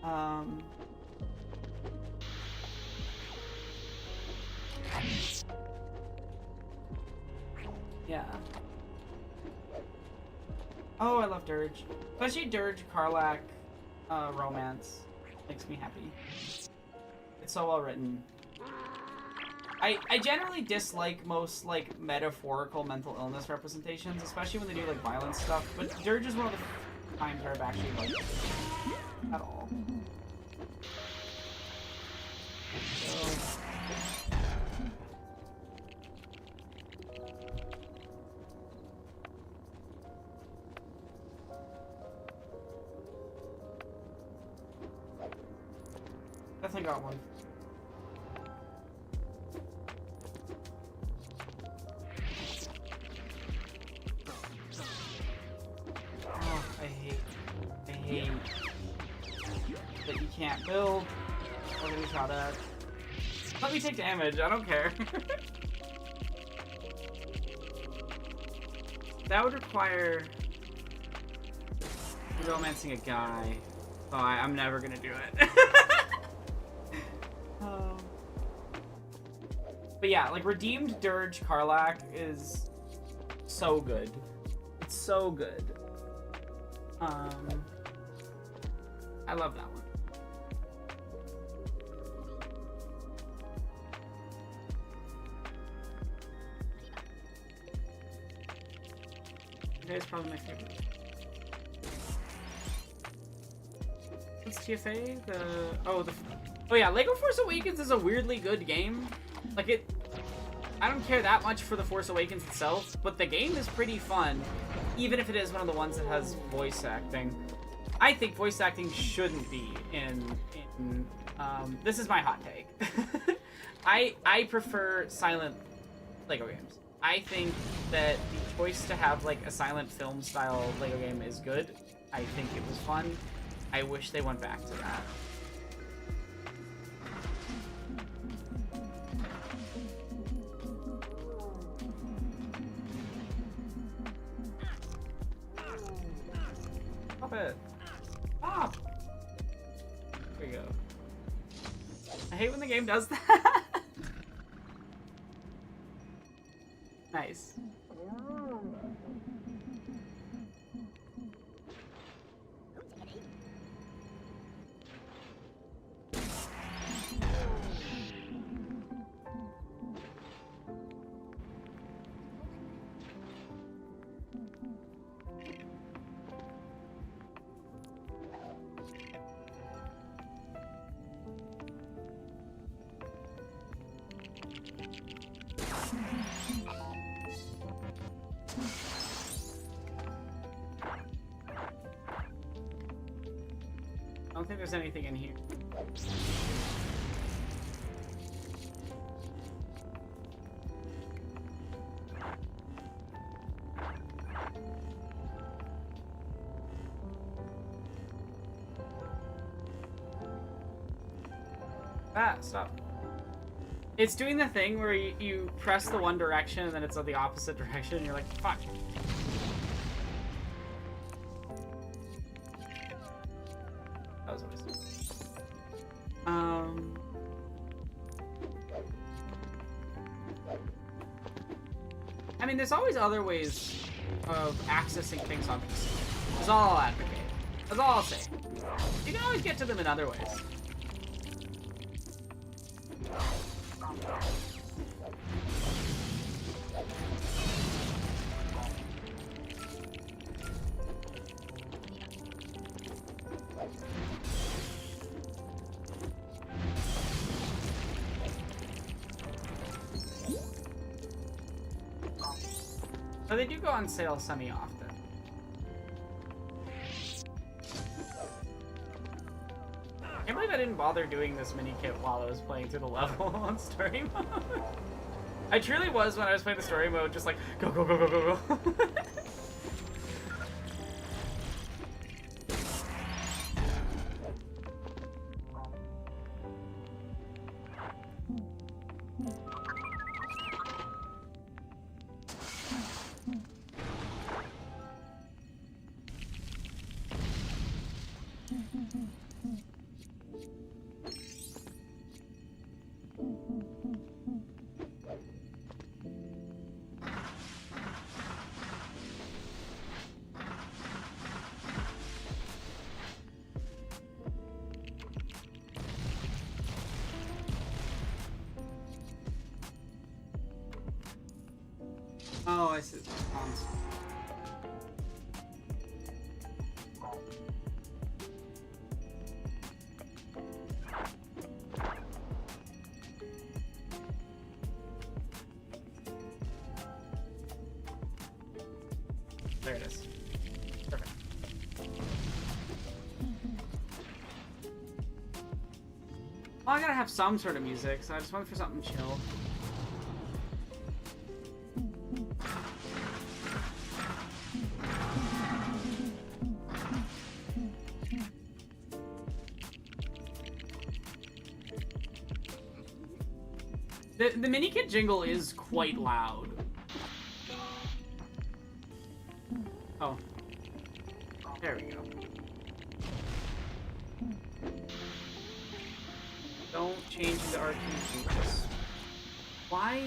Tom. Yeah. Oh, I love Dirge. Especially Dirge Karlach romance. Makes me happy. It's so well written. I generally dislike most like metaphorical mental illness representations, especially when they do like violent stuff, but Dirge is one of the times where I've actually liked it at all. So... Definitely got one. Oh, I hate that you can't build or get shot at. Let me take damage, I don't care. That would require romancing a guy. Oh, I'm never gonna do it. But yeah, like Redeemed Dirge Karlach is so good. It's so good. I love that one. That is probably my favorite. What's TFA? Oh yeah, Lego Force Awakens is a weirdly good game. Like I don't care that much for the Force Awakens itself, but the game is pretty fun, even if it is one of the ones that has voice acting. I think voice acting shouldn't be in this is my hot take. I prefer silent Lego games. I think that the choice to have like a silent film style Lego game is good. I think it was fun. I wish they went back to that. Stop it. Stop. There we go. I hate when the game does that. Nice. I don't think there's anything in here. Ah, stop. It's doing the thing where you press the one direction and then it's on the opposite direction and you're like, fuck. That was a waste. I mean, there's always other ways of accessing things on PC. That's all I'll advocate. That's all I'll say. You can always get to them in other ways. So they do go on sale semi-often. I can't believe I didn't bother doing this mini kit while I was playing through the level on story mode. I truly was when I was playing the story mode, just like, go, go, go, go, go, go. Oh, I see. There it is. Perfect. Well, I gotta have some sort of music, so I just went for something chill. The mini kit jingle is quite loud. Oh. There we go. Don't change the RPG. Why?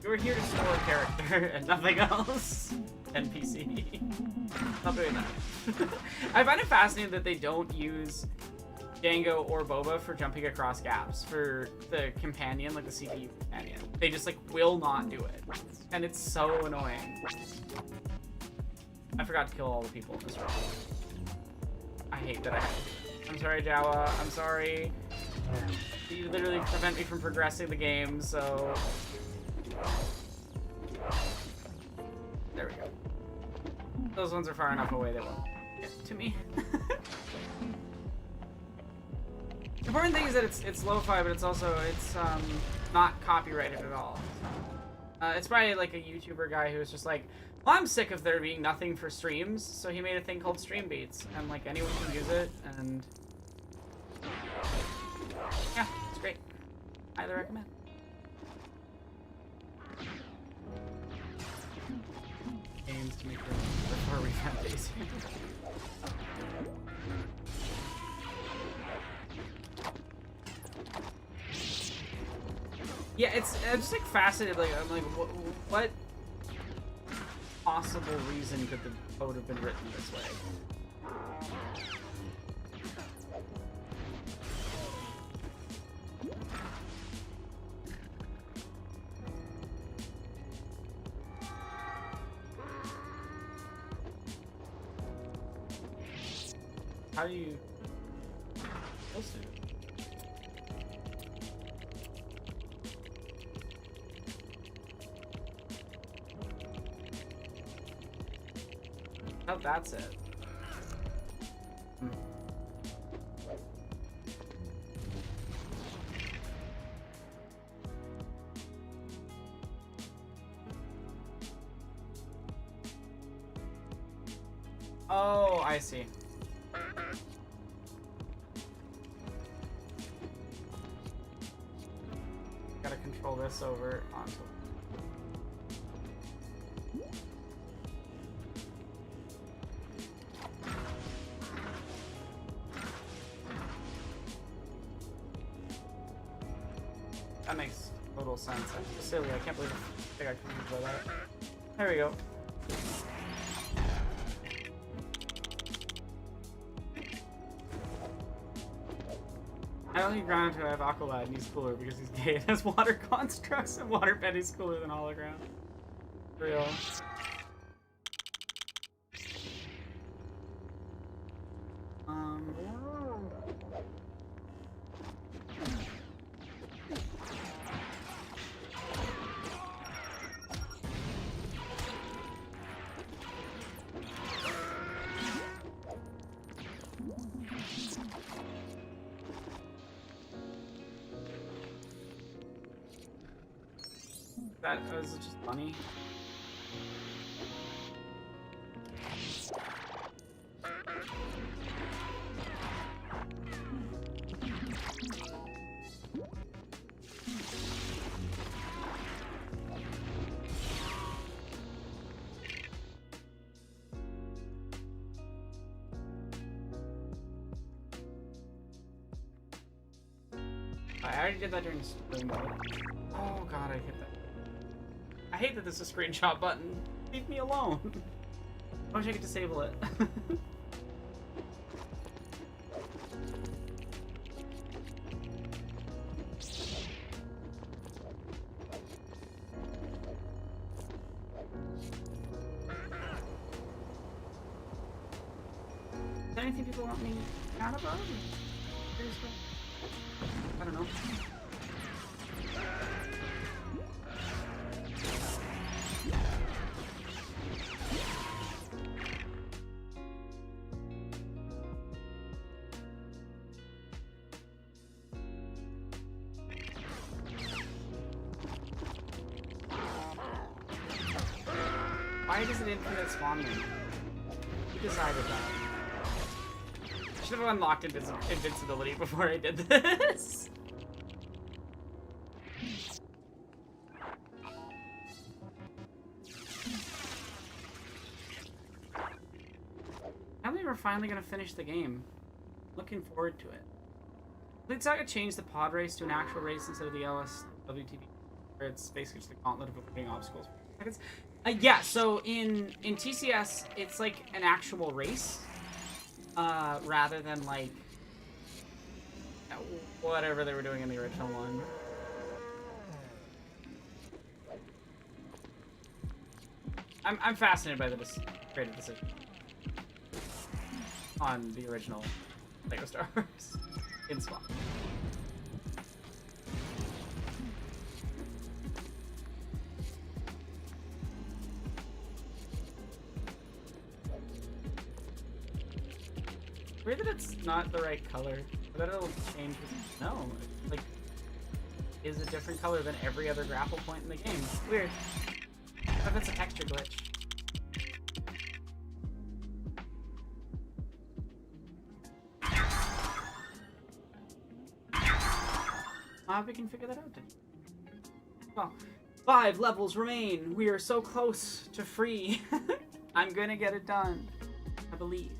You were here to store a character and nothing else. NPC. Not doing that. I find it fascinating that they don't use Django or Boba for jumping across gaps for the companion, like the CPU companion. They just like will not do it. And it's so annoying. I forgot to kill all the people in this room. I hate that I'm sorry, Jawa. I'm sorry. You literally prevent me from progressing the game, so... There we go. Those ones are far enough away they won't get to me. The important thing is that it's lo-fi, but it's also not copyrighted at all. It's probably like a YouTuber guy who's just like, well, I'm sick of there being nothing for streams, so he made a thing called Stream Beats, and like anyone can use it, and yeah, it's great. Highly recommend. Games to make room before we have days. Yeah, it's just like fascinated. Like I'm like, what possible reason could the code have been written this way? How do you supposed to? Oh, that's it. Oh, I see. Gotta control this over onto. That makes total sense. I'm silly. I can't believe I think I can control that. There we go. I only ground to have Aqualad and he's cooler because he's gay and has water constructs and water Betty's cooler than Hologround. Real. That was just funny. I already did that during story mode. Oh god, I hit that. I hate that there's a screenshot button. Leave me alone. I wish I could disable it. Is there anything people want me out of? I don't know. Why does it infinite spawn me? Who decided that? I should have unlocked invincibility before I did this. I believe we're finally gonna finish the game. Looking forward to it. League Saga changed the pod race to an actual race instead of the LSWTV, where it's basically just a gauntlet of avoiding obstacles for seconds. Yeah, so in TCS, it's like an actual race, rather than like whatever they were doing in the original one. I'm fascinated by the creative decision on the original LEGO Star Wars in Spawn. Weird that it's not the right color. Or that it'll change. No, like, is a different color than every other grapple point in the game. Weird. I bet it's a texture glitch. We can figure that out then. Well, 5 levels remain. We are so close to free. I'm gonna get it done. I believe.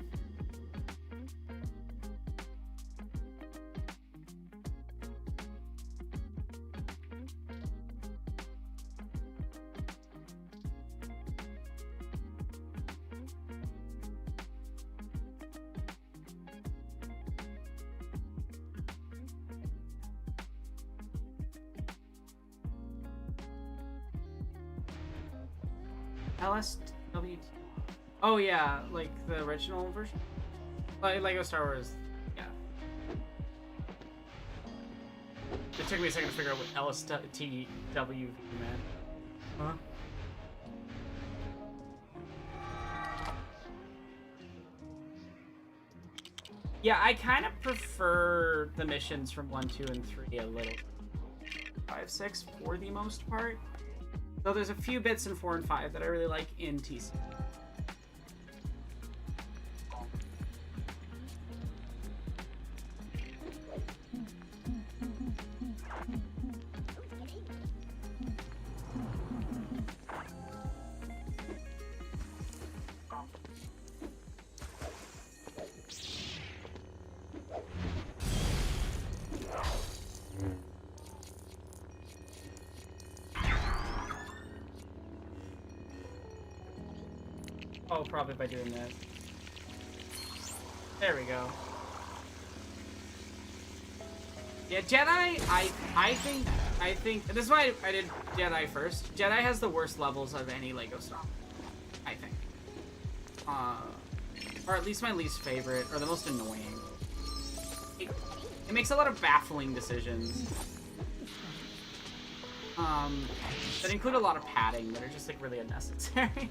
LSWT. Oh yeah, like the original version? Like LEGO Star Wars, yeah. It took me a second to figure out what LSTW meant. Huh? Yeah, I kind of prefer the missions from 1, 2, and 3 a little. 5, 6 for the most part. Though there's a few bits in 4 and 5 that I really like in TC. Oh, probably by doing this. There we go. Yeah, Jedi, I think this is why I did Jedi first. Jedi has the worst levels of any LEGO Star, I think. Or at least my least favorite, or the most annoying. It makes a lot of baffling decisions. That include a lot of padding that are just like really unnecessary.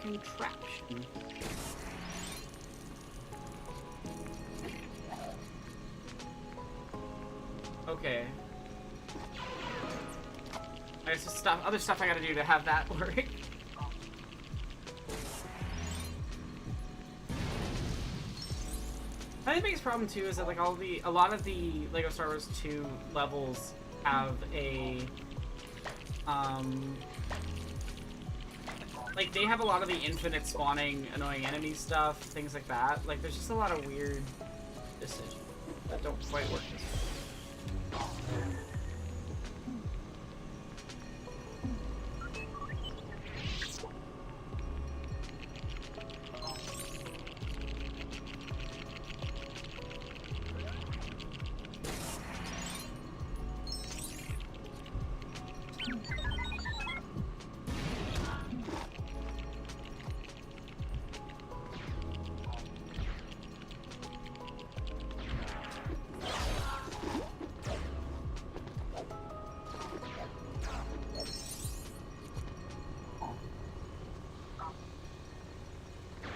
Contraption. Okay. I guess other stuff I gotta do to have that work. I think the biggest problem too is that like a lot of the Lego Star Wars 2 levels have a like they have a lot of the infinite spawning annoying enemy stuff, things like that. Like there's just a lot of weird decisions that don't quite work as well.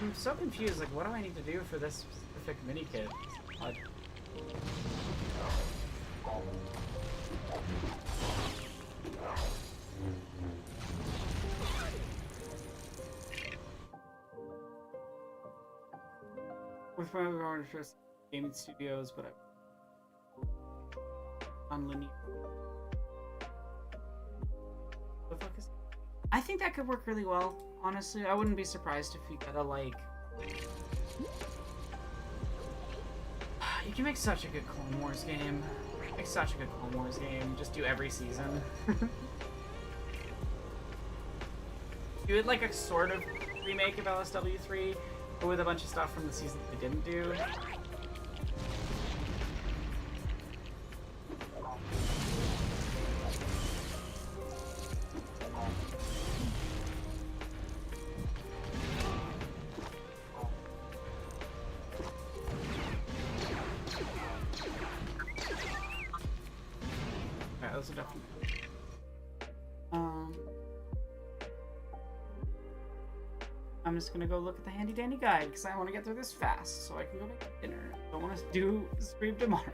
I'm so confused, like what do I need to do for this specific mini kit? With my other interest gaming studios, but on linear. The fuck is? I think that could work really well. Honestly, I wouldn't be surprised if we get a like. You can make such a good Clone Wars game. Make such a good Clone Wars game. Just do every season. Do it like a sort of remake of LSW3, but with a bunch of stuff from the season they didn't do. Alright, those are definitely. I'm just gonna go look at the handy dandy guide because I want to get through this fast so I can go make dinner. I don't want to do stream tomorrow.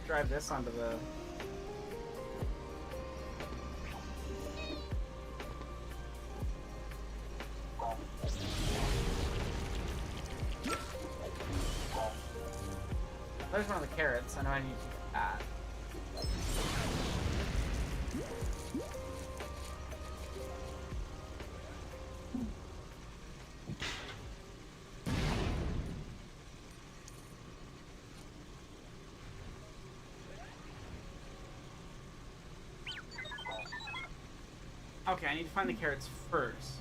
Drive this onto the. There's one of the carrots. I know I need to get that. Okay, I need to find the carrots first.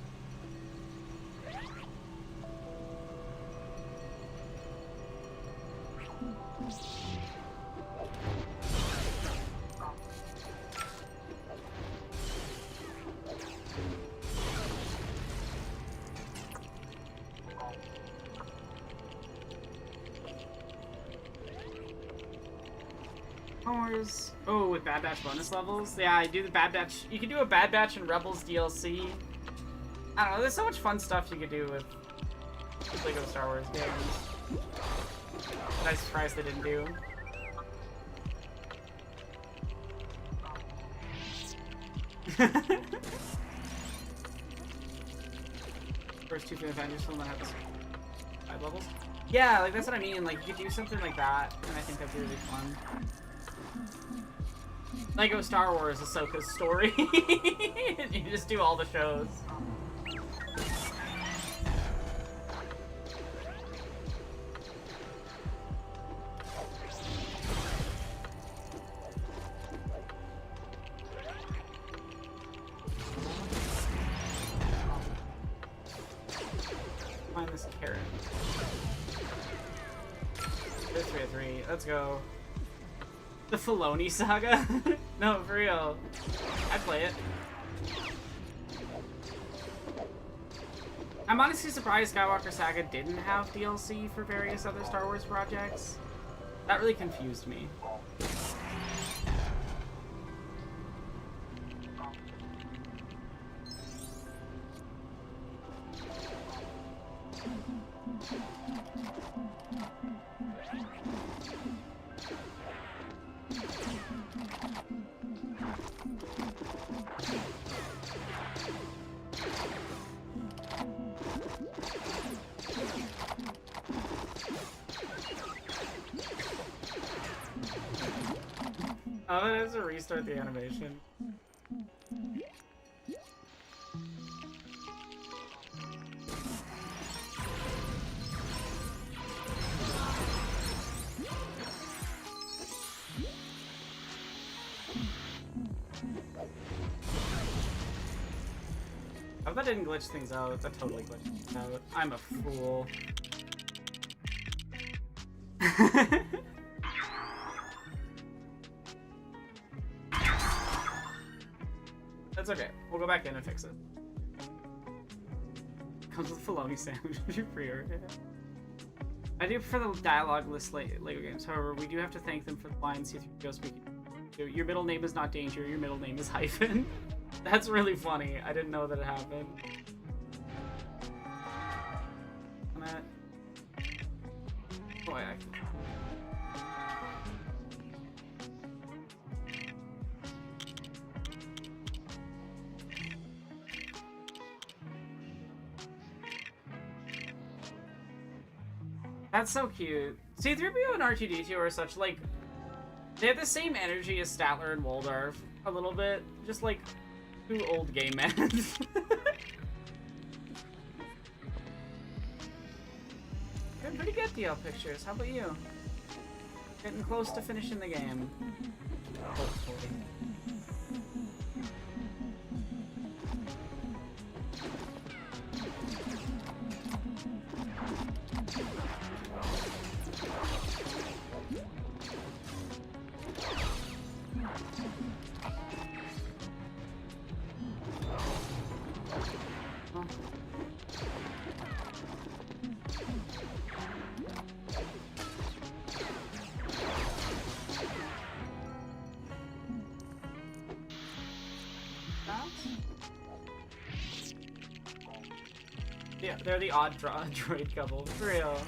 Oh, with Bad Batch bonus levels? Yeah, I do the Bad Batch. You can do a Bad Batch and Rebels DLC. I don't know, there's so much fun stuff you could do with Lego Star Wars games. I'm surprised they didn't do. First two from Avengers film that have 5 levels? Yeah, like that's what I mean. Like you could do something like that, and I think that'd be really fun. Lego Star Wars Ahsoka's story. You just do all the shows. Find this carrot. There's 3 of 3. Let's go. The Filoni saga? No, for real. I'd play it. I'm honestly surprised Skywalker Saga didn't have DLC for various other Star Wars projects. That really confused me. Oh, it has to restart the animation. I hope that didn't glitch things out. That totally glitched things out. I'm a fool. That's okay. We'll go back in and fix it. Comes with a bologna sandwich. You pre-order it. I do prefer the dialogue-less LEGO games. However, we do have to thank them for the lines C-3PO speaking. Your middle name is not Danger. Your middle name is Hyphen. That's really funny. I didn't know that it happened. Oh, I actually... That's so cute. C-3PO and R2-D2 are such, like... They have the same energy as Statler and Waldorf, a little bit. Just, like, two old gay men. Got pretty good DL pictures. How about you? Getting close to finishing the game. Hopefully. Yeah, they're the odd droid couple, for real.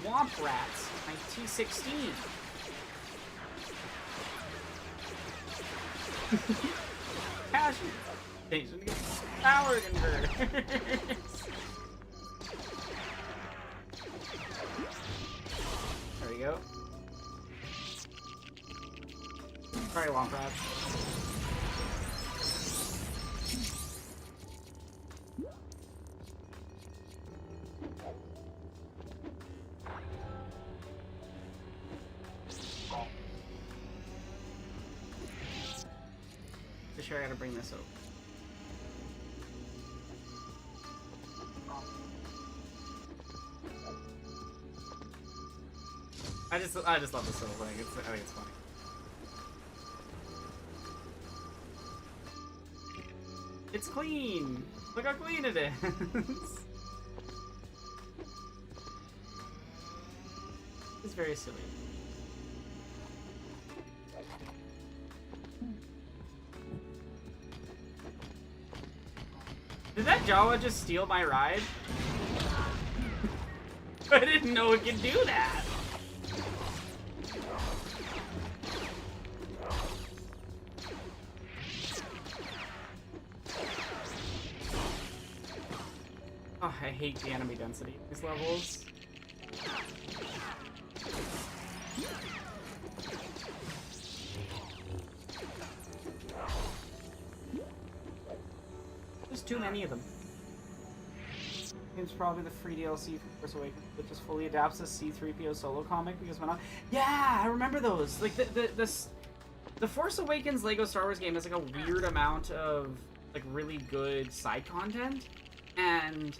Womp Rats, my T-16. Passion. Station to get power converters. There we go. Sorry, Womp Rats. Sure, I gotta bring this over. I just love this little thing. I think it's funny. It's clean. Look how clean it is. It's very silly. Did that Jawa just steal my ride? I didn't know it could do that. Oh, I hate the enemy density in these levels. There's too many of them. It's probably the free DLC for Force Awakens that just fully adapts the C-3PO solo comic because why not? Yeah, I remember those. Like the Force Awakens Lego Star Wars game has like a weird amount of like really good side content and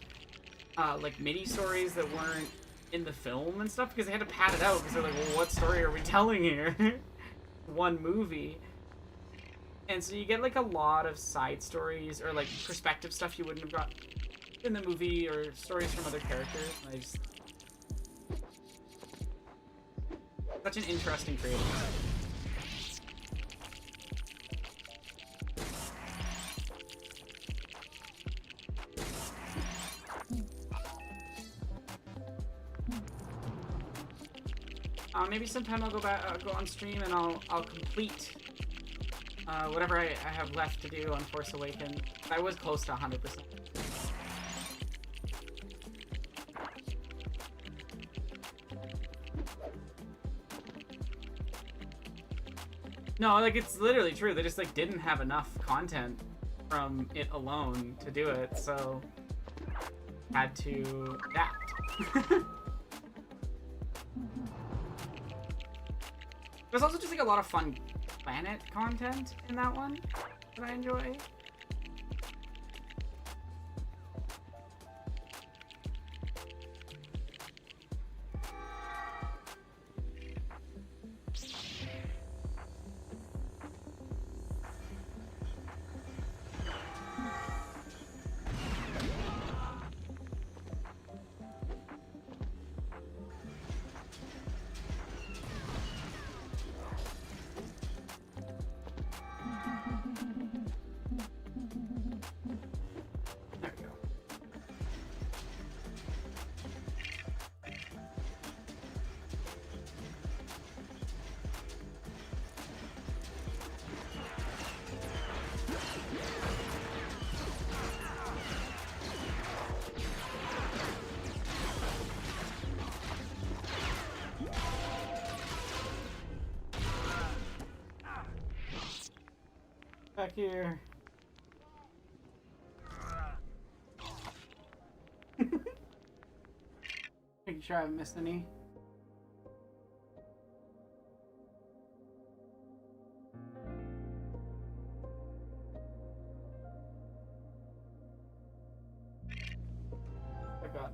like mini stories that weren't in the film and stuff because they had to pad it out because they're like, well, what story are we telling here? One movie. And so you get like a lot of side stories or like perspective stuff you wouldn't have got in the movie or stories from other characters. And I just... Such an interesting creative method. Maybe sometime I'll go back, go on stream, and I'll complete whatever I have left to do on Force Awakens. I was close to 100%. No, like, it's literally true. They just, like, didn't have enough content from it alone to do it, so had to adapt. There's also just, like, a lot of fun planet content in that one that I enjoy. There we go. Back here. Making sure I haven't missed any. I got.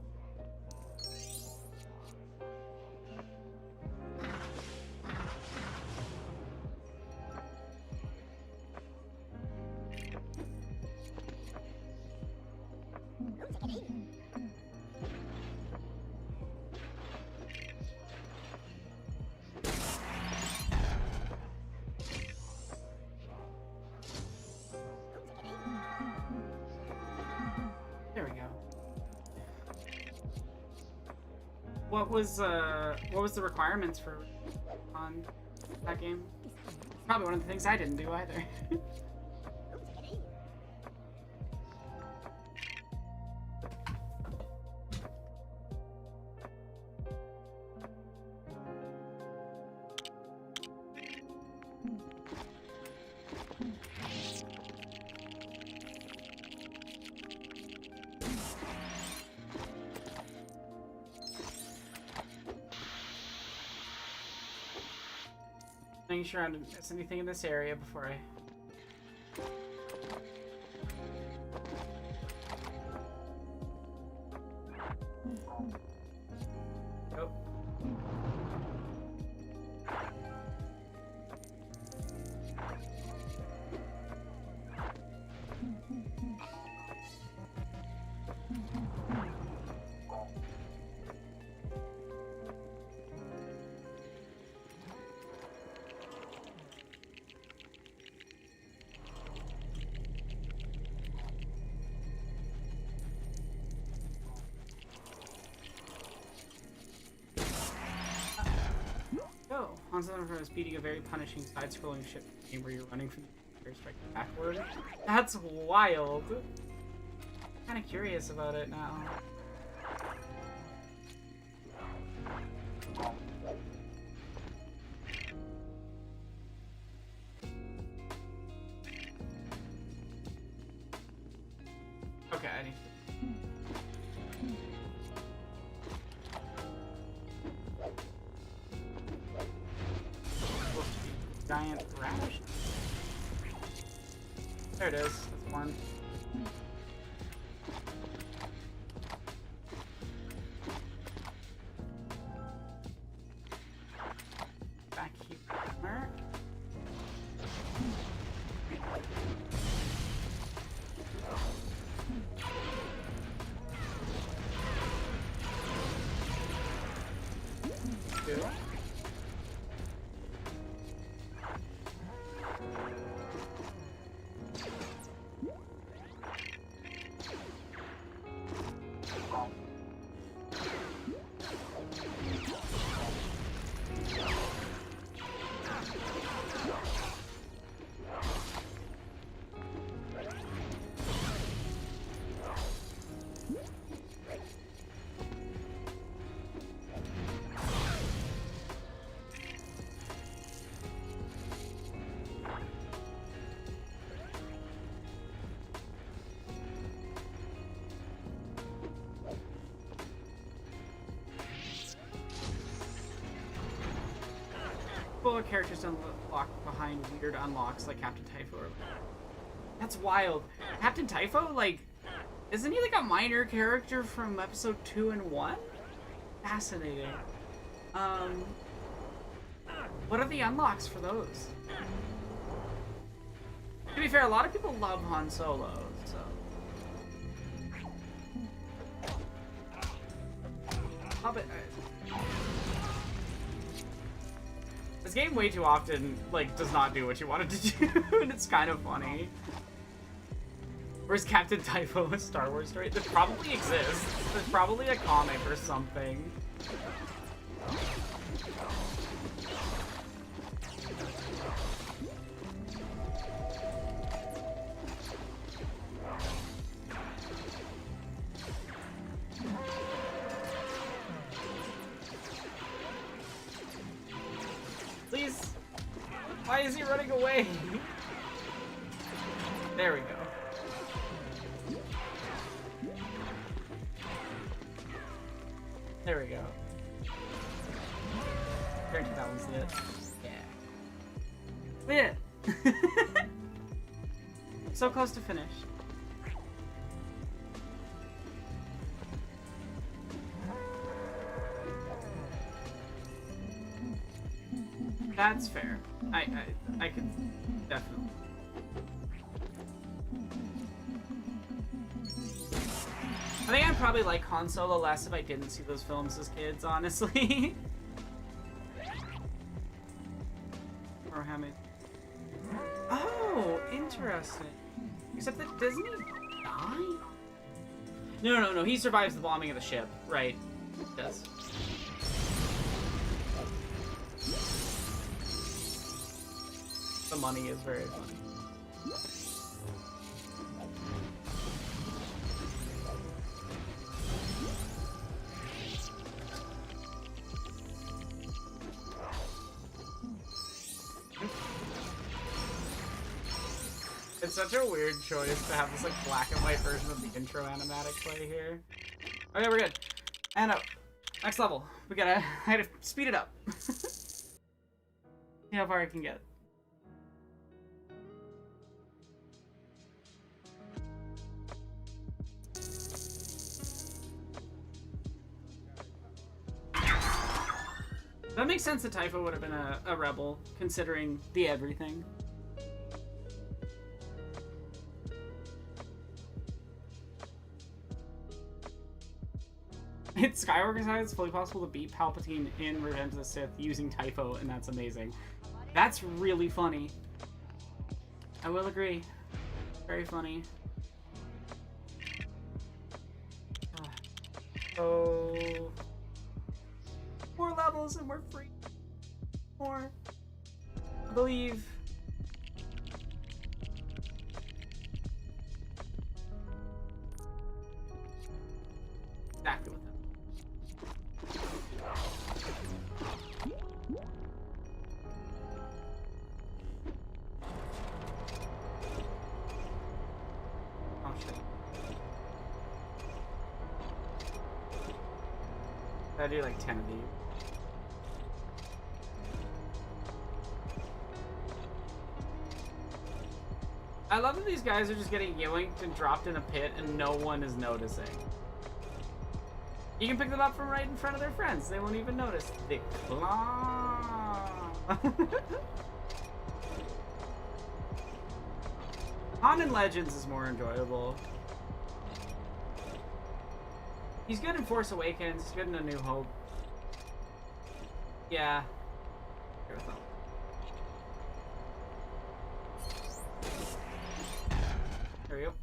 There we go. What was the requirements for on that game? Probably one of the things I didn't do either. Making sure I didn't miss anything in this area before I... Nope. Oh, Han Solo is beating a very punishing side-scrolling ship game where you're running from the striking backward. That's wild. Kind of curious about it now. Okay, I need to... Giant rash. There it is. That's one. Back here. Two. Boa characters unlock behind weird unlocks like Captain Typho. That's wild. Captain Typho, like, isn't he like a minor character from episode 2 and 1? Fascinating. What are the unlocks for those? To be fair, a lot of people love Han Solo, so. This game way too often, like, does not do what you want it to do, and it's kind of funny. Where's Captain Typho, a Star Wars story? That probably exists. There's probably a comic or something. Please? Why is he running away? There we go. There we go. Guarantee that one's lit. Yeah. Lit! So close to finish. That's fair. I can definitely. I think I'd probably like Han Solo less if I didn't see those films as kids, honestly. Or how many? Oh, interesting. Except that doesn't he die? No. He survives the bombing of the ship, right? He does. The money is very funny. It's such a weird choice to have this like black and white version of the intro animatic play here. Okay, we're good. And next level. I had to speed it up. See how far I can get. That makes sense that Typho would have been a rebel, considering the everything. It's Skywalker side, it's fully possible to beat Palpatine in Revenge of the Sith using Typho, and that's amazing. That's really funny. I will agree. Very funny. So... 4 levels and we're free. More. I believe. Exactly what that. Oh shit. I do like 10 of these. I love that these guys are just getting yoinked and dropped in a pit and no one is noticing. You can pick them up from right in front of their friends. They won't even notice. The claw. Han in Legends is more enjoyable. He's good in Force Awakens. He's good in A New Hope. Yeah. Here with them. There we go.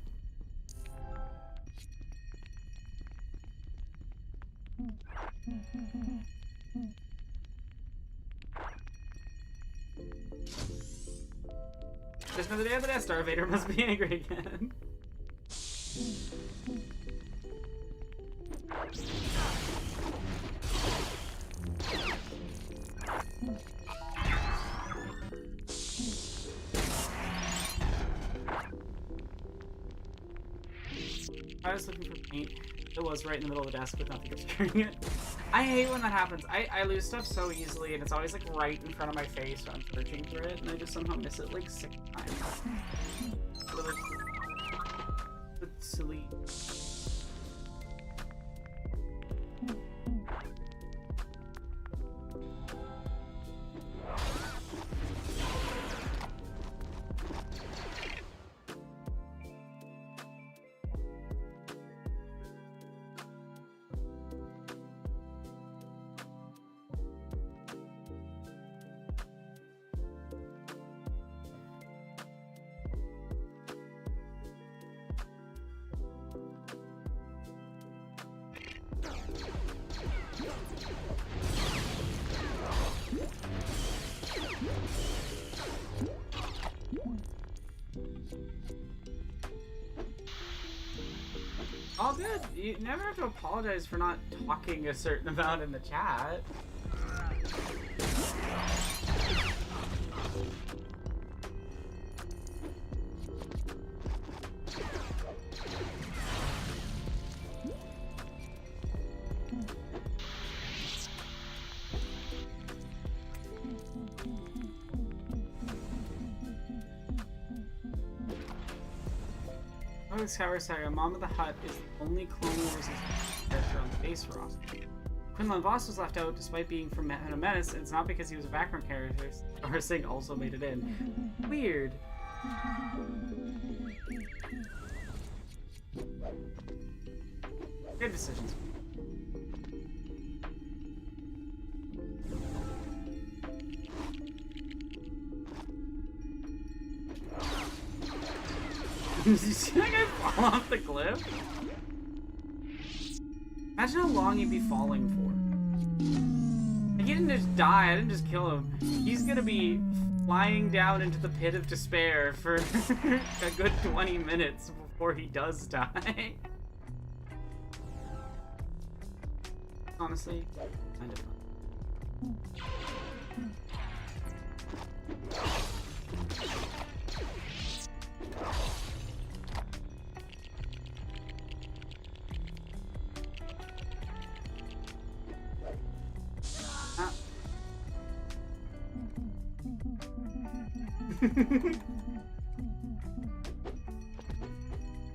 Just another day of the Death Star. Vader must be angry again. I was looking for paint. It was right in the middle of the desk, but not obscuring it. I hate when that happens. I lose stuff so easily, and it's always like right in front of my face when I'm searching for it, and I just somehow miss it like 6 times. So, like, it's silly. All good. You never have to apologize for not talking a certain amount in the chat. Oh, Skyver Saga, Mama the Hutt is the only Clone Wars character on the base roster. Quinlan Voss was left out despite being from Phantom Menace, and it's not because he was a background character. Star Singh also made it in. Weird. Good decisions. Did you see that guy fall off the cliff? Imagine how long he'd be falling for. Like, he didn't just die, I didn't just kill him. He's gonna be flying down into the pit of despair for a good 20 minutes before he does die. Honestly, kind of fun.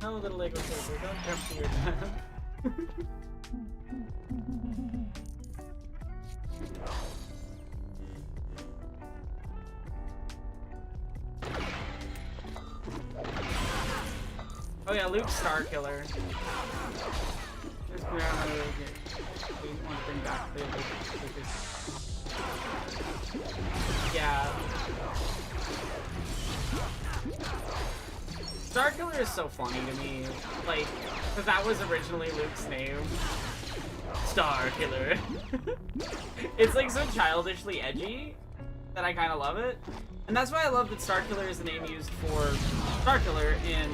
No, little Lego saver, don't jump to your death. Oh yeah, Luke's Starkiller. Just we want to bring back the yeah. Starkiller is so funny to me, like, because that was originally Luke's name. Starkiller. It's like so childishly edgy that I kind of love it. And that's why I love that Starkiller is the name used for Starkiller in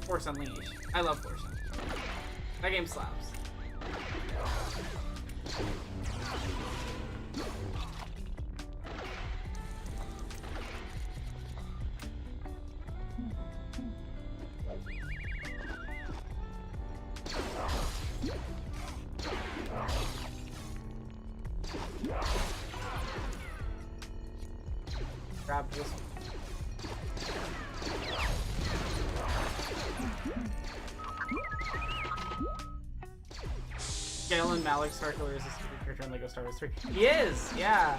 Force Unleashed. I love Force Unleashed. That game slaps. Grab this. Galen Malik Starkiller is a secret character in LEGO Star Wars 3. He is, yeah.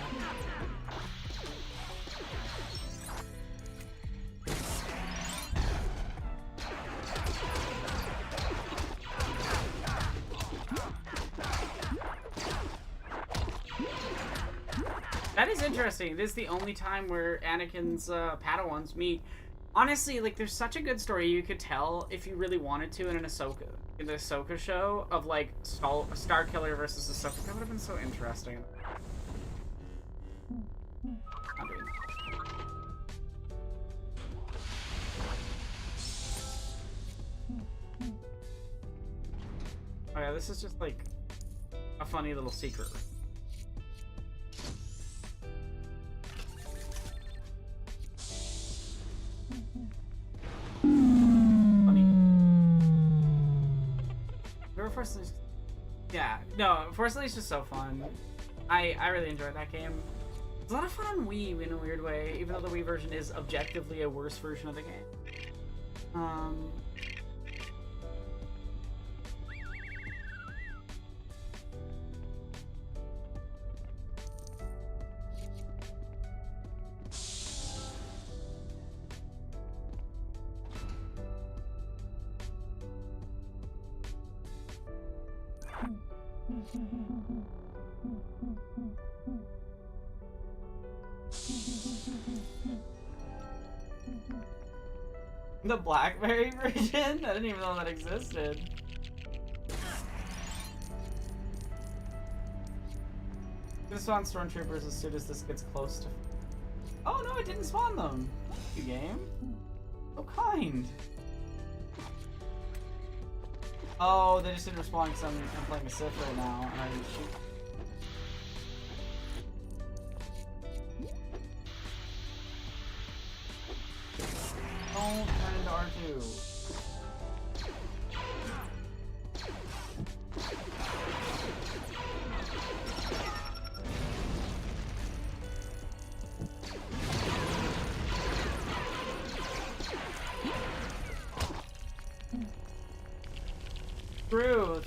That is interesting. It is the only time where Anakin's Padawans meet. Honestly, like, there's such a good story you could tell if you really wanted to in the Ahsoka show of, like, Starkiller versus Ahsoka. That would have been so interesting. Not doing that. Oh yeah, this is just, like, a funny little secret. Force Unleashed. Yeah, no, Force Unleashed is so fun. I really enjoyed that game. It's a lot of fun on Wii in a weird way, even though the Wii version is objectively a worse version of the game. The BlackBerry version? I didn't even know that existed. Gonna spawn stormtroopers as soon as this gets close to. Oh no, it didn't spawn them. You game? So kind. Oh, they just didn't respond because I'm playing a Sith right now and I didn't shoot. Don't turn into R2.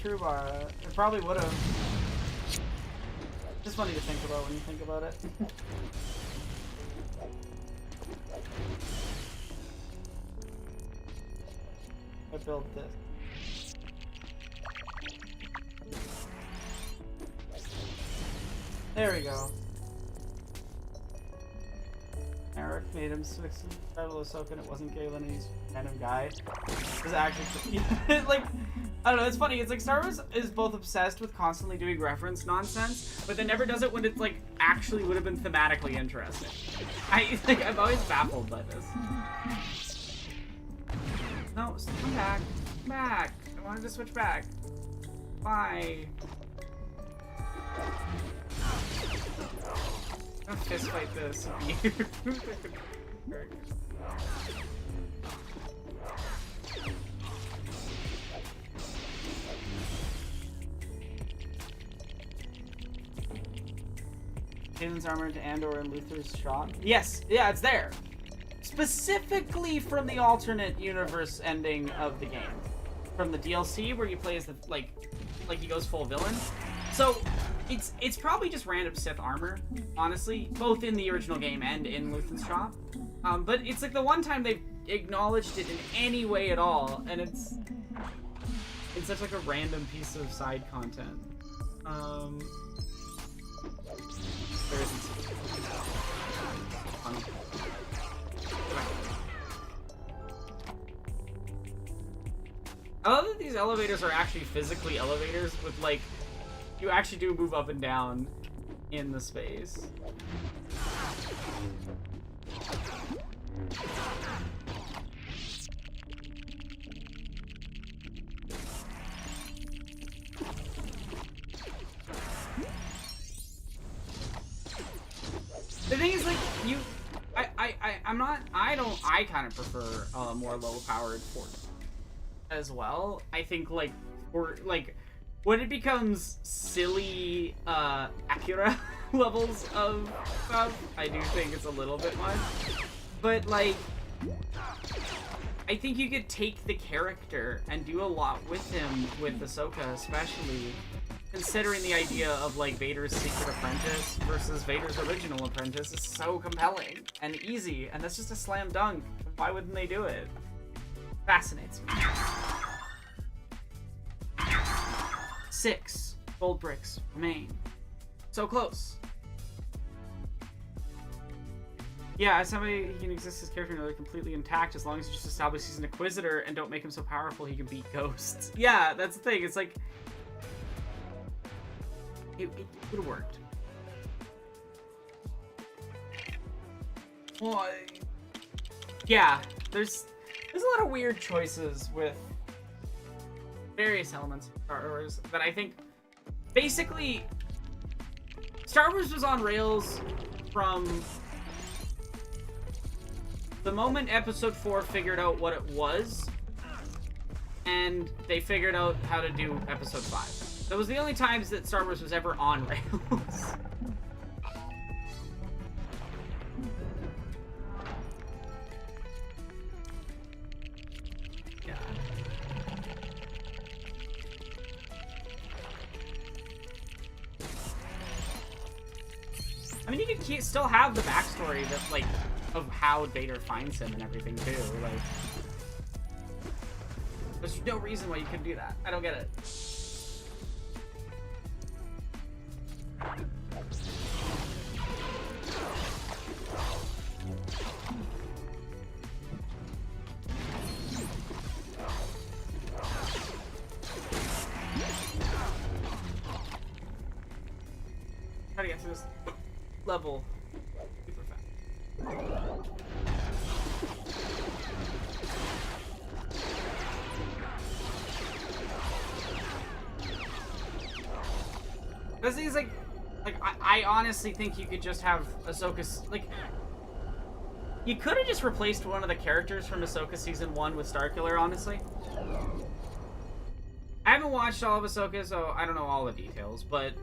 True bar. It probably would have. Just funny to think about when you think about it. I built this. There we go. Eric made him switch to Tribal Ahsoka and it wasn't Galen and he's a random guy. It was actually like, I don't know, it's funny, it's like Star Wars is both obsessed with constantly doing reference nonsense, but then never does it when it's like actually would have been thematically interesting. I'm always baffled by this. No, come back. Come back. I wanted to switch back. Bye. I'm gonna fist fight this with you. Jaden's armor into Andor and Luther's shot. Yes, yeah, it's there. Specifically from the alternate universe ending of the game. From the DLC where you play as the like he goes full villain. So it's probably just random Sith armor, honestly, both in the original game and in Luthen's shop. But it's like the one time they've acknowledged it in any way at all, and it's such like a random piece of side content. There isn't. Funny. I love that these elevators are actually physically elevators with like, you actually do move up and down in the space. The thing is, like, I kind of prefer a more low-powered Ford as well. I think, like, when it becomes silly, Acura levels of stuff, I do think it's a little bit much. But, like, I think you could take the character and do a lot with him, with Ahsoka especially, considering the idea of, like, Vader's secret apprentice versus Vader's original apprentice is so compelling and easy, and that's just a slam dunk. Why wouldn't they do it? Fascinates me. 6 gold bricks remain. So close. Yeah, as somebody, he can exist as character and completely intact as long as you just establish he's an Inquisitor and don't make him so powerful he can beat ghosts. Yeah, that's the thing. It's like, it would have worked. Well, yeah, there's a lot of weird choices with various elements of Star Wars, but I think basically Star Wars was on rails from the moment Episode 4 figured out what it was and they figured out how to do Episode 5. That was the only times that Star Wars was ever on rails. Yeah. I mean, you can still have the backstory that, like, of how Vader finds him and everything, too. Like, there's no reason why you couldn't do that. I don't get it. Try to get through this level super fast. The thing is, like I honestly think you could just have Ahsoka's, like, you could have just replaced one of the characters from Ahsoka Season 1 with Starkiller, honestly. I haven't watched all of Ahsoka, so I don't know all the details, but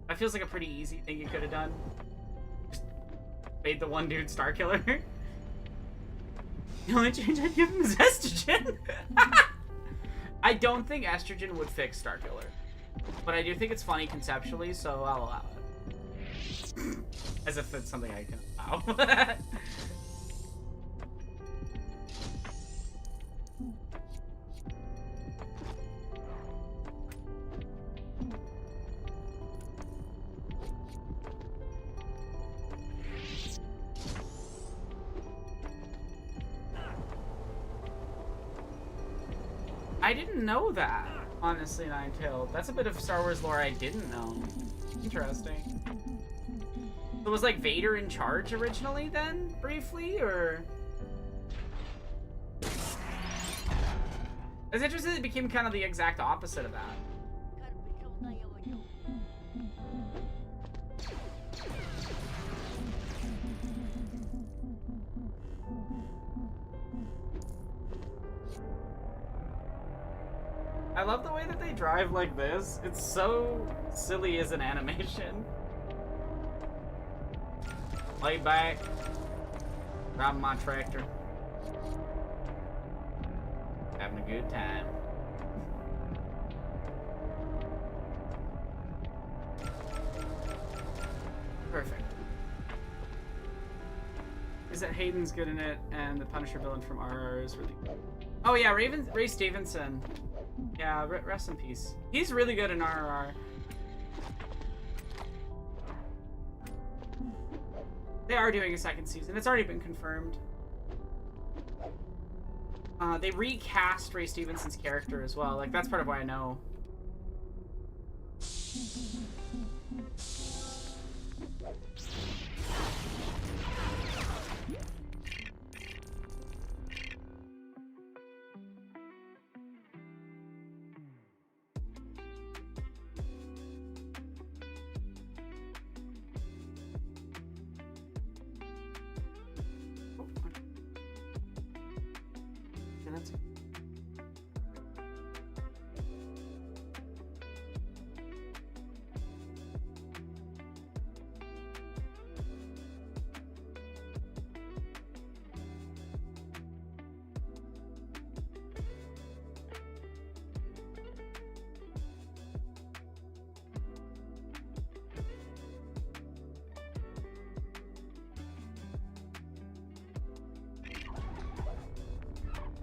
that feels like a pretty easy thing you could have done. Just made the one dude Starkiller. The only change I'd give him is estrogen. I don't think estrogen would fix Starkiller. But I do think it's funny conceptually, so I'll allow it. As if it's something I can allow. I didn't know that. Honestly, Ninetailed. That's a bit of Star Wars lore I didn't know. Interesting. So was, like, Vader in charge originally then? Briefly? Or... It's interesting it became kind of the exact opposite of that. I love the way that they drive like this. It's so silly as an animation. Lay back. Driving my tractor. Having a good time. Perfect. Is that Hayden's good in it, and the Punisher villain from RRR is really good. Oh yeah, Ray Stevenson. Yeah, rest in peace. He's really good in RRR. They are doing a second season. It's already been confirmed. They recast Ray Stevenson's character as well. Like, that's part of why I know.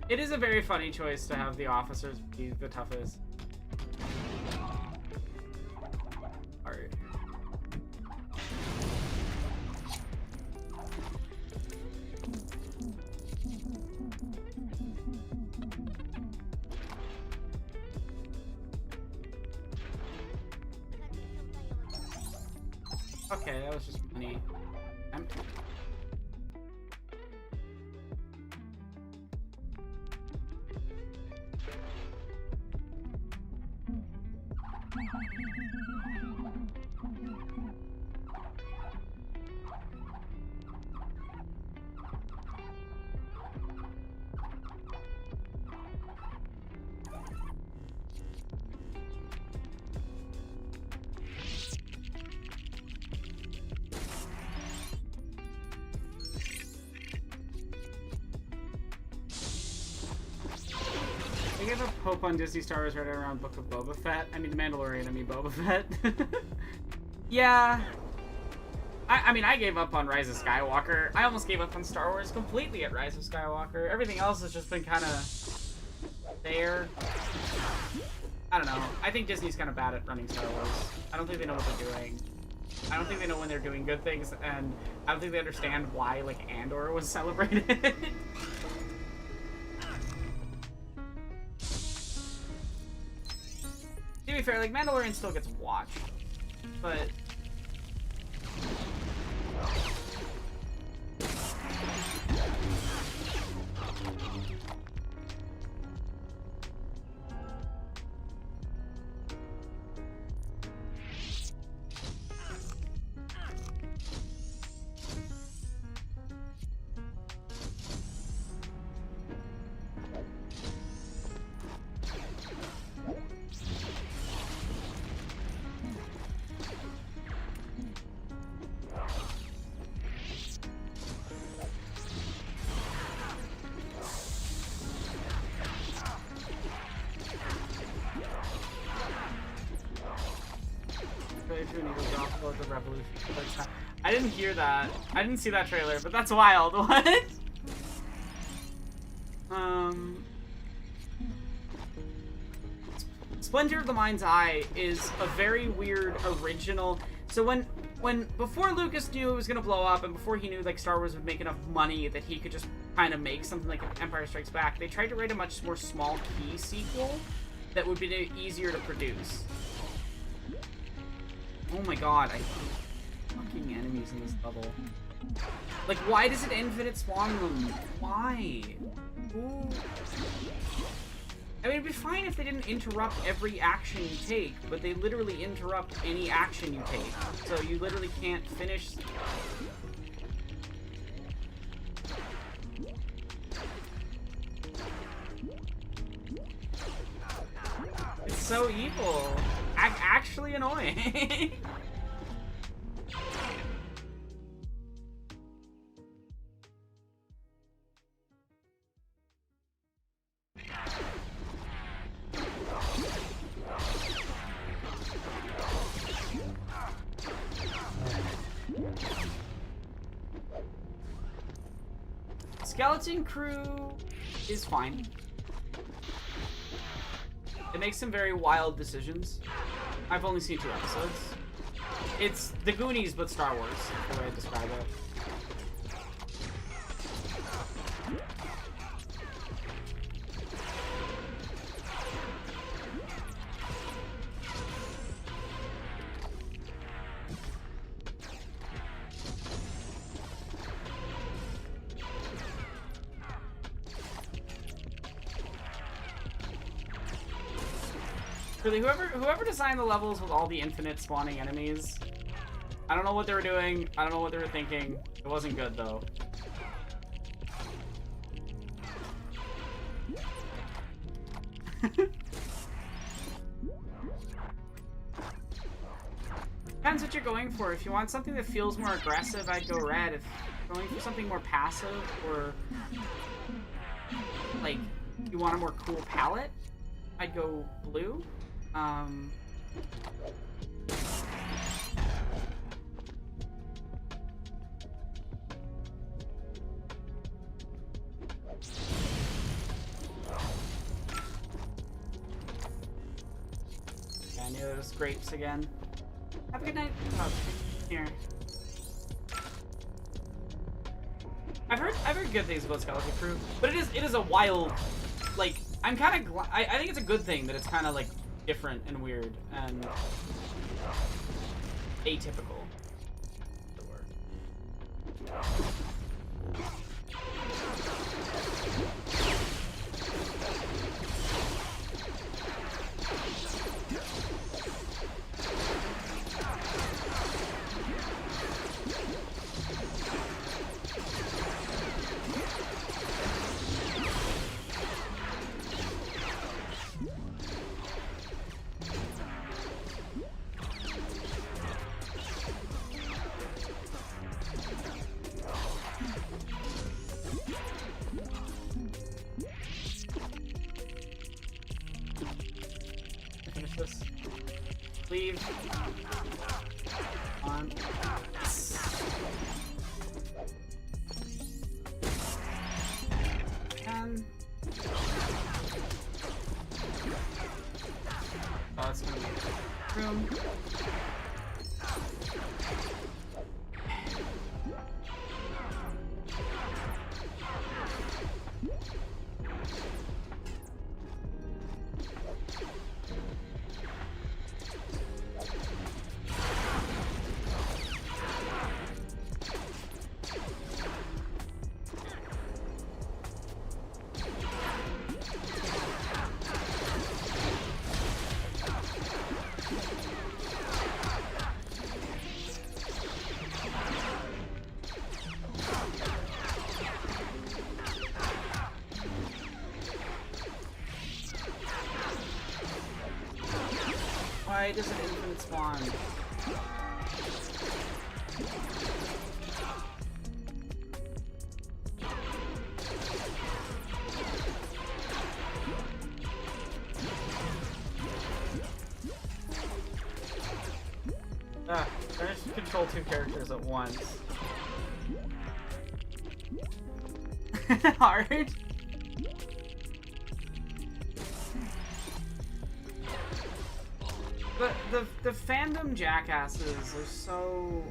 It is a very funny choice to have the officers be the toughest. Alright. Okay, that was just funny. Empty. gave up hope on Disney Star Wars right around Book of Boba Fett. I mean, The Mandalorian, I mean Boba Fett. Yeah. I mean, I gave up on Rise of Skywalker. I almost gave up on Star Wars completely at Rise of Skywalker. Everything else has just been kind of there. I don't know. I think Disney's kind of bad at running Star Wars. I don't think they know what they're doing. I don't think they know when they're doing good things, and I don't think they understand why, like, Andor was celebrated. To be fair, like, Mandalorian still gets watched, but... The Revolution. I didn't hear that. I didn't see that trailer, but that's wild. What? Splinter of the Mind's Eye is a very weird original. So before Lucas knew it was gonna blow up, and before he knew like Star Wars would make enough money that he could just kind of make something like Empire Strikes Back, they tried to write a much more small key sequel that would be easier to produce. Oh my god, I hate fucking enemies in this level. Like, why does it infinite spawn them? Why? Ooh. I mean, it'd be fine if they didn't interrupt every action you take, but they literally interrupt any action you take. So you literally can't finish... It's so evil. Actually annoying. Skeleton Crew is fine. It makes some very wild decisions. I've only seen 2 episodes. It's The Goonies, but Star Wars, the way I describe it. Really, whoever designed the levels with all the infinite spawning enemies, I don't know what they were doing. I don't know what they were thinking. It wasn't good though. Depends what you're going for. If you want something that feels more aggressive, I'd go red. If you're going for something more passive, or like you want a more cool palette, I'd go blue. Yeah, I knew it was grapes again. Have a good night. Oh, here. I've heard good things about Skeleton Crew, but it is a wild, like, I'm kind of I think it's a good thing that it's kind of like different and weird and atypical. The word. Leave. On. And. Oh, it's gonna be room. Why does an infinite spawn? Trying to control two characters at once. Hard. But the fandom jackasses are so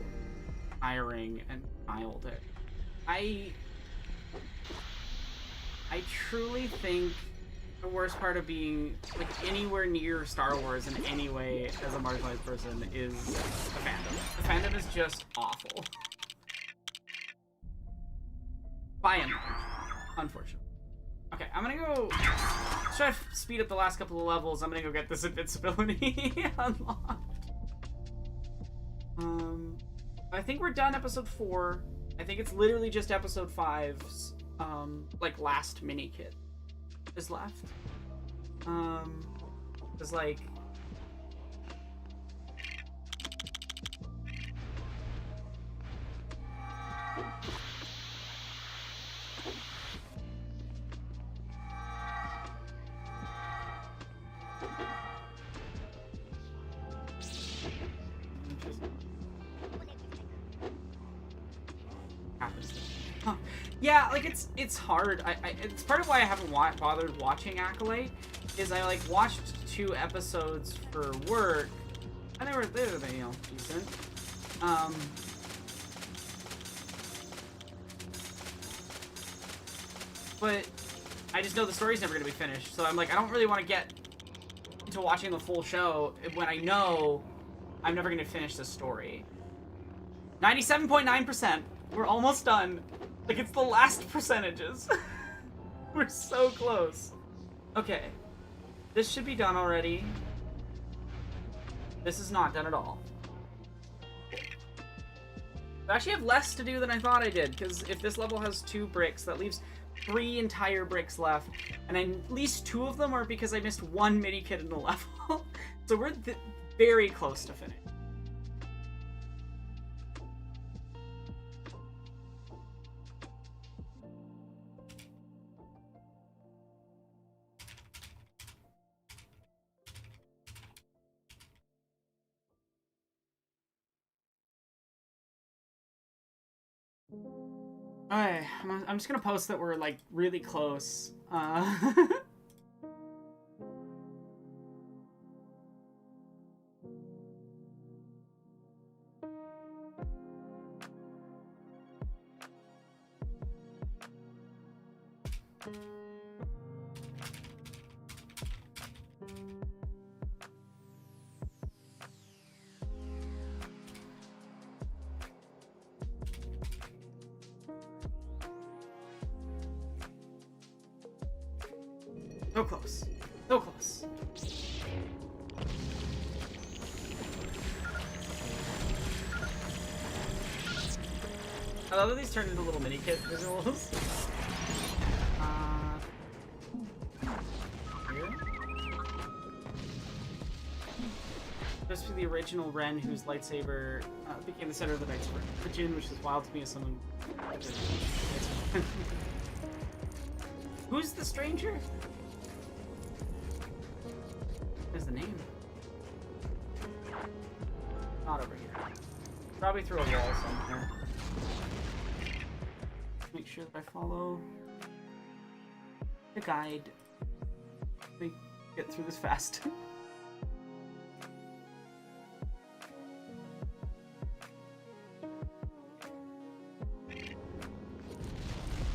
tiring and childish. I truly think the worst part of being like anywhere near Star Wars in any way as a marginalized person is the fandom. The fandom is just awful. By and large, unfortunately. Okay, I'm gonna go try to speed up the last couple of levels. I'm gonna go get this invincibility unlocked. I think we're done episode 4. I think it's literally just episode 5's like last mini kit is left. It's like yeah, like it's hard. It's part of why I haven't bothered watching Acolyte. Is I like watched 2 episodes for work, and they were you know decent. But I just know the story's never gonna be finished, so I'm like I don't really want to get into watching the full show when I know I'm never gonna finish the story. 97.9%. We're almost done. Like, it's the last percentages. We're so close. Okay. This should be done already. This is not done at all. I actually have less to do than I thought I did, because if this level has 2 bricks, that leaves 3 entire bricks left, and at least 2 of them are because I missed 1 mini-kit in the level. So we're very close to finish. Alright, I'm just gonna post that we're, like, really close. So close. So close. I love that these turn into little mini kit visuals. Just for the original Ren, whose lightsaber became the center of the Knight's Jin, which is wild to me as someone. Who's the stranger? There's the name. probably through a wall somewhere. Make sure that I follow the guide. Let me get through this fast.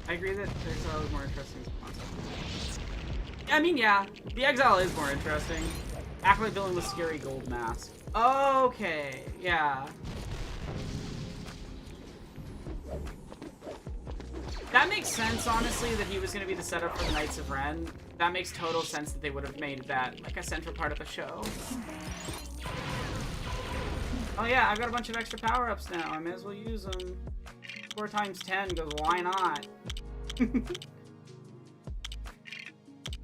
I agree that the Exile is more interesting as a concept. I mean, yeah, the Exile is more interesting. Acolyte villain with scary gold mask. Okay, yeah. That makes sense, honestly, that he was going to be the setup for the Knights of Ren. That makes total sense that they would have made that, like, a central part of the show. Oh yeah, I've got a bunch of extra power-ups now. I may as well use them. 4 times 10 goes, why not? 2,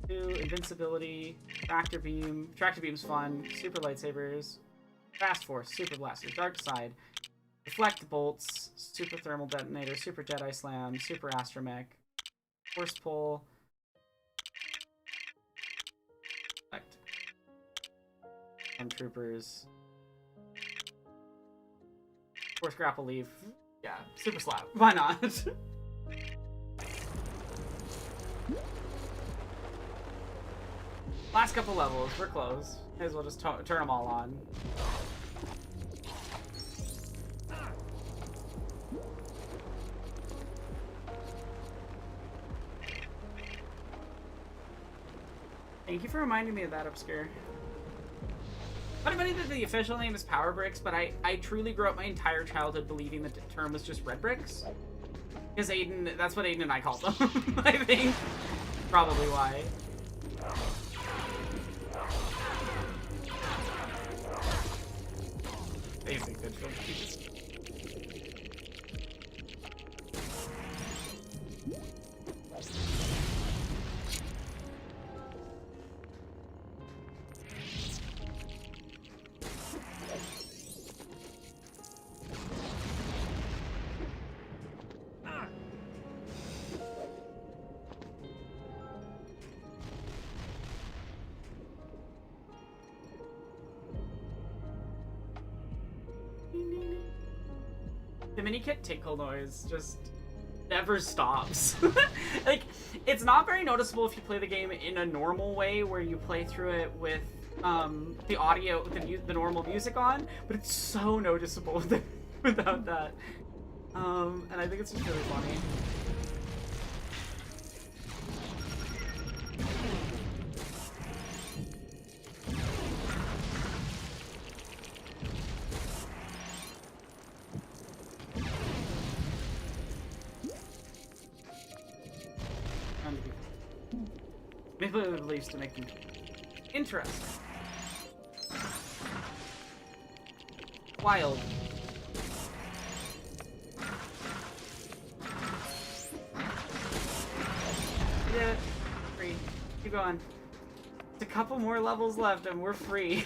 invincibility, tractor beam. Tractor beam's fun. Super lightsabers. Fast force, super blasters, dark side. Deflect bolts, super thermal detonator, super Jedi slam, super astromech, force pull. Deflect. Troopers. Force grapple leaf. Yeah, super slap. Why not? Last couple levels, we're close. May as well just turn them all on. Thank you for reminding me of that, Obscure. Funny that the official name is Power Bricks, but I truly grew up my entire childhood believing the term was just Red Bricks. Because Aiden, that's what Aiden and I called them, I think. Probably why. Basic digital keys. The mini-kit tinkle noise just never stops. Like, it's not very noticeable if you play the game in a normal way where you play through it with the audio, the normal music on, but it's so noticeable without that. And I think it's just really funny. Maybe at least to make them interesting. Wild. Yeah, free. Keep going. It's a couple more levels left and we're free.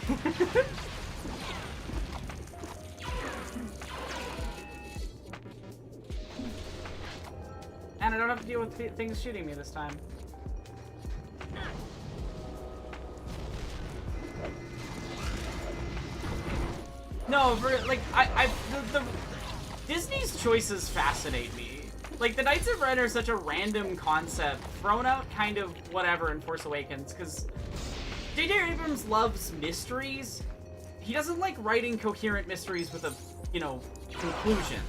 And I don't have to deal with things shooting me this time. No, like, the Disney's choices fascinate me. Like, the Knights of Ren are such a random concept, thrown out kind of whatever in Force Awakens, because J.J. Abrams loves mysteries. He doesn't like writing coherent mysteries with a, you know, conclusion.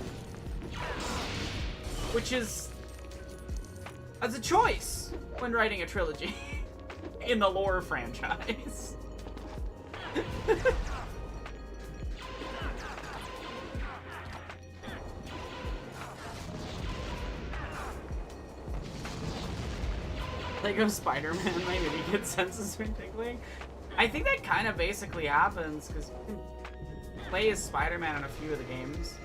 Which is as a choice when writing a trilogy in the lore franchise. Lego Spider-Man, my mini-kid senses been tingling. I think that kind of basically happens, because you can play as Spider-Man in a few of the games.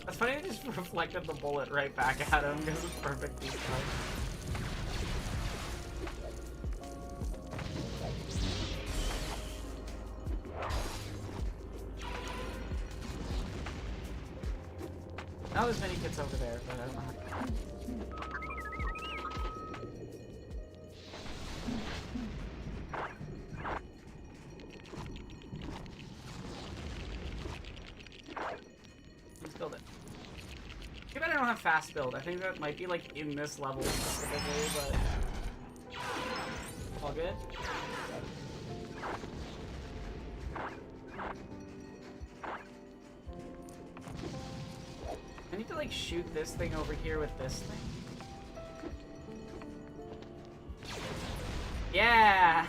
That's funny, I just reflected the bullet right back at him because it's perfectly fine. Now there's many kits over there, but I don't know how to... Let's build it. Too bad I don't have fast build. I think that might be like in this level specifically, but all good. I need to like shoot this thing over here with this thing. Yeah!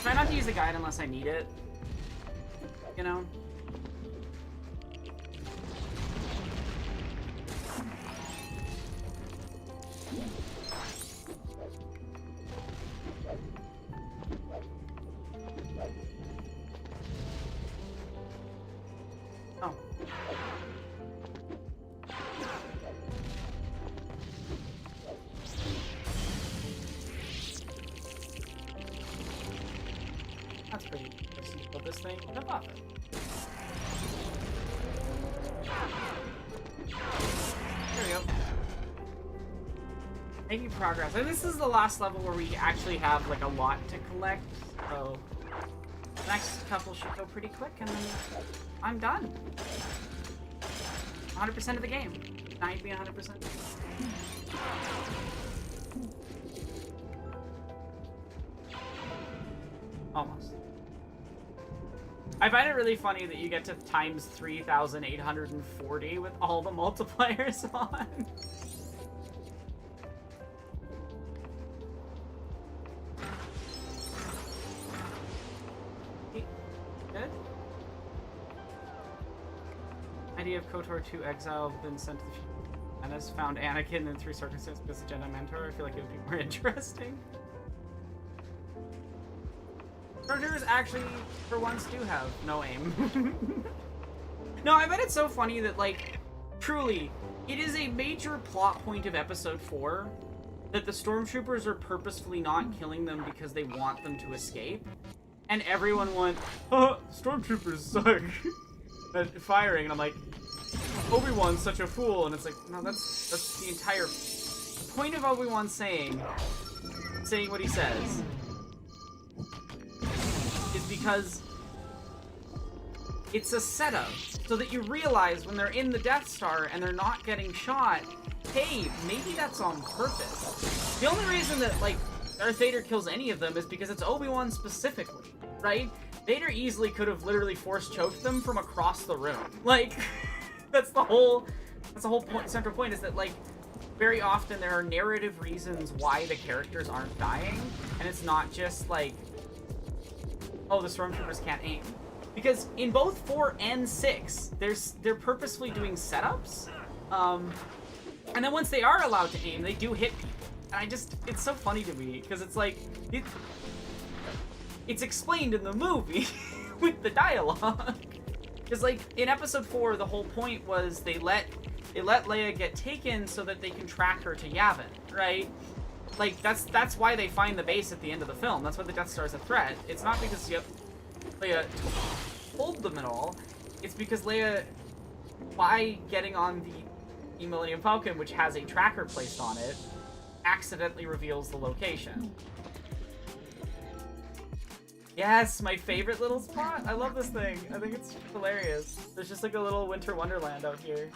Try not to use the guide unless I need it. You know? Oh. That's pretty. Let's build this thing. Jump off it. There we go. Making progress. And this is the last level where we actually have like a lot to collect. So the next couple should go pretty quick, and then I'm done. 100% of the game. 90, 100%. Almost. I find it really funny that you get to times 3,840 with all the multipliers on. Good. Idea of KOTOR 2 Exile been sent to the future. And has found Anakin and through circumstance with the Jedi mentor. I feel like it would be more interesting. Stormtroopers actually, for once, do have no aim. No, I bet it's so funny that, like, truly, it is a major plot point of Episode 4 that the Stormtroopers are purposefully not killing them because they want them to escape. And everyone went, oh, Stormtroopers suck. And firing, and I'm like, Obi-Wan's such a fool. And it's like, no, that's the entire point of Obi-Wan saying what he says. Is because it's a setup so that you realize when they're in the Death Star and they're not getting shot, hey, maybe that's on purpose. The only reason that, like, Darth Vader kills any of them is because it's Obi-Wan specifically, right? Vader easily could have literally force choked them from across the room. Like, that's the whole point, central point, is that, like, very often there are narrative reasons why the characters aren't dying, and it's not just like, oh, the Stormtroopers can't aim. Because in both 4 and 6, they're purposefully doing setups. And then once they are allowed to aim, they do hit people. And it's so funny to me, because it's like, it's explained in the movie with the dialogue. Because, like, in Episode 4, the whole point was they let Leia get taken so that they can track her to Yavin, right? Like, that's why they find the base at the end of the film. That's why the Death Star is a threat. It's not because Leia told them at all. It's because Leia, by getting on the Millennium Falcon, which has a tracker placed on it, accidentally reveals the location. Yes, my favorite little spot. I love this thing. I think it's hilarious. There's just like a little winter wonderland out here.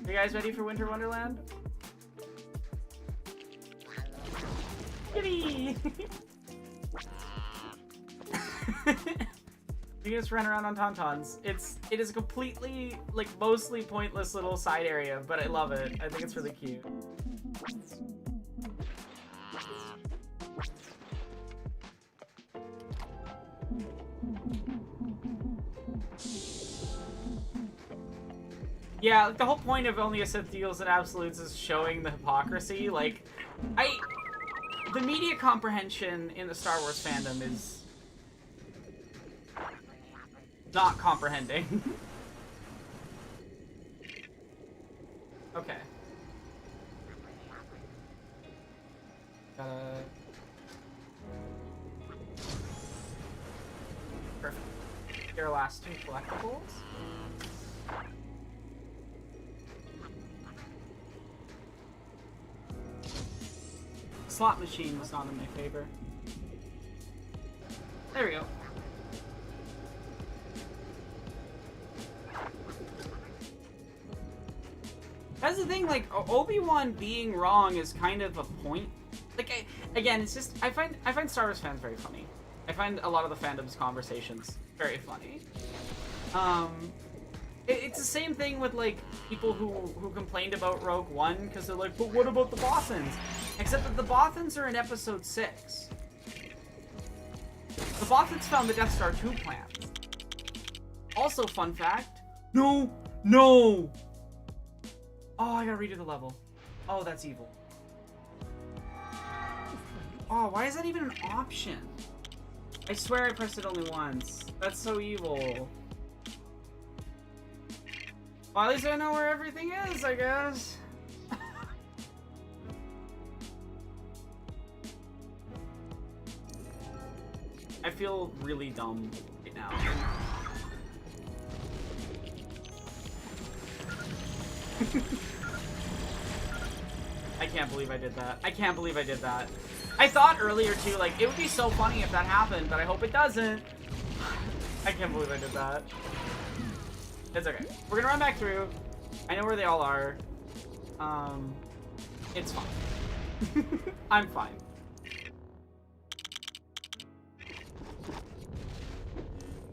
You guys ready for Winter Wonderland? Kitty! You can just run around on Tauntauns. It is a completely, like, mostly pointless little side area, but I love it. I think it's really cute. Yeah, like, the whole point of Only a Sith Deals in Absolutes is showing the hypocrisy. Like, the media comprehension in the Star Wars fandom is not comprehending. Okay. Perfect. Your last 2 collectibles. Slot machine was not in my favor. There we go. That's the thing, like, Obi-Wan being wrong is kind of a point. Like, again, it's just, I find Star Wars fans very funny. I find a lot of the fandom's conversations very funny. It's the same thing with, like, people who complained about Rogue One, because they're like, but what about the Bothans? Except that the Bothans are in Episode 6. The Bothans found the Death Star 2 plans. Also, fun fact, no! Oh, I gotta redo the level. Oh, that's evil. Oh, why is that even an option? I swear I pressed it only once. That's so evil. Well, at least I know where everything is, I guess. I feel really dumb right now. I can't believe I did that. I can't believe I did that. I thought earlier too, like, it would be so funny if that happened, but I hope it doesn't. I can't believe I did that. It's okay. We're gonna run back through. I know where they all are. It's fine. I'm fine.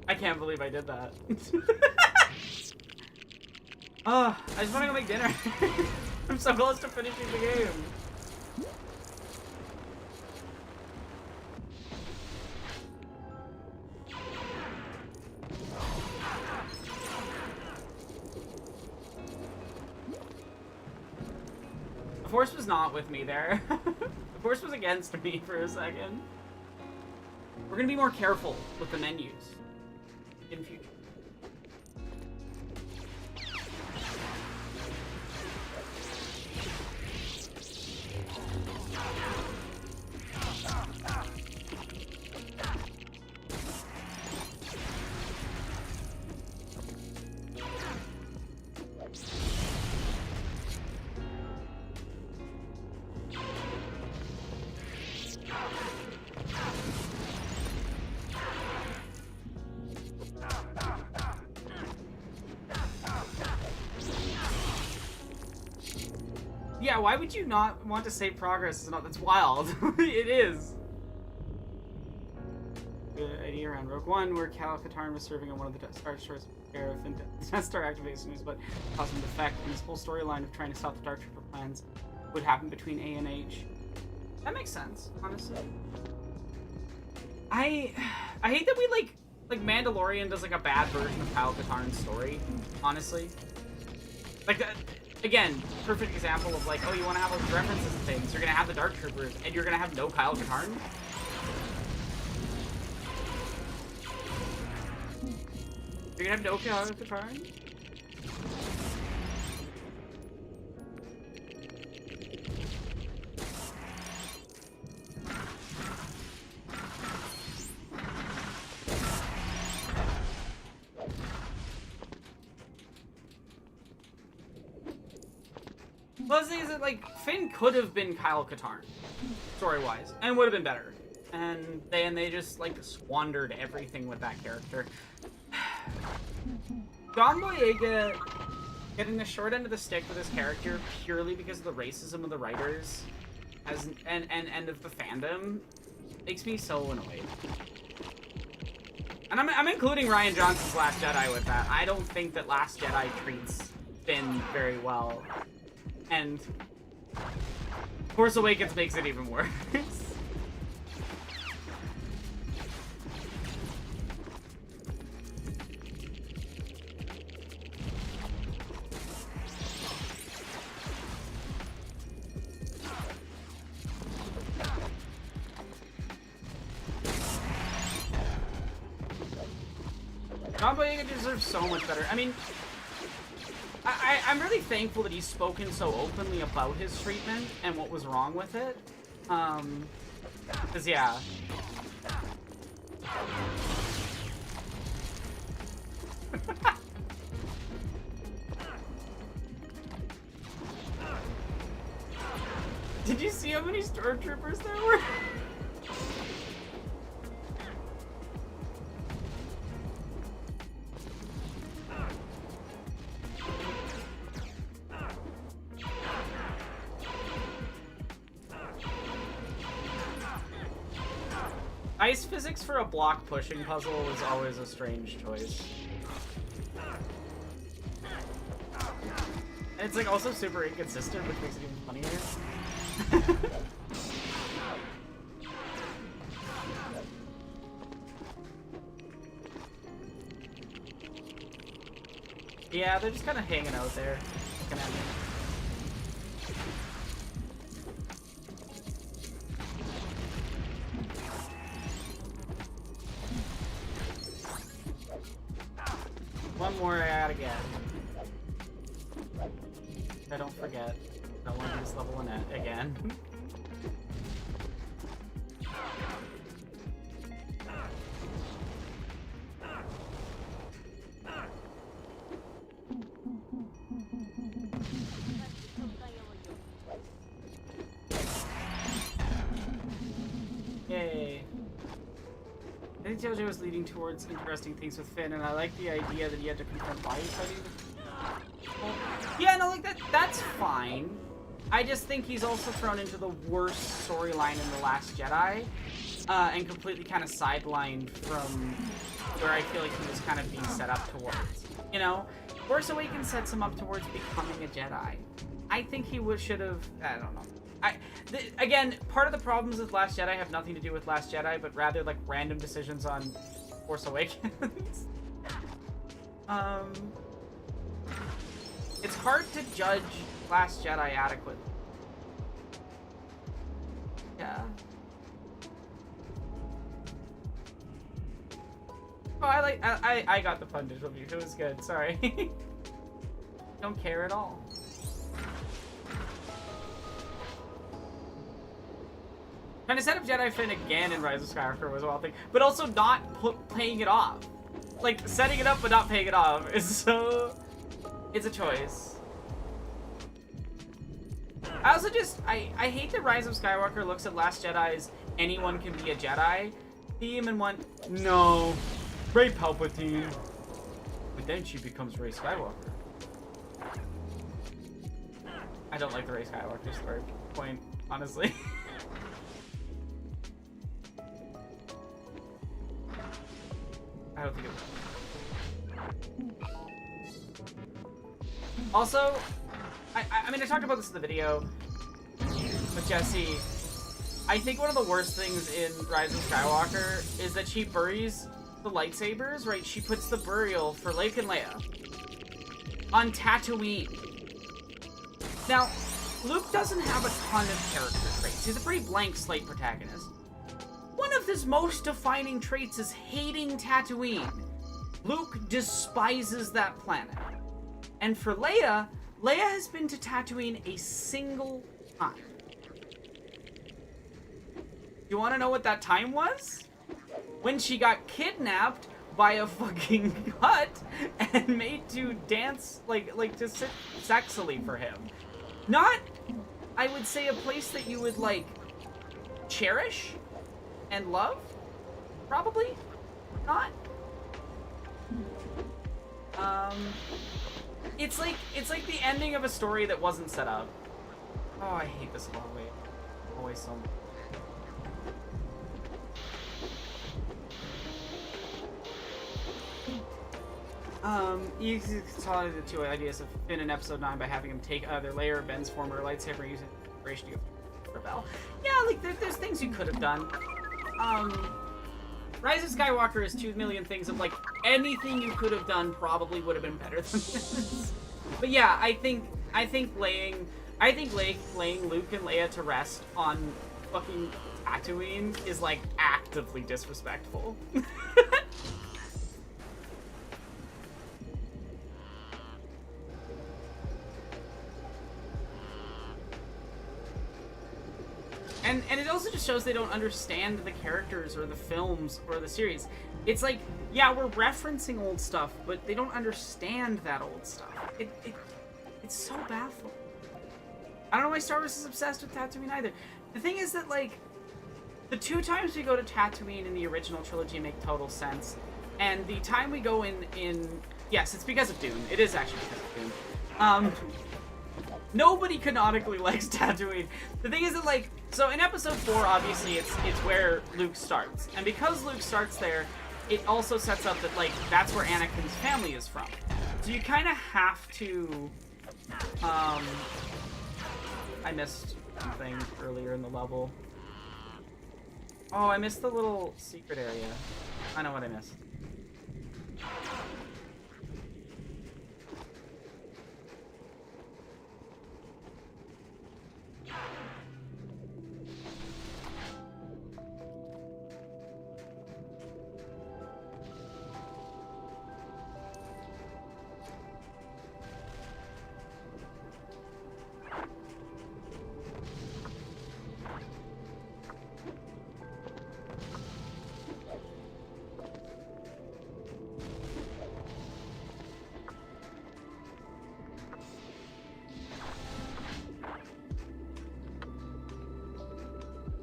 I can't believe I did that. Oh, I just want to go make dinner. I'm so close to finishing the game. The Force was not with me there. The Force was against me for a second. We're gonna be more careful with the menus in future. Yeah, why would you not want to save progress? That's wild. It is. Good idea around Rogue One, where Cal Katarn was serving on one of the Death Star destroyers and Death Star activation news, but causing defect, and this whole storyline of trying to stop the Dark Trooper plans would happen between A and H. That makes sense, honestly. I hate that we like Mandalorian does like a bad version of Kyle Katarn's story, honestly. Like that. Again, perfect example of like, oh, you want to have all these references and things. You're gonna have the Dark Troopers, and you're gonna have no Kyle Katarn. You're gonna have no Kyle Katarn. Well, the thing is that, like, Finn could have been Kyle Katarn, story-wise, and would have been better. And they just, like, squandered everything with that character. John Boyega getting the short end of the stick with his character purely because of the racism of the writers and of the fandom makes me so annoyed. And I'm including Rian Johnson's Last Jedi with that. I don't think that Last Jedi treats Finn very well. And Force Awakens makes it even worse. John Boyega deserves so much better. I mean, I'm really thankful that he's spoken so openly about his treatment and what was wrong with it. Cause yeah. see how many stormtroopers there were? Ice physics for a block pushing puzzle is always a strange choice. And it's like also super inconsistent, which makes it even funnier. Yeah, they're just kind of hanging out there. Looking at me. One more I gotta get. I don't forget. I don't want to do this level in it again. Yay. I think TLJ was leading towards interesting things with Finn, and I like the idea that he had to confront why he's fighting the... Yeah, no, like, that's fine. I just think he's also thrown into the worst storyline in The Last Jedi, and completely kind of sidelined from where I feel like he was kind of being set up towards. You know? Force Awakens sets him up towards becoming a Jedi. I think he should have... I don't know. Again, part of the problems with Last Jedi have nothing to do with Last Jedi, but rather like random decisions on Force Awakens. It's hard to judge Last Jedi adequately. Yeah. Oh, I got the pun digital view. It was good. Sorry. Don't care at all. Trying to set up Jedi Finn again in Rise of Skywalker was a wild thing, but also not paying it off. Like, setting it up but not paying it off is so... It's a choice. I also just... I hate that Rise of Skywalker looks at Last Jedi's anyone can be a Jedi theme and went, no, Rey Palpatine. But then she becomes Rey Skywalker. I don't like the Rey Skywalker story point, honestly. I don't think it will. Also, I mean, I talked about this in the video with Jesse. I think one of the worst things in Rise of Skywalker is that she buries the lightsabers, right? She puts the burial for Luke and Leia on Tatooine. Now, Luke doesn't have a ton of character traits. He's a pretty blank slate protagonist. One of his most defining traits is hating Tatooine. Luke despises that planet. And for Leia, Leia has been to Tatooine a single time. You want to know what that time was? When she got kidnapped by a fucking hut and made to dance, like to sit sexily for him. Not, I would say, a place that you would, like, cherish and love? Probably not. It's like the ending of a story that wasn't set up. Oh, I hate this hallway. Always so much. You consolidated the two ideas of Finn in Episode 9 by having him take either Leia or Ben's former lightsaber and use it as inspiration to go rebel. Yeah, like, there's things you could have done. Rise of Skywalker is 2 million things of, like, anything you could have done probably would have been better than this. But yeah, I think laying Luke and Leia to rest on fucking Tatooine is, like, actively disrespectful. And it also just shows they don't understand the characters or the films or the series. It's like, yeah, we're referencing old stuff, but they don't understand that old stuff. It's so baffling. I don't know why Star Wars is obsessed with Tatooine either. The thing is that, like, the 2 times we go to Tatooine in the original trilogy make total sense. And the time we go in... Yes, it's because of Dune. It is actually because of Dune. Nobody canonically likes Tatooine. The thing is that, like... So in Episode 4, obviously, it's where Luke starts. And because Luke starts there, it also sets up that, like, that's where Anakin's family is from. So you kind of have to... I missed something earlier in the level. Oh, I missed the little secret area. I know what I missed.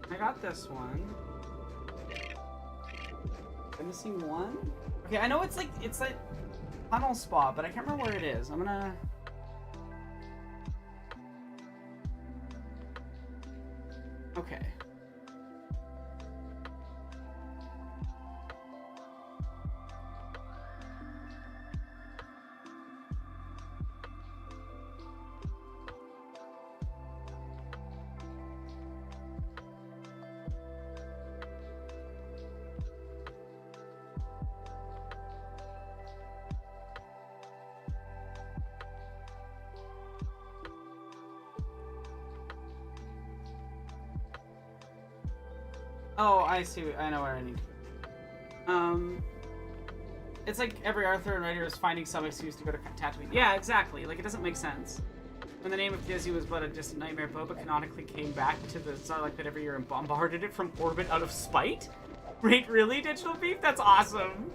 I got this one. I'm missing one? Okay, I know it's that tunnel spot, but I can't remember where it is. I'm gonna... Okay. Oh, I see. I know where I need to. It's like every Arthur and writer is finding some excuse to go to Tatooine. Yeah, exactly. Like, it doesn't make sense. When the name of Disney was but a distant nightmare, Boba canonically came back to the Sarlacc pit every year and bombarded it from orbit out of spite? Wait, really, Digital Beef? That's awesome.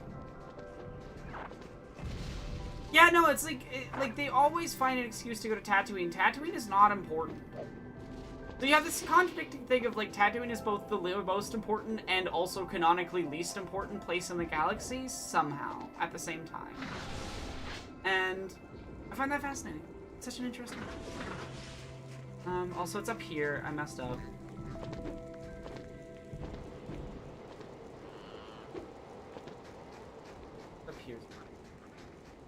Yeah, no, it's like they always find an excuse to go to Tatooine. Tatooine is not important. So you have this contradicting thing of, like, Tatooine is both the most important and also canonically least important place in the galaxy, somehow, at the same time. And I find that fascinating. It's such an interesting thing. Also, it's up here. I messed up. Up here.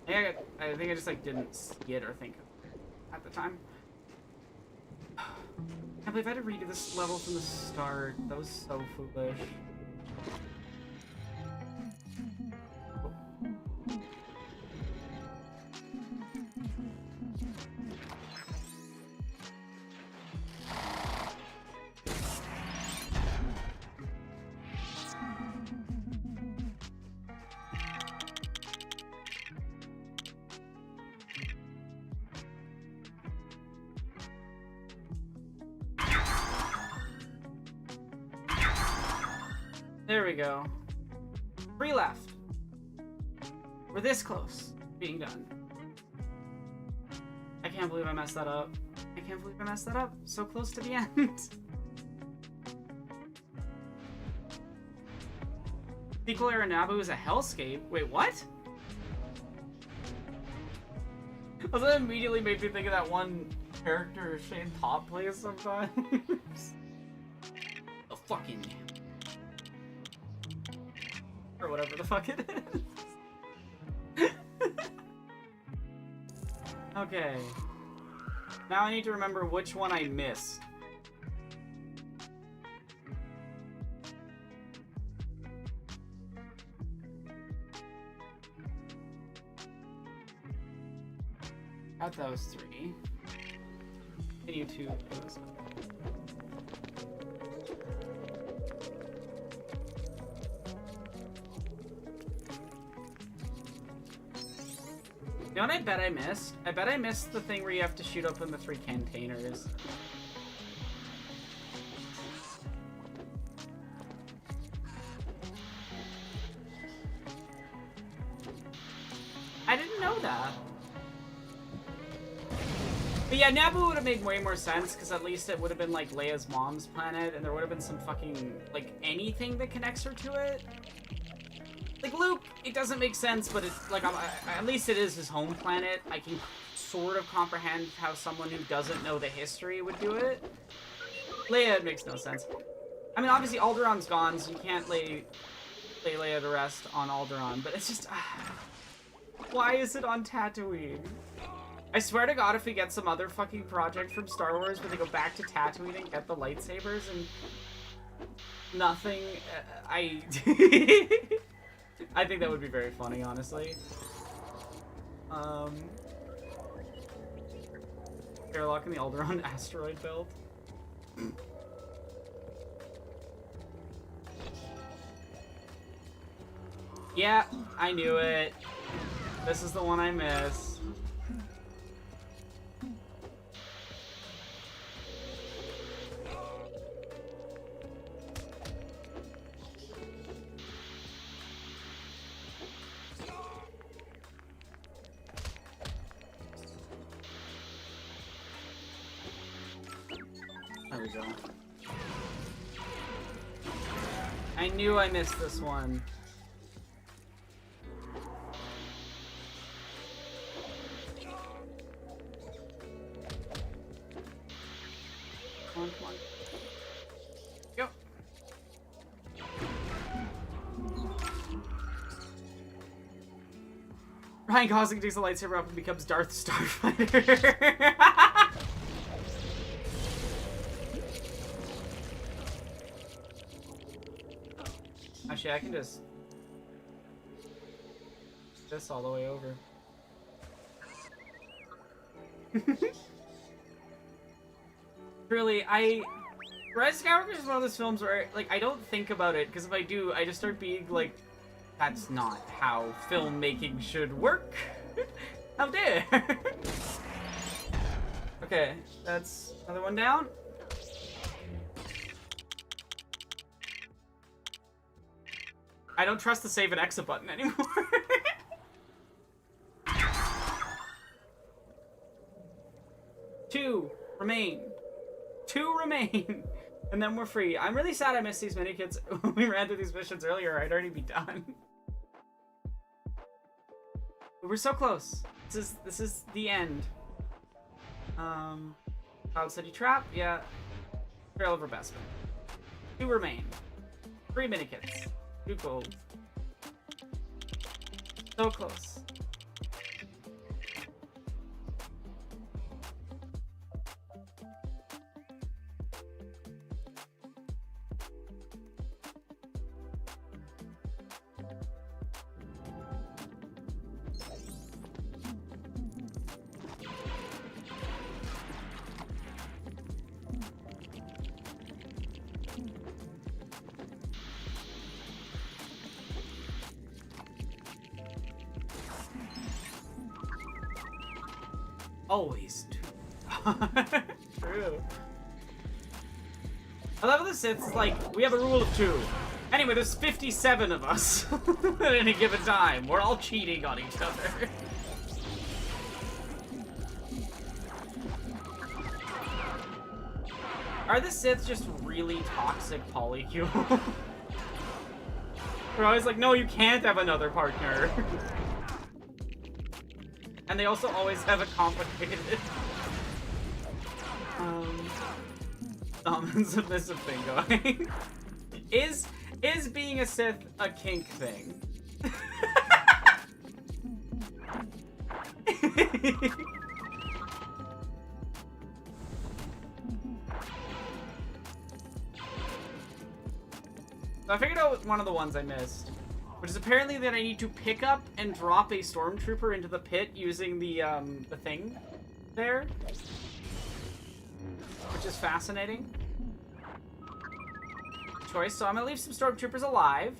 I think I just, like, didn't see it or think of it at the time. I can't believe I had to redo this level from the start. That was so foolish. There we go. 3 left. We're this close to being done. I can't believe I messed that up. I can't believe I messed that up. So close to the end. Sequel era Naboo is a hellscape. Wait, what? Also, that immediately made me think of that one character Shane Top plays sometimes. The fucking... or whatever the fuck it is. Okay. Now I need to remember which one I missed. Got those 3. Continue to those. You know what I bet I missed? I bet I missed the thing where you have to shoot open the 3 containers. I didn't know that. But yeah, Naboo would have made way more sense, because at least it would have been, like, Leia's mom's planet, and there would have been some fucking, like, anything that connects her to it. Like, Luke, it doesn't make sense, but it's, like, at least it is his home planet. I can sort of comprehend how someone who doesn't know the history would do it. Leia, it makes no sense. I mean, obviously, Alderaan's gone, so you can't lay Leia to rest on Alderaan, but it's just... why is it on Tatooine? I swear to God, if we get some other fucking project from Star Wars where they go back to Tatooine and get the lightsabers and nothing, I think that would be very funny, honestly. Airlock in the Alderaan asteroid belt. Yeah, I knew it. This is the one I missed. There we go. I knew I missed this one. Come on, come on. Go. Ryan Gosling takes the lightsaber up and becomes Darth Starfighter. Actually, I can just this all the way over. Really, Rise of Skywalker is one of those films where, like, I don't think about it, because if I do, I just start being like, that's not how filmmaking should work. How dare? Okay, that's another one down. I don't trust the save and exit button anymore. 2 remain. 2 remain. And then we're free. I'm really sad I missed these minikits. When we ran through these missions earlier, I'd already be done. But we're so close. This is the end. Cloud City Trap, yeah. Trail of Rebespin. 2 remain. 3 minikits. 2 gold. So close. Always true. I love how the Sith's like, we have a rule of 2. Anyway, there's 57 of us at any given time. We're all cheating on each other. Are the Sith just really toxic polycule? We're always like, no, you can't have another partner. And they also always have a complicated and submissive thing going. Is being a Sith a kink thing? So I figured out one of the ones I missed, which is apparently that I need to pick up and drop a stormtrooper into the pit using the thing there, which is fascinating choice. So I'm gonna leave some stormtroopers alive,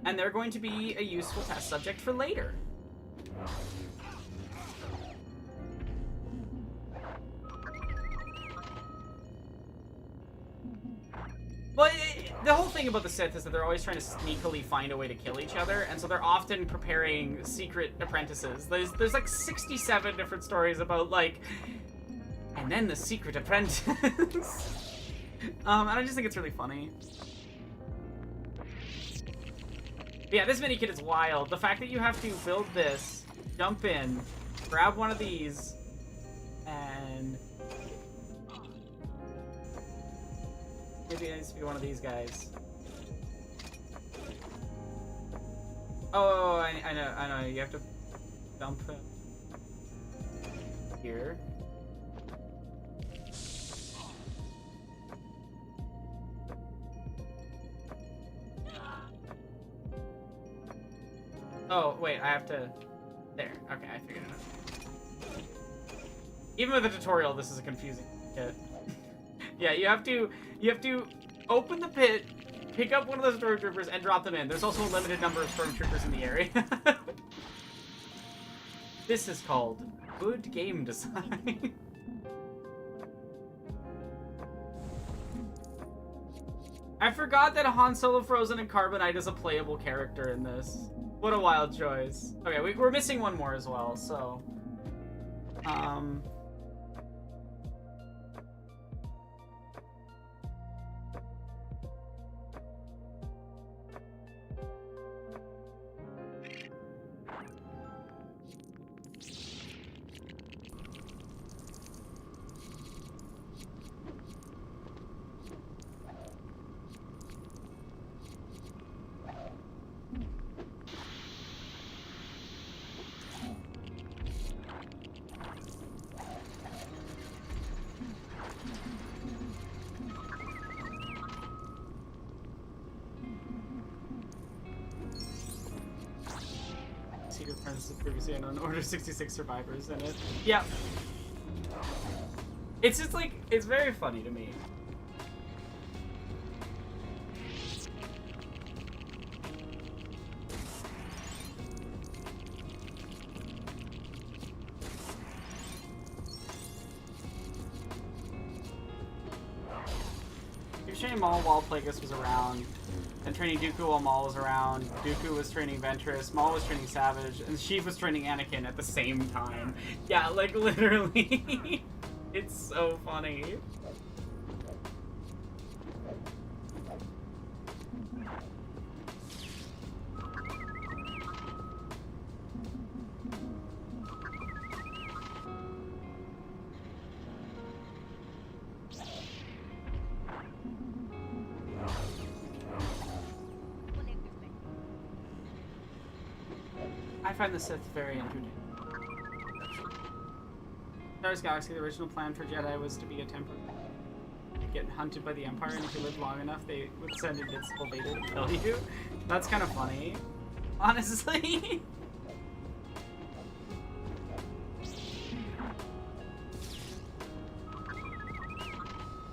and they're going to be a useful test subject for later. Well, the whole thing about the Sith is that they're always trying to sneakily find a way to kill each other, and so they're often preparing secret apprentices. There's like 67 different stories about, like, And then the secret apprentice. And I just think it's really funny. But yeah, this minikit is wild. The fact that you have to build this, jump in, grab one of these, and maybe it needs to be one of these guys. Oh, I know. You have to dump him here. Oh, wait, I have to... There. Okay, I figured it out. Even with a tutorial, this is a confusing kit. Yeah, you have to open the pit, pick up one of those stormtroopers, and drop them in. There's also a limited number of stormtroopers in the area. This is called good game design. I forgot that Han Solo, Frozen, and Carbonite is a playable character in this. What a wild choice. Okay, we're missing one more as well, so... Secret Apprentice is previously unknown. Order 66 survivors in it. Yeah. It's just like, it's very funny to me. You're training Maul while Plagueis was around. And training Dooku while Maul was around. Dooku was training Ventress, Maul was training Savage, and Sheev was training Anakin at the same time. Yeah, like literally. It's so funny. I find the Sith very entertaining. Star Wars Galaxy, the original plan for Jedi was to be a temporary. Get hunted by the Empire, and if you live long enough, they would send Invincible Vader to kill you. That's kind of funny, honestly.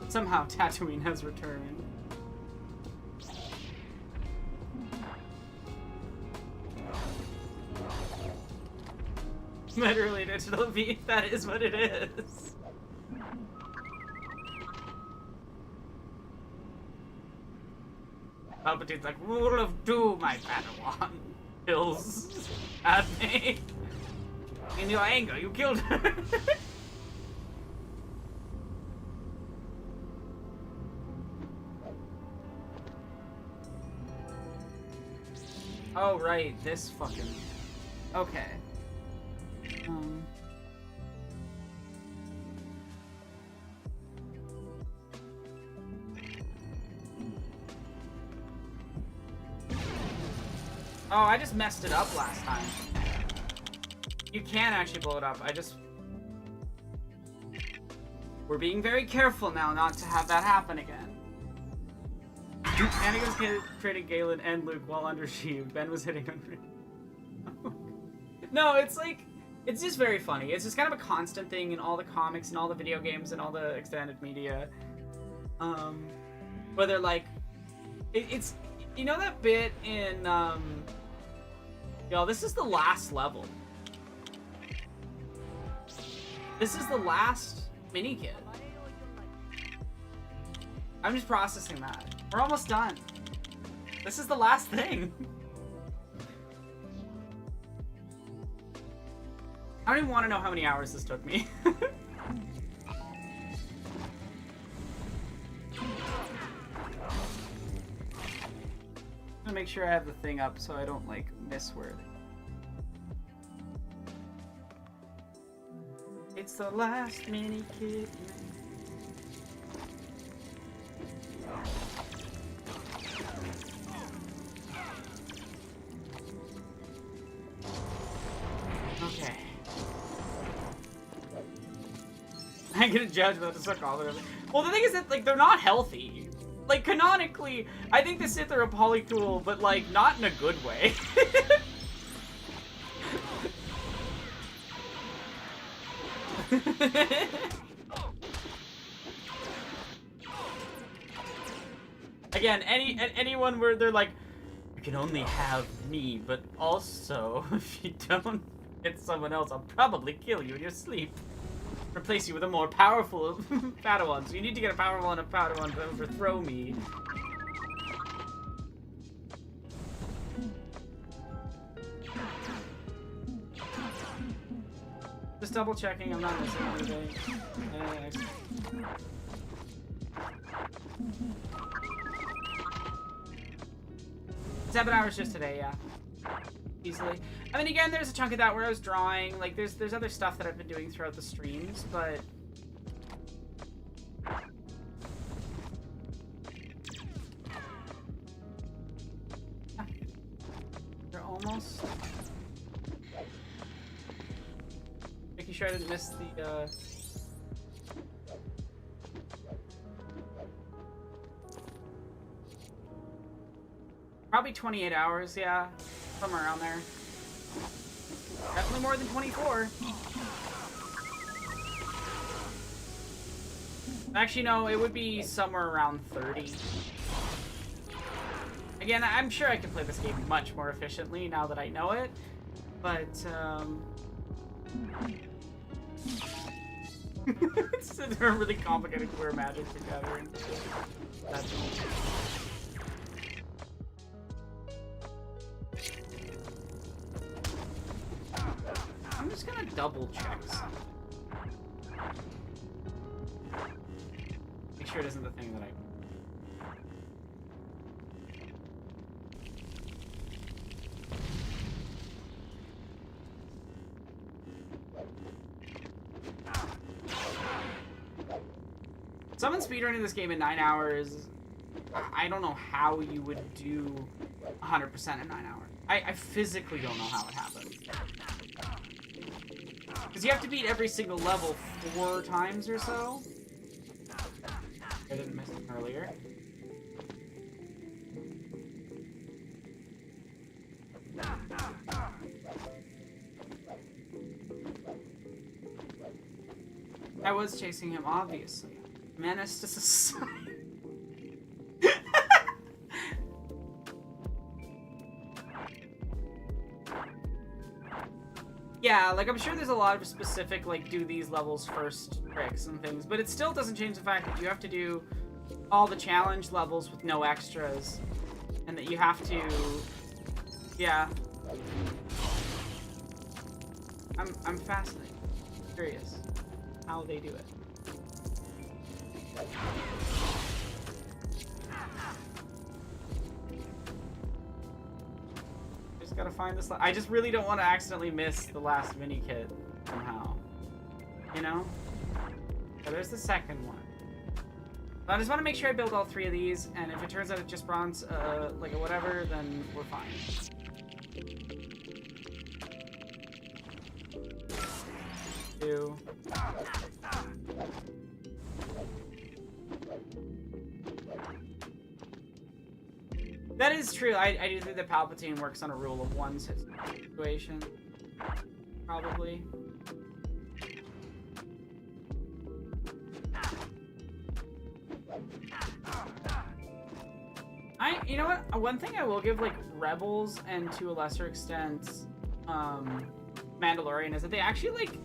Somehow Tatooine has returned. Literally digital beef, that is what it is. Palpatine's like, rule of doom, my Padawan. Kills Padme. In your anger, you killed her. Oh, right, this fucking... Okay. Oh, I just messed it up last time. You can actually blow it up. We're being very careful now not to have that happen again. Anakin was trading Galen and Luke while under Sheev. Ben was hitting on No, it's like... It's just very funny. It's just kind of a constant thing in all the comics and all the video games and all the extended media. Where they're like... It's... You know that bit in... Yo, this is the last level. This is the last mini-kit. I'm just processing that. We're almost done. This is the last thing. I don't even want to know how many hours this took me. make sure I have the thing up so I don't, like, miss where it's the last mini kit. Okay. I get a judge that to suck all of them. Well, the thing is that, like, they're not healthy. Like, canonically, I think the Sith are a polytool, but, like, not in a good way. Again, anyone where they're like, you can only have me, but also, if you don't get someone else, I'll probably kill you in your sleep. Replace you with a more powerful Padawan. So you need to get a powerful Padawan to overthrow me. Just double checking, I'm not missing anything. 7 hours just today, yeah. Easily. I mean, again, there's a chunk of that where I was drawing. Like, there's other stuff that I've been doing throughout the streams, but... Yeah. They're almost... Making sure I didn't miss the, Probably 28 hours, yeah. Somewhere around there. Definitely more than 24. Actually, no, it would be somewhere around 30. Again, I'm sure I can play this game much more efficiently now that I know it. But, it's a really complicated queer magic together. That's I'm just gonna double check something. Make sure it isn't the thing that I... Someone speedrunning this game in 9 hours, I don't know how you would do 100% in 9 hours. I physically don't know how it happened. Because you have to beat every single level 4 times or so. I didn't miss it earlier. I was chasing him, obviously. Menace to society. Yeah, like, I'm sure there's a lot of specific, like, do these levels first tricks and things, but it still doesn't change the fact that you have to do all the challenge levels with no extras, and that you have to... Yeah. I'm fascinated. Curious how they do it. Just gotta find this. I just really don't want to accidentally miss the last mini kit somehow. You know? So there's the second one. But I just want to make sure I build all 3 of these, and if it turns out it's just bronze, like a whatever, then we're fine. Two. That is true. I do think that Palpatine works on a rule of 1 situation. Probably. You know what? One thing I will give, like, Rebels and to a lesser extent, Mandalorian is that they actually, like,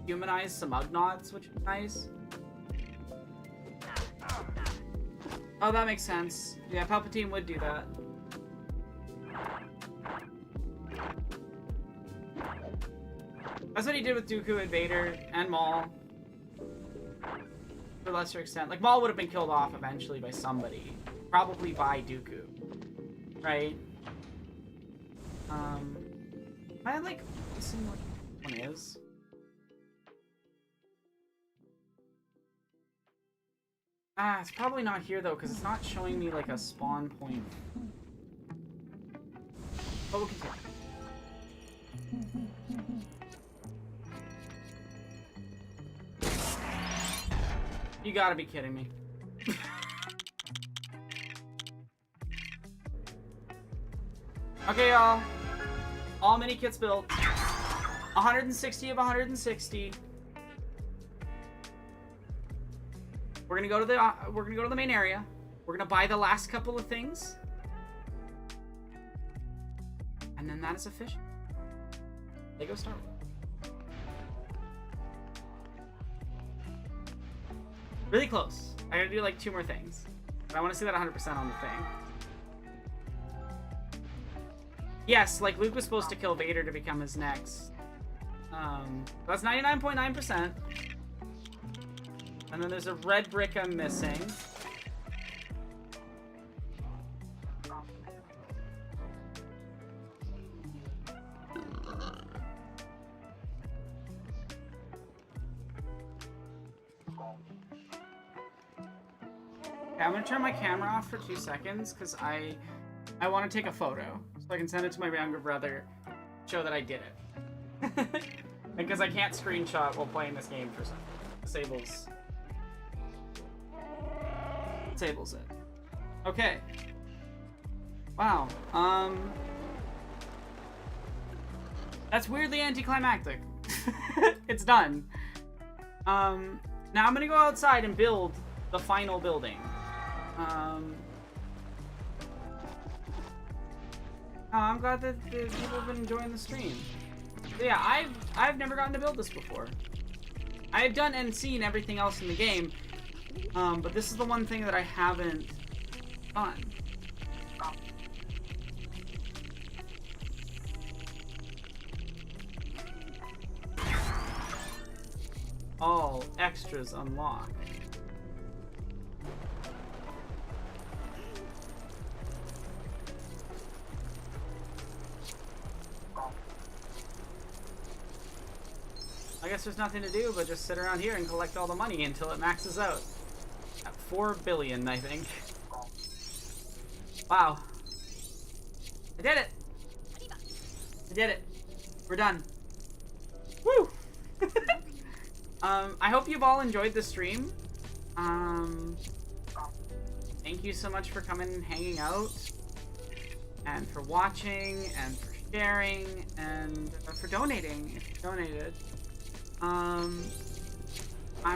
humanize some Ugnaughts, which is nice. Oh, that makes sense. Yeah, Palpatine would do that. That's what he did with Dooku and Vader and Maul. To a lesser extent. Like, Maul would have been killed off eventually by somebody. Probably by Dooku. Right? Am I like missing what one is? Ah, it's probably not here though, because it's not showing me like a spawn point. But we'll continue. You gotta be kidding me. Okay, y'all. All mini kits built. 160 of 160. We're gonna go to the main area. We're gonna buy the last couple of things, and then that is official. Lego Star Wars. Really close. I gotta do like 2 more things. But I want to see that 100% on the thing. Yes, like Luke was supposed to kill Vader to become his next. That's 99.9%. And then there's a red brick I'm missing. Okay, I'm gonna turn my camera off for 2 seconds because I want to take a photo so I can send it to my younger brother, show that I did it. Because I can't screenshot while playing this game for some disables it. Okay. Wow. That's weirdly anticlimactic. It's done. Now I'm gonna go outside and build the final building. I'm glad that the people have been enjoying the stream. But yeah, I've never gotten to build this before. I've done and seen everything else in the game, but this is the one thing that I haven't done. All extras unlocked. I guess there's nothing to do but just sit around here and collect all the money until it maxes out. At 4 billion, I think. Wow. I did it! I did it. We're done. Woo! I hope you've all enjoyed the stream. Thank you so much for coming and hanging out. And for watching, and for sharing, and for donating, if you donated. I'm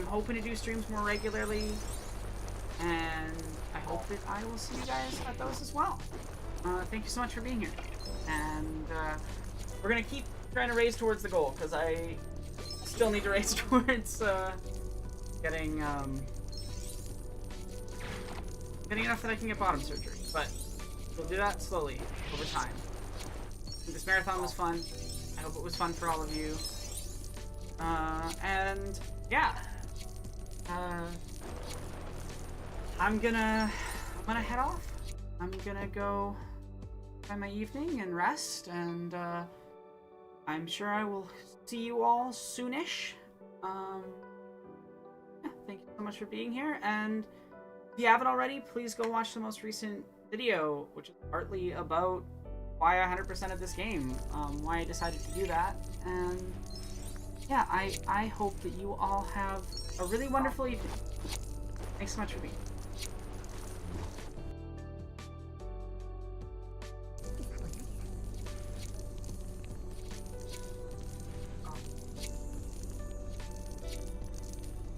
hoping to do streams more regularly, and I hope that I will see you guys at those as well. Thank you so much for being here, and we're gonna keep trying to raise towards the goal, because I still need to raise towards getting enough that I can get bottom surgery, but we'll do that slowly over time. This marathon was fun. I hope it was fun for all of you. And yeah, I'm gonna head off. I'm gonna go spend my evening and rest, and I'm sure I will see you all soonish. Yeah, thank you so much for being here, and if you haven't already, please go watch the most recent video, which is partly about why I 100%ed this game, why I decided to do that, and yeah, I hope that you all have a really wonderful evening. Thanks so much for being here.